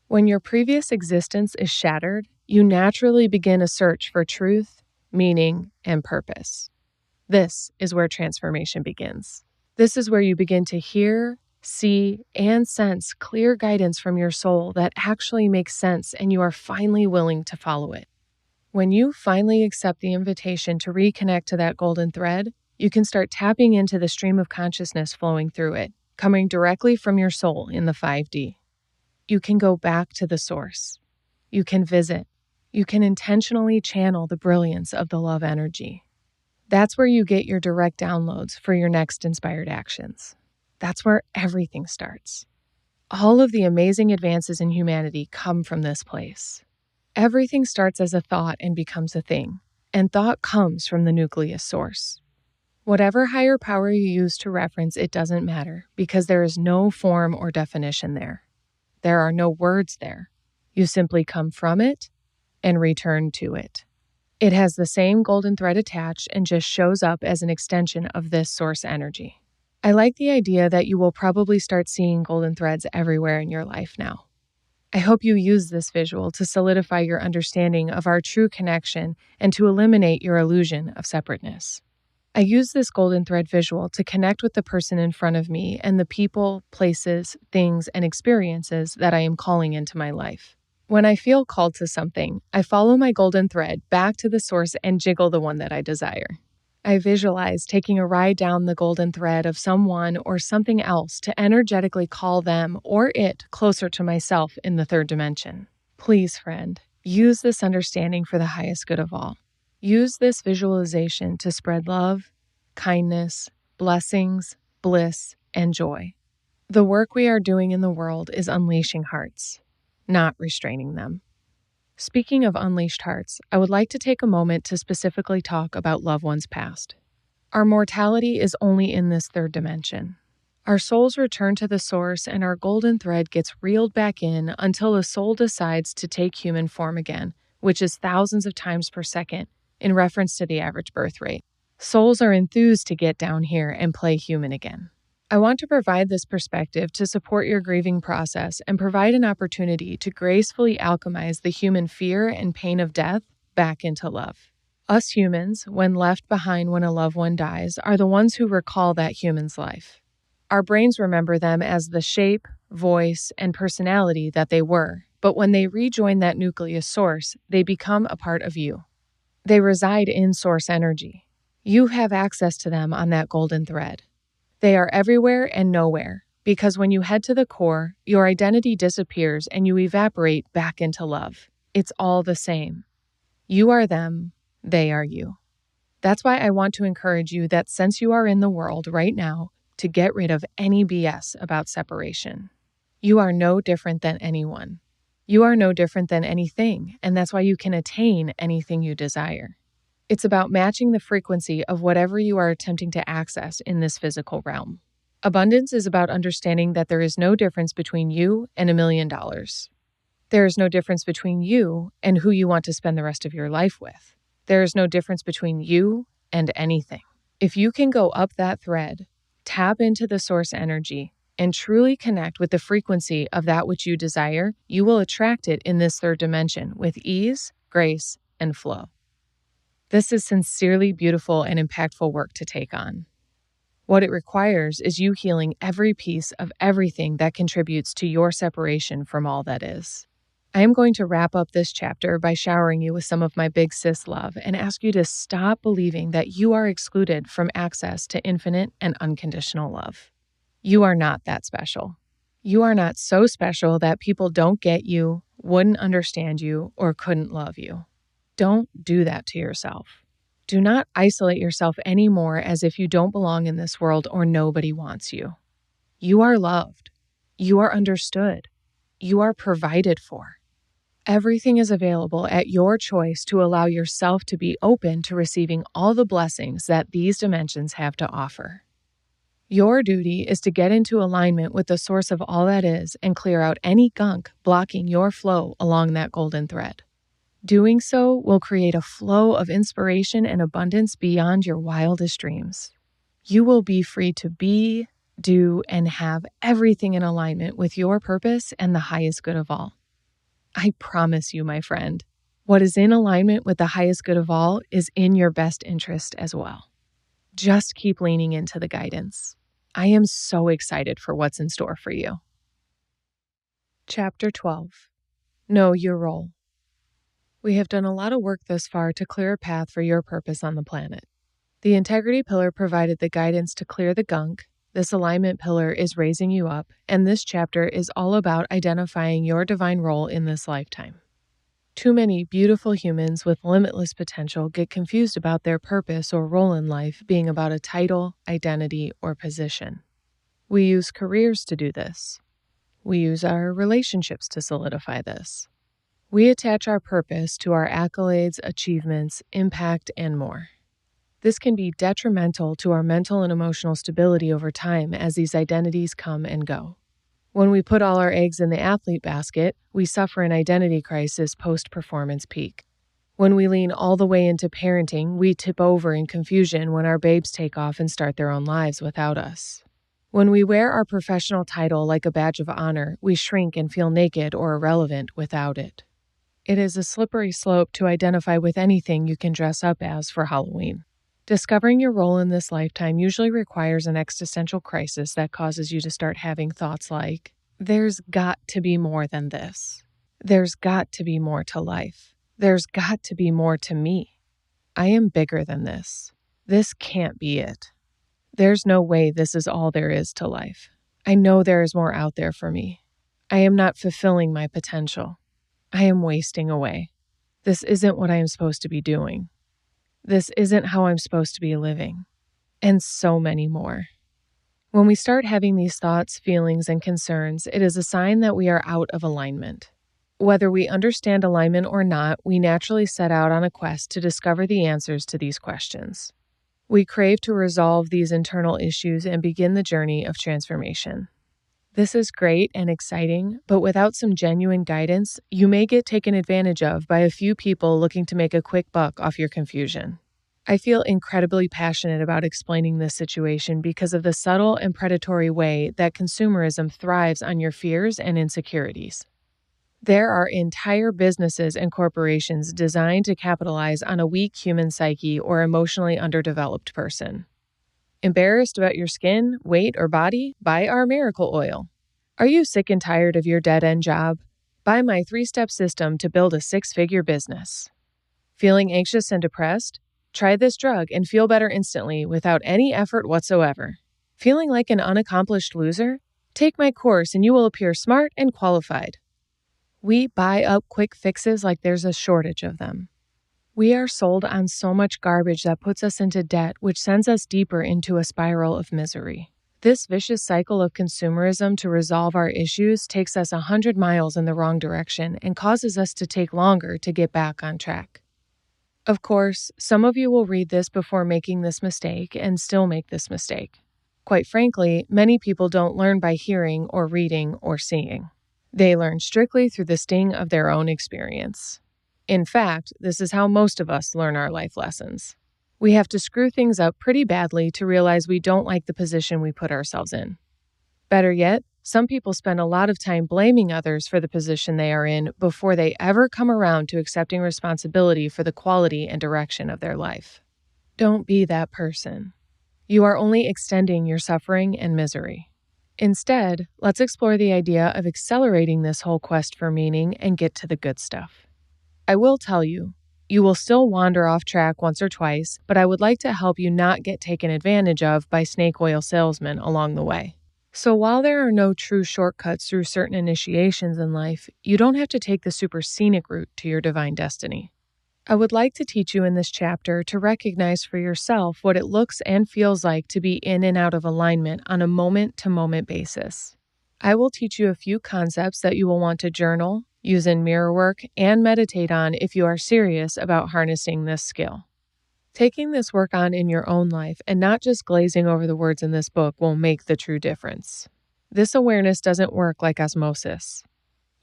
Speaker 1: When your previous existence is shattered, you naturally begin a search for truth, meaning, and purpose. This is where transformation begins. This is where you begin to hear, see, and sense clear guidance from your soul that actually makes sense and you are finally willing to follow it. When you finally accept the invitation to reconnect to that golden thread, you can start tapping into the stream of consciousness flowing through it, coming directly from your soul in the 5D. You can go back to the source. You can visit. You can intentionally channel the brilliance of the love energy. That's where you get your direct downloads for your next inspired actions. That's where everything starts. All of the amazing advances in humanity come from this place. Everything starts as a thought and becomes a thing, and thought comes from the nucleus source. Whatever higher power you use to reference, it doesn't matter, because there is no form or definition there. There are no words there. You simply come from it and return to it. It has the same golden thread attached and just shows up as an extension of this source energy. I like the idea that you will probably start seeing golden threads everywhere in your life now. I hope you use this visual to solidify your understanding of our true connection and to eliminate your illusion of separateness. I use this golden thread visual to connect with the person in front of me and the people, places, things, and experiences that I am calling into my life. When I feel called to something, I follow my golden thread back to the source and jiggle the one that I desire. I visualize taking a ride down the golden thread of someone or something else to energetically call them or it closer to myself in the third dimension. Please, friend, use this understanding for the highest good of all. Use this visualization to spread love, kindness, blessings, bliss, and joy. The work we are doing in the world is unleashing hearts, not restraining them. Speaking of unleashed hearts, I would like to take a moment to specifically talk about loved ones past. Our mortality is only in this third dimension. Our souls return to the source and our golden thread gets reeled back in until the soul decides to take human form again, which is thousands of times per second, in reference to the average birth rate. Souls are enthused to get down here and play human again. I want to provide this perspective to support your grieving process and provide an opportunity to gracefully alchemize the human fear and pain of death back into love. Us humans, when left behind when a loved one dies, are the ones who recall that human's life. Our brains remember them as the shape, voice, and personality that they were, but when they rejoin that nucleus source, they become a part of you. They reside in source energy. You have access to them on that golden thread. They are everywhere and nowhere, because when you head to the core, your identity disappears and you evaporate back into love. It's all the same. You are them, they are you. That's why I want to encourage you that since you are in the world right now, to get rid of any BS about separation. You are no different than anyone. You are no different than anything, and that's why you can attain anything you desire. It's about matching the frequency of whatever you are attempting to access in this physical realm. Abundance is about understanding that there is no difference between you and $1 million. There is no difference between you and who you want to spend the rest of your life with. There is no difference between you and anything. If you can go up that thread, tap into the source energy, and truly connect with the frequency of that which you desire, you will attract it in this third dimension with ease, grace, and flow. This is sincerely beautiful and impactful work to take on. What it requires is you healing every piece of everything that contributes to your separation from all that is. I am going to wrap up this chapter by showering you with some of my big sis love and ask you to stop believing that you are excluded from access to infinite and unconditional love. You are not that special. You are not so special that people don't get you, wouldn't understand you, or couldn't love you. Don't do that to yourself. Do not isolate yourself anymore as if you don't belong in this world or nobody wants you. You are loved. You are understood. You are provided for. Everything is available at your choice to allow yourself to be open to receiving all the blessings that these dimensions have to offer. Your duty is to get into alignment with the source of all that is and clear out any gunk blocking your flow along that golden thread. Doing so will create a flow of inspiration and abundance beyond your wildest dreams. You will be free to be, do, and have everything in alignment with your purpose and the highest good of all. I promise you, my friend, what is in alignment with the highest good of all is in your best interest as well. Just keep leaning into the guidance. I am so excited for what's in store for you. Chapter 12. Know your role. We have done a lot of work thus far to clear a path for your purpose on the planet. The integrity pillar provided the guidance to clear the gunk, this alignment pillar is raising you up, and this chapter is all about identifying your divine role in this lifetime. Too many beautiful humans with limitless potential get confused about their purpose or role in life being about a title, identity, or position. We use careers to do this. We use our relationships to solidify this. We attach our purpose to our accolades, achievements, impact, and more. This can be detrimental to our mental and emotional stability over time as these identities come and go. When we put all our eggs in the athlete basket, we suffer an identity crisis post-performance peak. When we lean all the way into parenting, we tip over in confusion when our babes take off and start their own lives without us. When we wear our professional title like a badge of honor, we shrink and feel naked or irrelevant without it. It is a slippery slope to identify with anything you can dress up as for Halloween. Discovering your role in this lifetime usually requires an existential crisis that causes you to start having thoughts like, there's got to be more than this. There's got to be more to life. There's got to be more to me. I am bigger than this. This can't be it. There's no way this is all there is to life. I know there is more out there for me. I am not fulfilling my potential. I am wasting away. This isn't what I am supposed to be doing. This isn't how I'm supposed to be living. And so many more. When we start having these thoughts, feelings, and concerns, it is a sign that we are out of alignment. Whether we understand alignment or not, we naturally set out on a quest to discover the answers to these questions. We crave to resolve these internal issues and begin the journey of transformation. This is great and exciting, but without some genuine guidance, you may get taken advantage of by a few people looking to make a quick buck off your confusion. I feel incredibly passionate about explaining this situation because of the subtle and predatory way that consumerism thrives on your fears and insecurities. There are entire businesses and corporations designed to capitalize on a weak human psyche or emotionally underdeveloped person. Embarrassed about your skin, weight, or body? Buy our miracle oil. Are you sick and tired of your dead-end job? Buy my 3-step system to build a 6-figure business. Feeling anxious and depressed? Try this drug and feel better instantly without any effort whatsoever. Feeling like an unaccomplished loser? Take my course and you will appear smart and qualified. We buy up quick fixes like there's a shortage of them. We are sold on so much garbage that puts us into debt, which sends us deeper into a spiral of misery. This vicious cycle of consumerism to resolve our issues takes us 100 miles in the wrong direction and causes us to take longer to get back on track. Of course, some of you will read this before making this mistake and still make this mistake. Quite frankly, many people don't learn by hearing or reading or seeing. They learn strictly through the sting of their own experience. In fact, this is how most of us learn our life lessons. We have to screw things up pretty badly to realize we don't like the position we put ourselves in. Better yet, some people spend a lot of time blaming others for the position they are in before they ever come around to accepting responsibility for the quality and direction of their life. Don't be that person. You are only extending your suffering and misery. Instead, let's explore the idea of accelerating this whole quest for meaning and get to the good stuff. I will tell you, you will still wander off track once or twice, but I would like to help you not get taken advantage of by snake oil salesmen along the way. So while there are no true shortcuts through certain initiations in life, you don't have to take the super scenic route to your divine destiny. I would like to teach you in this chapter to recognize for yourself what it looks and feels like to be in and out of alignment on a moment-to-moment basis. I will teach you a few concepts that you will want to journal, use in mirror work, and meditate on if you are serious about harnessing this skill. Taking this work on in your own life and not just glazing over the words in this book will make the true difference. This awareness doesn't work like osmosis.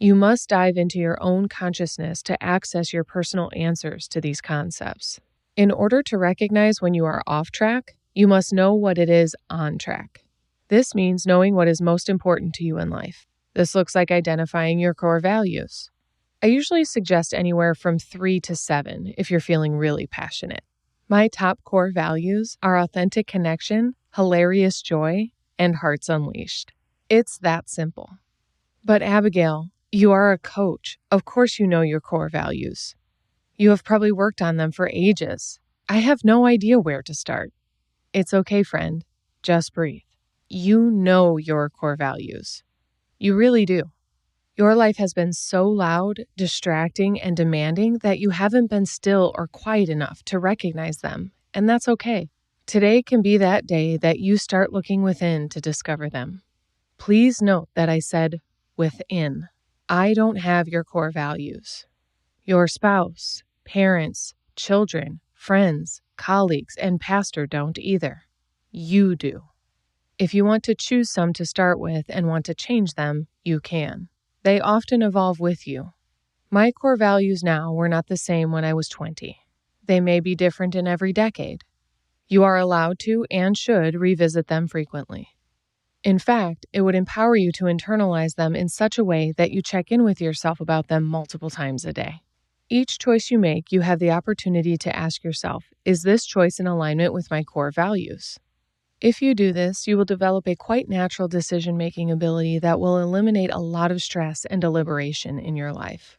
Speaker 1: You must dive into your own consciousness to access your personal answers to these concepts. In order to recognize when you are off track, you must know what it is on track. This means knowing what is most important to you in life. This looks like identifying your core values. I usually suggest anywhere from 3 to 7 if you're feeling really passionate. My top core values are authentic connection, hilarious joy, and hearts unleashed. It's that simple. But Abigail, you are a coach. Of course you know your core values. You have probably worked on them for ages. I have no idea where to start. It's okay, friend. Just breathe. You know your core values. You really do. Your life has been so loud, distracting, and demanding that you haven't been still or quiet enough to recognize them, and that's okay. Today can be that day that you start looking within to discover them. Please note that I said within. I don't have your core values. Your spouse, parents, children, friends, colleagues, and pastor don't either. You do. If you want to choose some to start with and want to change them, you can. They often evolve with you. My core values now were not the same when I was 20. They may be different in every decade. You are allowed to and should revisit them frequently. In fact, it would empower you to internalize them in such a way that you check in with yourself about them multiple times a day. Each choice you make, you have the opportunity to ask yourself, is this choice in alignment with my core values? If you do this, you will develop a quite natural decision-making ability that will eliminate a lot of stress and deliberation in your life.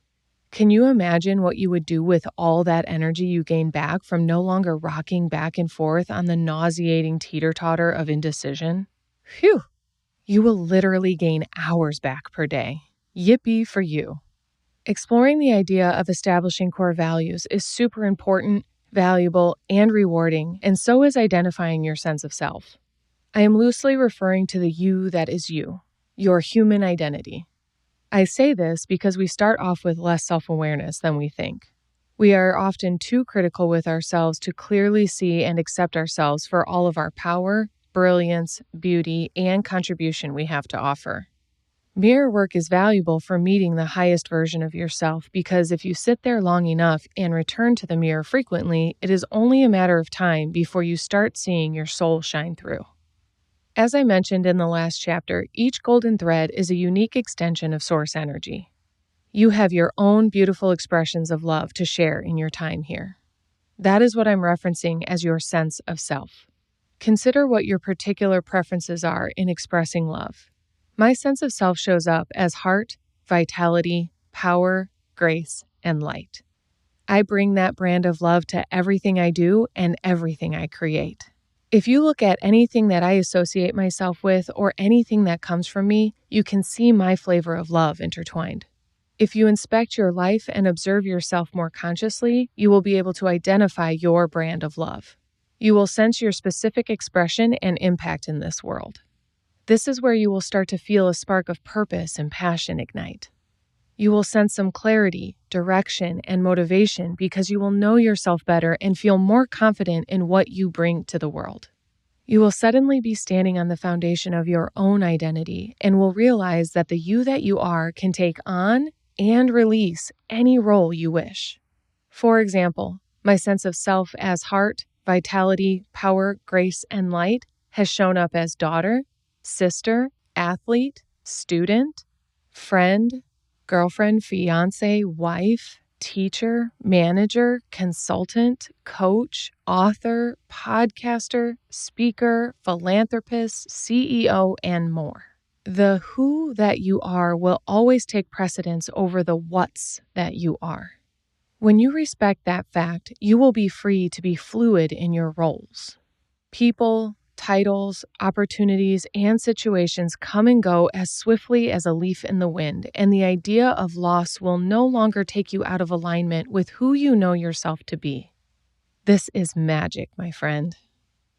Speaker 1: Can you imagine what you would do with all that energy you gain back from no longer rocking back and forth on the nauseating teeter-totter of indecision? Phew! You will literally gain hours back per day. Yippee for you. Exploring the idea of establishing core values is super important, valuable, and rewarding, and so is identifying your sense of self. I am loosely referring to the you that is you, your human identity. I say this because we start off with less self-awareness than we think. We are often too critical with ourselves to clearly see and accept ourselves for all of our power, brilliance, beauty, and contribution we have to offer. Mirror work is valuable for meeting the highest version of yourself because if you sit there long enough and return to the mirror frequently, it is only a matter of time before you start seeing your soul shine through. As I mentioned in the last chapter, each golden thread is a unique extension of source energy. You have your own beautiful expressions of love to share in your time here. That is what I'm referencing as your sense of self. Consider what your particular preferences are in expressing love. My sense of self shows up as heart, vitality, power, grace, and light. I bring that brand of love to everything I do and everything I create. If you look at anything that I associate myself with or anything that comes from me, you can see my flavor of love intertwined. If you inspect your life and observe yourself more consciously, you will be able to identify your brand of love. You will sense your specific expression and impact in this world. This is where you will start to feel a spark of purpose and passion ignite. You will sense some clarity, direction, and motivation because you will know yourself better and feel more confident in what you bring to the world. You will suddenly be standing on the foundation of your own identity and will realize that the you that you are can take on and release any role you wish. For example, my sense of self as heart, vitality, power, grace, and light has shown up as daughter, sister, athlete, student, friend, girlfriend, fiance, wife, teacher, manager, consultant, coach, author, podcaster, speaker, philanthropist, CEO, and more. The who that you are will always take precedence over the what's that you are. When you respect that fact, you will be free to be fluid in your roles. People, titles, opportunities, and situations come and go as swiftly as a leaf in the wind, and the idea of loss will no longer take you out of alignment with who you know yourself to be. This is magic, my friend.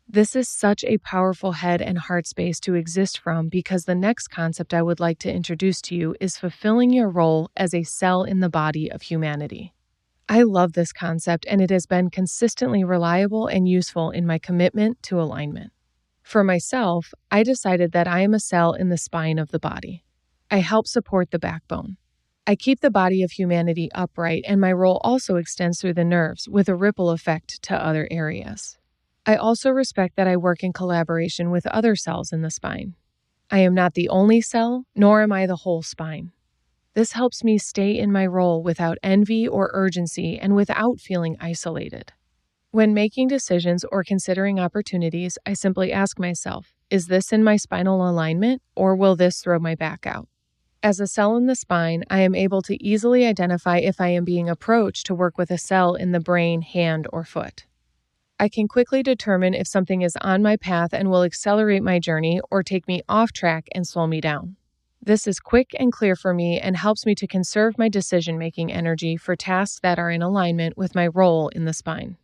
Speaker 1: This is such a powerful head and heart space to exist from because the next concept I would like to introduce to you is fulfilling your role as a cell in the body of humanity. I love this concept, and it has been consistently reliable and useful in my commitment to alignment. For myself, I decided that I am a cell in the spine of the body. I help support the backbone. I keep the body of humanity upright, and my role also extends through the nerves with a ripple effect to other areas. I also respect that I work in collaboration with other cells in the spine. I am not the only cell, nor am I the whole spine. This helps me stay in my role without envy or urgency and without feeling isolated. When making decisions or considering opportunities, I simply ask myself, is this in my spinal alignment, or will this throw my back out? As a cell in the spine, I am able to easily identify if I am being approached to work with a cell in the brain, hand, or foot. I can quickly determine if something is on my path and will accelerate my journey or take me off track and slow me down. This is quick and clear for me and helps me to conserve my decision-making energy for tasks that are in alignment with my role in the spine.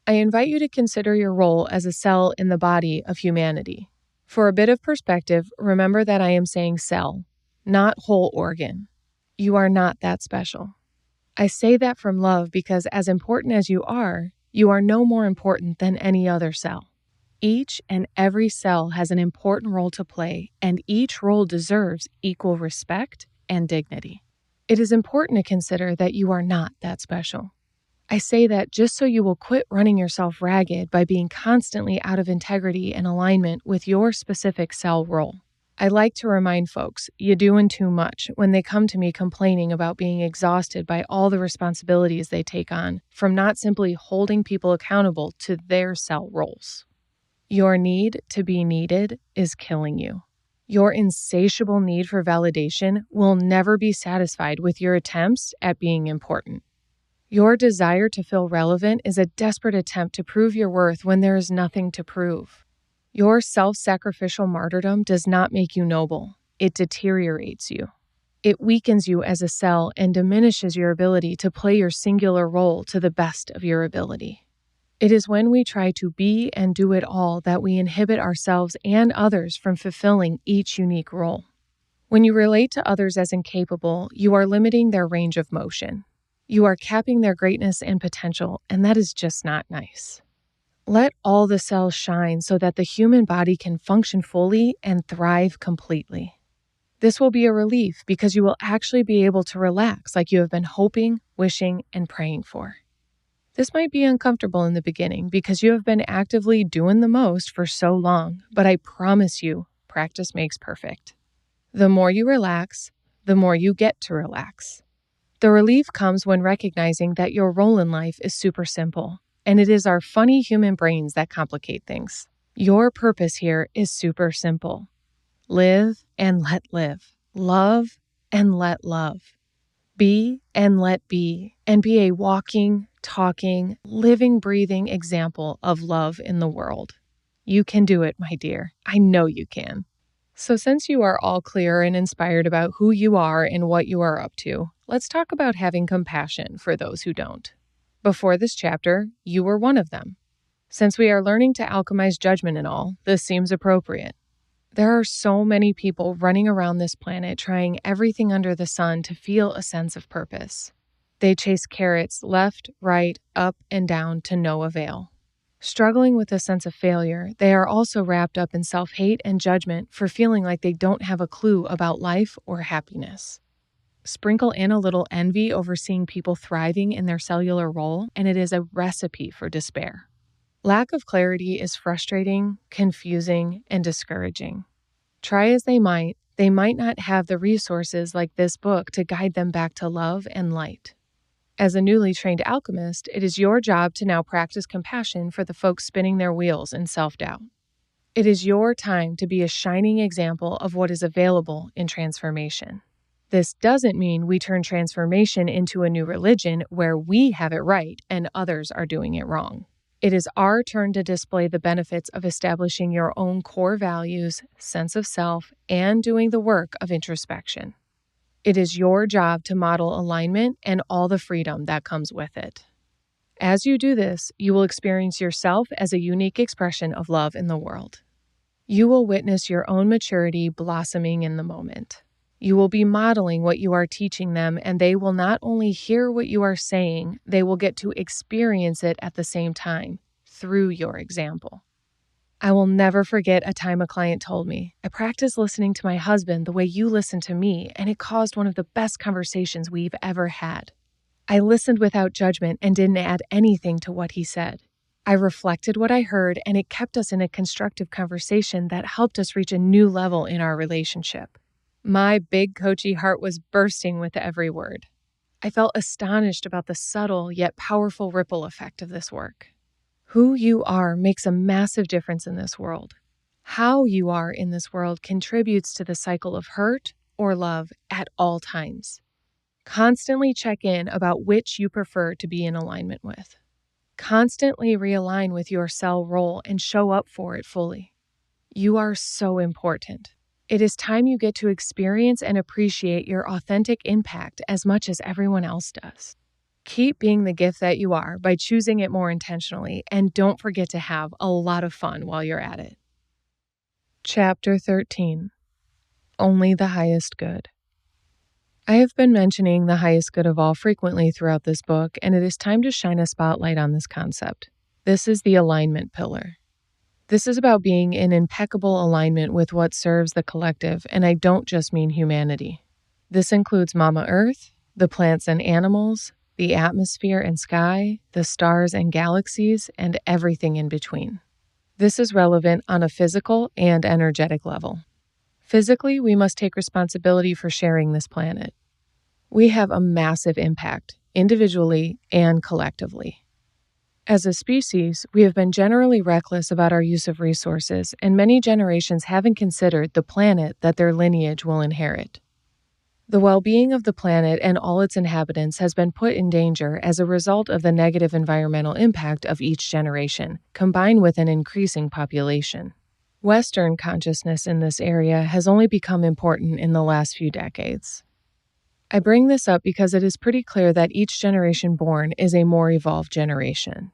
Speaker 1: I invite you to consider your role as a cell in the body of humanity. For a bit of perspective, remember that I am saying cell, not whole organ. You are not that special. I say that from love because as important as you are no more important than any other cell. Each and every cell has an important role to play, and each role deserves equal respect and dignity. It is important to consider that you are not that special. I say that just so you will quit running yourself ragged by being constantly out of integrity and alignment with your specific cell role. I like to remind folks, you doing too much when they come to me complaining about being exhausted by all the responsibilities they take on from not simply holding people accountable to their cell roles. Your need to be needed is killing you. Your insatiable need for validation will never be satisfied with your attempts at being important. Your desire to feel relevant is a desperate attempt to prove your worth when there is nothing to prove. Your self-sacrificial martyrdom does not make you noble. It deteriorates you. It weakens you as a cell and diminishes your ability to play your singular role to the best of your ability. It is when we try to be and do it all that we inhibit ourselves and others from fulfilling each unique role. When you relate to others as incapable, you are limiting their range of motion. You are capping their greatness and potential, and that is just not nice. Let all the cells shine so that the human body can function fully and thrive completely. This will be a relief because you will actually be able to relax like you have been hoping, wishing, and praying for. This might be uncomfortable in the beginning because you have been actively doing the most for so long, but I promise you, practice makes perfect. The more you relax, the more you get to relax. The relief comes when recognizing that your role in life is super simple. And it is our funny human brains that complicate things. Your purpose here is super simple. Live and let live. Love and let love. Be and let be. And be a walking, talking, living, breathing example of love in the world. You can do it, my dear. I know you can. So since you are all clear and inspired about who you are and what you are up to, let's talk about having compassion for those who don't. Before this chapter, you were one of them. Since we are learning to alchemize judgment and all, this seems appropriate. There are so many people running around this planet trying everything under the sun to feel a sense of purpose. They chase carrots left, right, up, and down to no avail. Struggling with a sense of failure, they are also wrapped up in self-hate and judgment for feeling like they don't have a clue about life or happiness. Sprinkle in a little envy over seeing people thriving in their cellular role, and it is a recipe for despair. Lack of clarity is frustrating, confusing, and discouraging. Try as they might not have the resources like this book to guide them back to love and light. As a newly trained alchemist, it is your job to now practice compassion for the folks spinning their wheels in self-doubt. It is your time to be a shining example of what is available in transformation. This doesn't mean we turn transformation into a new religion where we have it right and others are doing it wrong. It is our turn to display the benefits of establishing your own core values, sense of self, and doing the work of introspection. It is your job to model alignment and all the freedom that comes with it. As you do this, you will experience yourself as a unique expression of love in the world. You will witness your own maturity blossoming in the moment. You will be modeling what you are teaching them, and they will not only hear what you are saying, they will get to experience it at the same time, through your example. I will never forget a time a client told me, "I practiced listening to my husband the way you listen to me, and it caused one of the best conversations we've ever had. I listened without judgment and didn't add anything to what he said. I reflected what I heard, and it kept us in a constructive conversation that helped us reach a new level in our relationship." My big coachy heart was bursting with every word. I felt astonished about the subtle yet powerful ripple effect of this work. Who you are makes a massive difference in this world. How you are in this world contributes to the cycle of hurt or love at all times. Constantly check in about which you prefer to be in alignment with. Constantly realign with your cell role and show up for it fully. You are so important. It is time you get to experience and appreciate your authentic impact as much as everyone else does. Keep being the gift that you are by choosing it more intentionally, and don't forget to have a lot of fun while you're at it. Chapter 13. Only the Highest Good. I have been mentioning the highest good of all frequently throughout this book, and it is time to shine a spotlight on this concept. This is the alignment pillar. This is about being in impeccable alignment with what serves the collective, and I don't just mean humanity. This includes Mama Earth, the plants and animals, the atmosphere and sky, the stars and galaxies, and everything in between. This is relevant on a physical and energetic level. Physically, we must take responsibility for sharing this planet. We have a massive impact, individually and collectively. As a species, we have been generally reckless about our use of resources, and many generations haven't considered the planet that their lineage will inherit. The well-being of the planet and all its inhabitants has been put in danger as a result of the negative environmental impact of each generation, combined with an increasing population. Western consciousness in this area has only become important in the last few decades. I bring this up because it is pretty clear that each generation born is a more evolved generation.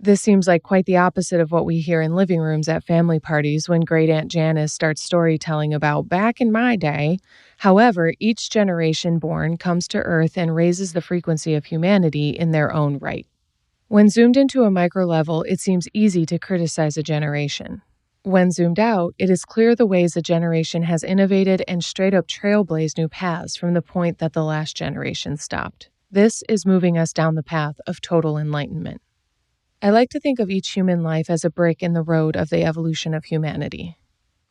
Speaker 1: This seems like quite the opposite of what we hear in living rooms at family parties when Great Aunt Janice starts storytelling about back in my day. However, each generation born comes to Earth and raises the frequency of humanity in their own right. When zoomed into a micro level, it seems easy to criticize a generation. When zoomed out, it is clear the ways a generation has innovated and straight up trailblazed new paths from the point that the last generation stopped. This is moving us down the path of total enlightenment. I like to think of each human life as a brick in the road of the evolution of humanity.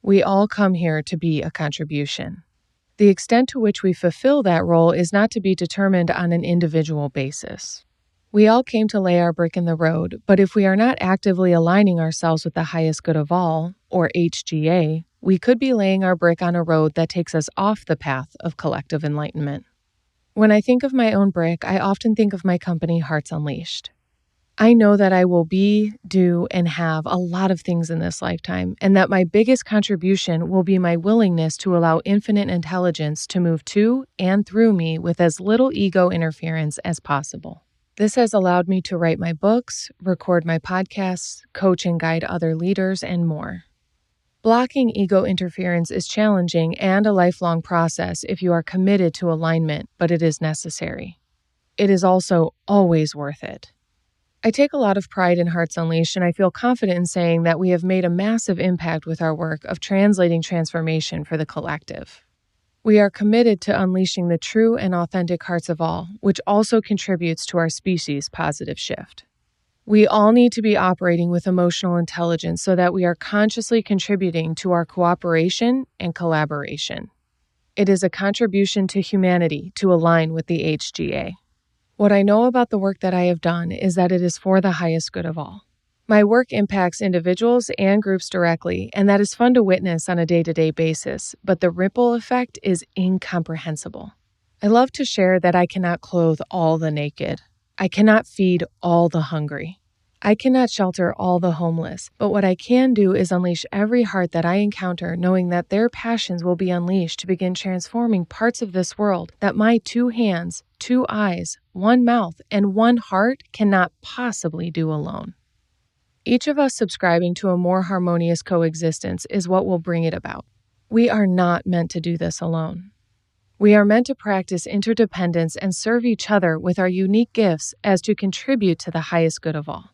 Speaker 1: We all come here to be a contribution. The extent to which we fulfill that role is not to be determined on an individual basis. We all came to lay our brick in the road, but if we are not actively aligning ourselves with the highest good of all, or HGA, we could be laying our brick on a road that takes us off the path of collective enlightenment. When I think of my own brick, I often think of my company, Hearts Unleashed. I know that I will be, do, and have a lot of things in this lifetime, and that my biggest contribution will be my willingness to allow infinite intelligence to move to and through me with as little ego interference as possible. This has allowed me to write my books, record my podcasts, coach and guide other leaders, and more. Blocking ego interference is challenging and a lifelong process if you are committed to alignment, but it is necessary. It is also always worth it. I take a lot of pride in Hearts Unleashed, and I feel confident in saying that we have made a massive impact with our work of translating transformation for the collective. We are committed to unleashing the true and authentic hearts of all, which also contributes to our species' positive shift. We all need to be operating with emotional intelligence so that we are consciously contributing to our cooperation and collaboration. It is a contribution to humanity to align with the HGA. What I know about the work that I have done is that it is for the highest good of all. My work impacts individuals and groups directly, and that is fun to witness on a day-to-day basis, but the ripple effect is incomprehensible. I love to share that I cannot clothe all the naked. I cannot feed all the hungry. I cannot shelter all the homeless, but what I can do is unleash every heart that I encounter, knowing that their passions will be unleashed to begin transforming parts of this world that my 2 hands, 2 eyes, 1 mouth, and 1 heart cannot possibly do alone. Each of us subscribing to a more harmonious coexistence is what will bring it about. We are not meant to do this alone. We are meant to practice interdependence and serve each other with our unique gifts as to contribute to the highest good of all.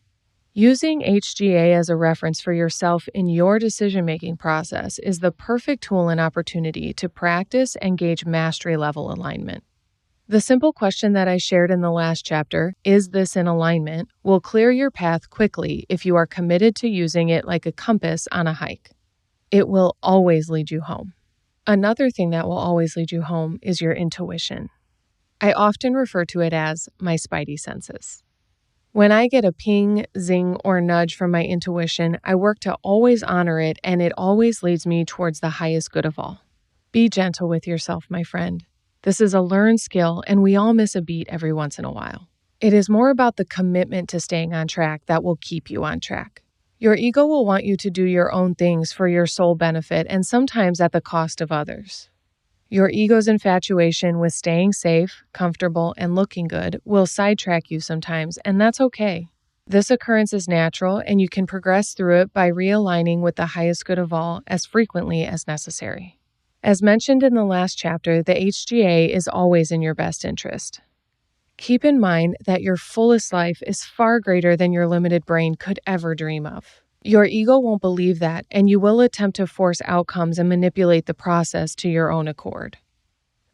Speaker 1: Using HGA as a reference for yourself in your decision-making process is the perfect tool and opportunity to practice and gauge mastery-level alignment. The simple question that I shared in the last chapter, "Is this in alignment?" will clear your path quickly if you are committed to using it like a compass on a hike. It will always lead you home. Another thing that will always lead you home is your intuition. I often refer to it as my spidey senses. When I get a ping, zing, or nudge from my intuition, I work to always honor it, and it always leads me towards the highest good of all. Be gentle with yourself, my friend. This is a learned skill, and we all miss a beat every once in a while. It is more about the commitment to staying on track that will keep you on track. Your ego will want you to do your own things for your sole benefit, and sometimes at the cost of others. Your ego's infatuation with staying safe, comfortable, and looking good will sidetrack you sometimes, and that's okay. This occurrence is natural, and you can progress through it by realigning with the highest good of all as frequently as necessary. As mentioned in the last chapter, the HGA is always in your best interest. Keep in mind that your fullest life is far greater than your limited brain could ever dream of. Your ego won't believe that, and you will attempt to force outcomes and manipulate the process to your own accord.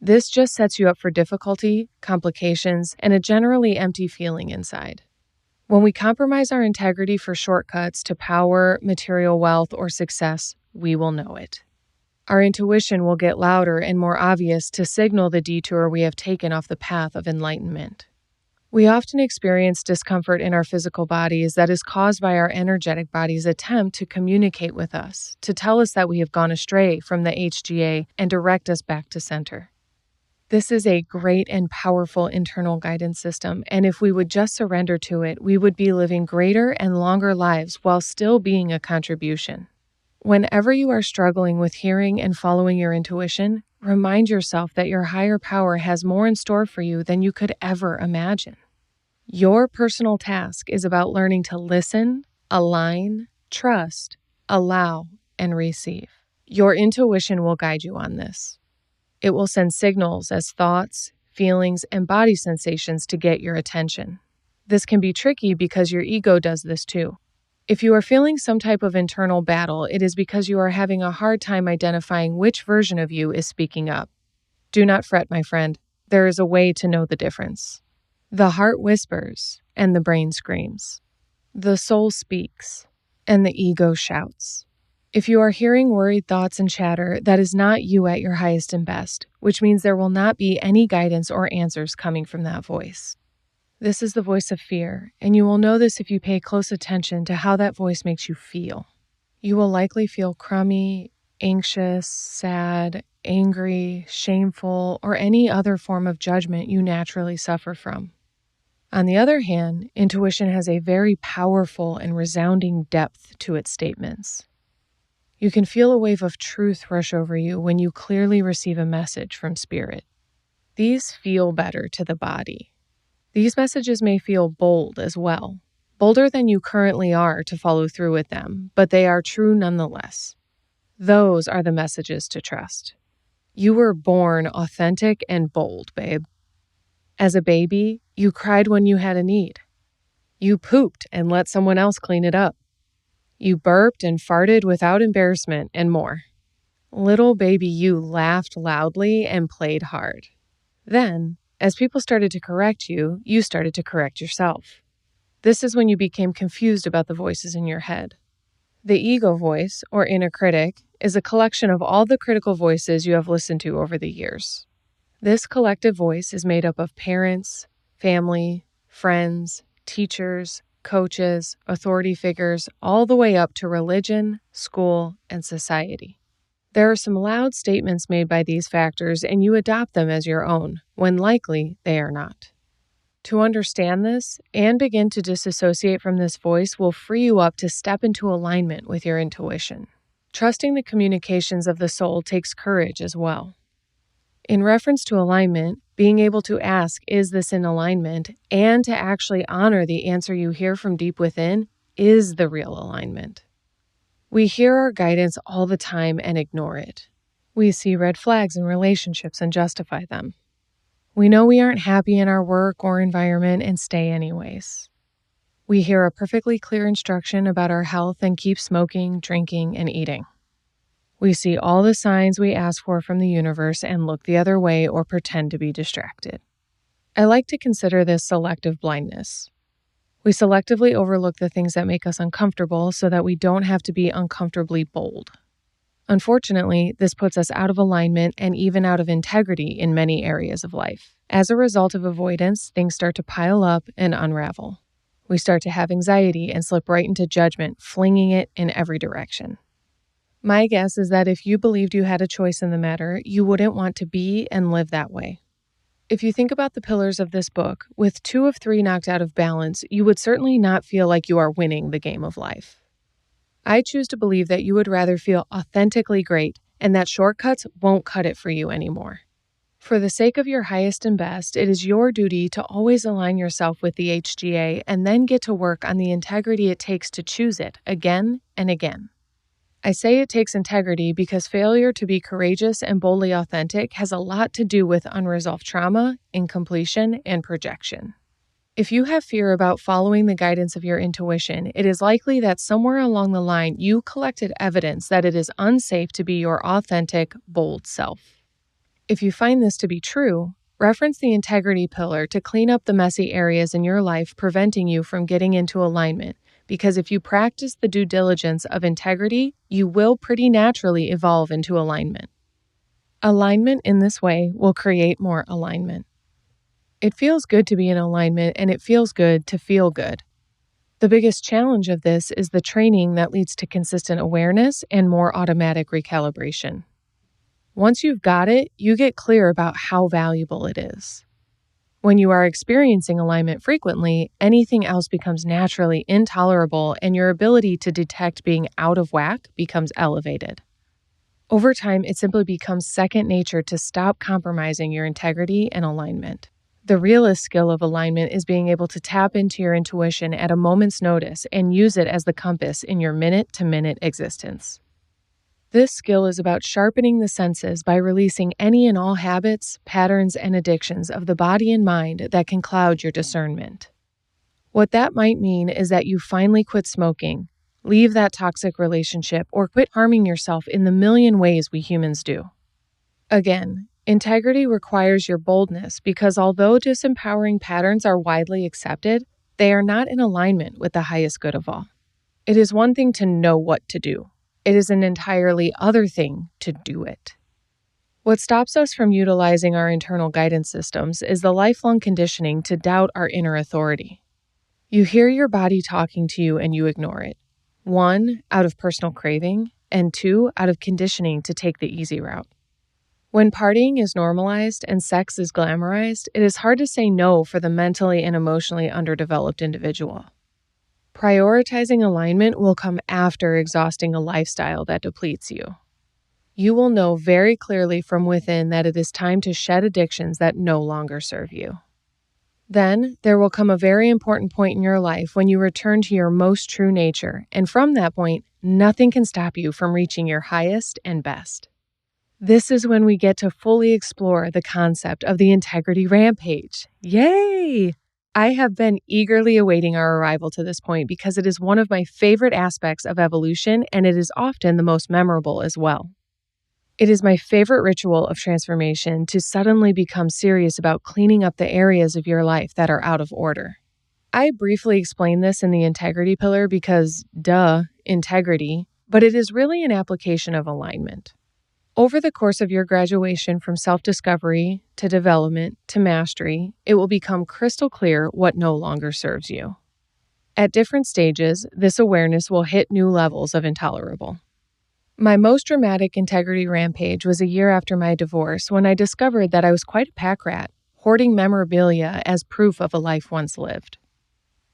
Speaker 1: This just sets you up for difficulty, complications, and a generally empty feeling inside. When we compromise our integrity for shortcuts to power, material wealth, or success, we will know it. Our intuition will get louder and more obvious to signal the detour we have taken off the path of enlightenment. We often experience discomfort in our physical bodies that is caused by our energetic body's attempt to communicate with us, to tell us that we have gone astray from the HGA and direct us back to center. This is a great and powerful internal guidance system, and if we would just surrender to it, we would be living greater and longer lives while still being a contribution. Whenever you are struggling with hearing and following your intuition, remind yourself that your higher power has more in store for you than you could ever imagine. Your personal task is about learning to listen, align, trust, allow, and receive. Your intuition will guide you on this. It will send signals as thoughts, feelings, and body sensations to get your attention. This can be tricky because your ego does this too. If you are feeling some type of internal battle, it is because you are having a hard time identifying which version of you is speaking up. Do not fret, my friend. There is a way to know the difference. The heart whispers, and the brain screams. The soul speaks, and the ego shouts. If you are hearing worried thoughts and chatter, that is not you at your highest and best, which means there will not be any guidance or answers coming from that voice. This is the voice of fear, and you will know this if you pay close attention to how that voice makes you feel. You will likely feel crummy, anxious, sad, angry, shameful, or any other form of judgment you naturally suffer from. On the other hand, intuition has a very powerful and resounding depth to its statements. You can feel a wave of truth rush over you when you clearly receive a message from spirit. These feel better to the body. These messages may feel bold as well, bolder than you currently are to follow through with them, but they are true nonetheless. Those are the messages to trust. You were born authentic and bold, babe. As a baby, you cried when you had a need. You pooped and let someone else clean it up. You burped and farted without embarrassment and more. Little baby you laughed loudly and played hard. Then, as people started to correct you, you started to correct yourself. This is when you became confused about the voices in your head. The ego voice, or inner critic, is a collection of all the critical voices you have listened to over the years. This collective voice is made up of parents, family, friends, teachers, coaches, authority figures, all the way up to religion, school, and society. There are some loud statements made by these factors, and you adopt them as your own, when likely they are not. To understand this and begin to disassociate from this voice will free you up to step into alignment with your intuition. Trusting the communications of the soul takes courage as well. In reference to alignment, being able to ask, is this in alignment, and to actually honor the answer you hear from deep within is the real alignment. We hear our guidance all the time and ignore it. We see red flags in relationships and justify them. We know we aren't happy in our work or environment and stay anyways. We hear a perfectly clear instruction about our health and keep smoking, drinking, and eating. We see all the signs we ask for from the universe and look the other way or pretend to be distracted. I like to consider this selective blindness. We selectively overlook the things that make us uncomfortable so that we don't have to be uncomfortably bold. Unfortunately, this puts us out of alignment and even out of integrity in many areas of life. As a result of avoidance, things start to pile up and unravel. We start to have anxiety and slip right into judgment, flinging it in every direction. My guess is that if you believed you had a choice in the matter, you wouldn't want to be and live that way. If you think about the pillars of this book, with 2 of 3 knocked out of balance, you would certainly not feel like you are winning the game of life. I choose to believe that you would rather feel authentically great and that shortcuts won't cut it for you anymore. For the sake of your highest and best, it is your duty to always align yourself with the HGA and then get to work on the integrity it takes to choose it again and again. I say it takes integrity because failure to be courageous and boldly authentic has a lot to do with unresolved trauma, incompletion, and projection. If you have fear about following the guidance of your intuition, it is likely that somewhere along the line you collected evidence that it is unsafe to be your authentic, bold self. If you find this to be true, reference the integrity pillar to clean up the messy areas in your life preventing you from getting into alignment. Because if you practice the due diligence of integrity, you will pretty naturally evolve into alignment. Alignment in this way will create more alignment. It feels good to be in alignment, and it feels good to feel good. The biggest challenge of this is the training that leads to consistent awareness and more automatic recalibration. Once you've got it, you get clear about how valuable it is. When you are experiencing alignment frequently, anything else becomes naturally intolerable and your ability to detect being out of whack becomes elevated. Over time, it simply becomes second nature to stop compromising your integrity and alignment. The realest skill of alignment is being able to tap into your intuition at a moment's notice and use it as the compass in your minute-to-minute existence. This skill is about sharpening the senses by releasing any and all habits, patterns, and addictions of the body and mind that can cloud your discernment. What that might mean is that you finally quit smoking, leave that toxic relationship, or quit harming yourself in the million ways we humans do. Again, integrity requires your boldness because although disempowering patterns are widely accepted, they are not in alignment with the highest good of all. It is one thing to know what to do. It is an entirely other thing to do it. What stops us from utilizing our internal guidance systems is the lifelong conditioning to doubt our inner authority. You hear your body talking to you and you ignore it. 1, out of personal craving, and 2, out of conditioning to take the easy route. When partying is normalized and sex is glamorized, it is hard to say no for the mentally and emotionally underdeveloped individual. Prioritizing alignment will come after exhausting a lifestyle that depletes you. You will know very clearly from within that it is time to shed addictions that no longer serve you. Then, there will come a very important point in your life when you return to your most true nature, and from that point, nothing can stop you from reaching your highest and best. This is when we get to fully explore the concept of the integrity rampage. Yay! I have been eagerly awaiting our arrival to this point because it is one of my favorite aspects of evolution, and it is often the most memorable as well. It is my favorite ritual of transformation to suddenly become serious about cleaning up the areas of your life that are out of order. I briefly explain this in the integrity pillar because, integrity, but it is really an application of alignment. Over the course of your graduation from self-discovery to development to mastery, it will become crystal clear what no longer serves you. At different stages, this awareness will hit new levels of intolerable. My most dramatic integrity rampage was a year after my divorce when I discovered that I was quite a pack rat, hoarding memorabilia as proof of a life once lived.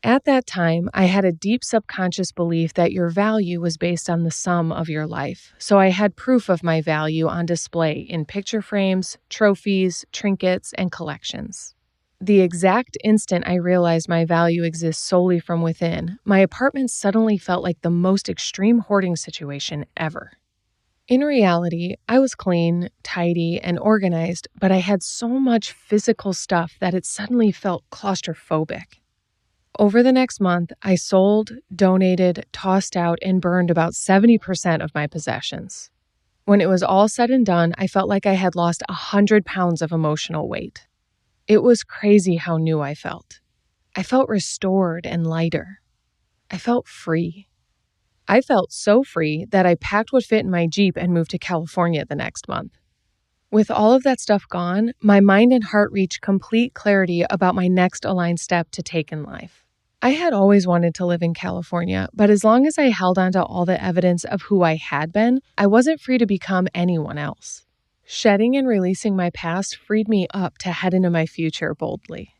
Speaker 1: At that time, I had a deep subconscious belief that your value was based on the sum of your life, so I had proof of my value on display in picture frames, trophies, trinkets, and collections. The exact instant I realized my value exists solely from within, my apartment suddenly felt like the most extreme hoarding situation ever. In reality, I was clean, tidy, and organized, but I had so much physical stuff that it suddenly felt claustrophobic. Over the next month, I sold, donated, tossed out, and burned about 70% of my possessions. When it was all said and done, I felt like I had lost 100 pounds of emotional weight. It was crazy how new I felt. I felt restored and lighter. I felt free. I felt so free that I packed what fit in my Jeep and moved to California the next month. With all of that stuff gone, my mind and heart reached complete clarity about my next aligned step to take in life. I had always wanted to live in California, but as long as I held onto all the evidence of who I had been, I wasn't free to become anyone else. Shedding and releasing my past freed me up to head into my future boldly.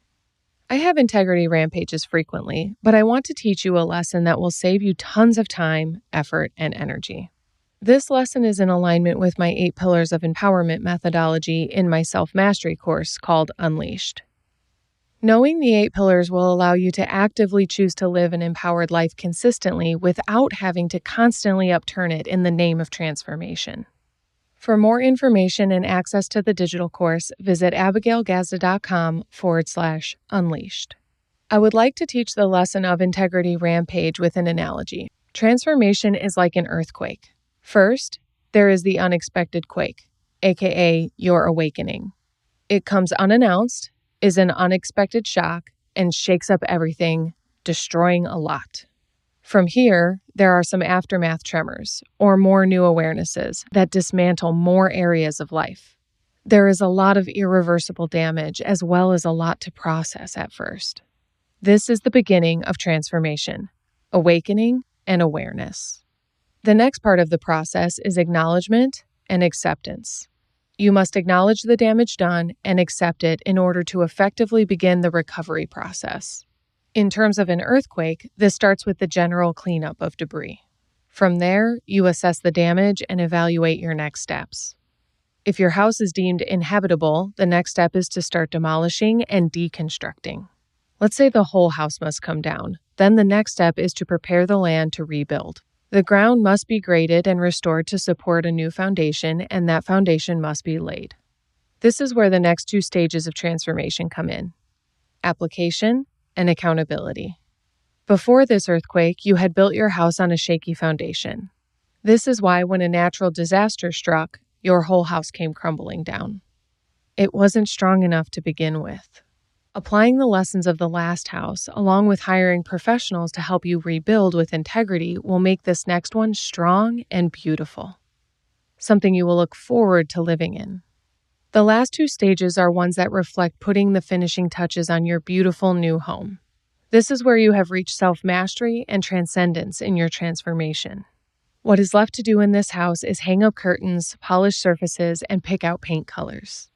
Speaker 1: I have integrity rampages frequently, but I want to teach you a lesson that will save you tons of time, effort, and energy. This lesson is in alignment with my 8 pillars of empowerment methodology in my self-mastery course called Unleashed. Knowing the 8 pillars will allow you to actively choose to live an empowered life consistently without having to constantly upturn it in the name of transformation. For more information and access to the digital course, visit abigailgazda.com/unleashed. I would like to teach the lesson of integrity rampage with an analogy. Transformation is like an earthquake. First, there is the unexpected quake, aka your awakening. It comes unannounced, is an unexpected shock, and shakes up everything, destroying a lot. From here, there are some aftermath tremors, or more new awarenesses, that dismantle more areas of life. There is a lot of irreversible damage, as well as a lot to process at first. This is the beginning of transformation, awakening, and awareness. The next part of the process is acknowledgement and acceptance. You must acknowledge the damage done and accept it in order to effectively begin the recovery process. In terms of an earthquake, this starts with the general cleanup of debris. From there, you assess the damage and evaluate your next steps. If your house is deemed inhabitable, the next step is to start demolishing and deconstructing. Let's say the whole house must come down. Then the next step is to prepare the land to rebuild. The ground must be graded and restored to support a new foundation, and that foundation must be laid. This is where the next 2 stages of transformation come in: application and accountability. Before this earthquake, you had built your house on a shaky foundation. This is why when a natural disaster struck, your whole house came crumbling down. It wasn't strong enough to begin with. Applying the lessons of the last house, along with hiring professionals to help you rebuild with integrity, will make this next one strong and beautiful. Something you will look forward to living in. The last 2 stages are ones that reflect putting the finishing touches on your beautiful new home. This is where you have reached self-mastery and transcendence in your transformation. What is left to do in this house is hang up curtains, polish surfaces, and pick out paint colors.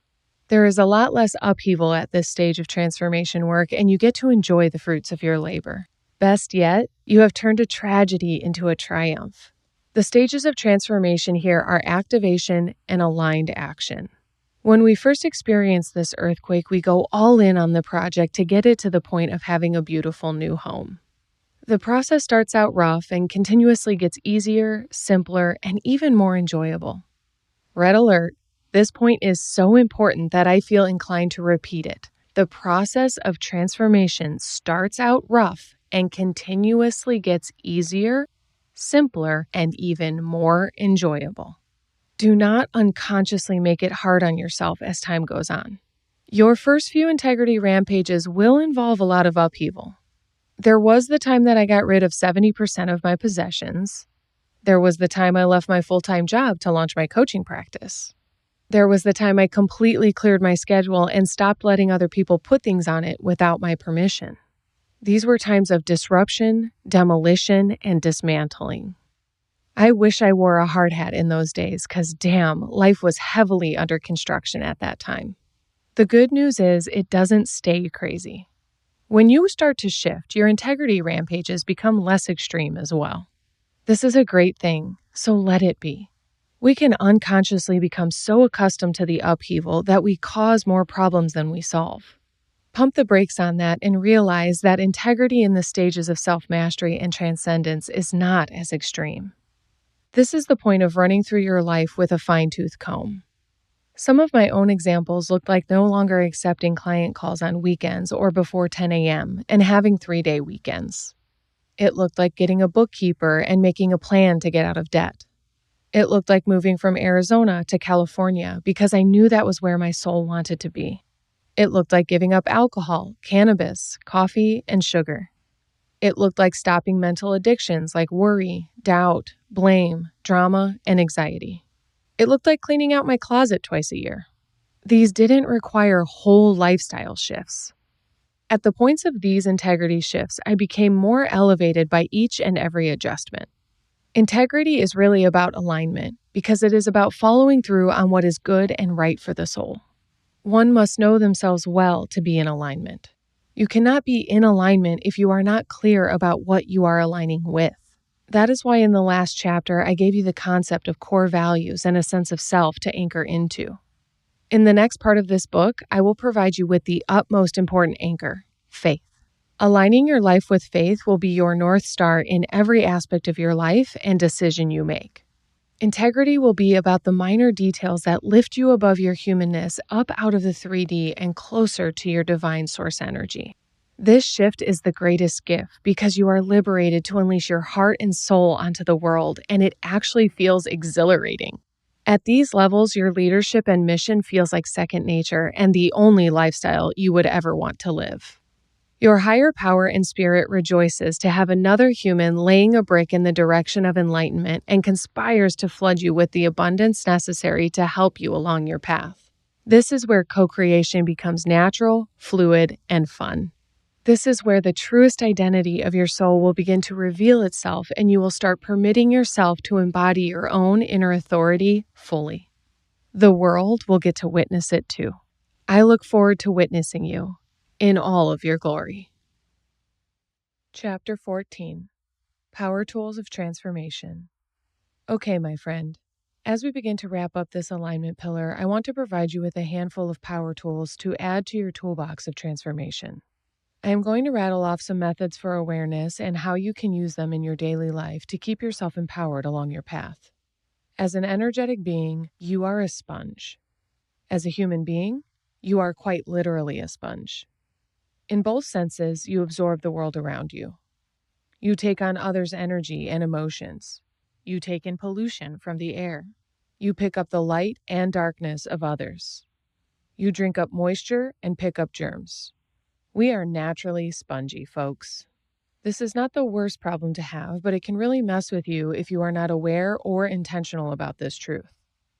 Speaker 1: There is a lot less upheaval at this stage of transformation work, and you get to enjoy the fruits of your labor. Best yet, you have turned a tragedy into a triumph. The stages of transformation here are activation and aligned action. When we first experience this earthquake, we go all in on the project to get it to the point of having a beautiful new home. The process starts out rough and continuously gets easier, simpler, and even more enjoyable. Red alert, this point is so important that I feel inclined to repeat it. The process of transformation starts out rough and continuously gets easier, simpler, and even more enjoyable. Do not unconsciously make it hard on yourself as time goes on. Your first few integrity rampages will involve a lot of upheaval. There was the time that I got rid of 70% of my possessions. There was the time I left my full-time job to launch my coaching practice. There was the time I completely cleared my schedule and stopped letting other people put things on it without my permission. These were times of disruption, demolition, and dismantling. I wish I wore a hard hat in those days because damn, life was heavily under construction at that time. The good news is it doesn't stay crazy. When you start to shift, your integrity rampages become less extreme as well. This is a great thing, so let it be. We can unconsciously become so accustomed to the upheaval that we cause more problems than we solve. Pump the brakes on that and realize that integrity in the stages of self-mastery and transcendence is not as extreme. This is the point of running through your life with a fine-tooth comb. Some of my own examples looked like no longer accepting client calls on weekends or before 10 a.m. and having 3-day weekends. It looked like getting a bookkeeper and making a plan to get out of debt. It looked like moving from Arizona to California because I knew that was where my soul wanted to be. It looked like giving up alcohol, cannabis, coffee, and sugar. It looked like stopping mental addictions like worry, doubt, blame, drama, and anxiety. It looked like cleaning out my closet twice a year. These didn't require whole lifestyle shifts. At the points of these integrity shifts, I became more elevated by each and every adjustment. Integrity is really about alignment because it is about following through on what is good and right for the soul. One must know themselves well to be in alignment. You cannot be in alignment if you are not clear about what you are aligning with. That is why in the last chapter, I gave you the concept of core values and a sense of self to anchor into. In the next part of this book, I will provide you with the utmost important anchor, faith. Aligning your life with faith will be your North Star in every aspect of your life and decision you make. Integrity will be about the minor details that lift you above your humanness up out of the 3D and closer to your divine source energy. This shift is the greatest gift because you are liberated to unleash your heart and soul onto the world, and it actually feels exhilarating. At these levels, your leadership and mission feels like second nature and the only lifestyle you would ever want to live. Your higher power and spirit rejoices to have another human laying a brick in the direction of enlightenment and conspires to flood you with the abundance necessary to help you along your path. This is where co-creation becomes natural, fluid, and fun. This is where the truest identity of your soul will begin to reveal itself, and you will start permitting yourself to embody your own inner authority fully. The world will get to witness it too. I look forward to witnessing you in all of your glory. Chapter 14. Power Tools of Transformation. Okay, my friend. As we begin to wrap up this alignment pillar, I want to provide you with a handful of power tools to add to your toolbox of transformation. I am going to rattle off some methods for awareness and how you can use them in your daily life to keep yourself empowered along your path. As an energetic being, you are a sponge. As a human being, you are quite literally a sponge. In both senses, you absorb the world around you. You take on others' energy and emotions. You take in pollution from the air. You pick up the light and darkness of others. You drink up moisture and pick up germs. We are naturally spongy, folks. This is not the worst problem to have, but it can really mess with you if you are not aware or intentional about this truth.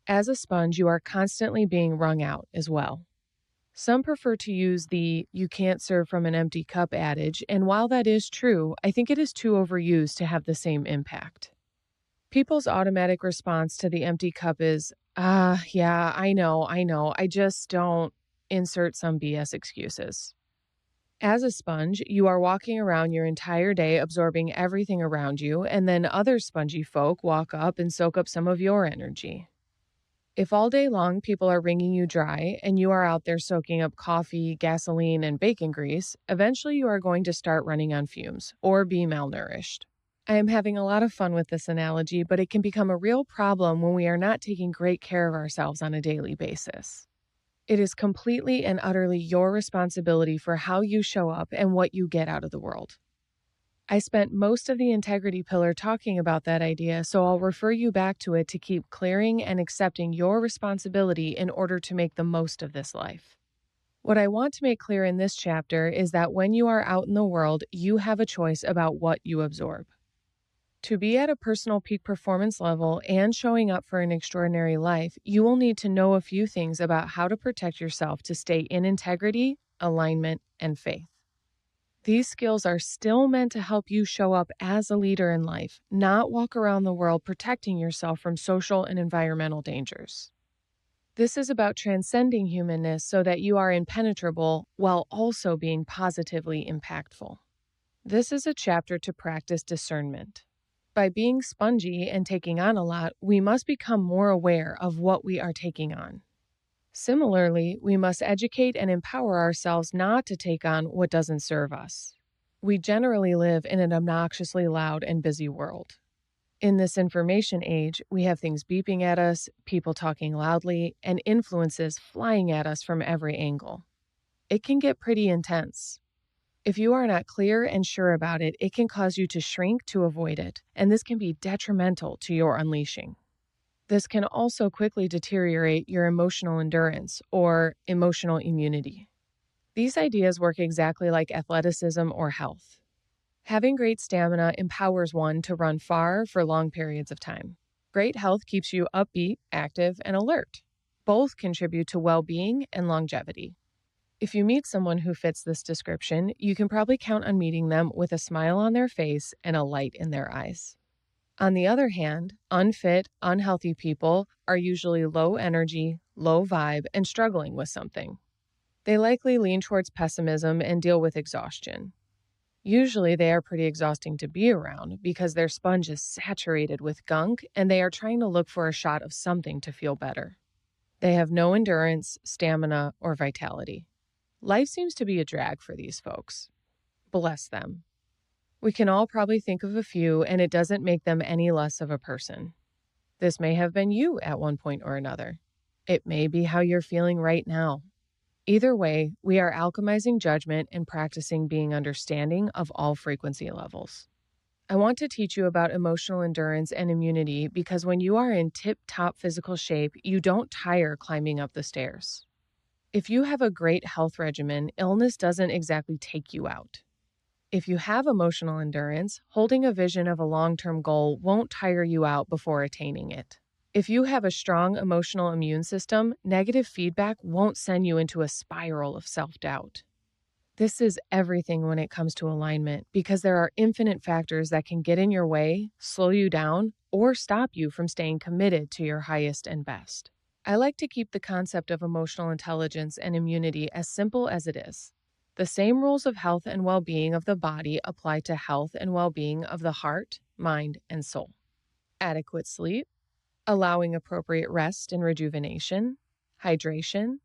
Speaker 1: As a sponge, you are constantly being wrung out as well. Some prefer to use the "you can't serve from an empty cup" adage, and while that is true, I think it is too overused to have the same impact. People's automatic response to the empty cup is, yeah, I know, I just don't insert some BS excuses. As a sponge, you are walking around your entire day absorbing everything around you, and then other spongy folk walk up and soak up some of your energy. If all day long people are wringing you dry and you are out there soaking up coffee, gasoline, and bacon grease, eventually you are going to start running on fumes or be malnourished. I am having a lot of fun with this analogy, but it can become a real problem when we are not taking great care of ourselves on a daily basis. It is completely and utterly your responsibility for how you show up and what you get out of the world. I spent most of the integrity pillar talking about that idea, so I'll refer you back to it to keep clearing and accepting your responsibility in order to make the most of this life. What I want to make clear in this chapter is that when you are out in the world, you have a choice about what you absorb. To be at a personal peak performance level and showing up for an extraordinary life, you will need to know a few things about how to protect yourself to stay in integrity, alignment, and faith. These skills are still meant to help you show up as a leader in life, not walk around the world protecting yourself from social and environmental dangers. This is about transcending humanness so that you are impenetrable while also being positively impactful. This is a chapter to practice discernment. By being spongy and taking on a lot, we must become more aware of what we are taking on. Similarly, we must educate and empower ourselves not to take on what doesn't serve us. We generally live in an obnoxiously loud and busy world. In this information age, we have things beeping at us, people talking loudly, and influences flying at us from every angle. It can get pretty intense. If you are not clear and sure about it, it can cause you to shrink to avoid it, and this can be detrimental to your unleashing. This can also quickly deteriorate your emotional endurance or emotional immunity. These ideas work exactly like athleticism or health. Having great stamina empowers one to run far for long periods of time. Great health keeps you upbeat, active, and alert. Both contribute to well-being and longevity. If you meet someone who fits this description, you can probably count on meeting them with a smile on their face and a light in their eyes. On the other hand, unfit, unhealthy people are usually low energy, low vibe, and struggling with something. They likely lean towards pessimism and deal with exhaustion. Usually they are pretty exhausting to be around because their sponge is saturated with gunk and they are trying to look for a shot of something to feel better. They have no endurance, stamina, or vitality. Life seems to be a drag for these folks. Bless them. We can all probably think of a few, and it doesn't make them any less of a person. This may have been you at one point or another. It may be how you're feeling right now. Either way, we are alchemizing judgment and practicing being understanding of all frequency levels. I want to teach you about emotional endurance and immunity because when you are in tip-top physical shape, you don't tire climbing up the stairs. If you have a great health regimen, illness doesn't exactly take you out. If you have emotional endurance, holding a vision of a long-term goal won't tire you out before attaining it. If you have a strong emotional immune system, negative feedback won't send you into a spiral of self-doubt. This is everything when it comes to alignment because there are infinite factors that can get in your way, slow you down, or stop you from staying committed to your highest and best. I like to keep the concept of emotional intelligence and immunity as simple as it is. The same rules of health and well-being of the body apply to health and well-being of the heart, mind, and soul. Adequate sleep, allowing appropriate rest and rejuvenation, hydration,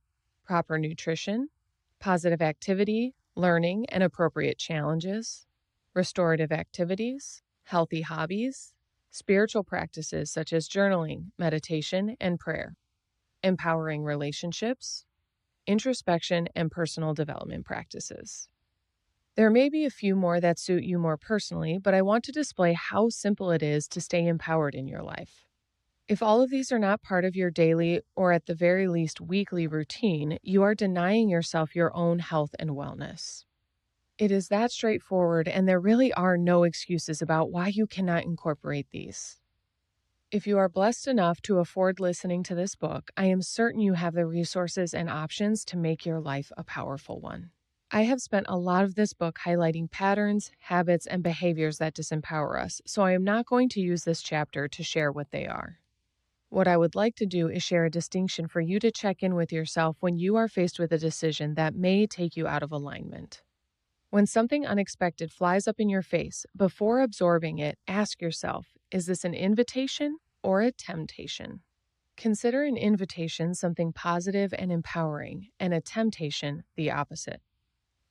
Speaker 1: proper nutrition, positive activity, learning and appropriate challenges, restorative activities, healthy hobbies, spiritual practices such as journaling, meditation, and prayer, empowering relationships, introspection, and personal development practices. There may be a few more that suit you more personally, but I want to display how simple it is to stay empowered in your life. If all of these are not part of your daily or at the very least weekly routine, you are denying yourself your own health and wellness. It is that straightforward, and there really are no excuses about why you cannot incorporate these. If you are blessed enough to afford listening to this book, I am certain you have the resources and options to make your life a powerful one. I have spent a lot of this book highlighting patterns, habits, and behaviors that disempower us, so I am not going to use this chapter to share what they are. What I would like to do is share a distinction for you to check in with yourself when you are faced with a decision that may take you out of alignment. When something unexpected flies up in your face, before absorbing it, ask yourself, is this an invitation or a temptation? Consider an invitation something positive and empowering, and a temptation the opposite.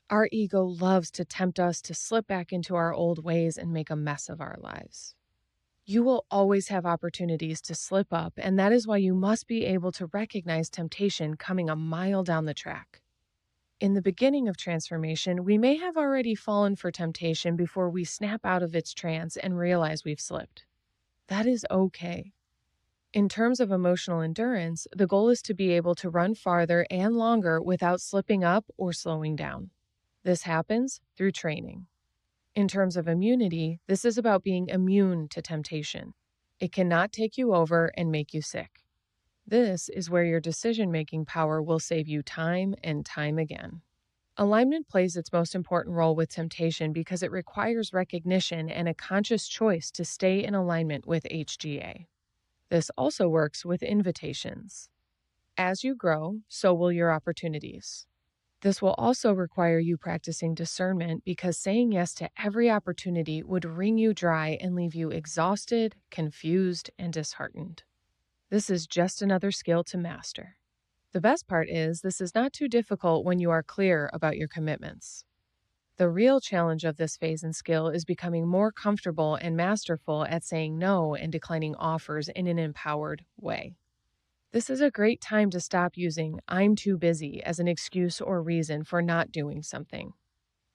Speaker 1: Our ego loves to tempt us to slip back into our old ways and make a mess of our lives. You will always have opportunities to slip up, and that is why you must be able to recognize temptation coming a mile down the track. In the beginning of transformation, we may have already fallen for temptation before we snap out of its trance and realize we've slipped. That is okay. In terms of emotional endurance, the goal is to be able to run farther and longer without slipping up or slowing down. This happens through training. In terms of immunity, this is about being immune to temptation. It cannot take you over and make you sick. This is where your decision-making power will save you time and time again. Alignment plays its most important role with temptation because it requires recognition and a conscious choice to stay in alignment with HGA. This also works with invitations. As you grow, so will your opportunities. This will also require you practicing discernment because saying yes to every opportunity would wring you dry and leave you exhausted, confused, and disheartened. This is just another skill to master. The best part is this is not too difficult when you are clear about your commitments. The real challenge of this phase and skill is becoming more comfortable and masterful at saying no and declining offers in an empowered way. This is a great time to stop using "I'm too busy" as an excuse or reason for not doing something.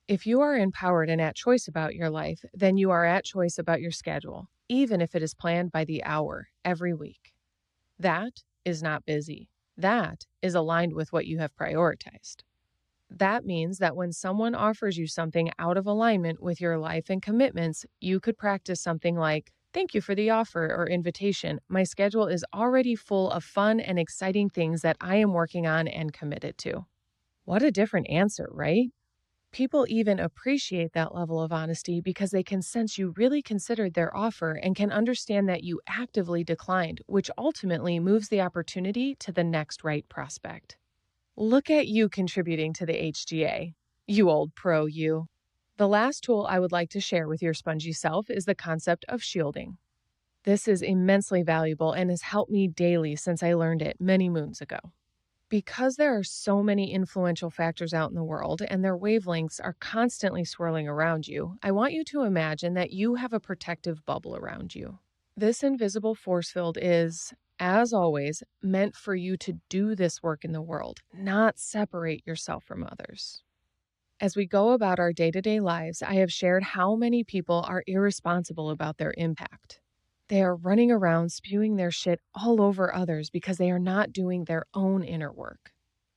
Speaker 1: If you are empowered and at choice about your life, then you are at choice about your schedule, even if it is planned by the hour every week. That is not busy. That is aligned with what you have prioritized. That means that when someone offers you something out of alignment with your life and commitments, you could practice something like, "Thank you for the offer or invitation. My schedule is already full of fun and exciting things that I am working on and committed to." What a different answer, right? People even appreciate that level of honesty because they can sense you really considered their offer and can understand that you actively declined, which ultimately moves the opportunity to the next right prospect. Look at you contributing to the HGA. You old pro, you. The last tool I would like to share with your spongy self is the concept of shielding. This is immensely valuable and has helped me daily since I learned it many moons ago. Because there are so many influential factors out in the world and their wavelengths are constantly swirling around you, I want you to imagine that you have a protective bubble around you. This invisible force field is, as always, meant for you to do this work in the world, not separate yourself from others. As we go about our day-to-day lives, I have shared how many people are irresponsible about their impact. They are running around spewing their shit all over others because they are not doing their own inner work.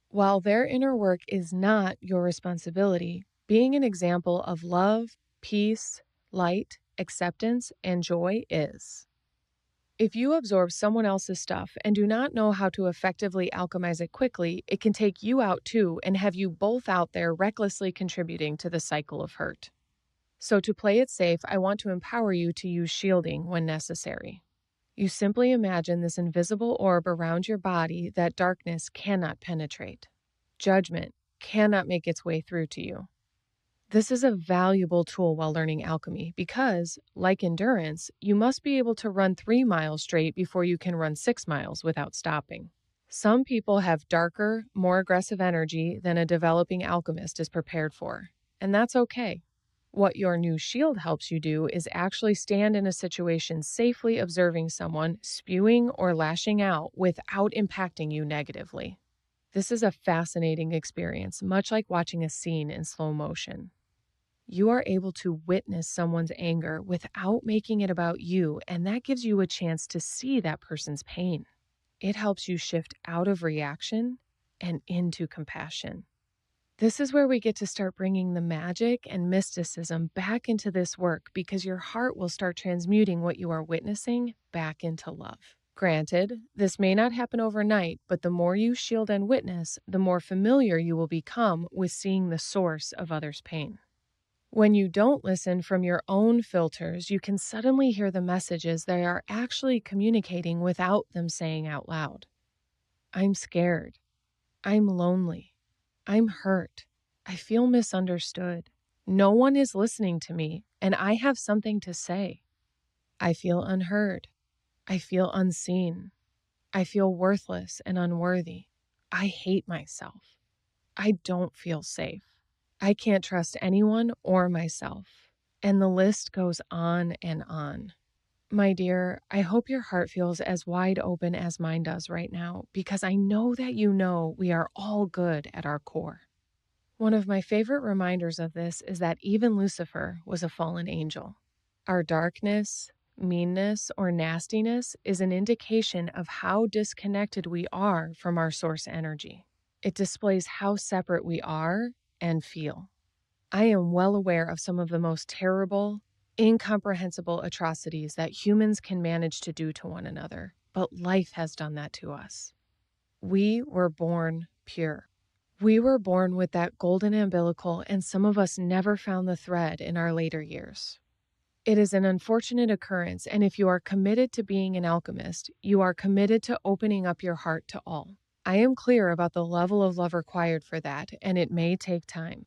Speaker 1: While their inner work is not your responsibility, being an example of love, peace, light, acceptance, and joy is. If you absorb someone else's stuff and do not know how to effectively alchemize it quickly, it can take you out too and have you both out there recklessly contributing to the cycle of hurt. So to play it safe, I want to empower you to use shielding when necessary. You simply imagine this invisible orb around your body that darkness cannot penetrate. Judgment cannot make its way through to you. This is a valuable tool while learning alchemy because, like endurance, you must be able to run 3 miles straight before you can run 6 miles without stopping. Some people have darker, more aggressive energy than a developing alchemist is prepared for, and that's okay. What your new shield helps you do is actually stand in a situation safely observing someone spewing or lashing out without impacting you negatively. This is a fascinating experience, much like watching a scene in slow motion. You are able to witness someone's anger without making it about you, and that gives you a chance to see that person's pain. It helps you shift out of reaction and into compassion. This is where we get to start bringing the magic and mysticism back into this work because your heart will start transmuting what you are witnessing back into love. Granted, this may not happen overnight, but the more you shield and witness, the more familiar you will become with seeing the source of others' pain. When you don't listen from your own filters, you can suddenly hear the messages they are actually communicating without them saying out loud. I'm scared. I'm lonely. I'm hurt. I feel misunderstood. No one is listening to me, and I have something to say. I feel unheard. I feel unseen. I feel worthless and unworthy. I hate myself. I don't feel safe. I can't trust anyone or myself. And the list goes on and on. My dear, I hope your heart feels as wide open as mine does right now, because I know that you know we are all good at our core. One of my favorite reminders of this is that even Lucifer was a fallen angel. Our darkness, meanness, or nastiness is an indication of how disconnected we are from our source energy. It displays how separate we are and feel. I am well aware of some of the most terrible, incomprehensible atrocities that humans can manage to do to one another, but life has done that to us. We were born pure. We were born with that golden umbilical, and some of us never found the thread in our later years. It is an unfortunate occurrence, and if you are committed to being an alchemist, you are committed to opening up your heart to all. I am clear about the level of love required for that, and it may take time.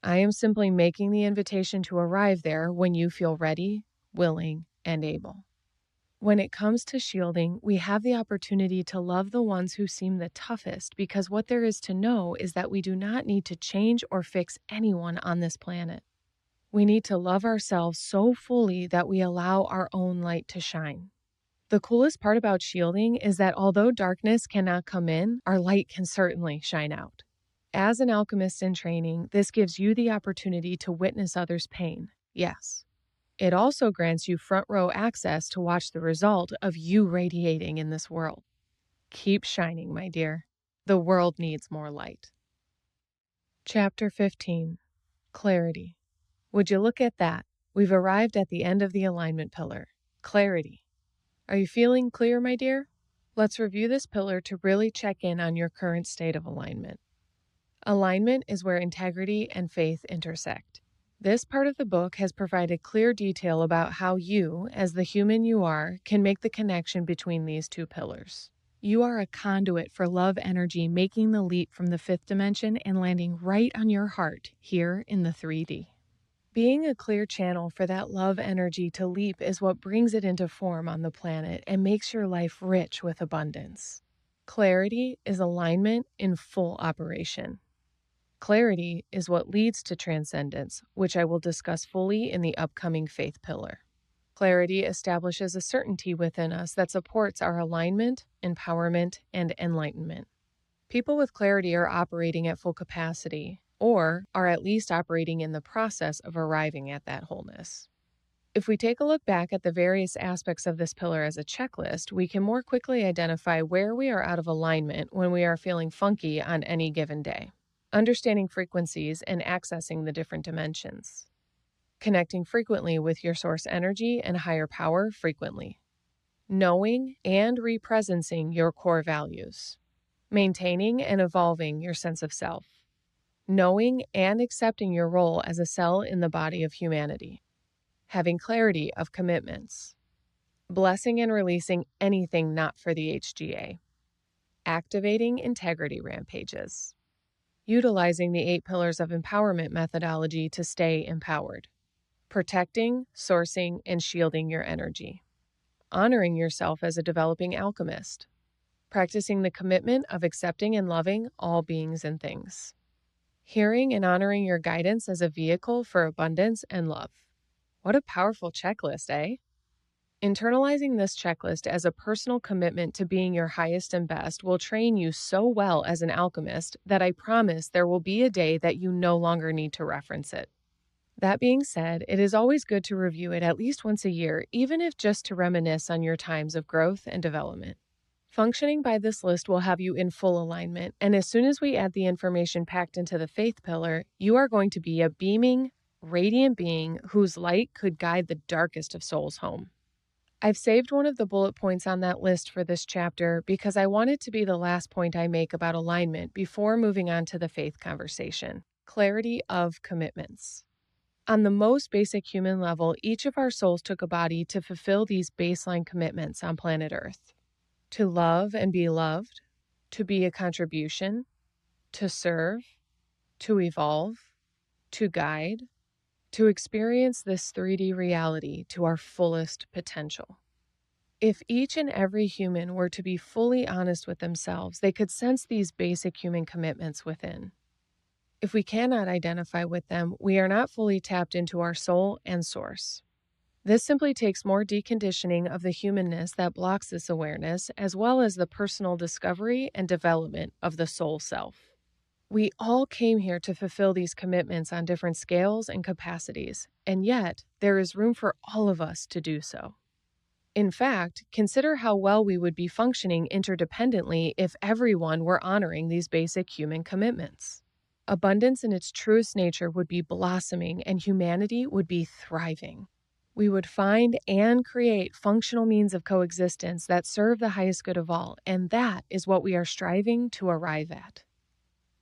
Speaker 1: I am simply making the invitation to arrive there when you feel ready, willing, and able. When it comes to shielding, we have the opportunity to love the ones who seem the toughest, because what there is to know is that we do not need to change or fix anyone on this planet. We need to love ourselves so fully that we allow our own light to shine. The coolest part about shielding is that although darkness cannot come in, our light can certainly shine out. As an alchemist in training, this gives you the opportunity to witness others' pain, yes. It also grants you front row access to watch the result of you radiating in this world. Keep shining, my dear. The world needs more light. Chapter 15. Clarity. Would you look at that? We've arrived at the end of the alignment pillar. Clarity. Are you feeling clear, my dear? Let's review this pillar to really check in on your current state of alignment. Alignment is where integrity and faith intersect. This part of the book has provided clear detail about how you, as the human you are, can make the connection between these two pillars. You are a conduit for love energy making the leap from the fifth dimension and landing right on your heart here in the 3D. Being a clear channel for that love energy to leap is what brings it into form on the planet and makes your life rich with abundance. Clarity is alignment in full operation. Clarity is what leads to transcendence, which I will discuss fully in the upcoming faith pillar. Clarity establishes a certainty within us that supports our alignment, empowerment, and enlightenment. People with clarity are operating at full capacity, or are at least operating in the process of arriving at that wholeness. If we take a look back at the various aspects of this pillar as a checklist, we can more quickly identify where we are out of alignment when we are feeling funky on any given day. Understanding frequencies and accessing the different dimensions. Connecting frequently with your source energy and higher power frequently. Knowing and represencing your core values. Maintaining and evolving your sense of self. Knowing and accepting your role as a cell in the body of humanity. Having clarity of commitments. Blessing and releasing anything not for the HGA. Activating integrity rampages. Utilizing the 8 pillars of empowerment methodology to stay empowered. Protecting, sourcing, and shielding your energy. Honoring yourself as a developing alchemist. Practicing the commitment of accepting and loving all beings and things. Hearing and honoring your guidance as a vehicle for abundance and love. What a powerful checklist, eh? Internalizing this checklist as a personal commitment to being your highest and best will train you so well as an alchemist that I promise there will be a day that you no longer need to reference it. That being said, it is always good to review it at least once a year, even if just to reminisce on your times of growth and development. Functioning by this list will have you in full alignment, and as soon as we add the information packed into the faith pillar, you are going to be a beaming, radiant being whose light could guide the darkest of souls home. I've saved one of the bullet points on that list for this chapter because I want it to be the last point I make about alignment before moving on to the faith conversation. Clarity of commitments. On the most basic human level, each of our souls took a body to fulfill these baseline commitments on planet Earth. To love and be loved, to be a contribution, to serve, to evolve, to guide, to experience this 3D reality to our fullest potential. If each and every human were to be fully honest with themselves, they could sense these basic human commitments within. If we cannot identify with them, we are not fully tapped into our soul and source. This simply takes more deconditioning of the humanness that blocks this awareness, as well as the personal discovery and development of the soul self. We all came here to fulfill these commitments on different scales and capacities, and yet there is room for all of us to do so. In fact, consider how well we would be functioning interdependently if everyone were honoring these basic human commitments. Abundance in its truest nature would be blossoming and humanity would be thriving. We would find and create functional means of coexistence that serve the highest good of all, and that is what we are striving to arrive at.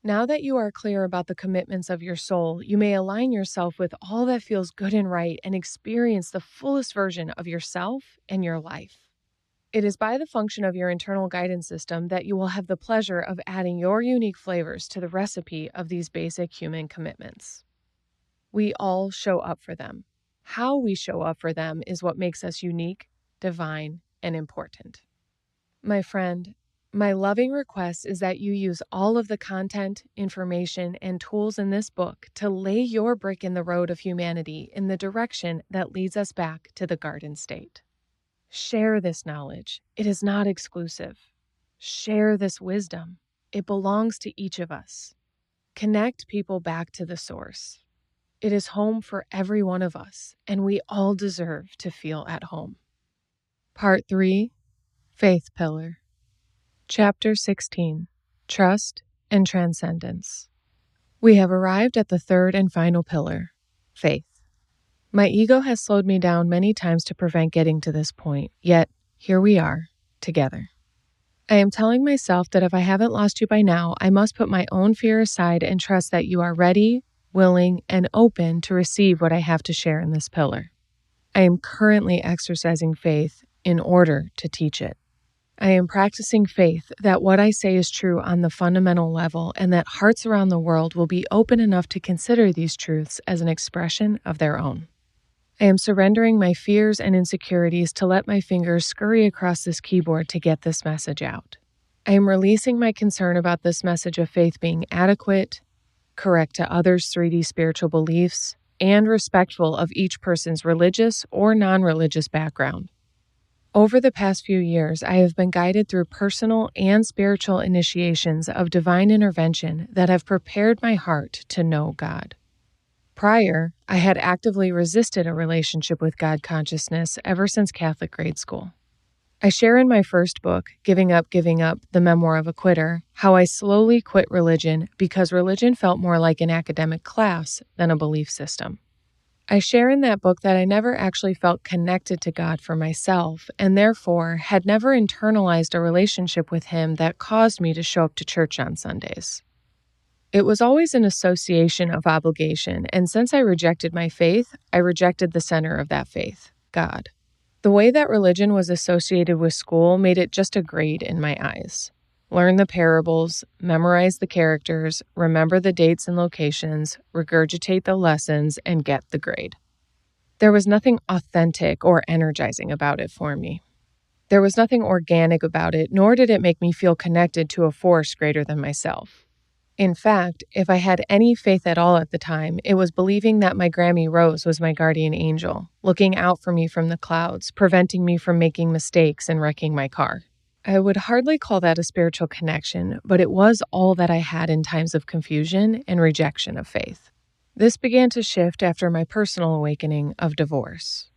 Speaker 1: Now that you are clear about the commitments of your soul, you may align yourself with all that feels good and right and experience the fullest version of yourself and your life. It is by the function of your internal guidance system that you will have the pleasure of adding your unique flavors to the recipe of these basic human commitments. We all show up for them. How we show up for them is what makes us unique, divine, and important. My friend, my loving request is that you use all of the content, information, and tools in this book to lay your brick in the road of humanity in the direction that leads us back to the garden state. Share this knowledge. It is not exclusive. Share this wisdom. It belongs to each of us. Connect people back to the source. It is home for every one of us, and we all deserve to feel at home. Part 3, Faith Pillar. Chapter 16, Trust and Transcendence. We have arrived at the third and final pillar, faith. My ego has slowed me down many times to prevent getting to this point, yet here we are, together. I am telling myself that if I haven't lost you by now, I must put my own fear aside and trust that you are ready, willing, and open to receive what I have to share in this pillar. I am currently exercising faith in order to teach it. I am practicing faith that what I say is true on the fundamental level and that hearts around the world will be open enough to consider these truths as an expression of their own. I am surrendering my fears and insecurities to let my fingers scurry across this keyboard to get this message out. I am releasing my concern about this message of faith being adequate, correct to others' 3D spiritual beliefs, and respectful of each person's religious or non-religious background. Over the past few years, I have been guided through personal and spiritual initiations of divine intervention that have prepared my heart to know God. Prior, I had actively resisted a relationship with God consciousness ever since Catholic grade school. I share in my first book, Giving Up, The Memoir of a Quitter, how I slowly quit religion because religion felt more like an academic class than a belief system. I share in that book that I never actually felt connected to God for myself and therefore had never internalized a relationship with Him that caused me to show up to church on Sundays. It was always an association of obligation, and since I rejected my faith, I rejected the center of that faith, God. The way that religion was associated with school made it just a grade in my eyes. Learn the parables, memorize the characters, remember the dates and locations, regurgitate the lessons, and get the grade. There was nothing authentic or energizing about it for me. There was nothing organic about it, nor did it make me feel connected to a force greater than myself. In fact, if I had any faith at all at the time, it was believing that my Grammy Rose was my guardian angel, looking out for me from the clouds, preventing me from making mistakes and wrecking my car. I would hardly call that a spiritual connection, but it was all that I had in times of confusion and rejection of faith. This began to shift after my personal awakening of divorce.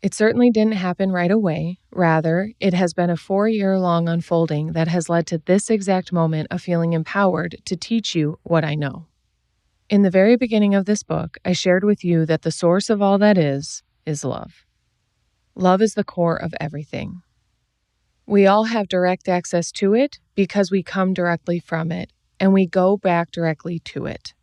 Speaker 1: It certainly didn't happen right away. Rather, it has been a 4-year-long unfolding that has led to this exact moment of feeling empowered to teach you what I know. In the very beginning of this book, I shared with you that the source of all that is love. Love is the core of everything. We all have direct access to it because we come directly from it, and we go back directly to it.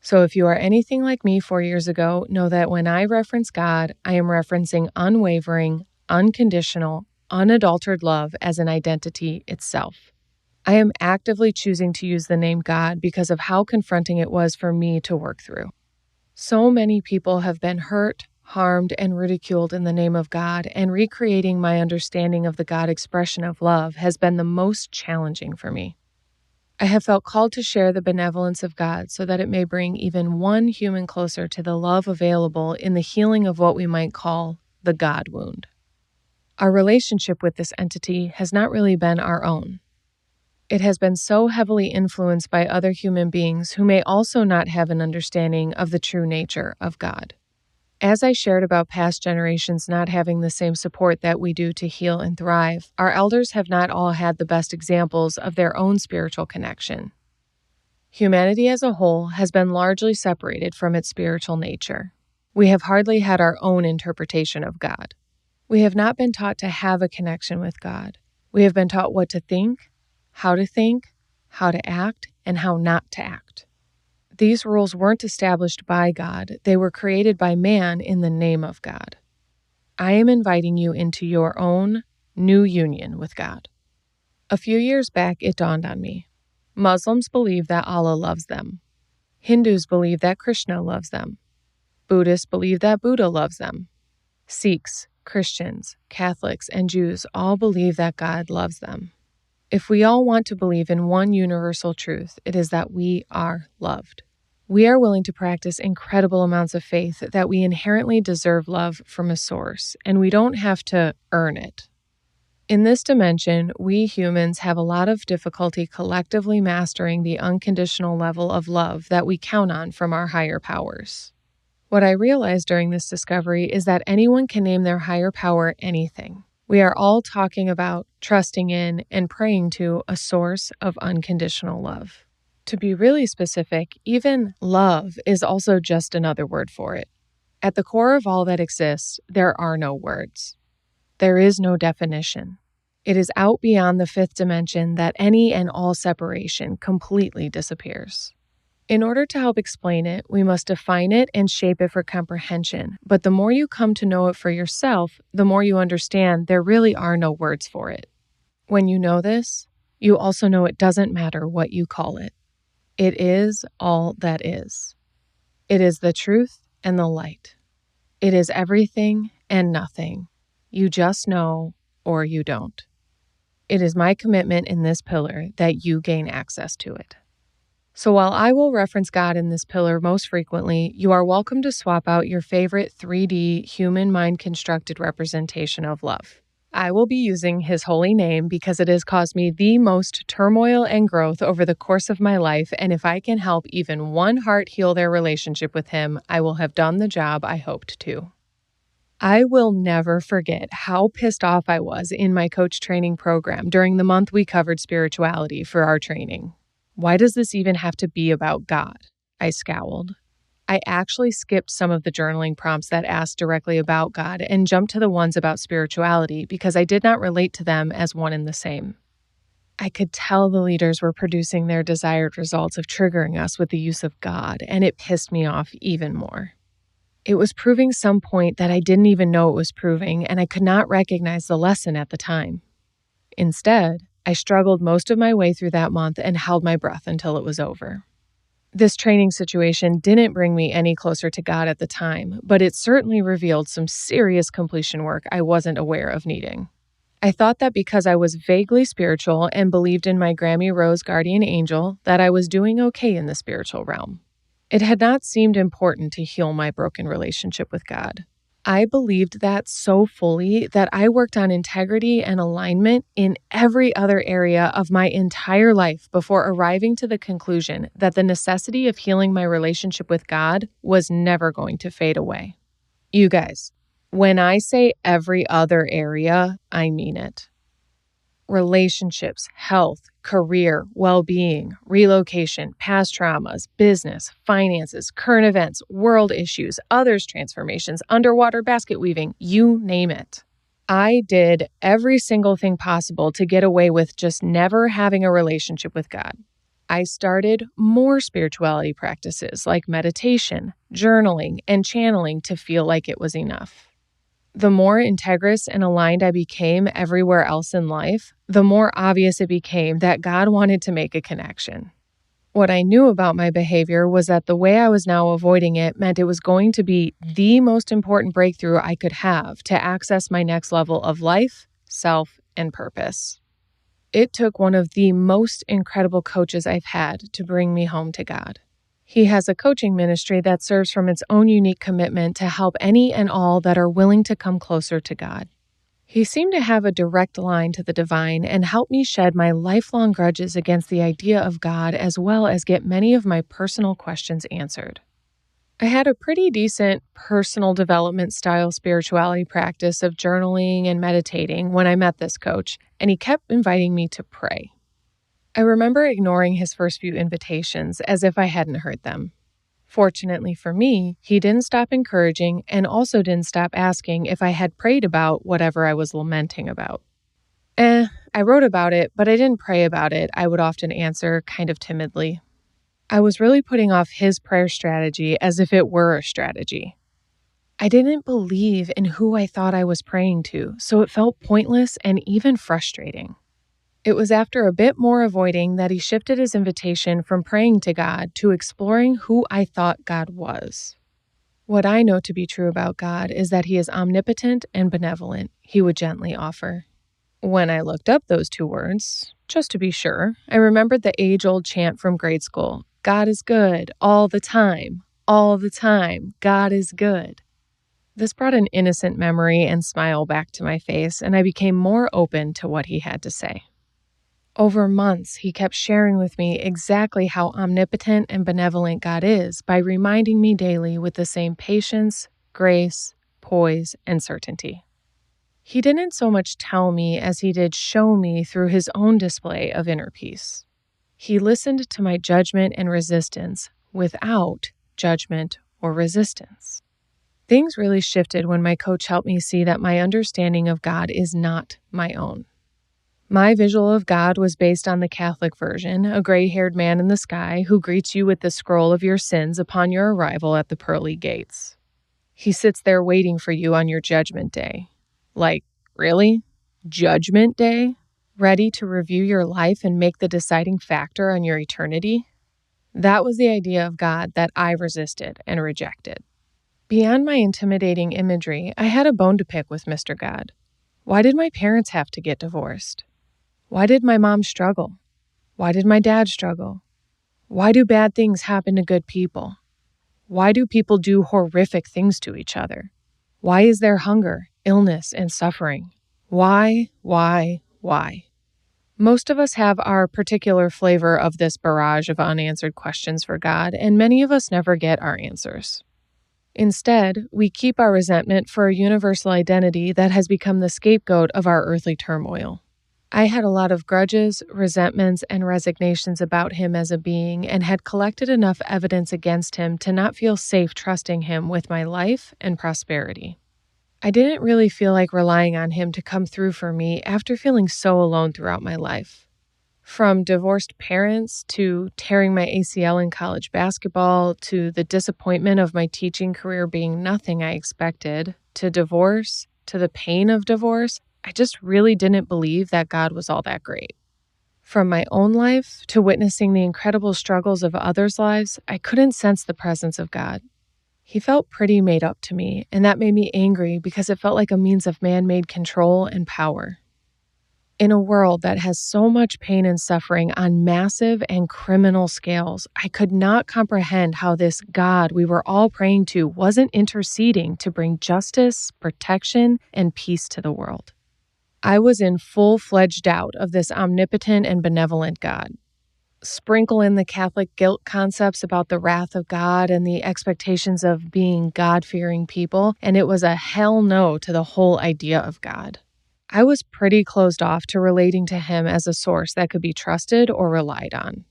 Speaker 1: So if you are anything like me 4 years ago, know that when I reference God, I am referencing unwavering, unconditional, unadulterated love as an identity itself. I am actively choosing to use the name God because of how confronting it was for me to work through. So many people have been hurt, harmed, and ridiculed in the name of God, and recreating my understanding of the God expression of love has been the most challenging for me. I have felt called to share the benevolence of God so that it may bring even one human closer to the love available in the healing of what we might call the God wound. Our relationship with this entity has not really been our own. It has been so heavily influenced by other human beings who may also not have an understanding of the true nature of God. As I shared about past generations not having the same support that we do to heal and thrive, our elders have not all had the best examples of their own spiritual connection. Humanity as a whole has been largely separated from its spiritual nature. We have hardly had our own interpretation of God. We have not been taught to have a connection with God. We have been taught what to think, how to act, and how not to act. These rules weren't established by God. They were created by man in the name of God. I am inviting you into your own new union with God. A few years back, it dawned on me. Muslims believe that Allah loves them. Hindus believe that Krishna loves them. Buddhists believe that Buddha loves them. Sikhs, Christians, Catholics, and Jews all believe that God loves them. If we all want to believe in one universal truth, it is that we are loved. We are willing to practice incredible amounts of faith that we inherently deserve love from a source, and we don't have to earn it. In this dimension, we humans have a lot of difficulty collectively mastering the unconditional level of love that we count on from our higher powers. What I realized during this discovery is that anyone can name their higher power anything. We are all talking about trusting in and praying to a source of unconditional love. To be really specific, even love is also just another word for it. At the core of all that exists, there are no words. There is no definition. It is out beyond the fifth dimension that any and all separation completely disappears. In order to help explain it, we must define it and shape it for comprehension. But the more you come to know it for yourself, the more you understand there really are no words for it. When you know this, you also know it doesn't matter what you call it. It is all that is. It is the truth and the light. It is everything and nothing. You just know or you don't. It is my commitment in this pillar that you gain access to it. So while I will reference God in this pillar most frequently, you are welcome to swap out your favorite 3D human mind constructed representation of love. I will be using his holy name because it has caused me the most turmoil and growth over the course of my life, and if I can help even one heart heal their relationship with him, I will have done the job I hoped to. I will never forget how pissed off I was in my coach training program during the month we covered spirituality for our training. Why does this even have to be about God? I scowled. I actually skipped some of the journaling prompts that asked directly about God and jumped to the ones about spirituality because I did not relate to them as one and the same. I could tell the leaders were producing their desired results of triggering us with the use of God, and it pissed me off even more. It was proving some point that I didn't even know it was proving, and I could not recognize the lesson at the time. Instead, I struggled most of my way through that month and held my breath until it was over. This training situation didn't bring me any closer to God at the time, but it certainly revealed some serious completion work I wasn't aware of needing. I thought that because I was vaguely spiritual and believed in my Grammy Rose guardian angel, that I was doing okay in the spiritual realm. It had not seemed important to heal my broken relationship with God. I believed that so fully that I worked on integrity and alignment in every other area of my entire life before arriving to the conclusion that the necessity of healing my relationship with God was never going to fade away. You guys, when I say every other area, I mean it. relationships, health, career, well-being, relocation, past traumas, business, finances, current events, world issues, others' transformations, underwater basket weaving, you name it. I did every single thing possible to get away with just never having a relationship with God. I started more spirituality practices like meditation, journaling, and channeling to feel like it was enough. The more integrous and aligned I became everywhere else in life, the more obvious it became that God wanted to make a connection. What I knew about my behavior was that the way I was now avoiding it meant it was going to be the most important breakthrough I could have to access my next level of life, self, and purpose. It took one of the most incredible coaches I've had to bring me home to God. He has a coaching ministry that serves from its own unique commitment to help any and all that are willing to come closer to God. He seemed to have a direct line to the divine and helped me shed my lifelong grudges against the idea of God, as well as get many of my personal questions answered. I had a pretty decent personal development style spirituality practice of journaling and meditating when I met this coach, and he kept inviting me to pray. I remember ignoring his first few invitations as if I hadn't heard them. Fortunately for me, he didn't stop encouraging and also didn't stop asking if I had prayed about whatever I was lamenting about. I wrote about it, but I didn't pray about it, I would often answer kind of timidly. I was really putting off his prayer strategy as if it were a strategy. I didn't believe in who I thought I was praying to, so it felt pointless and even frustrating. It was after a bit more avoiding that he shifted his invitation from praying to God to exploring who I thought God was. What I know to be true about God is that he is omnipotent and benevolent, he would gently offer. When I looked up those two words, just to be sure, I remembered the age-old chant from grade school, God is good all the time, God is good. This brought an innocent memory and smile back to my face, and I became more open to what he had to say. Over months, he kept sharing with me exactly how omnipotent and benevolent God is by reminding me daily with the same patience, grace, poise, and certainty. He didn't so much tell me as he did show me through his own display of inner peace. He listened to my judgment and resistance without judgment or resistance. Things really shifted when my coach helped me see that my understanding of God is not my own. My visual of God was based on the Catholic version, a gray-haired man in the sky who greets you with the scroll of your sins upon your arrival at the pearly gates. He sits there waiting for you on your judgment day. Like, really? Judgment day? Ready to review your life and make the deciding factor on your eternity? That was the idea of God that I resisted and rejected. Beyond my intimidating imagery, I had a bone to pick with Mr. God. Why did my parents have to get divorced? Why did my mom struggle? Why did my dad struggle? Why do bad things happen to good people? Why do people do horrific things to each other? Why is there hunger, illness, and suffering? Why? Most of us have our particular flavor of this barrage of unanswered questions for God, and many of us never get our answers. Instead, we keep our resentment for a universal identity that has become the scapegoat of our earthly turmoil. I had a lot of grudges, resentments, and resignations about him as a being and had collected enough evidence against him to not feel safe trusting him with my life and prosperity. I didn't really feel like relying on him to come through for me after feeling so alone throughout my life. From divorced parents to tearing my ACL in college basketball to the disappointment of my teaching career being nothing I expected, to divorce, to the pain of divorce, I just really didn't believe that God was all that great. From my own life to witnessing the incredible struggles of others' lives, I couldn't sense the presence of God. He felt pretty made up to me, and that made me angry because it felt like a means of man-made control and power. In a world that has so much pain and suffering on massive and criminal scales, I could not comprehend how this God we were all praying to wasn't interceding to bring justice, protection, and peace to the world. I was in full-fledged doubt of this omnipotent and benevolent God. Sprinkle in the Catholic guilt concepts about the wrath of God and the expectations of being God-fearing people, and it was a hell no to the whole idea of God. I was pretty closed off to relating to him as a source that could be trusted or relied on.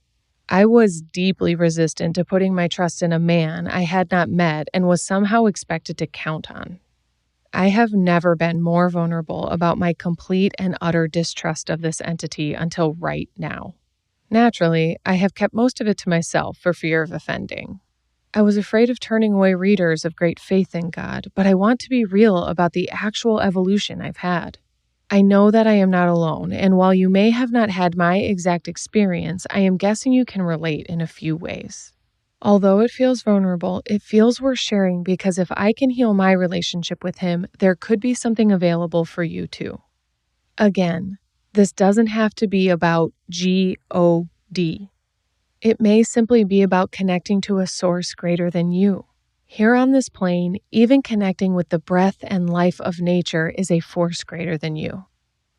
Speaker 1: I was deeply resistant to putting my trust in a man I had not met and was somehow expected to count on. I have never been more vulnerable about my complete and utter distrust of this entity until right now. Naturally, I have kept most of it to myself for fear of offending. I was afraid of turning away readers of great faith in God, but I want to be real about the actual evolution I've had. I know that I am not alone, and while you may have not had my exact experience, I am guessing you can relate in a few ways. Although it feels vulnerable, it feels worth sharing because if I can heal my relationship with him, there could be something available for you too. Again, this doesn't have to be about God. It may simply be about connecting to a source greater than you. Here on this plane, even connecting with the breath and life of nature is a force greater than you.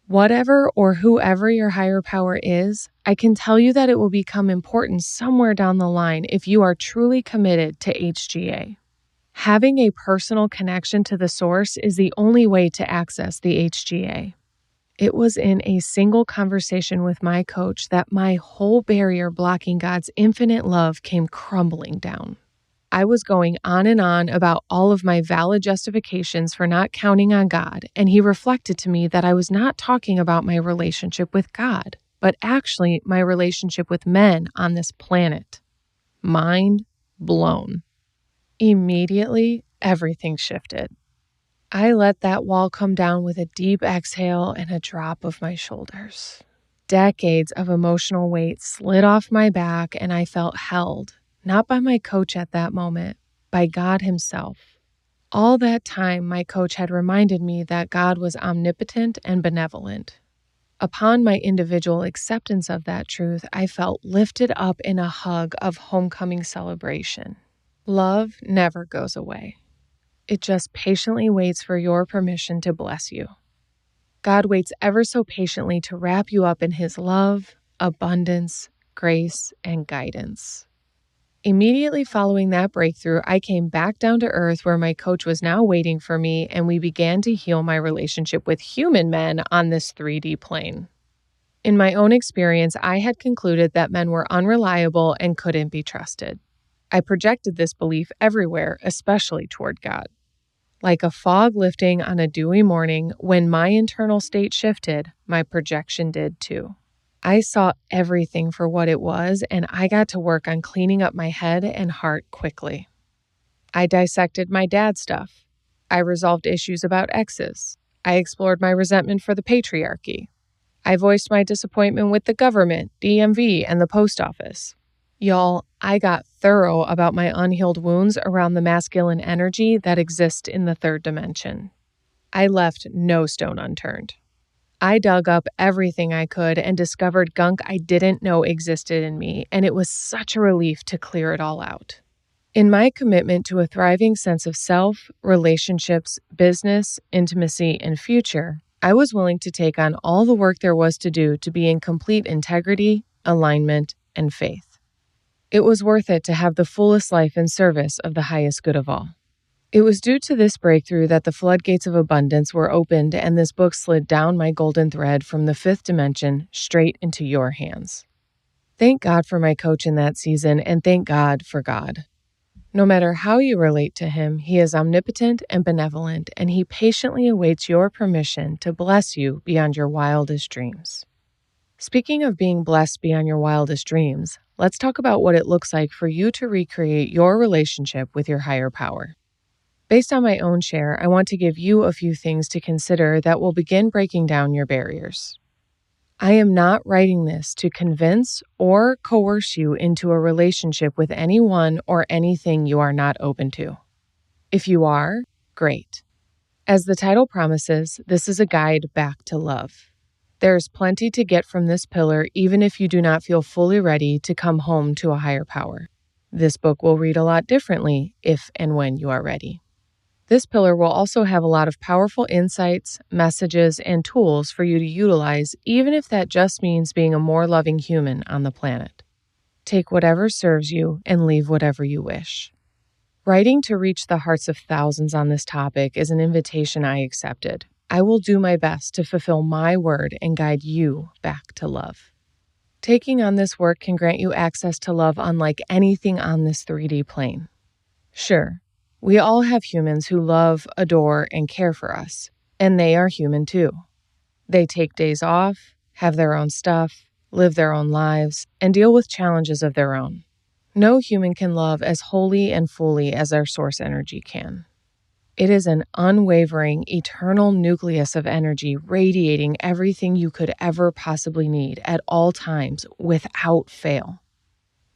Speaker 1: Whatever or whoever your higher power is, I can tell you that it will become important somewhere down the line if you are truly committed to HGA. Having a personal connection to the source is the only way to access the HGA. It was in a single conversation with my coach that my whole barrier blocking God's infinite love came crumbling down. I was going on and on about all of my valid justifications for not counting on God, and he reflected to me that I was not talking about my relationship with God, but actually my relationship with men on this planet. Mind blown. Immediately, everything shifted. I let that wall come down with a deep exhale and a drop of my shoulders. Decades of emotional weight slid off my back, and I felt held. Not by my coach at that moment, by God himself. All that time, my coach had reminded me that God was omnipotent and benevolent. Upon my individual acceptance of that truth, I felt lifted up in a hug of homecoming celebration. Love never goes away. It just patiently waits for your permission to bless you. God waits ever so patiently to wrap you up in his love, abundance, grace, and guidance. Immediately following that breakthrough, I came back down to earth where my coach was now waiting for me, and we began to heal my relationship with human men on this 3D plane. In my own experience, I had concluded that men were unreliable and couldn't be trusted. I projected this belief everywhere, especially toward God. Like a fog lifting on a dewy morning, when my internal state shifted, my projection did too. I saw everything for what it was, and I got to work on cleaning up my head and heart quickly. I dissected my dad's stuff. I resolved issues about exes. I explored my resentment for the patriarchy. I voiced my disappointment with the government, DMV, and the post office. Y'all, I got thorough about my unhealed wounds around the masculine energy that exists in the third dimension. I left no stone unturned. I dug up everything I could and discovered gunk I didn't know existed in me, and it was such a relief to clear it all out. In my commitment to a thriving sense of self, relationships, business, intimacy, and future, I was willing to take on all the work there was to do to be in complete integrity, alignment, and faith. It was worth it to have the fullest life in service of the highest good of all. It was due to this breakthrough that the floodgates of abundance were opened and this book slid down my golden thread from the fifth dimension straight into your hands. Thank God for my coach in that season, and thank God for God. No matter how you relate to him, he is omnipotent and benevolent, and he patiently awaits your permission to bless you beyond your wildest dreams. Speaking of being blessed beyond your wildest dreams, let's talk about what it looks like for you to recreate your relationship with your higher power. Based on my own share, I want to give you a few things to consider that will begin breaking down your barriers. I am not writing this to convince or coerce you into a relationship with anyone or anything you are not open to. If you are, great. As the title promises, this is a guide back to love. There is plenty to get from this pillar even if you do not feel fully ready to come home to a higher power. This book will read a lot differently if and when you are ready. This pillar will also have a lot of powerful insights, messages, and tools for you to utilize, even if that just means being a more loving human on the planet. Take whatever serves you and leave whatever you wish. Writing to reach the hearts of thousands on this topic is an invitation I accepted. I will do my best to fulfill my word and guide you back to love. Taking on this work can grant you access to love unlike anything on this 3D plane. Sure, we all have humans who love, adore, and care for us, and they are human too. They take days off, have their own stuff, live their own lives, and deal with challenges of their own. No human can love as wholly and fully as our source energy can. It is an unwavering, eternal nucleus of energy radiating everything you could ever possibly need at all times without fail.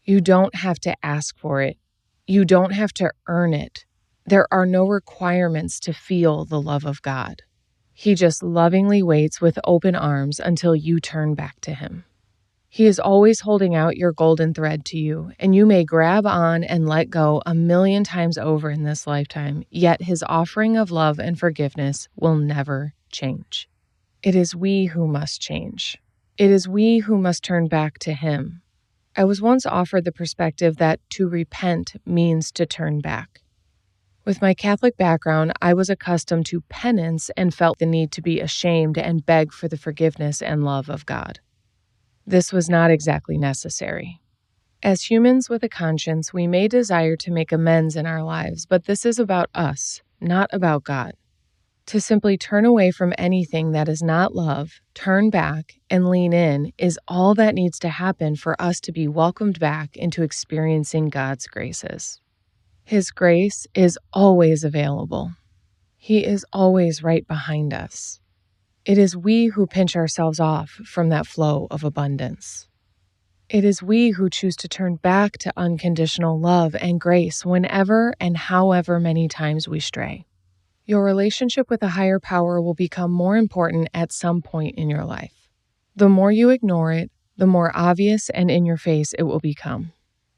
Speaker 1: You don't have to ask for it. You don't have to earn it. There are no requirements to feel the love of God. He just lovingly waits with open arms until you turn back to him. He is always holding out your golden thread to you, and you may grab on and let go 1,000,000 times over in this lifetime, yet his offering of love and forgiveness will never change. It is we who must change. It is we who must turn back to him. I was once offered the perspective that to repent means to turn back. With my Catholic background, I was accustomed to penance and felt the need to be ashamed and beg for the forgiveness and love of God. This was not exactly necessary. As humans with a conscience, we may desire to make amends in our lives, but this is about us, not about God. To simply turn away from anything that is not love, turn back, and lean in is all that needs to happen for us to be welcomed back into experiencing God's graces. His grace is always available. He is always right behind us. It is we who pinch ourselves off from that flow of abundance. It is we who choose to turn back to unconditional love and grace whenever and however many times we stray. Your relationship with a higher power will become more important at some point in your life. The more you ignore it, the more obvious and in your face it will become.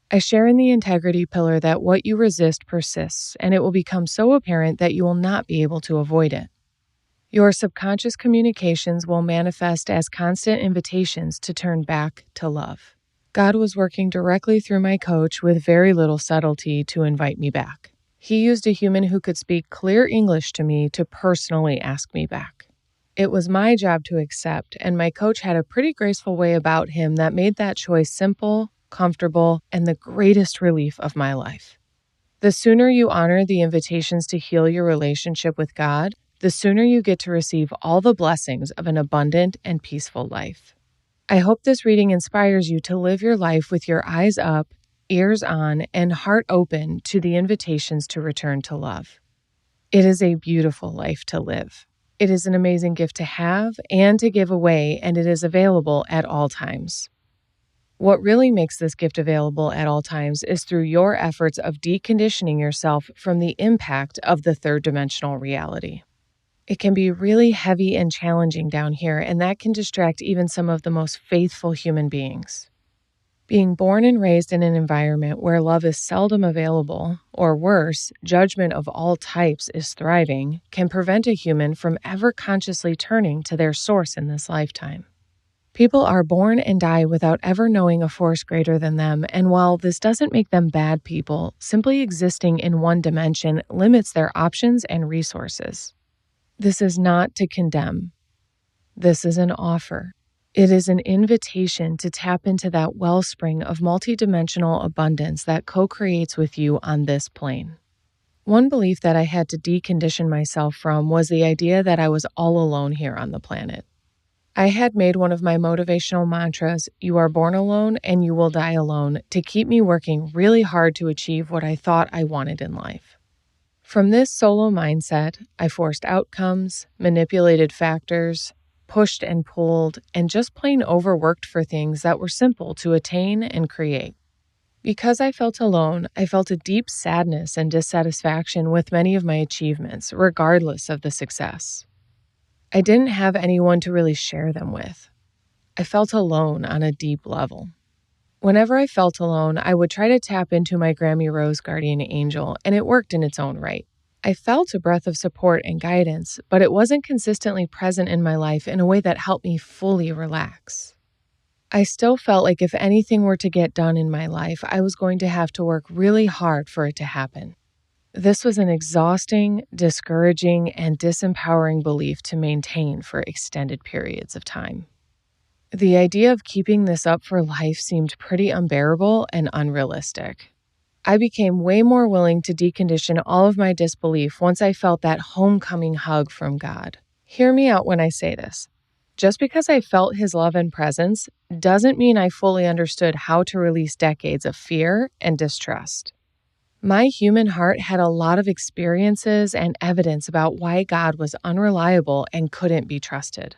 Speaker 1: I share in the integrity pillar that what you resist persists, and it will become so apparent that you will not be able to avoid it. Your subconscious communications will manifest as constant invitations to turn back to love. God was working directly through my coach with very little subtlety to invite me back. He used a human who could speak clear English to me to personally ask me back. It was my job to accept, and my coach had a pretty graceful way about him that made that choice simple, comfortable, and the greatest relief of my life. The sooner you honor the invitations to heal your relationship with God, the sooner you get to receive all the blessings of an abundant and peaceful life. I hope this reading inspires you to live your life with your eyes up, ears on, and heart open to the invitations to return to love. It is a beautiful life to live. It is an amazing gift to have and to give away, and it is available at all times. What really makes this gift available at all times is through your efforts of deconditioning yourself from the impact of the third-dimensional reality. It can be really heavy and challenging down here, and that can distract even some of the most faithful human beings. Being born and raised in an environment where love is seldom available, or worse, judgment of all types is thriving, can prevent a human from ever consciously turning to their source in this lifetime. People are born and die without ever knowing a force greater than them, and while this doesn't make them bad people, simply existing in one dimension limits their options and resources. This is not to condemn. This is an offer. It is an invitation to tap into that wellspring of multidimensional abundance that co-creates with you on this plane. One belief that I had to decondition myself from was the idea that I was all alone here on the planet. I had made one of my motivational mantras, "You are born alone and you will die alone," to keep me working really hard to achieve what I thought I wanted in life. From this solo mindset, I forced outcomes, manipulated factors, pushed and pulled, and just plain overworked for things that were simple to attain and create. Because I felt alone, I felt a deep sadness and dissatisfaction with many of my achievements, regardless of the success. I didn't have anyone to really share them with. I felt alone on a deep level. Whenever I felt alone, I would try to tap into my Grammy Rose guardian angel, and it worked in its own right. I felt a breath of support and guidance, but it wasn't consistently present in my life in a way that helped me fully relax. I still felt like if anything were to get done in my life, I was going to have to work really hard for it to happen. This was an exhausting, discouraging, and disempowering belief to maintain for extended periods of time. The idea of keeping this up for life seemed pretty unbearable and unrealistic. I became way more willing to decondition all of my disbelief once I felt that homecoming hug from God. Hear me out when I say this. Just because I felt His love and presence doesn't mean I fully understood how to release decades of fear and distrust. My human heart had a lot of experiences and evidence about why God was unreliable and couldn't be trusted.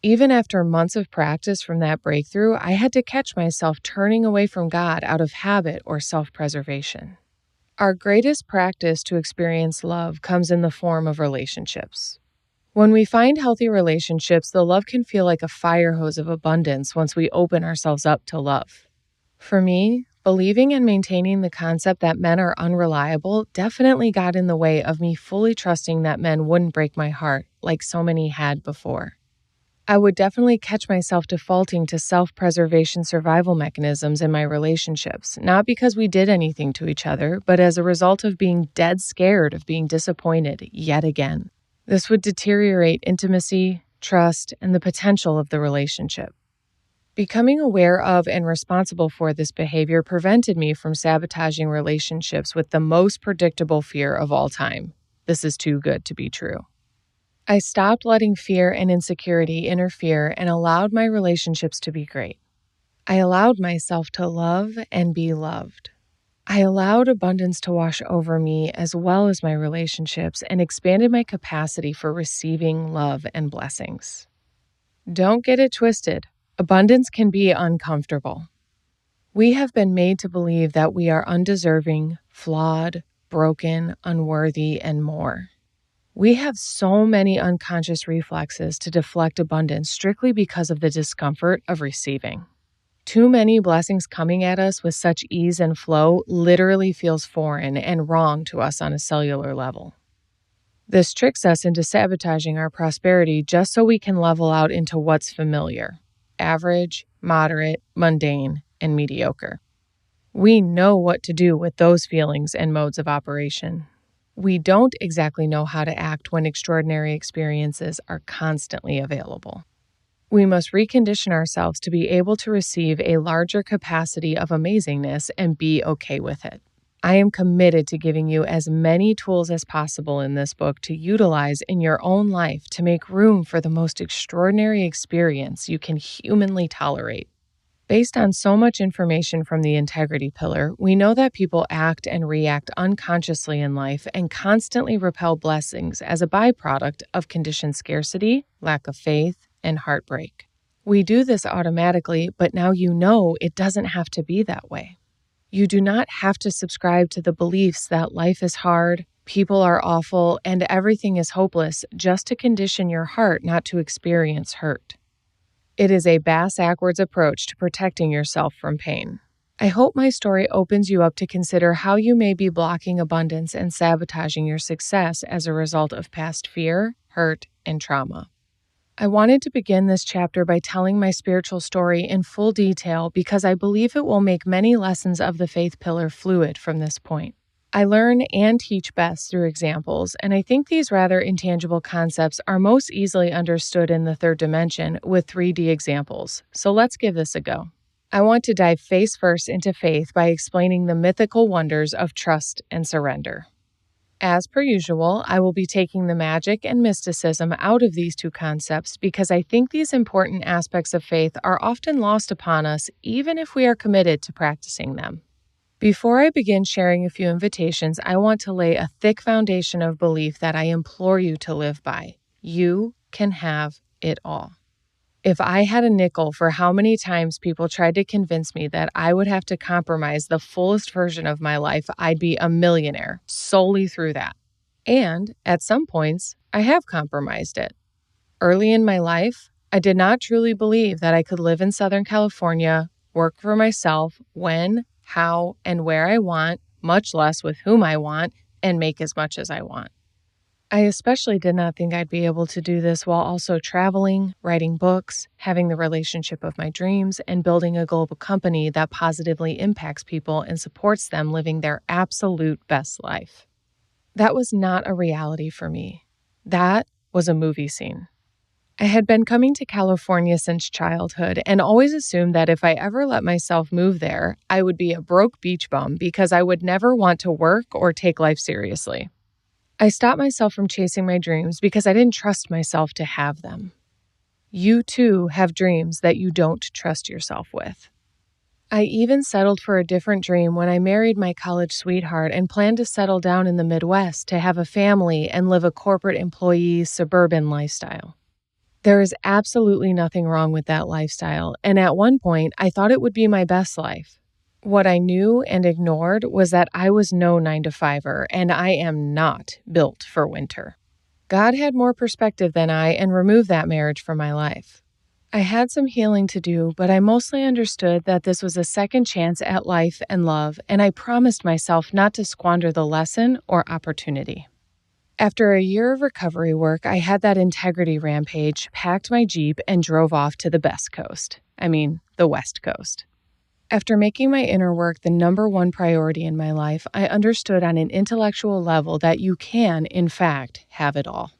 Speaker 1: Even after months of practice from that breakthrough, I had to catch myself turning away from God out of habit or self-preservation. Our greatest practice to experience love comes in the form of relationships. When we find healthy relationships, the love can feel like a fire hose of abundance once we open ourselves up to love. For me, believing and maintaining the concept that men are unreliable definitely got in the way of me fully trusting that men wouldn't break my heart like so many had before. I would definitely catch myself defaulting to self-preservation survival mechanisms in my relationships, not because we did anything to each other, but as a result of being dead scared of being disappointed yet again. This would deteriorate intimacy, trust, and the potential of the relationship. Becoming aware of and responsible for this behavior prevented me from sabotaging relationships with the most predictable fear of all time. This is too good to be true. I stopped letting fear and insecurity interfere and allowed my relationships to be great. I allowed myself to love and be loved. I allowed abundance to wash over me as well as my relationships and expanded my capacity for receiving love and blessings. Don't get it twisted. Abundance can be uncomfortable. We have been made to believe that we are undeserving, flawed, broken, unworthy, and more. We have so many unconscious reflexes to deflect abundance strictly because of the discomfort of receiving. Too many blessings coming at us with such ease and flow literally feels foreign and wrong to us on a cellular level. This tricks us into sabotaging our prosperity just so we can level out into what's familiar: average, moderate, mundane, and mediocre. We know what to do with those feelings and modes of operation. We don't exactly know how to act when extraordinary experiences are constantly available. We must recondition ourselves to be able to receive a larger capacity of amazingness and be okay with it. I am committed to giving you as many tools as possible in this book to utilize in your own life to make room for the most extraordinary experience you can humanly tolerate. Based on so much information from the integrity pillar, we know that people act and react unconsciously in life and constantly repel blessings as a byproduct of conditioned scarcity, lack of faith, and heartbreak. We do this automatically, but now you know it doesn't have to be that way. You do not have to subscribe to the beliefs that life is hard, people are awful, and everything is hopeless just to condition your heart not to experience hurt. It is a bass-ackwards approach to protecting yourself from pain. I hope my story opens you up to consider how you may be blocking abundance and sabotaging your success as a result of past fear, hurt, and trauma. I wanted to begin this chapter by telling my spiritual story in full detail because I believe it will make many lessons of the faith pillar fluid from this point. I learn and teach best through examples, and I think these rather intangible concepts are most easily understood in the third dimension with 3D examples, so let's give this a go. I want to dive face first into faith by explaining the mythical wonders of trust and surrender. As per usual, I will be taking the magic and mysticism out of these two concepts because I think these important aspects of faith are often lost upon us even if we are committed to practicing them. Before I begin sharing a few invitations, I want to lay a thick foundation of belief that I implore you to live by. You can have it all. If I had a nickel for how many times people tried to convince me that I would have to compromise the fullest version of my life, I'd be a millionaire solely through that. And at some points, I have compromised it. Early in my life, I did not truly believe that I could live in Southern California, work for myself when, how, and where I want, much less with whom I want, and make as much as I want. I especially did not think I'd be able to do this while also traveling, writing books, having the relationship of my dreams, and building a global company that positively impacts people and supports them living their absolute best life. That was not a reality for me. That was a movie scene. I had been coming to California since childhood and always assumed that if I ever let myself move there, I would be a broke beach bum because I would never want to work or take life seriously. I stopped myself from chasing my dreams because I didn't trust myself to have them. You too have dreams that you don't trust yourself with. I even settled for a different dream when I married my college sweetheart and planned to settle down in the Midwest to have a family and live a corporate employee suburban lifestyle. There is absolutely nothing wrong with that lifestyle, and at one point I thought it would be my best life. What I knew and ignored was that I was no 9-to-5er, and I am not built for winter. God had more perspective than I and removed that marriage from my life. I had some healing to do, but I mostly understood that this was a second chance at life and love, and I promised myself not to squander the lesson or opportunity. After a year of recovery work, I had that integrity rampage, packed my Jeep, and drove off to the the West Coast. After making my inner work the number one priority in my life, I understood on an intellectual level that you can, in fact, have it all.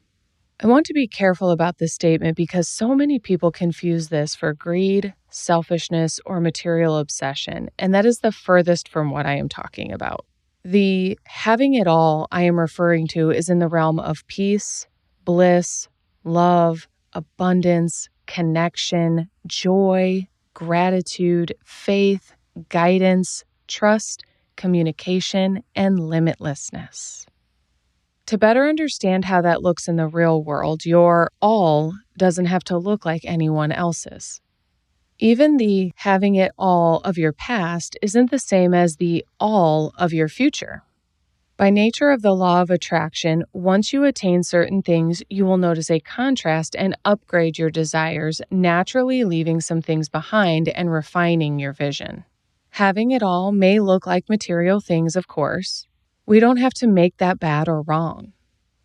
Speaker 1: I want to be careful about this statement because so many people confuse this for greed, selfishness, or material obsession, and that is the furthest from what I am talking about. The having it all I am referring to is in the realm of peace, bliss, love, abundance, connection, joy, gratitude, faith, guidance, trust, communication, and limitlessness. To better understand how that looks in the real world, your all doesn't have to look like anyone else's. Even the having it all of your past isn't the same as the all of your future. By nature of the law of attraction, once you attain certain things, you will notice a contrast and upgrade your desires, naturally leaving some things behind and refining your vision. Having it all may look like material things, of course. We don't have to make that bad or wrong.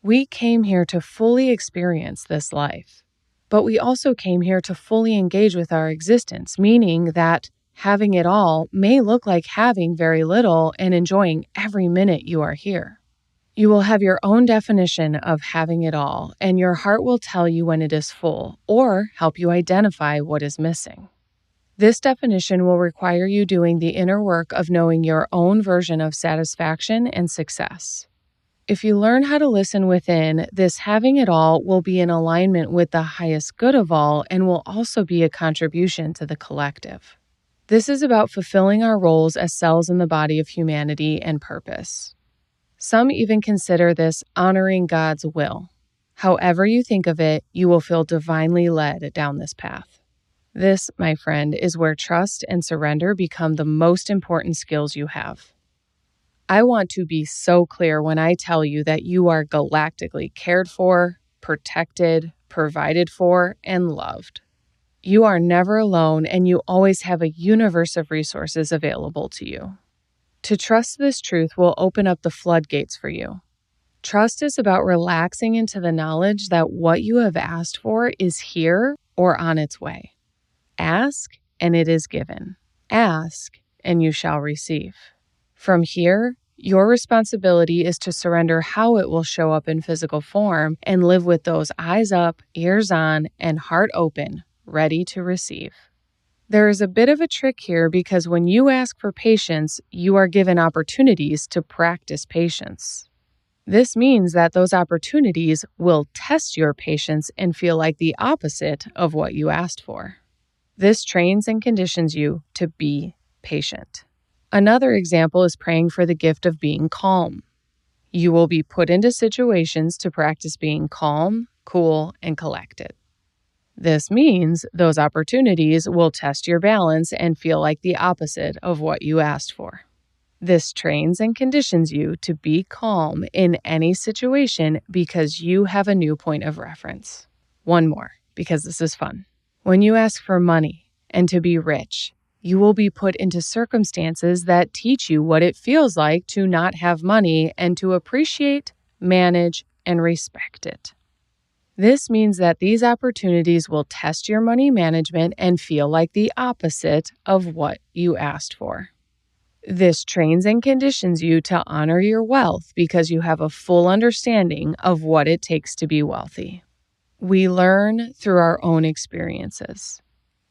Speaker 1: We came here to fully experience this life. But we also came here to fully engage with our existence, meaning that having it all may look like having very little and enjoying every minute you are here. You will have your own definition of having it all, and your heart will tell you when it is full or help you identify what is missing. This definition will require you doing the inner work of knowing your own version of satisfaction and success. If you learn how to listen within, this having it all will be in alignment with the highest good of all and will also be a contribution to the collective. This is about fulfilling our roles as cells in the body of humanity and purpose. Some even consider this honoring God's will. However you think of it, you will feel divinely led down this path. This, my friend, is where trust and surrender become the most important skills you have. I want to be so clear when I tell you that you are galactically cared for, protected, provided for, and loved. You are never alone, and you always have a universe of resources available to you. To trust this truth will open up the floodgates for you. Trust is about relaxing into the knowledge that what you have asked for is here or on its way. Ask, and it is given. Ask, and you shall receive. From here, your responsibility is to surrender how it will show up in physical form and live with those eyes up, ears on, and heart open, ready to receive. There is a bit of a trick here because when you ask for patience, you are given opportunities to practice patience. This means that those opportunities will test your patience and feel like the opposite of what you asked for. This trains and conditions you to be patient. Another example is praying for the gift of being calm. You will be put into situations to practice being calm, cool, and collected. This means those opportunities will test your balance and feel like the opposite of what you asked for. This trains and conditions you to be calm in any situation because you have a new point of reference. One more, because this is fun. When you ask for money and to be rich, you will be put into circumstances that teach you what it feels like to not have money and to appreciate, manage, and respect it. This means that these opportunities will test your money management and feel like the opposite of what you asked for. This trains and conditions you to honor your wealth because you have a full understanding of what it takes to be wealthy. We learn through our own experiences.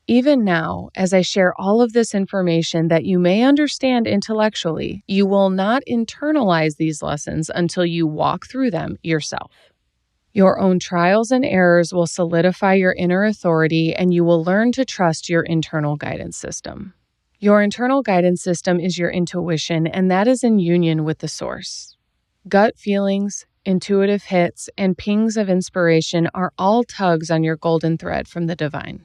Speaker 1: Even now, as I share all of this information that you may understand intellectually, you will not internalize these lessons until you walk through them yourself. Your own trials and errors will solidify your inner authority, and you will learn to trust your internal guidance system. Your internal guidance system is your intuition, and that is in union with the source. Gut feelings, intuitive hits, and pings of inspiration are all tugs on your golden thread from the divine.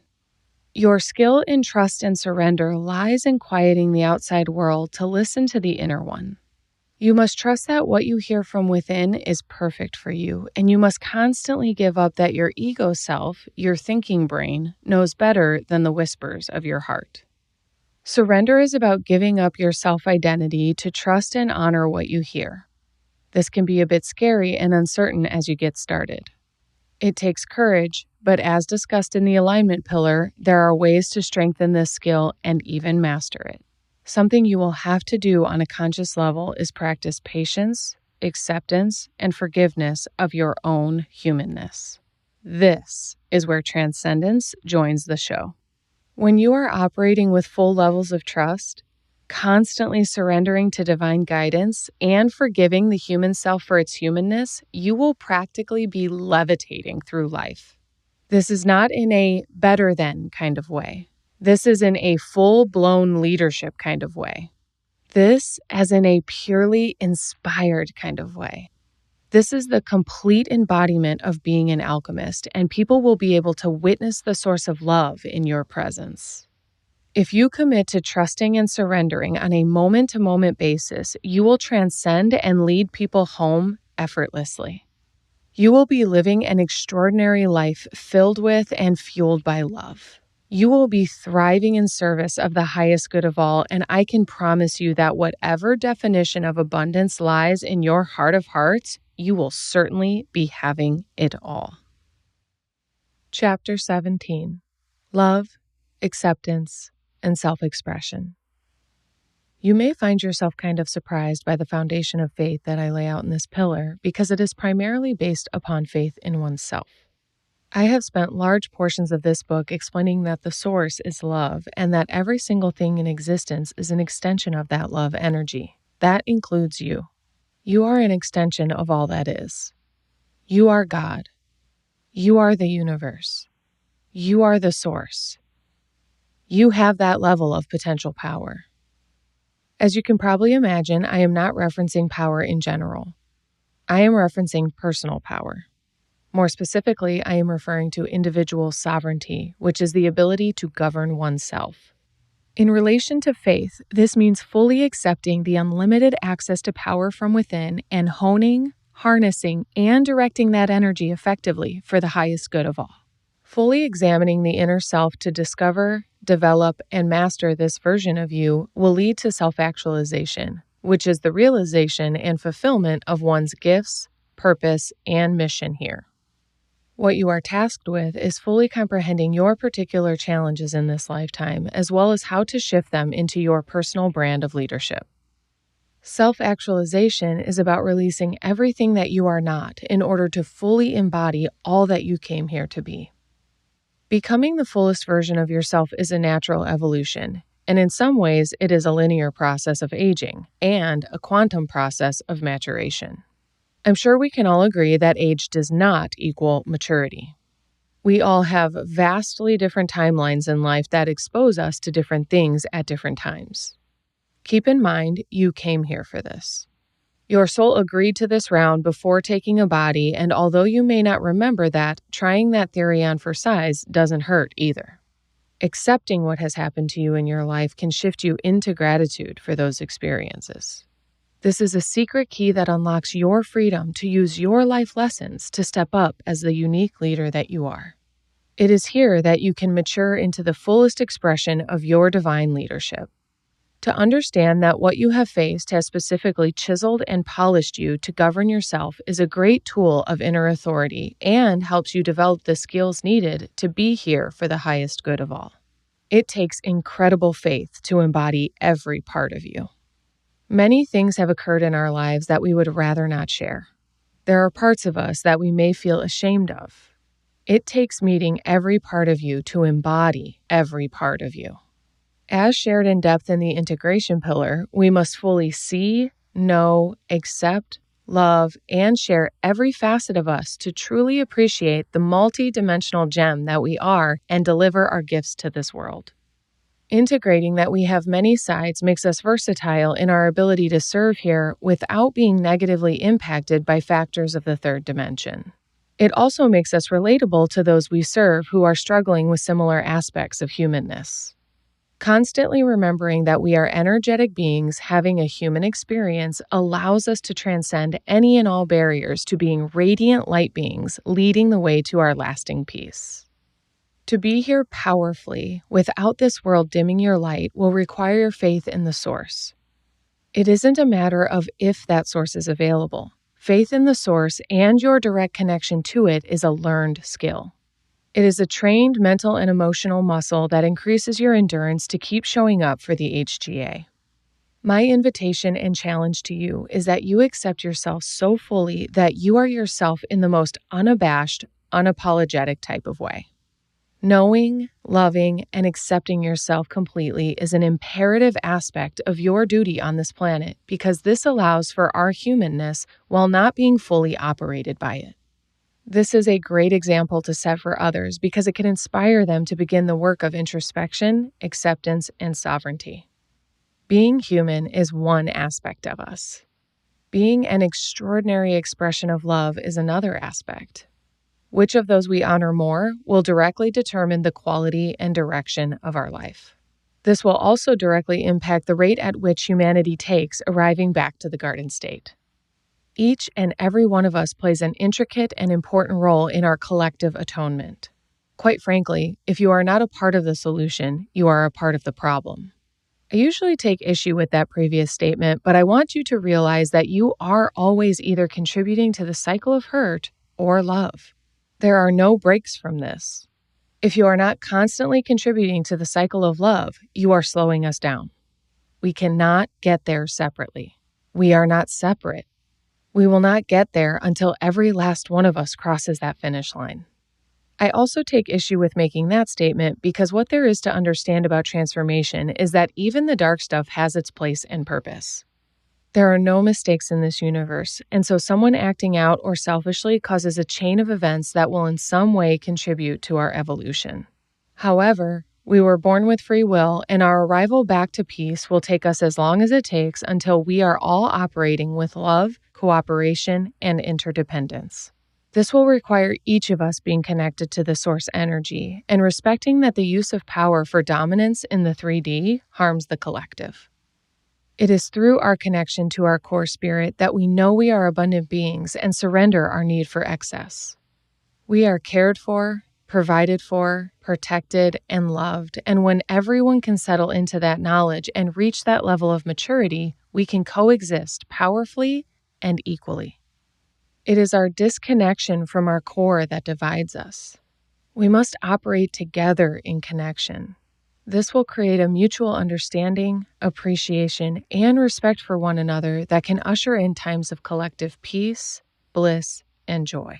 Speaker 1: Your skill in trust and surrender lies in quieting the outside world to listen to the inner one. You must trust that what you hear from within is perfect for you, and you must constantly give up that your ego self, your thinking brain, knows better than the whispers of your heart. Surrender is about giving up your self-identity to trust and honor what you hear. This can be a bit scary and uncertain as you get started. It takes courage, but as discussed in the alignment pillar, there are ways to strengthen this skill and even master it. Something you will have to do on a conscious level is practice patience, acceptance, and forgiveness of your own humanness. This is where transcendence joins the show. When you are operating with full levels of trust, constantly surrendering to divine guidance, and forgiving the human self for its humanness, you will practically be levitating through life. This is not in a better than kind of way. This is in a full-blown leadership kind of way. This as in a purely inspired kind of way. This is the complete embodiment of being an alchemist, and people will be able to witness the source of love in your presence. If you commit to trusting and surrendering on a moment-to-moment basis, you will transcend and lead people home effortlessly. You will be living an extraordinary life filled with and fueled by love. You will be thriving in service of the highest good of all, and I can promise you that whatever definition of abundance lies in your heart of hearts, you will certainly be having it all. Chapter 17. Love, Acceptance, and Self-Expression. You may find yourself kind of surprised by the foundation of faith that I lay out in this pillar because it is primarily based upon faith in oneself. I have spent large portions of this book explaining that the source is love and that every single thing in existence is an extension of that love energy. That includes you. You are an extension of all that is. You are God. You are the universe. You are the source. You have that level of potential power. As you can probably imagine, I am not referencing power in general. I am referencing personal power. More specifically, I am referring to individual sovereignty, which is the ability to govern oneself. In relation to faith, this means fully accepting the unlimited access to power from within and honing, harnessing, and directing that energy effectively for the highest good of all. Fully examining the inner self to discover, develop, and master this version of you will lead to self-actualization, which is the realization and fulfillment of one's gifts, purpose, and mission here. What you are tasked with is fully comprehending your particular challenges in this lifetime, as well as how to shift them into your personal brand of leadership. Self-actualization is about releasing everything that you are not in order to fully embody all that you came here to be. Becoming the fullest version of yourself is a natural evolution, and in some ways it is a linear process of aging and a quantum process of maturation. I'm sure we can all agree that age does not equal maturity. We all have vastly different timelines in life that expose us to different things at different times. Keep in mind, you came here for this. Your soul agreed to this round before taking a body, and although you may not remember that, trying that theory on for size doesn't hurt either. Accepting what has happened to you in your life can shift you into gratitude for those experiences. This is a secret key that unlocks your freedom to use your life lessons to step up as the unique leader that you are. It is here that you can mature into the fullest expression of your divine leadership. To understand that what you have faced has specifically chiseled and polished you to govern yourself is a great tool of inner authority and helps you develop the skills needed to be here for the highest good of all. It takes incredible faith to embody every part of you. Many things have occurred in our lives that we would rather not share. There are parts of us that we may feel ashamed of. It takes meeting every part of you to embody every part of you. As shared in depth in the integration pillar, we must fully see, know, accept, love, and share every facet of us to truly appreciate the multi-dimensional gem that we are and deliver our gifts to this world. Integrating that we have many sides makes us versatile in our ability to serve here without being negatively impacted by factors of the third dimension. It also makes us relatable to those we serve who are struggling with similar aspects of humanness. Constantly remembering that we are energetic beings having a human experience allows us to transcend any and all barriers to being radiant light beings leading the way to our lasting peace. To be here powerfully, without this world dimming your light, will require faith in the source. It isn't a matter of if that source is available. Faith in the source and your direct connection to it is a learned skill. It is a trained mental and emotional muscle that increases your endurance to keep showing up for the HGA. My invitation and challenge to you is that you accept yourself so fully that you are yourself in the most unabashed, unapologetic type of way. Knowing, loving, and accepting yourself completely is an imperative aspect of your duty on this planet because this allows for our humanness while not being fully operated by it. This is a great example to set for others because it can inspire them to begin the work of introspection, acceptance, and sovereignty. Being human is one aspect of us. Being an extraordinary expression of love is another aspect. Which of those we honor more will directly determine the quality and direction of our life. This will also directly impact the rate at which humanity takes arriving back to the garden state. Each and every one of us plays an intricate and important role in our collective atonement. Quite frankly, if you are not a part of the solution, you are a part of the problem. I usually take issue with that previous statement, but I want you to realize that you are always either contributing to the cycle of hurt or love. There are no breaks from this. If you are not constantly contributing to the cycle of love, you are slowing us down. We cannot get there separately. We are not separate. We will not get there until every last one of us crosses that finish line. I also take issue with making that statement because what there is to understand about transformation is that even the dark stuff has its place and purpose. There are no mistakes in this universe, and so someone acting out or selfishly causes a chain of events that will in some way contribute to our evolution. However, we were born with free will, and our arrival back to peace will take us as long as it takes until we are all operating with love, cooperation, and interdependence. This will require each of us being connected to the source energy and respecting that the use of power for dominance in the 3D harms the collective. It is through our connection to our core spirit that we know we are abundant beings and surrender our need for excess. We are cared for, provided for, protected, and loved, and when everyone can settle into that knowledge and reach that level of maturity, we can coexist powerfully and equally. It is our disconnection from our core that divides us. We must operate together in connection. This will create a mutual understanding, appreciation, and respect for one another that can usher in times of collective peace, bliss, and joy.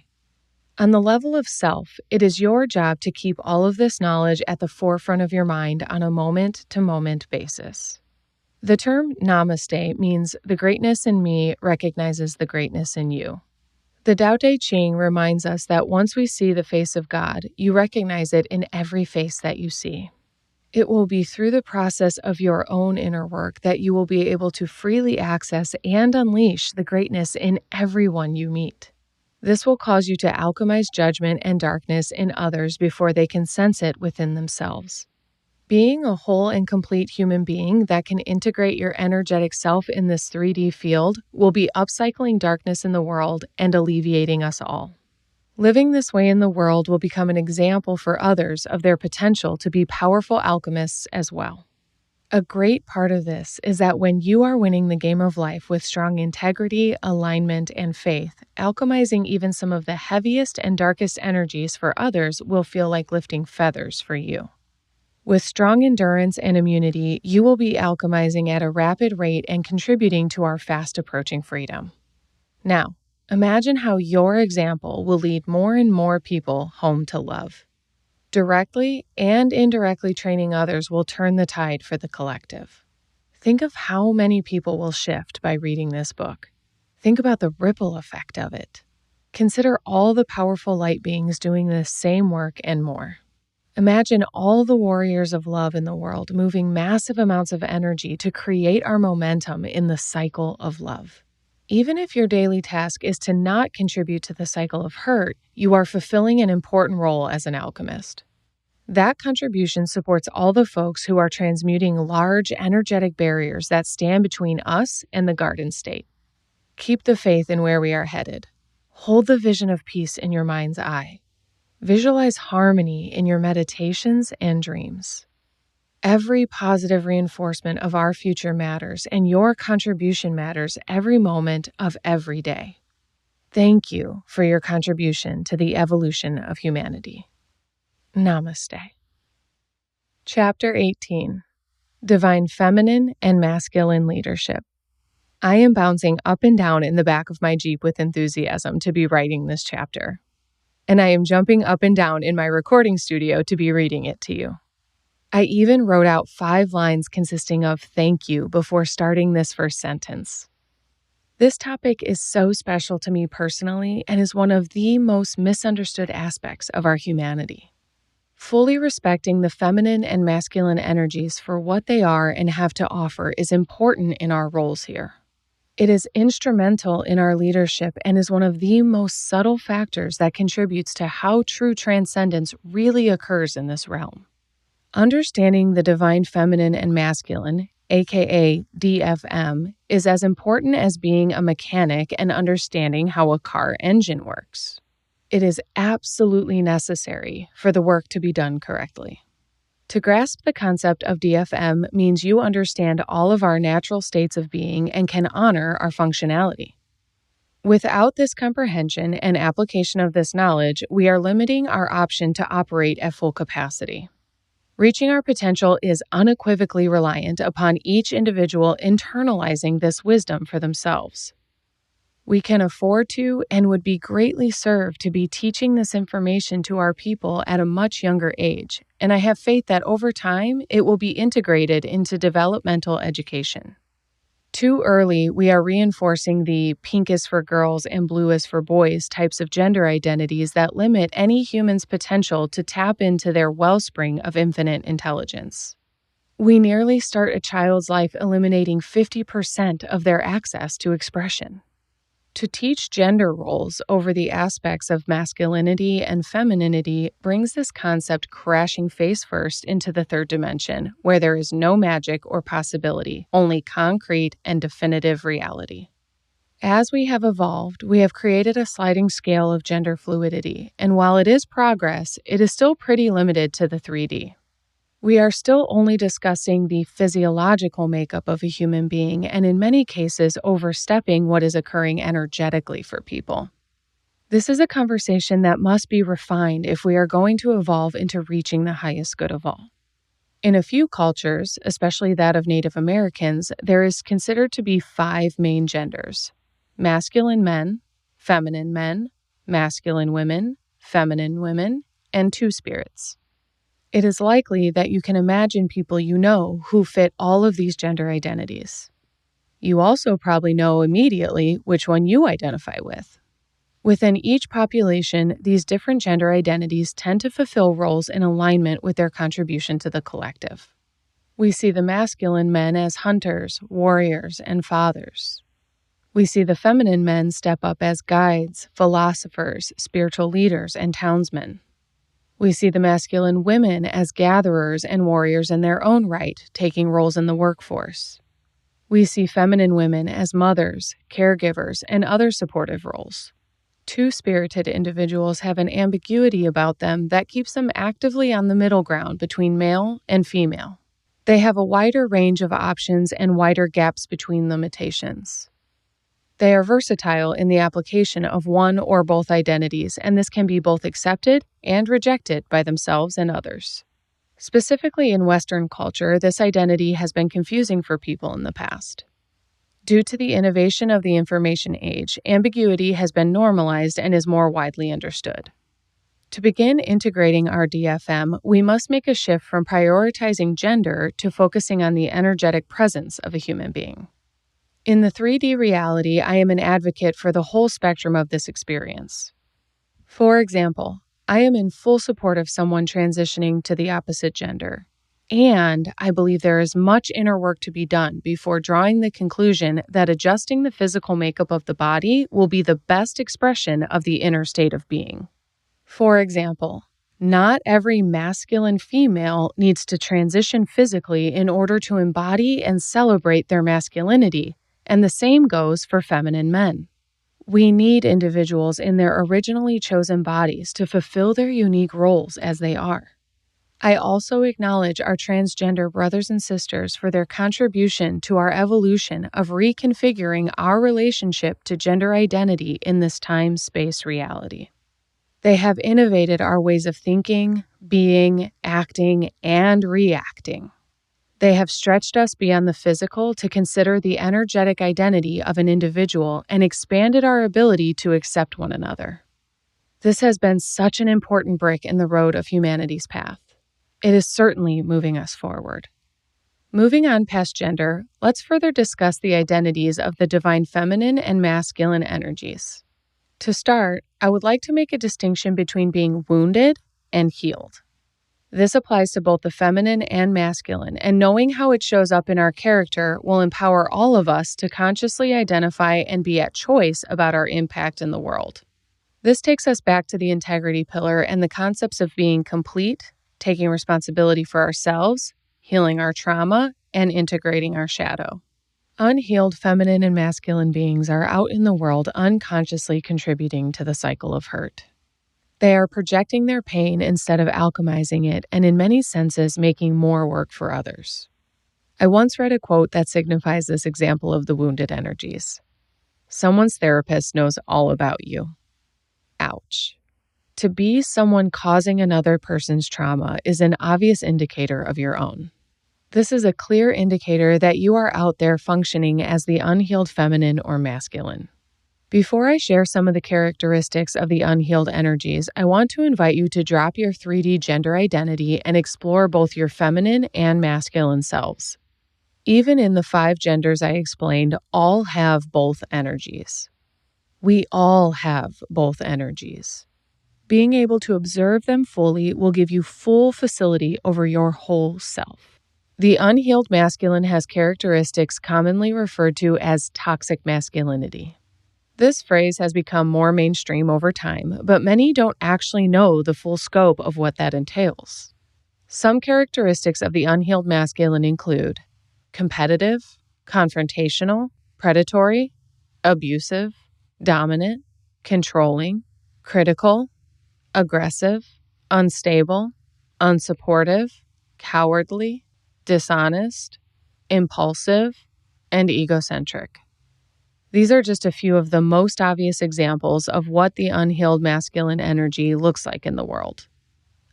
Speaker 1: On the level of self, it is your job to keep all of this knowledge at the forefront of your mind on a moment-to-moment basis. The term namaste means the greatness in me recognizes the greatness in you. The Tao Te Ching reminds us that once we see the face of God, you recognize it in every face that you see. It will be through the process of your own inner work that you will be able to freely access and unleash the greatness in everyone you meet. This will cause you to alchemize judgment and darkness in others before they can sense it within themselves. Being a whole and complete human being that can integrate your energetic self in this 3D field will be upcycling darkness in the world and alleviating us all. Living this way in the world will become an example for others of their potential to be powerful alchemists as well. A great part of this is that when you are winning the game of life with strong integrity, alignment, and faith, alchemizing even some of the heaviest and darkest energies for others will feel like lifting feathers for you. With strong endurance and immunity, you will be alchemizing at a rapid rate and contributing to our fast-approaching freedom. Now, imagine how your example will lead more and more people home to love. Directly and indirectly training others will turn the tide for the collective. Think of how many people will shift by reading this book. Think about the ripple effect of it. Consider all the powerful light beings doing this same work and more. Imagine all the warriors of love in the world moving massive amounts of energy to create our momentum in the cycle of love. Even if your daily task is to not contribute to the cycle of hurt, you are fulfilling an important role as an alchemist. That contribution supports all the folks who are transmuting large energetic barriers that stand between us and the garden state. Keep the faith in where we are headed. Hold the vision of peace in your mind's eye. Visualize harmony in your meditations and dreams. Every positive reinforcement of our future matters, and your contribution matters every moment of every day. Thank you for your contribution to the evolution of humanity. Namaste. Chapter 18. Divine Feminine and Masculine Leadership. I am bouncing up and down in the back of my Jeep with enthusiasm to be writing this chapter. And I am jumping up and down in my recording studio to be reading it to you. I even wrote out 5 lines consisting of thank you before starting this first sentence. This topic is so special to me personally and is one of the most misunderstood aspects of our humanity. Fully respecting the feminine and masculine energies for what they are and have to offer is important in our roles here. It is instrumental in our leadership and is one of the most subtle factors that contributes to how true transcendence really occurs in this realm. Understanding the divine feminine and masculine, aka DFM, is as important as being a mechanic and understanding how a car engine works. It is absolutely necessary for the work to be done correctly. To grasp the concept of DFM means you understand all of our natural states of being and can honor our functionality. Without this comprehension and application of this knowledge, we are limiting our option to operate at full capacity. Reaching our potential is unequivocally reliant upon each individual internalizing this wisdom for themselves. We can afford to and would be greatly served to be teaching this information to our people at a much younger age, and I have faith that over time it will be integrated into developmental education. Too early, we are reinforcing the pink is for girls and blue is for boys types of gender identities that limit any human's potential to tap into their wellspring of infinite intelligence. We nearly start a child's life eliminating 50% of their access to expression. To teach gender roles over the aspects of masculinity and femininity brings this concept crashing face first into the third dimension, where there is no magic or possibility, only concrete and definitive reality. As we have evolved, we have created a sliding scale of gender fluidity, and while it is progress, it is still pretty limited to the 3D. We are still only discussing the physiological makeup of a human being and in many cases overstepping what is occurring energetically for people. This is a conversation that must be refined if we are going to evolve into reaching the highest good of all. In a few cultures, especially that of Native Americans, there is considered to be 5 main genders: masculine men, feminine men, masculine women, feminine women, and 2 spirits. It is likely that you can imagine people you know who fit all of these gender identities. You also probably know immediately which one you identify with. Within each population, these different gender identities tend to fulfill roles in alignment with their contribution to the collective. We see the masculine men as hunters, warriors, and fathers. We see the feminine men step up as guides, philosophers, spiritual leaders, and townsmen. We see the masculine women as gatherers and warriors in their own right, taking roles in the workforce. We see feminine women as mothers, caregivers, and other supportive roles. 2-spirited individuals have an ambiguity about them that keeps them actively on the middle ground between male and female. They have a wider range of options and wider gaps between limitations. They are versatile in the application of one or both identities, and this can be both accepted and rejected by themselves and others. Specifically in Western culture, this identity has been confusing for people in the past. Due to the innovation of the information age, ambiguity has been normalized and is more widely understood. To begin integrating our DFM, we must make a shift from prioritizing gender to focusing on the energetic presence of a human being. In the 3D reality, I am an advocate for the whole spectrum of this experience. For example, I am in full support of someone transitioning to the opposite gender, and I believe there is much inner work to be done before drawing the conclusion that adjusting the physical makeup of the body will be the best expression of the inner state of being. For example, not every masculine female needs to transition physically in order to embody and celebrate their masculinity, and the same goes for feminine men. We need individuals in their originally chosen bodies to fulfill their unique roles as they are. I also acknowledge our transgender brothers and sisters for their contribution to our evolution of reconfiguring our relationship to gender identity in this time-space reality. They have innovated our ways of thinking, being, acting, and reacting. They have stretched us beyond the physical to consider the energetic identity of an individual and expanded our ability to accept one another. This has been such an important brick in the road of humanity's path. It is certainly moving us forward. Moving on past gender, let's further discuss the identities of the divine feminine and masculine energies. To start, I would like to make a distinction between being wounded and healed. This applies to both the feminine and masculine, and knowing how it shows up in our character will empower all of us to consciously identify and be at choice about our impact in the world. This takes us back to the integrity pillar and the concepts of being complete, taking responsibility for ourselves, healing our trauma, and integrating our shadow. Unhealed feminine and masculine beings are out in the world unconsciously contributing to the cycle of hurt. They are projecting their pain instead of alchemizing it, and in many senses making more work for others. I once read a quote that signifies this example of the wounded energies. Someone's therapist knows all about you. Ouch. To be someone causing another person's trauma is an obvious indicator of your own. This is a clear indicator that you are out there functioning as the unhealed feminine or masculine. Before I share some of the characteristics of the unhealed energies, I want to invite you to drop your 3D gender identity and explore both your feminine and masculine selves. Even in the 5 genders I explained, all have both energies. We all have both energies. Being able to observe them fully will give you full facility over your whole self. The unhealed masculine has characteristics commonly referred to as toxic masculinity. This phrase has become more mainstream over time, but many don't actually know the full scope of what that entails. Some characteristics of the unhealed masculine include competitive, confrontational, predatory, abusive, dominant, controlling, critical, aggressive, unstable, unsupportive, cowardly, dishonest, impulsive, and egocentric. These are just a few of the most obvious examples of what the unhealed masculine energy looks like in the world.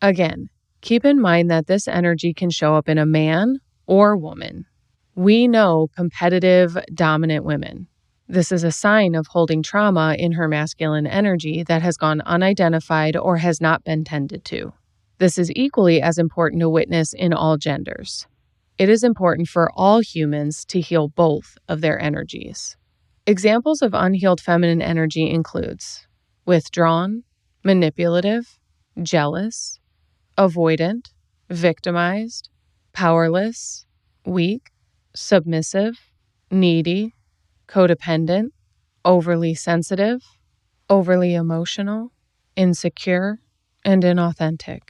Speaker 1: Again, keep in mind that this energy can show up in a man or woman. We know competitive, dominant women. This is a sign of holding trauma in her masculine energy that has gone unidentified or has not been tended to. This is equally as important to witness in all genders. It is important for all humans to heal both of their energies. Examples of unhealed feminine energy includes withdrawn, manipulative, jealous, avoidant, victimized, powerless, weak, submissive, needy, codependent, overly sensitive, overly emotional, insecure, and inauthentic.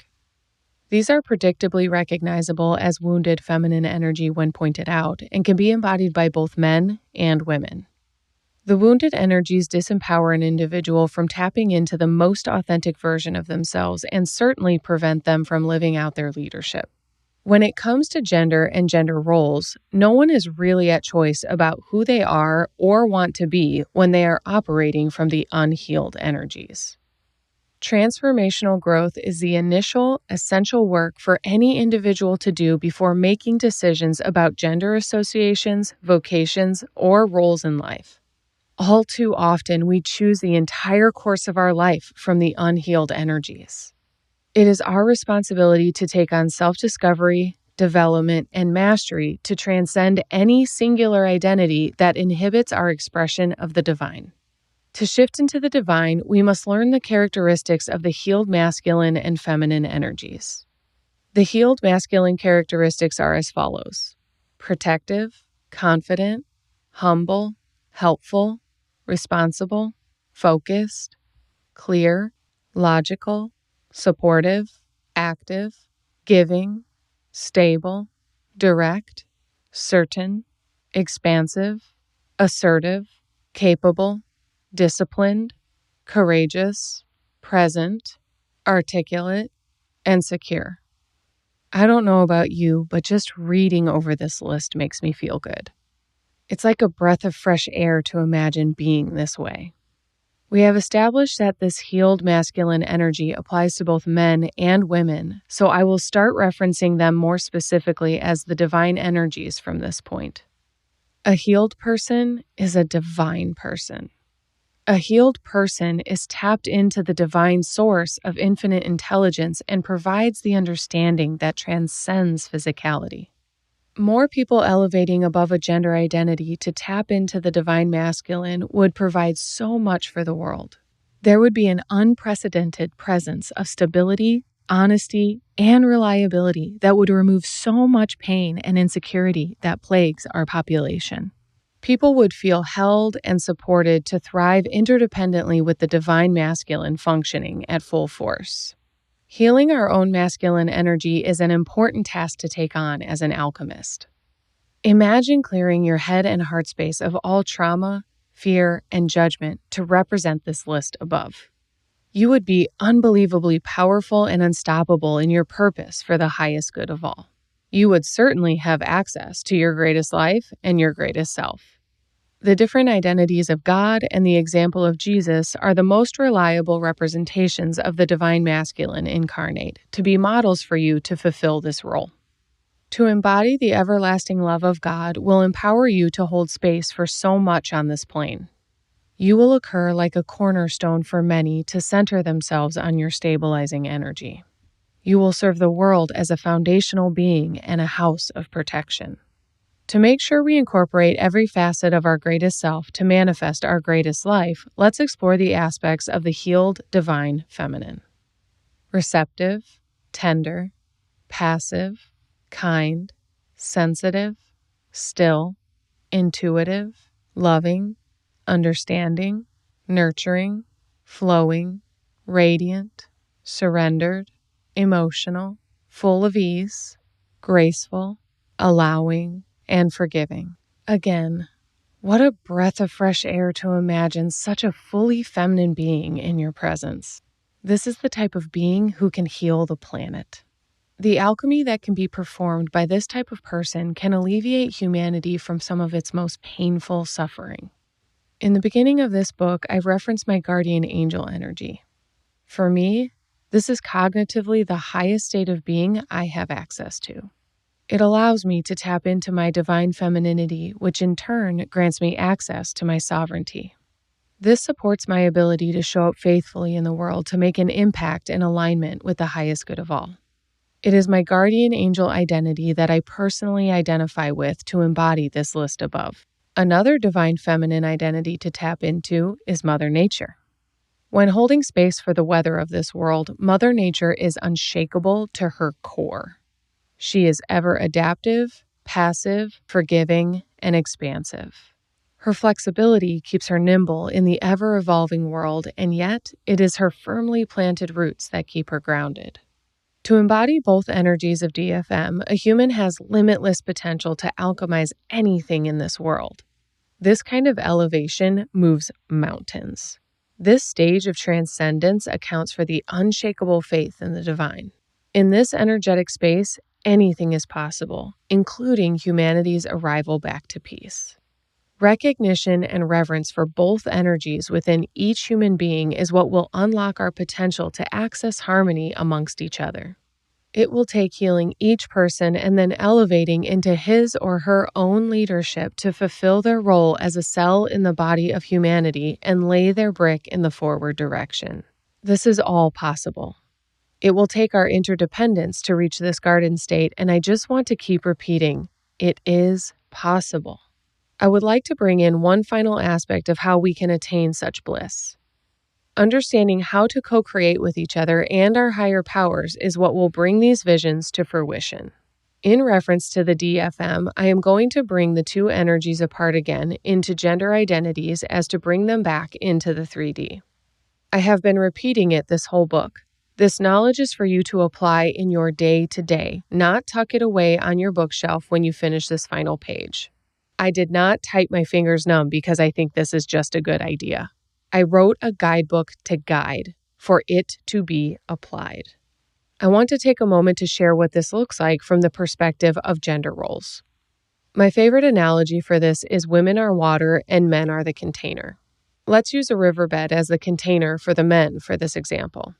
Speaker 1: These are predictably recognizable as wounded feminine energy when pointed out and can be embodied by both men and women. The wounded energies disempower an individual from tapping into the most authentic version of themselves and certainly prevent them from living out their leadership. When it comes to gender and gender roles, no one is really at choice about who they are or want to be when they are operating from the unhealed energies. Transformational growth is the initial, essential work for any individual to do before making decisions about gender associations, vocations, or roles in life. All too often, we choose the entire course of our life from the unhealed energies. It is our responsibility to take on self-discovery, development, and mastery to transcend any singular identity that inhibits our expression of the divine. To shift into the divine, we must learn the characteristics of the healed masculine and feminine energies. The healed masculine characteristics are as follows: protective, confident, humble, helpful, responsible, focused, clear, logical, supportive, active, giving, stable, direct, certain, expansive, assertive, capable, disciplined, courageous, present, articulate, and secure. I don't know about you, but just reading over this list makes me feel good. It's like a breath of fresh air to imagine being this way. We have established that this healed masculine energy applies to both men and women, so I will start referencing them more specifically as the divine energies from this point. A healed person is a divine person. A healed person is tapped into the divine source of infinite intelligence and provides the understanding that transcends physicality. More people elevating above a gender identity to tap into the divine masculine would provide so much for the world. There would be an unprecedented presence of stability, honesty, and reliability that would remove so much pain and insecurity that plagues our population. People would feel held and supported to thrive interdependently with the divine masculine functioning at full force. Healing our own masculine energy is an important task to take on as an alchemist. Imagine clearing your head and heart space of all trauma, fear, and judgment to represent this list above. You would be unbelievably powerful and unstoppable in your purpose for the highest good of all. You would certainly have access to your greatest life and your greatest self. The different identities of God and the example of Jesus are the most reliable representations of the divine masculine incarnate to be models for you to fulfill this role. To embody the everlasting love of God will empower you to hold space for so much on this plane. You will occur like a cornerstone for many to center themselves on your stabilizing energy. You will serve the world as a foundational being and a house of protection. To make sure we incorporate every facet of our greatest self to manifest our greatest life, let's explore the aspects of the healed divine feminine. Receptive, tender, passive, kind, sensitive, still, intuitive, loving, understanding, nurturing, flowing, radiant, surrendered, emotional, full of ease, graceful, allowing, and forgiving. Again, what a breath of fresh air to imagine such a fully feminine being in your presence. This is the type of being who can heal the planet. The alchemy that can be performed by this type of person can alleviate humanity from some of its most painful suffering. In the beginning of this book, I've referenced my guardian angel energy. For me, this is cognitively the highest state of being I have access to. It allows me to tap into my divine femininity, which in turn grants me access to my sovereignty. This supports my ability to show up faithfully in the world to make an impact in alignment with the highest good of all. It is my guardian angel identity that I personally identify with to embody this list above. Another divine feminine identity to tap into is Mother Nature. When holding space for the weather of this world, Mother Nature is unshakable to her core. She is ever adaptive, passive, forgiving, and expansive. Her flexibility keeps her nimble in the ever-evolving world, and yet it is her firmly planted roots that keep her grounded. To embody both energies of DFM, a human has limitless potential to alchemize anything in this world. This kind of elevation moves mountains. This stage of transcendence accounts for the unshakable faith in the divine. In this energetic space, anything is possible, including humanity's arrival back to peace. Recognition and reverence for both energies within each human being is what will unlock our potential to access harmony amongst each other. It will take healing each person and then elevating into his or her own leadership to fulfill their role as a cell in the body of humanity and lay their brick in the forward direction. This is all possible. It will take our interdependence to reach this garden state, and I just want to keep repeating, it is possible. I would like to bring in one final aspect of how we can attain such bliss. Understanding how to co-create with each other and our higher powers is what will bring these visions to fruition. In reference to the DFM, I am going to bring the two energies apart again into gender identities as to bring them back into the 3D. I have been repeating it this whole book. This knowledge is for you to apply in your day-to-day, not tuck it away on your bookshelf when you finish this final page. I did not type my fingers numb because I think this is just a good idea. I wrote a guidebook to guide for it to be applied. I want to take a moment to share what this looks like from the perspective of gender roles. My favorite analogy for this is women are water and men are the container. Let's use a riverbed as the container for the men for this example.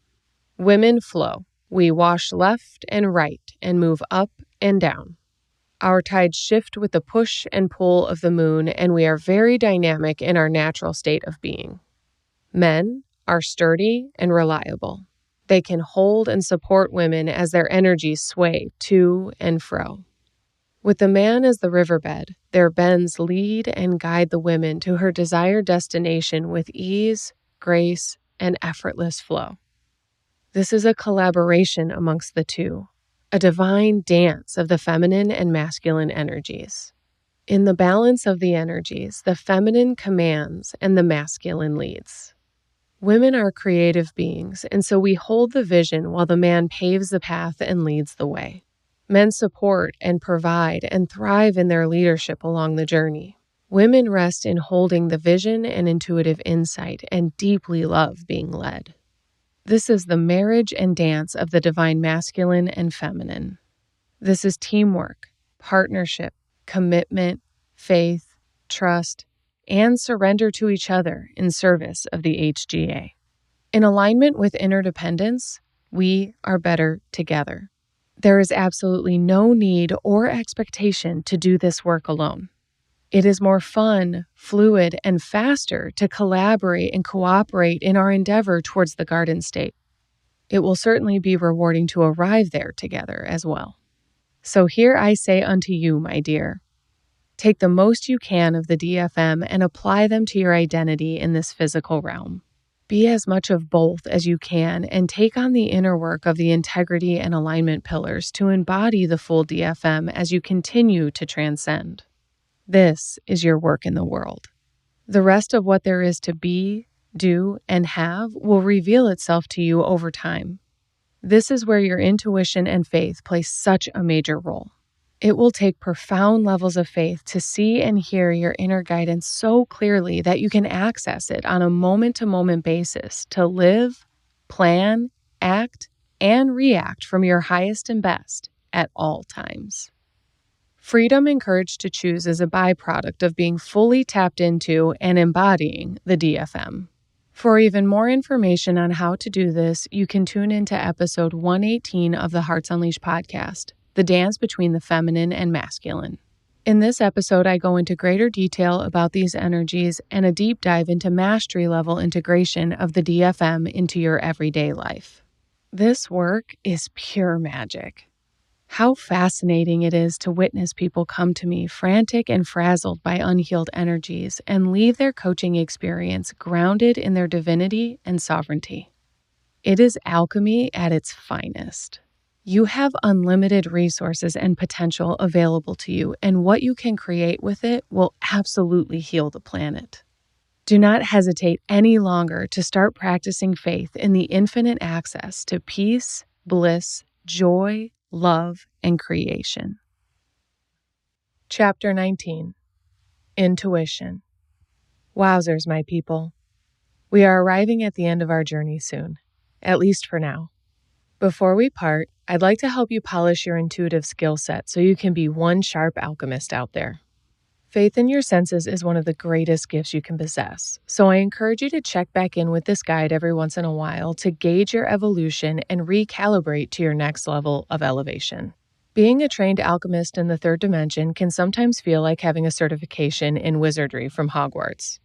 Speaker 1: Women flow. We wash left and right and move up and down. Our tides shift with the push and pull of the moon, and we are very dynamic in our natural state of being. Men are sturdy and reliable. They can hold and support women as their energies sway to and fro. With the man as the riverbed, their bends lead and guide the women to her desired destination with ease, grace, and effortless flow. This is a collaboration amongst the two, a divine dance of the feminine and masculine energies. In the balance of the energies, the feminine commands and the masculine leads. Women are creative beings, and so we hold the vision while the man paves the path and leads the way. Men support and provide and thrive in their leadership along the journey. Women rest in holding the vision and intuitive insight and deeply love being led. This is the marriage and dance of the divine masculine and feminine. This is teamwork, partnership, commitment, faith, trust, and surrender to each other in service of the HGA. In alignment with interdependence, we are better together. There is absolutely no need or expectation to do this work alone. It is more fun, fluid, and faster to collaborate and cooperate in our endeavor towards the garden state. It will certainly be rewarding to arrive there together as well. So here I say unto you, my dear, take the most you can of the DFM and apply them to your identity in this physical realm. Be as much of both as you can and take on the inner work of the integrity and alignment pillars to embody the full DFM as you continue to transcend. This is your work in the world. The rest of what there is to be, do, and have will reveal itself to you over time. This is where your intuition and faith play such a major role. It will take profound levels of faith to see and hear your inner guidance so clearly that you can access it on a moment-to-moment basis to live, plan, act, and react from your highest and best at all times. Freedom and courage to choose is a byproduct of being fully tapped into and embodying the DFM. For even more information on how to do this, you can tune into episode 118 of the Hearts Unleashed podcast, The Dance Between the Feminine and Masculine. In this episode, I go into greater detail about these energies and a deep dive into mastery level integration of the DFM into your everyday life. This work is pure magic. How fascinating it is to witness people come to me frantic and frazzled by unhealed energies and leave their coaching experience grounded in their divinity and sovereignty. It is alchemy at its finest. You have unlimited resources and potential available to you, and what you can create with it will absolutely heal the planet. Do not hesitate any longer to start practicing faith in the infinite access to peace, bliss, joy, love, and creation. Chapter 19. Intuition. Wowzers, my people. We are arriving at the end of our journey soon, at least for now. Before we part, I'd like to help you polish your intuitive skill set so you can be one sharp alchemist out there. Faith in your senses is one of the greatest gifts you can possess, so I encourage you to check back in with this guide every once in a while to gauge your evolution and recalibrate to your next level of elevation. Being a trained alchemist in the third dimension can sometimes feel like having a certification in wizardry from Hogwarts.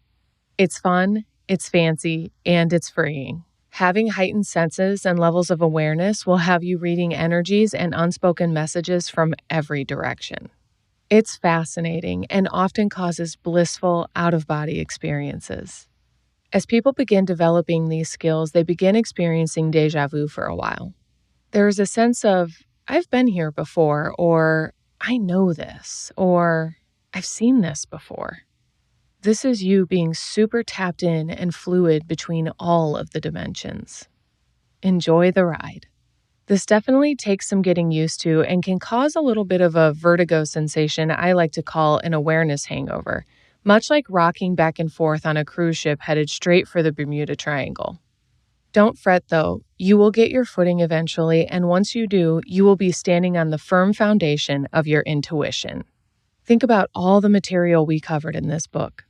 Speaker 1: It's fun, it's fancy, and it's freeing. Having heightened senses and levels of awareness will have you reading energies and unspoken messages from every direction. It's fascinating and often causes blissful, out-of-body experiences. As people begin developing these skills, they begin experiencing déjà vu for a while. There is a sense of, I've been here before, or I know this, or I've seen this before. This is you being super tapped in and fluid between all of the dimensions. Enjoy the ride. This definitely takes some getting used to and can cause a little bit of a vertigo sensation I like to call an awareness hangover, much like rocking back and forth on a cruise ship headed straight for the Bermuda Triangle. Don't fret though, you will get your footing eventually, and once you do, you will be standing on the firm foundation of your intuition. Think about all the material we covered in this book.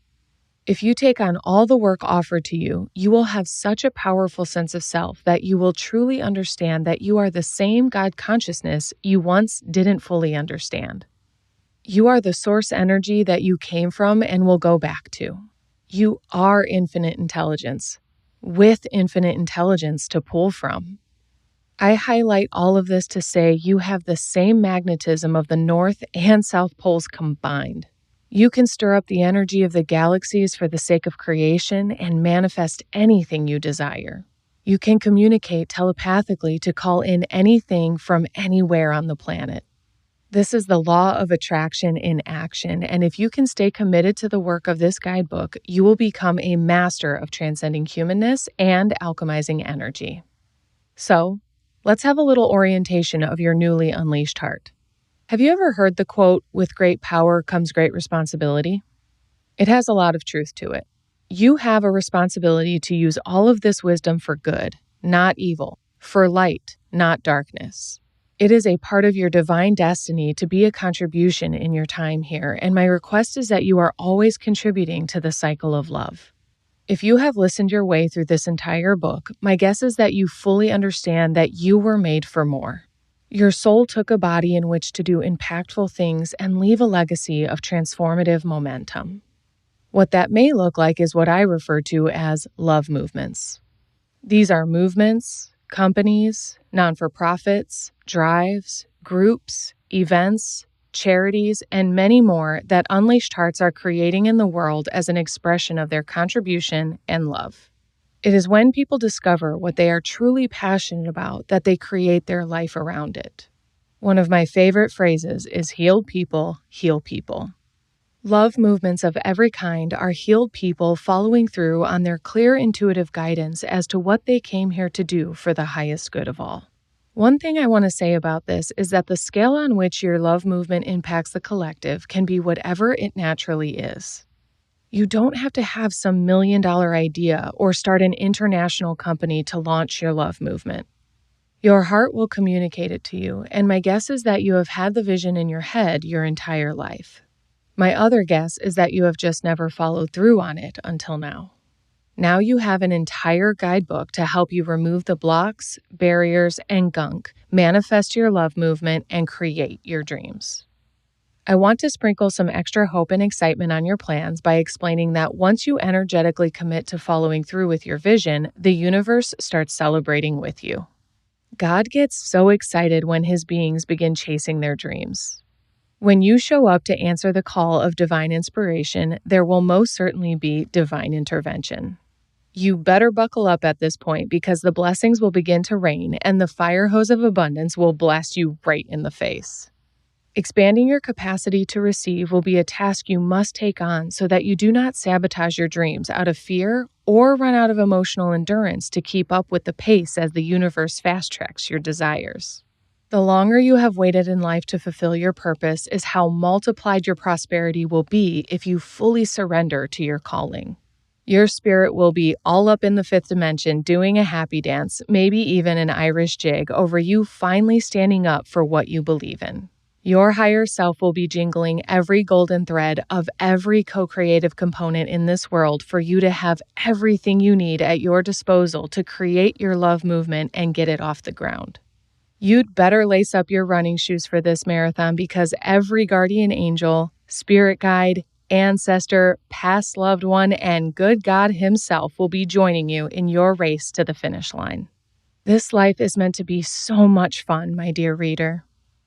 Speaker 1: If you take on all the work offered to you, you will have such a powerful sense of self that you will truly understand that you are the same God consciousness you once didn't fully understand. You are the source energy that you came from and will go back to. You are infinite intelligence, with infinite intelligence to pull from. I highlight all of this to say you have the same magnetism of the North and South poles combined. You can stir up the energy of the galaxies for the sake of creation and manifest anything you desire. You can communicate telepathically to call in anything from anywhere on the planet. This is the law of attraction in action, and if you can stay committed to the work of this guidebook, you will become a master of transcending humanness and alchemizing energy. So, let's have a little orientation of your newly unleashed heart. Have you ever heard the quote, "With great power comes great responsibility"? It has a lot of truth to it. You have a responsibility to use all of this wisdom for good, not evil, for light, not darkness. It is a part of your divine destiny to be a contribution in your time here, and my request is that you are always contributing to the cycle of love. If you have listened your way through this entire book, my guess is that you fully understand that you were made for more. Your soul took a body in which to do impactful things and leave a legacy of transformative momentum. What that may look like is what I refer to as love movements. These are movements, companies, non-for-profits, drives, groups, events, charities, and many more that unleashed hearts are creating in the world as an expression of their contribution and love. It is when people discover what they are truly passionate about that they create their life around it. One of my favorite phrases is healed people heal people. Love movements of every kind are healed people following through on their clear intuitive guidance as to what they came here to do for the highest good of all. One thing I want to say about this is that the scale on which your love movement impacts the collective can be whatever it naturally is. You don't have to have some $1 million idea or start an international company to launch your love movement. Your heart will communicate it to you, and my guess is that you have had the vision in your head your entire life. My other guess is that you have just never followed through on it until now. Now you have an entire guidebook to help you remove the blocks, barriers, and gunk, manifest your love movement, and create your dreams. I want to sprinkle some extra hope and excitement on your plans by explaining that once you energetically commit to following through with your vision, the universe starts celebrating with you. God gets so excited when his beings begin chasing their dreams. When you show up to answer the call of divine inspiration, there will most certainly be divine intervention. You better buckle up at this point because the blessings will begin to rain and the fire hose of abundance will blast you right in the face. Expanding your capacity to receive will be a task you must take on so that you do not sabotage your dreams out of fear or run out of emotional endurance to keep up with the pace as the universe fast-tracks your desires. The longer you have waited in life to fulfill your purpose is how multiplied your prosperity will be if you fully surrender to your calling. Your spirit will be all up in the fifth dimension doing a happy dance, maybe even an Irish jig, over you finally standing up for what you believe in. Your higher self will be jingling every golden thread of every co-creative component in this world for you to have everything you need at your disposal to create your love movement and get it off the ground. You'd better lace up your running shoes for this marathon because every guardian angel, spirit guide, ancestor, past loved one, and good God himself will be joining you in your race to the finish line. This life is meant to be so much fun, my dear reader.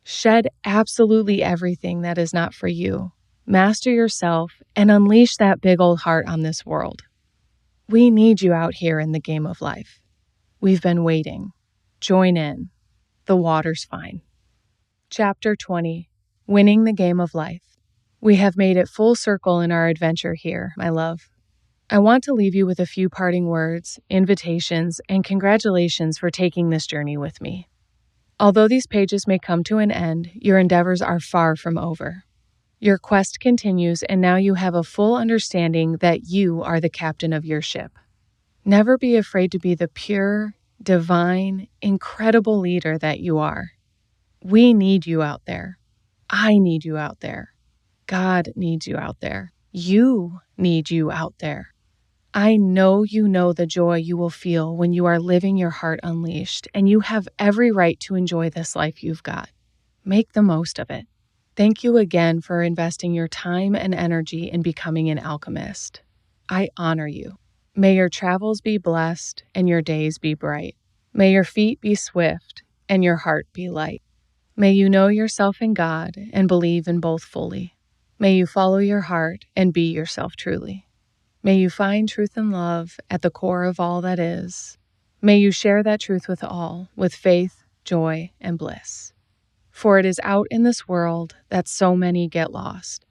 Speaker 1: Shed absolutely everything that is not for you. Master yourself and unleash that big old heart on this world. We need you out here in the game of life. We've been waiting. Join in. The water's fine. Chapter 20. Winning the Game of Life. We have made it full circle in our adventure here, my love. I want to leave you with a few parting words, invitations, and congratulations for taking this journey with me. Although these pages may come to an end, your endeavors are far from over. Your quest continues, and now you have a full understanding that you are the captain of your ship. Never be afraid to be the pure, divine, incredible leader that you are. We need you out there. I need you out there. God needs you out there. You need you out there. I know you know the joy you will feel when you are living your heart unleashed, and you have every right to enjoy this life you've got. Make the most of it. Thank you again for investing your time and energy in becoming an alchemist. I honor you. May your travels be blessed and your days be bright. May your feet be swift and your heart be light. May you know yourself in God and believe in both fully. May you follow your heart and be yourself truly. May you find truth and love at the core of all that is. May you share that truth with all, with faith, joy, and bliss. For it is out in this world that so many get lost.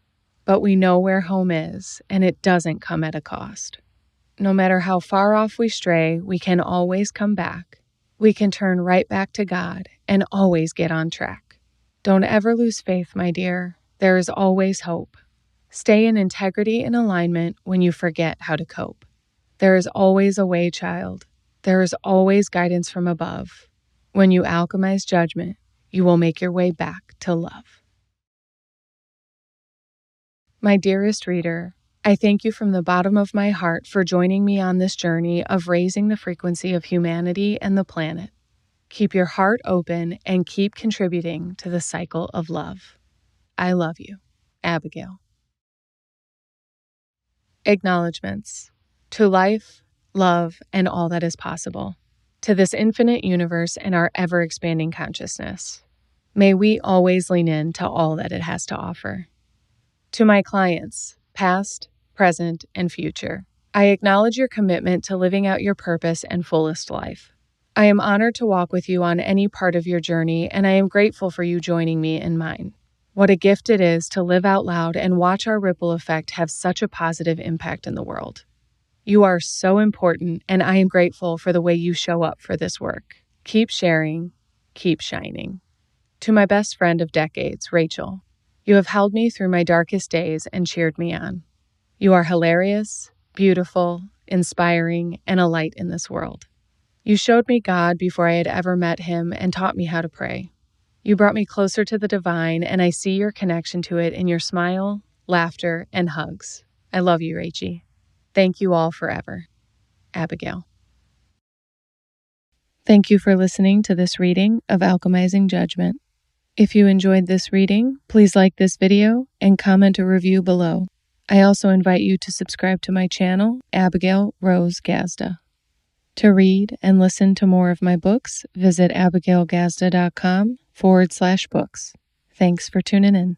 Speaker 1: But we know where home is, and it doesn't come at a cost. No matter how far off we stray, we can always come back. We can turn right back to God and always get on track. Don't ever lose faith, my dear. There is always hope. Stay in integrity and alignment when you forget how to cope. There is always a way, child. There is always guidance from above. When you alchemize judgment, you will make your way back to love. My dearest reader, I thank you from the bottom of my heart for joining me on this journey of raising the frequency of humanity and the planet. Keep your heart open and keep contributing to the cycle of love. I love you. Abigail. Acknowledgements. To life, love, and all that is possible. To this infinite universe and our ever-expanding consciousness. May we always lean in to all that it has to offer. To my clients, past, present, and future, I acknowledge your commitment to living out your purpose and fullest life. I am honored to walk with you on any part of your journey, and I am grateful for you joining me in mine. What a gift it is to live out loud and watch our ripple effect have such a positive impact in the world. You are so important, and I am grateful for the way you show up for this work. Keep sharing, keep shining. To my best friend of decades, Rachel, you have held me through my darkest days and cheered me on. You are hilarious, beautiful, inspiring, and a light in this world. You showed me God before I had ever met him and taught me how to pray. You brought me closer to the divine, and I see your connection to it in your smile, laughter, and hugs. I love you, Rachie. Thank you all forever. Abigail. Thank you for listening to this reading of Alchemizing Judgment. If you enjoyed this reading, please like this video and comment a review below. I also invite you to subscribe to my channel, Abigail Rose Gazda. To read and listen to more of my books, visit abigailgazda.com/books. Thanks for tuning in.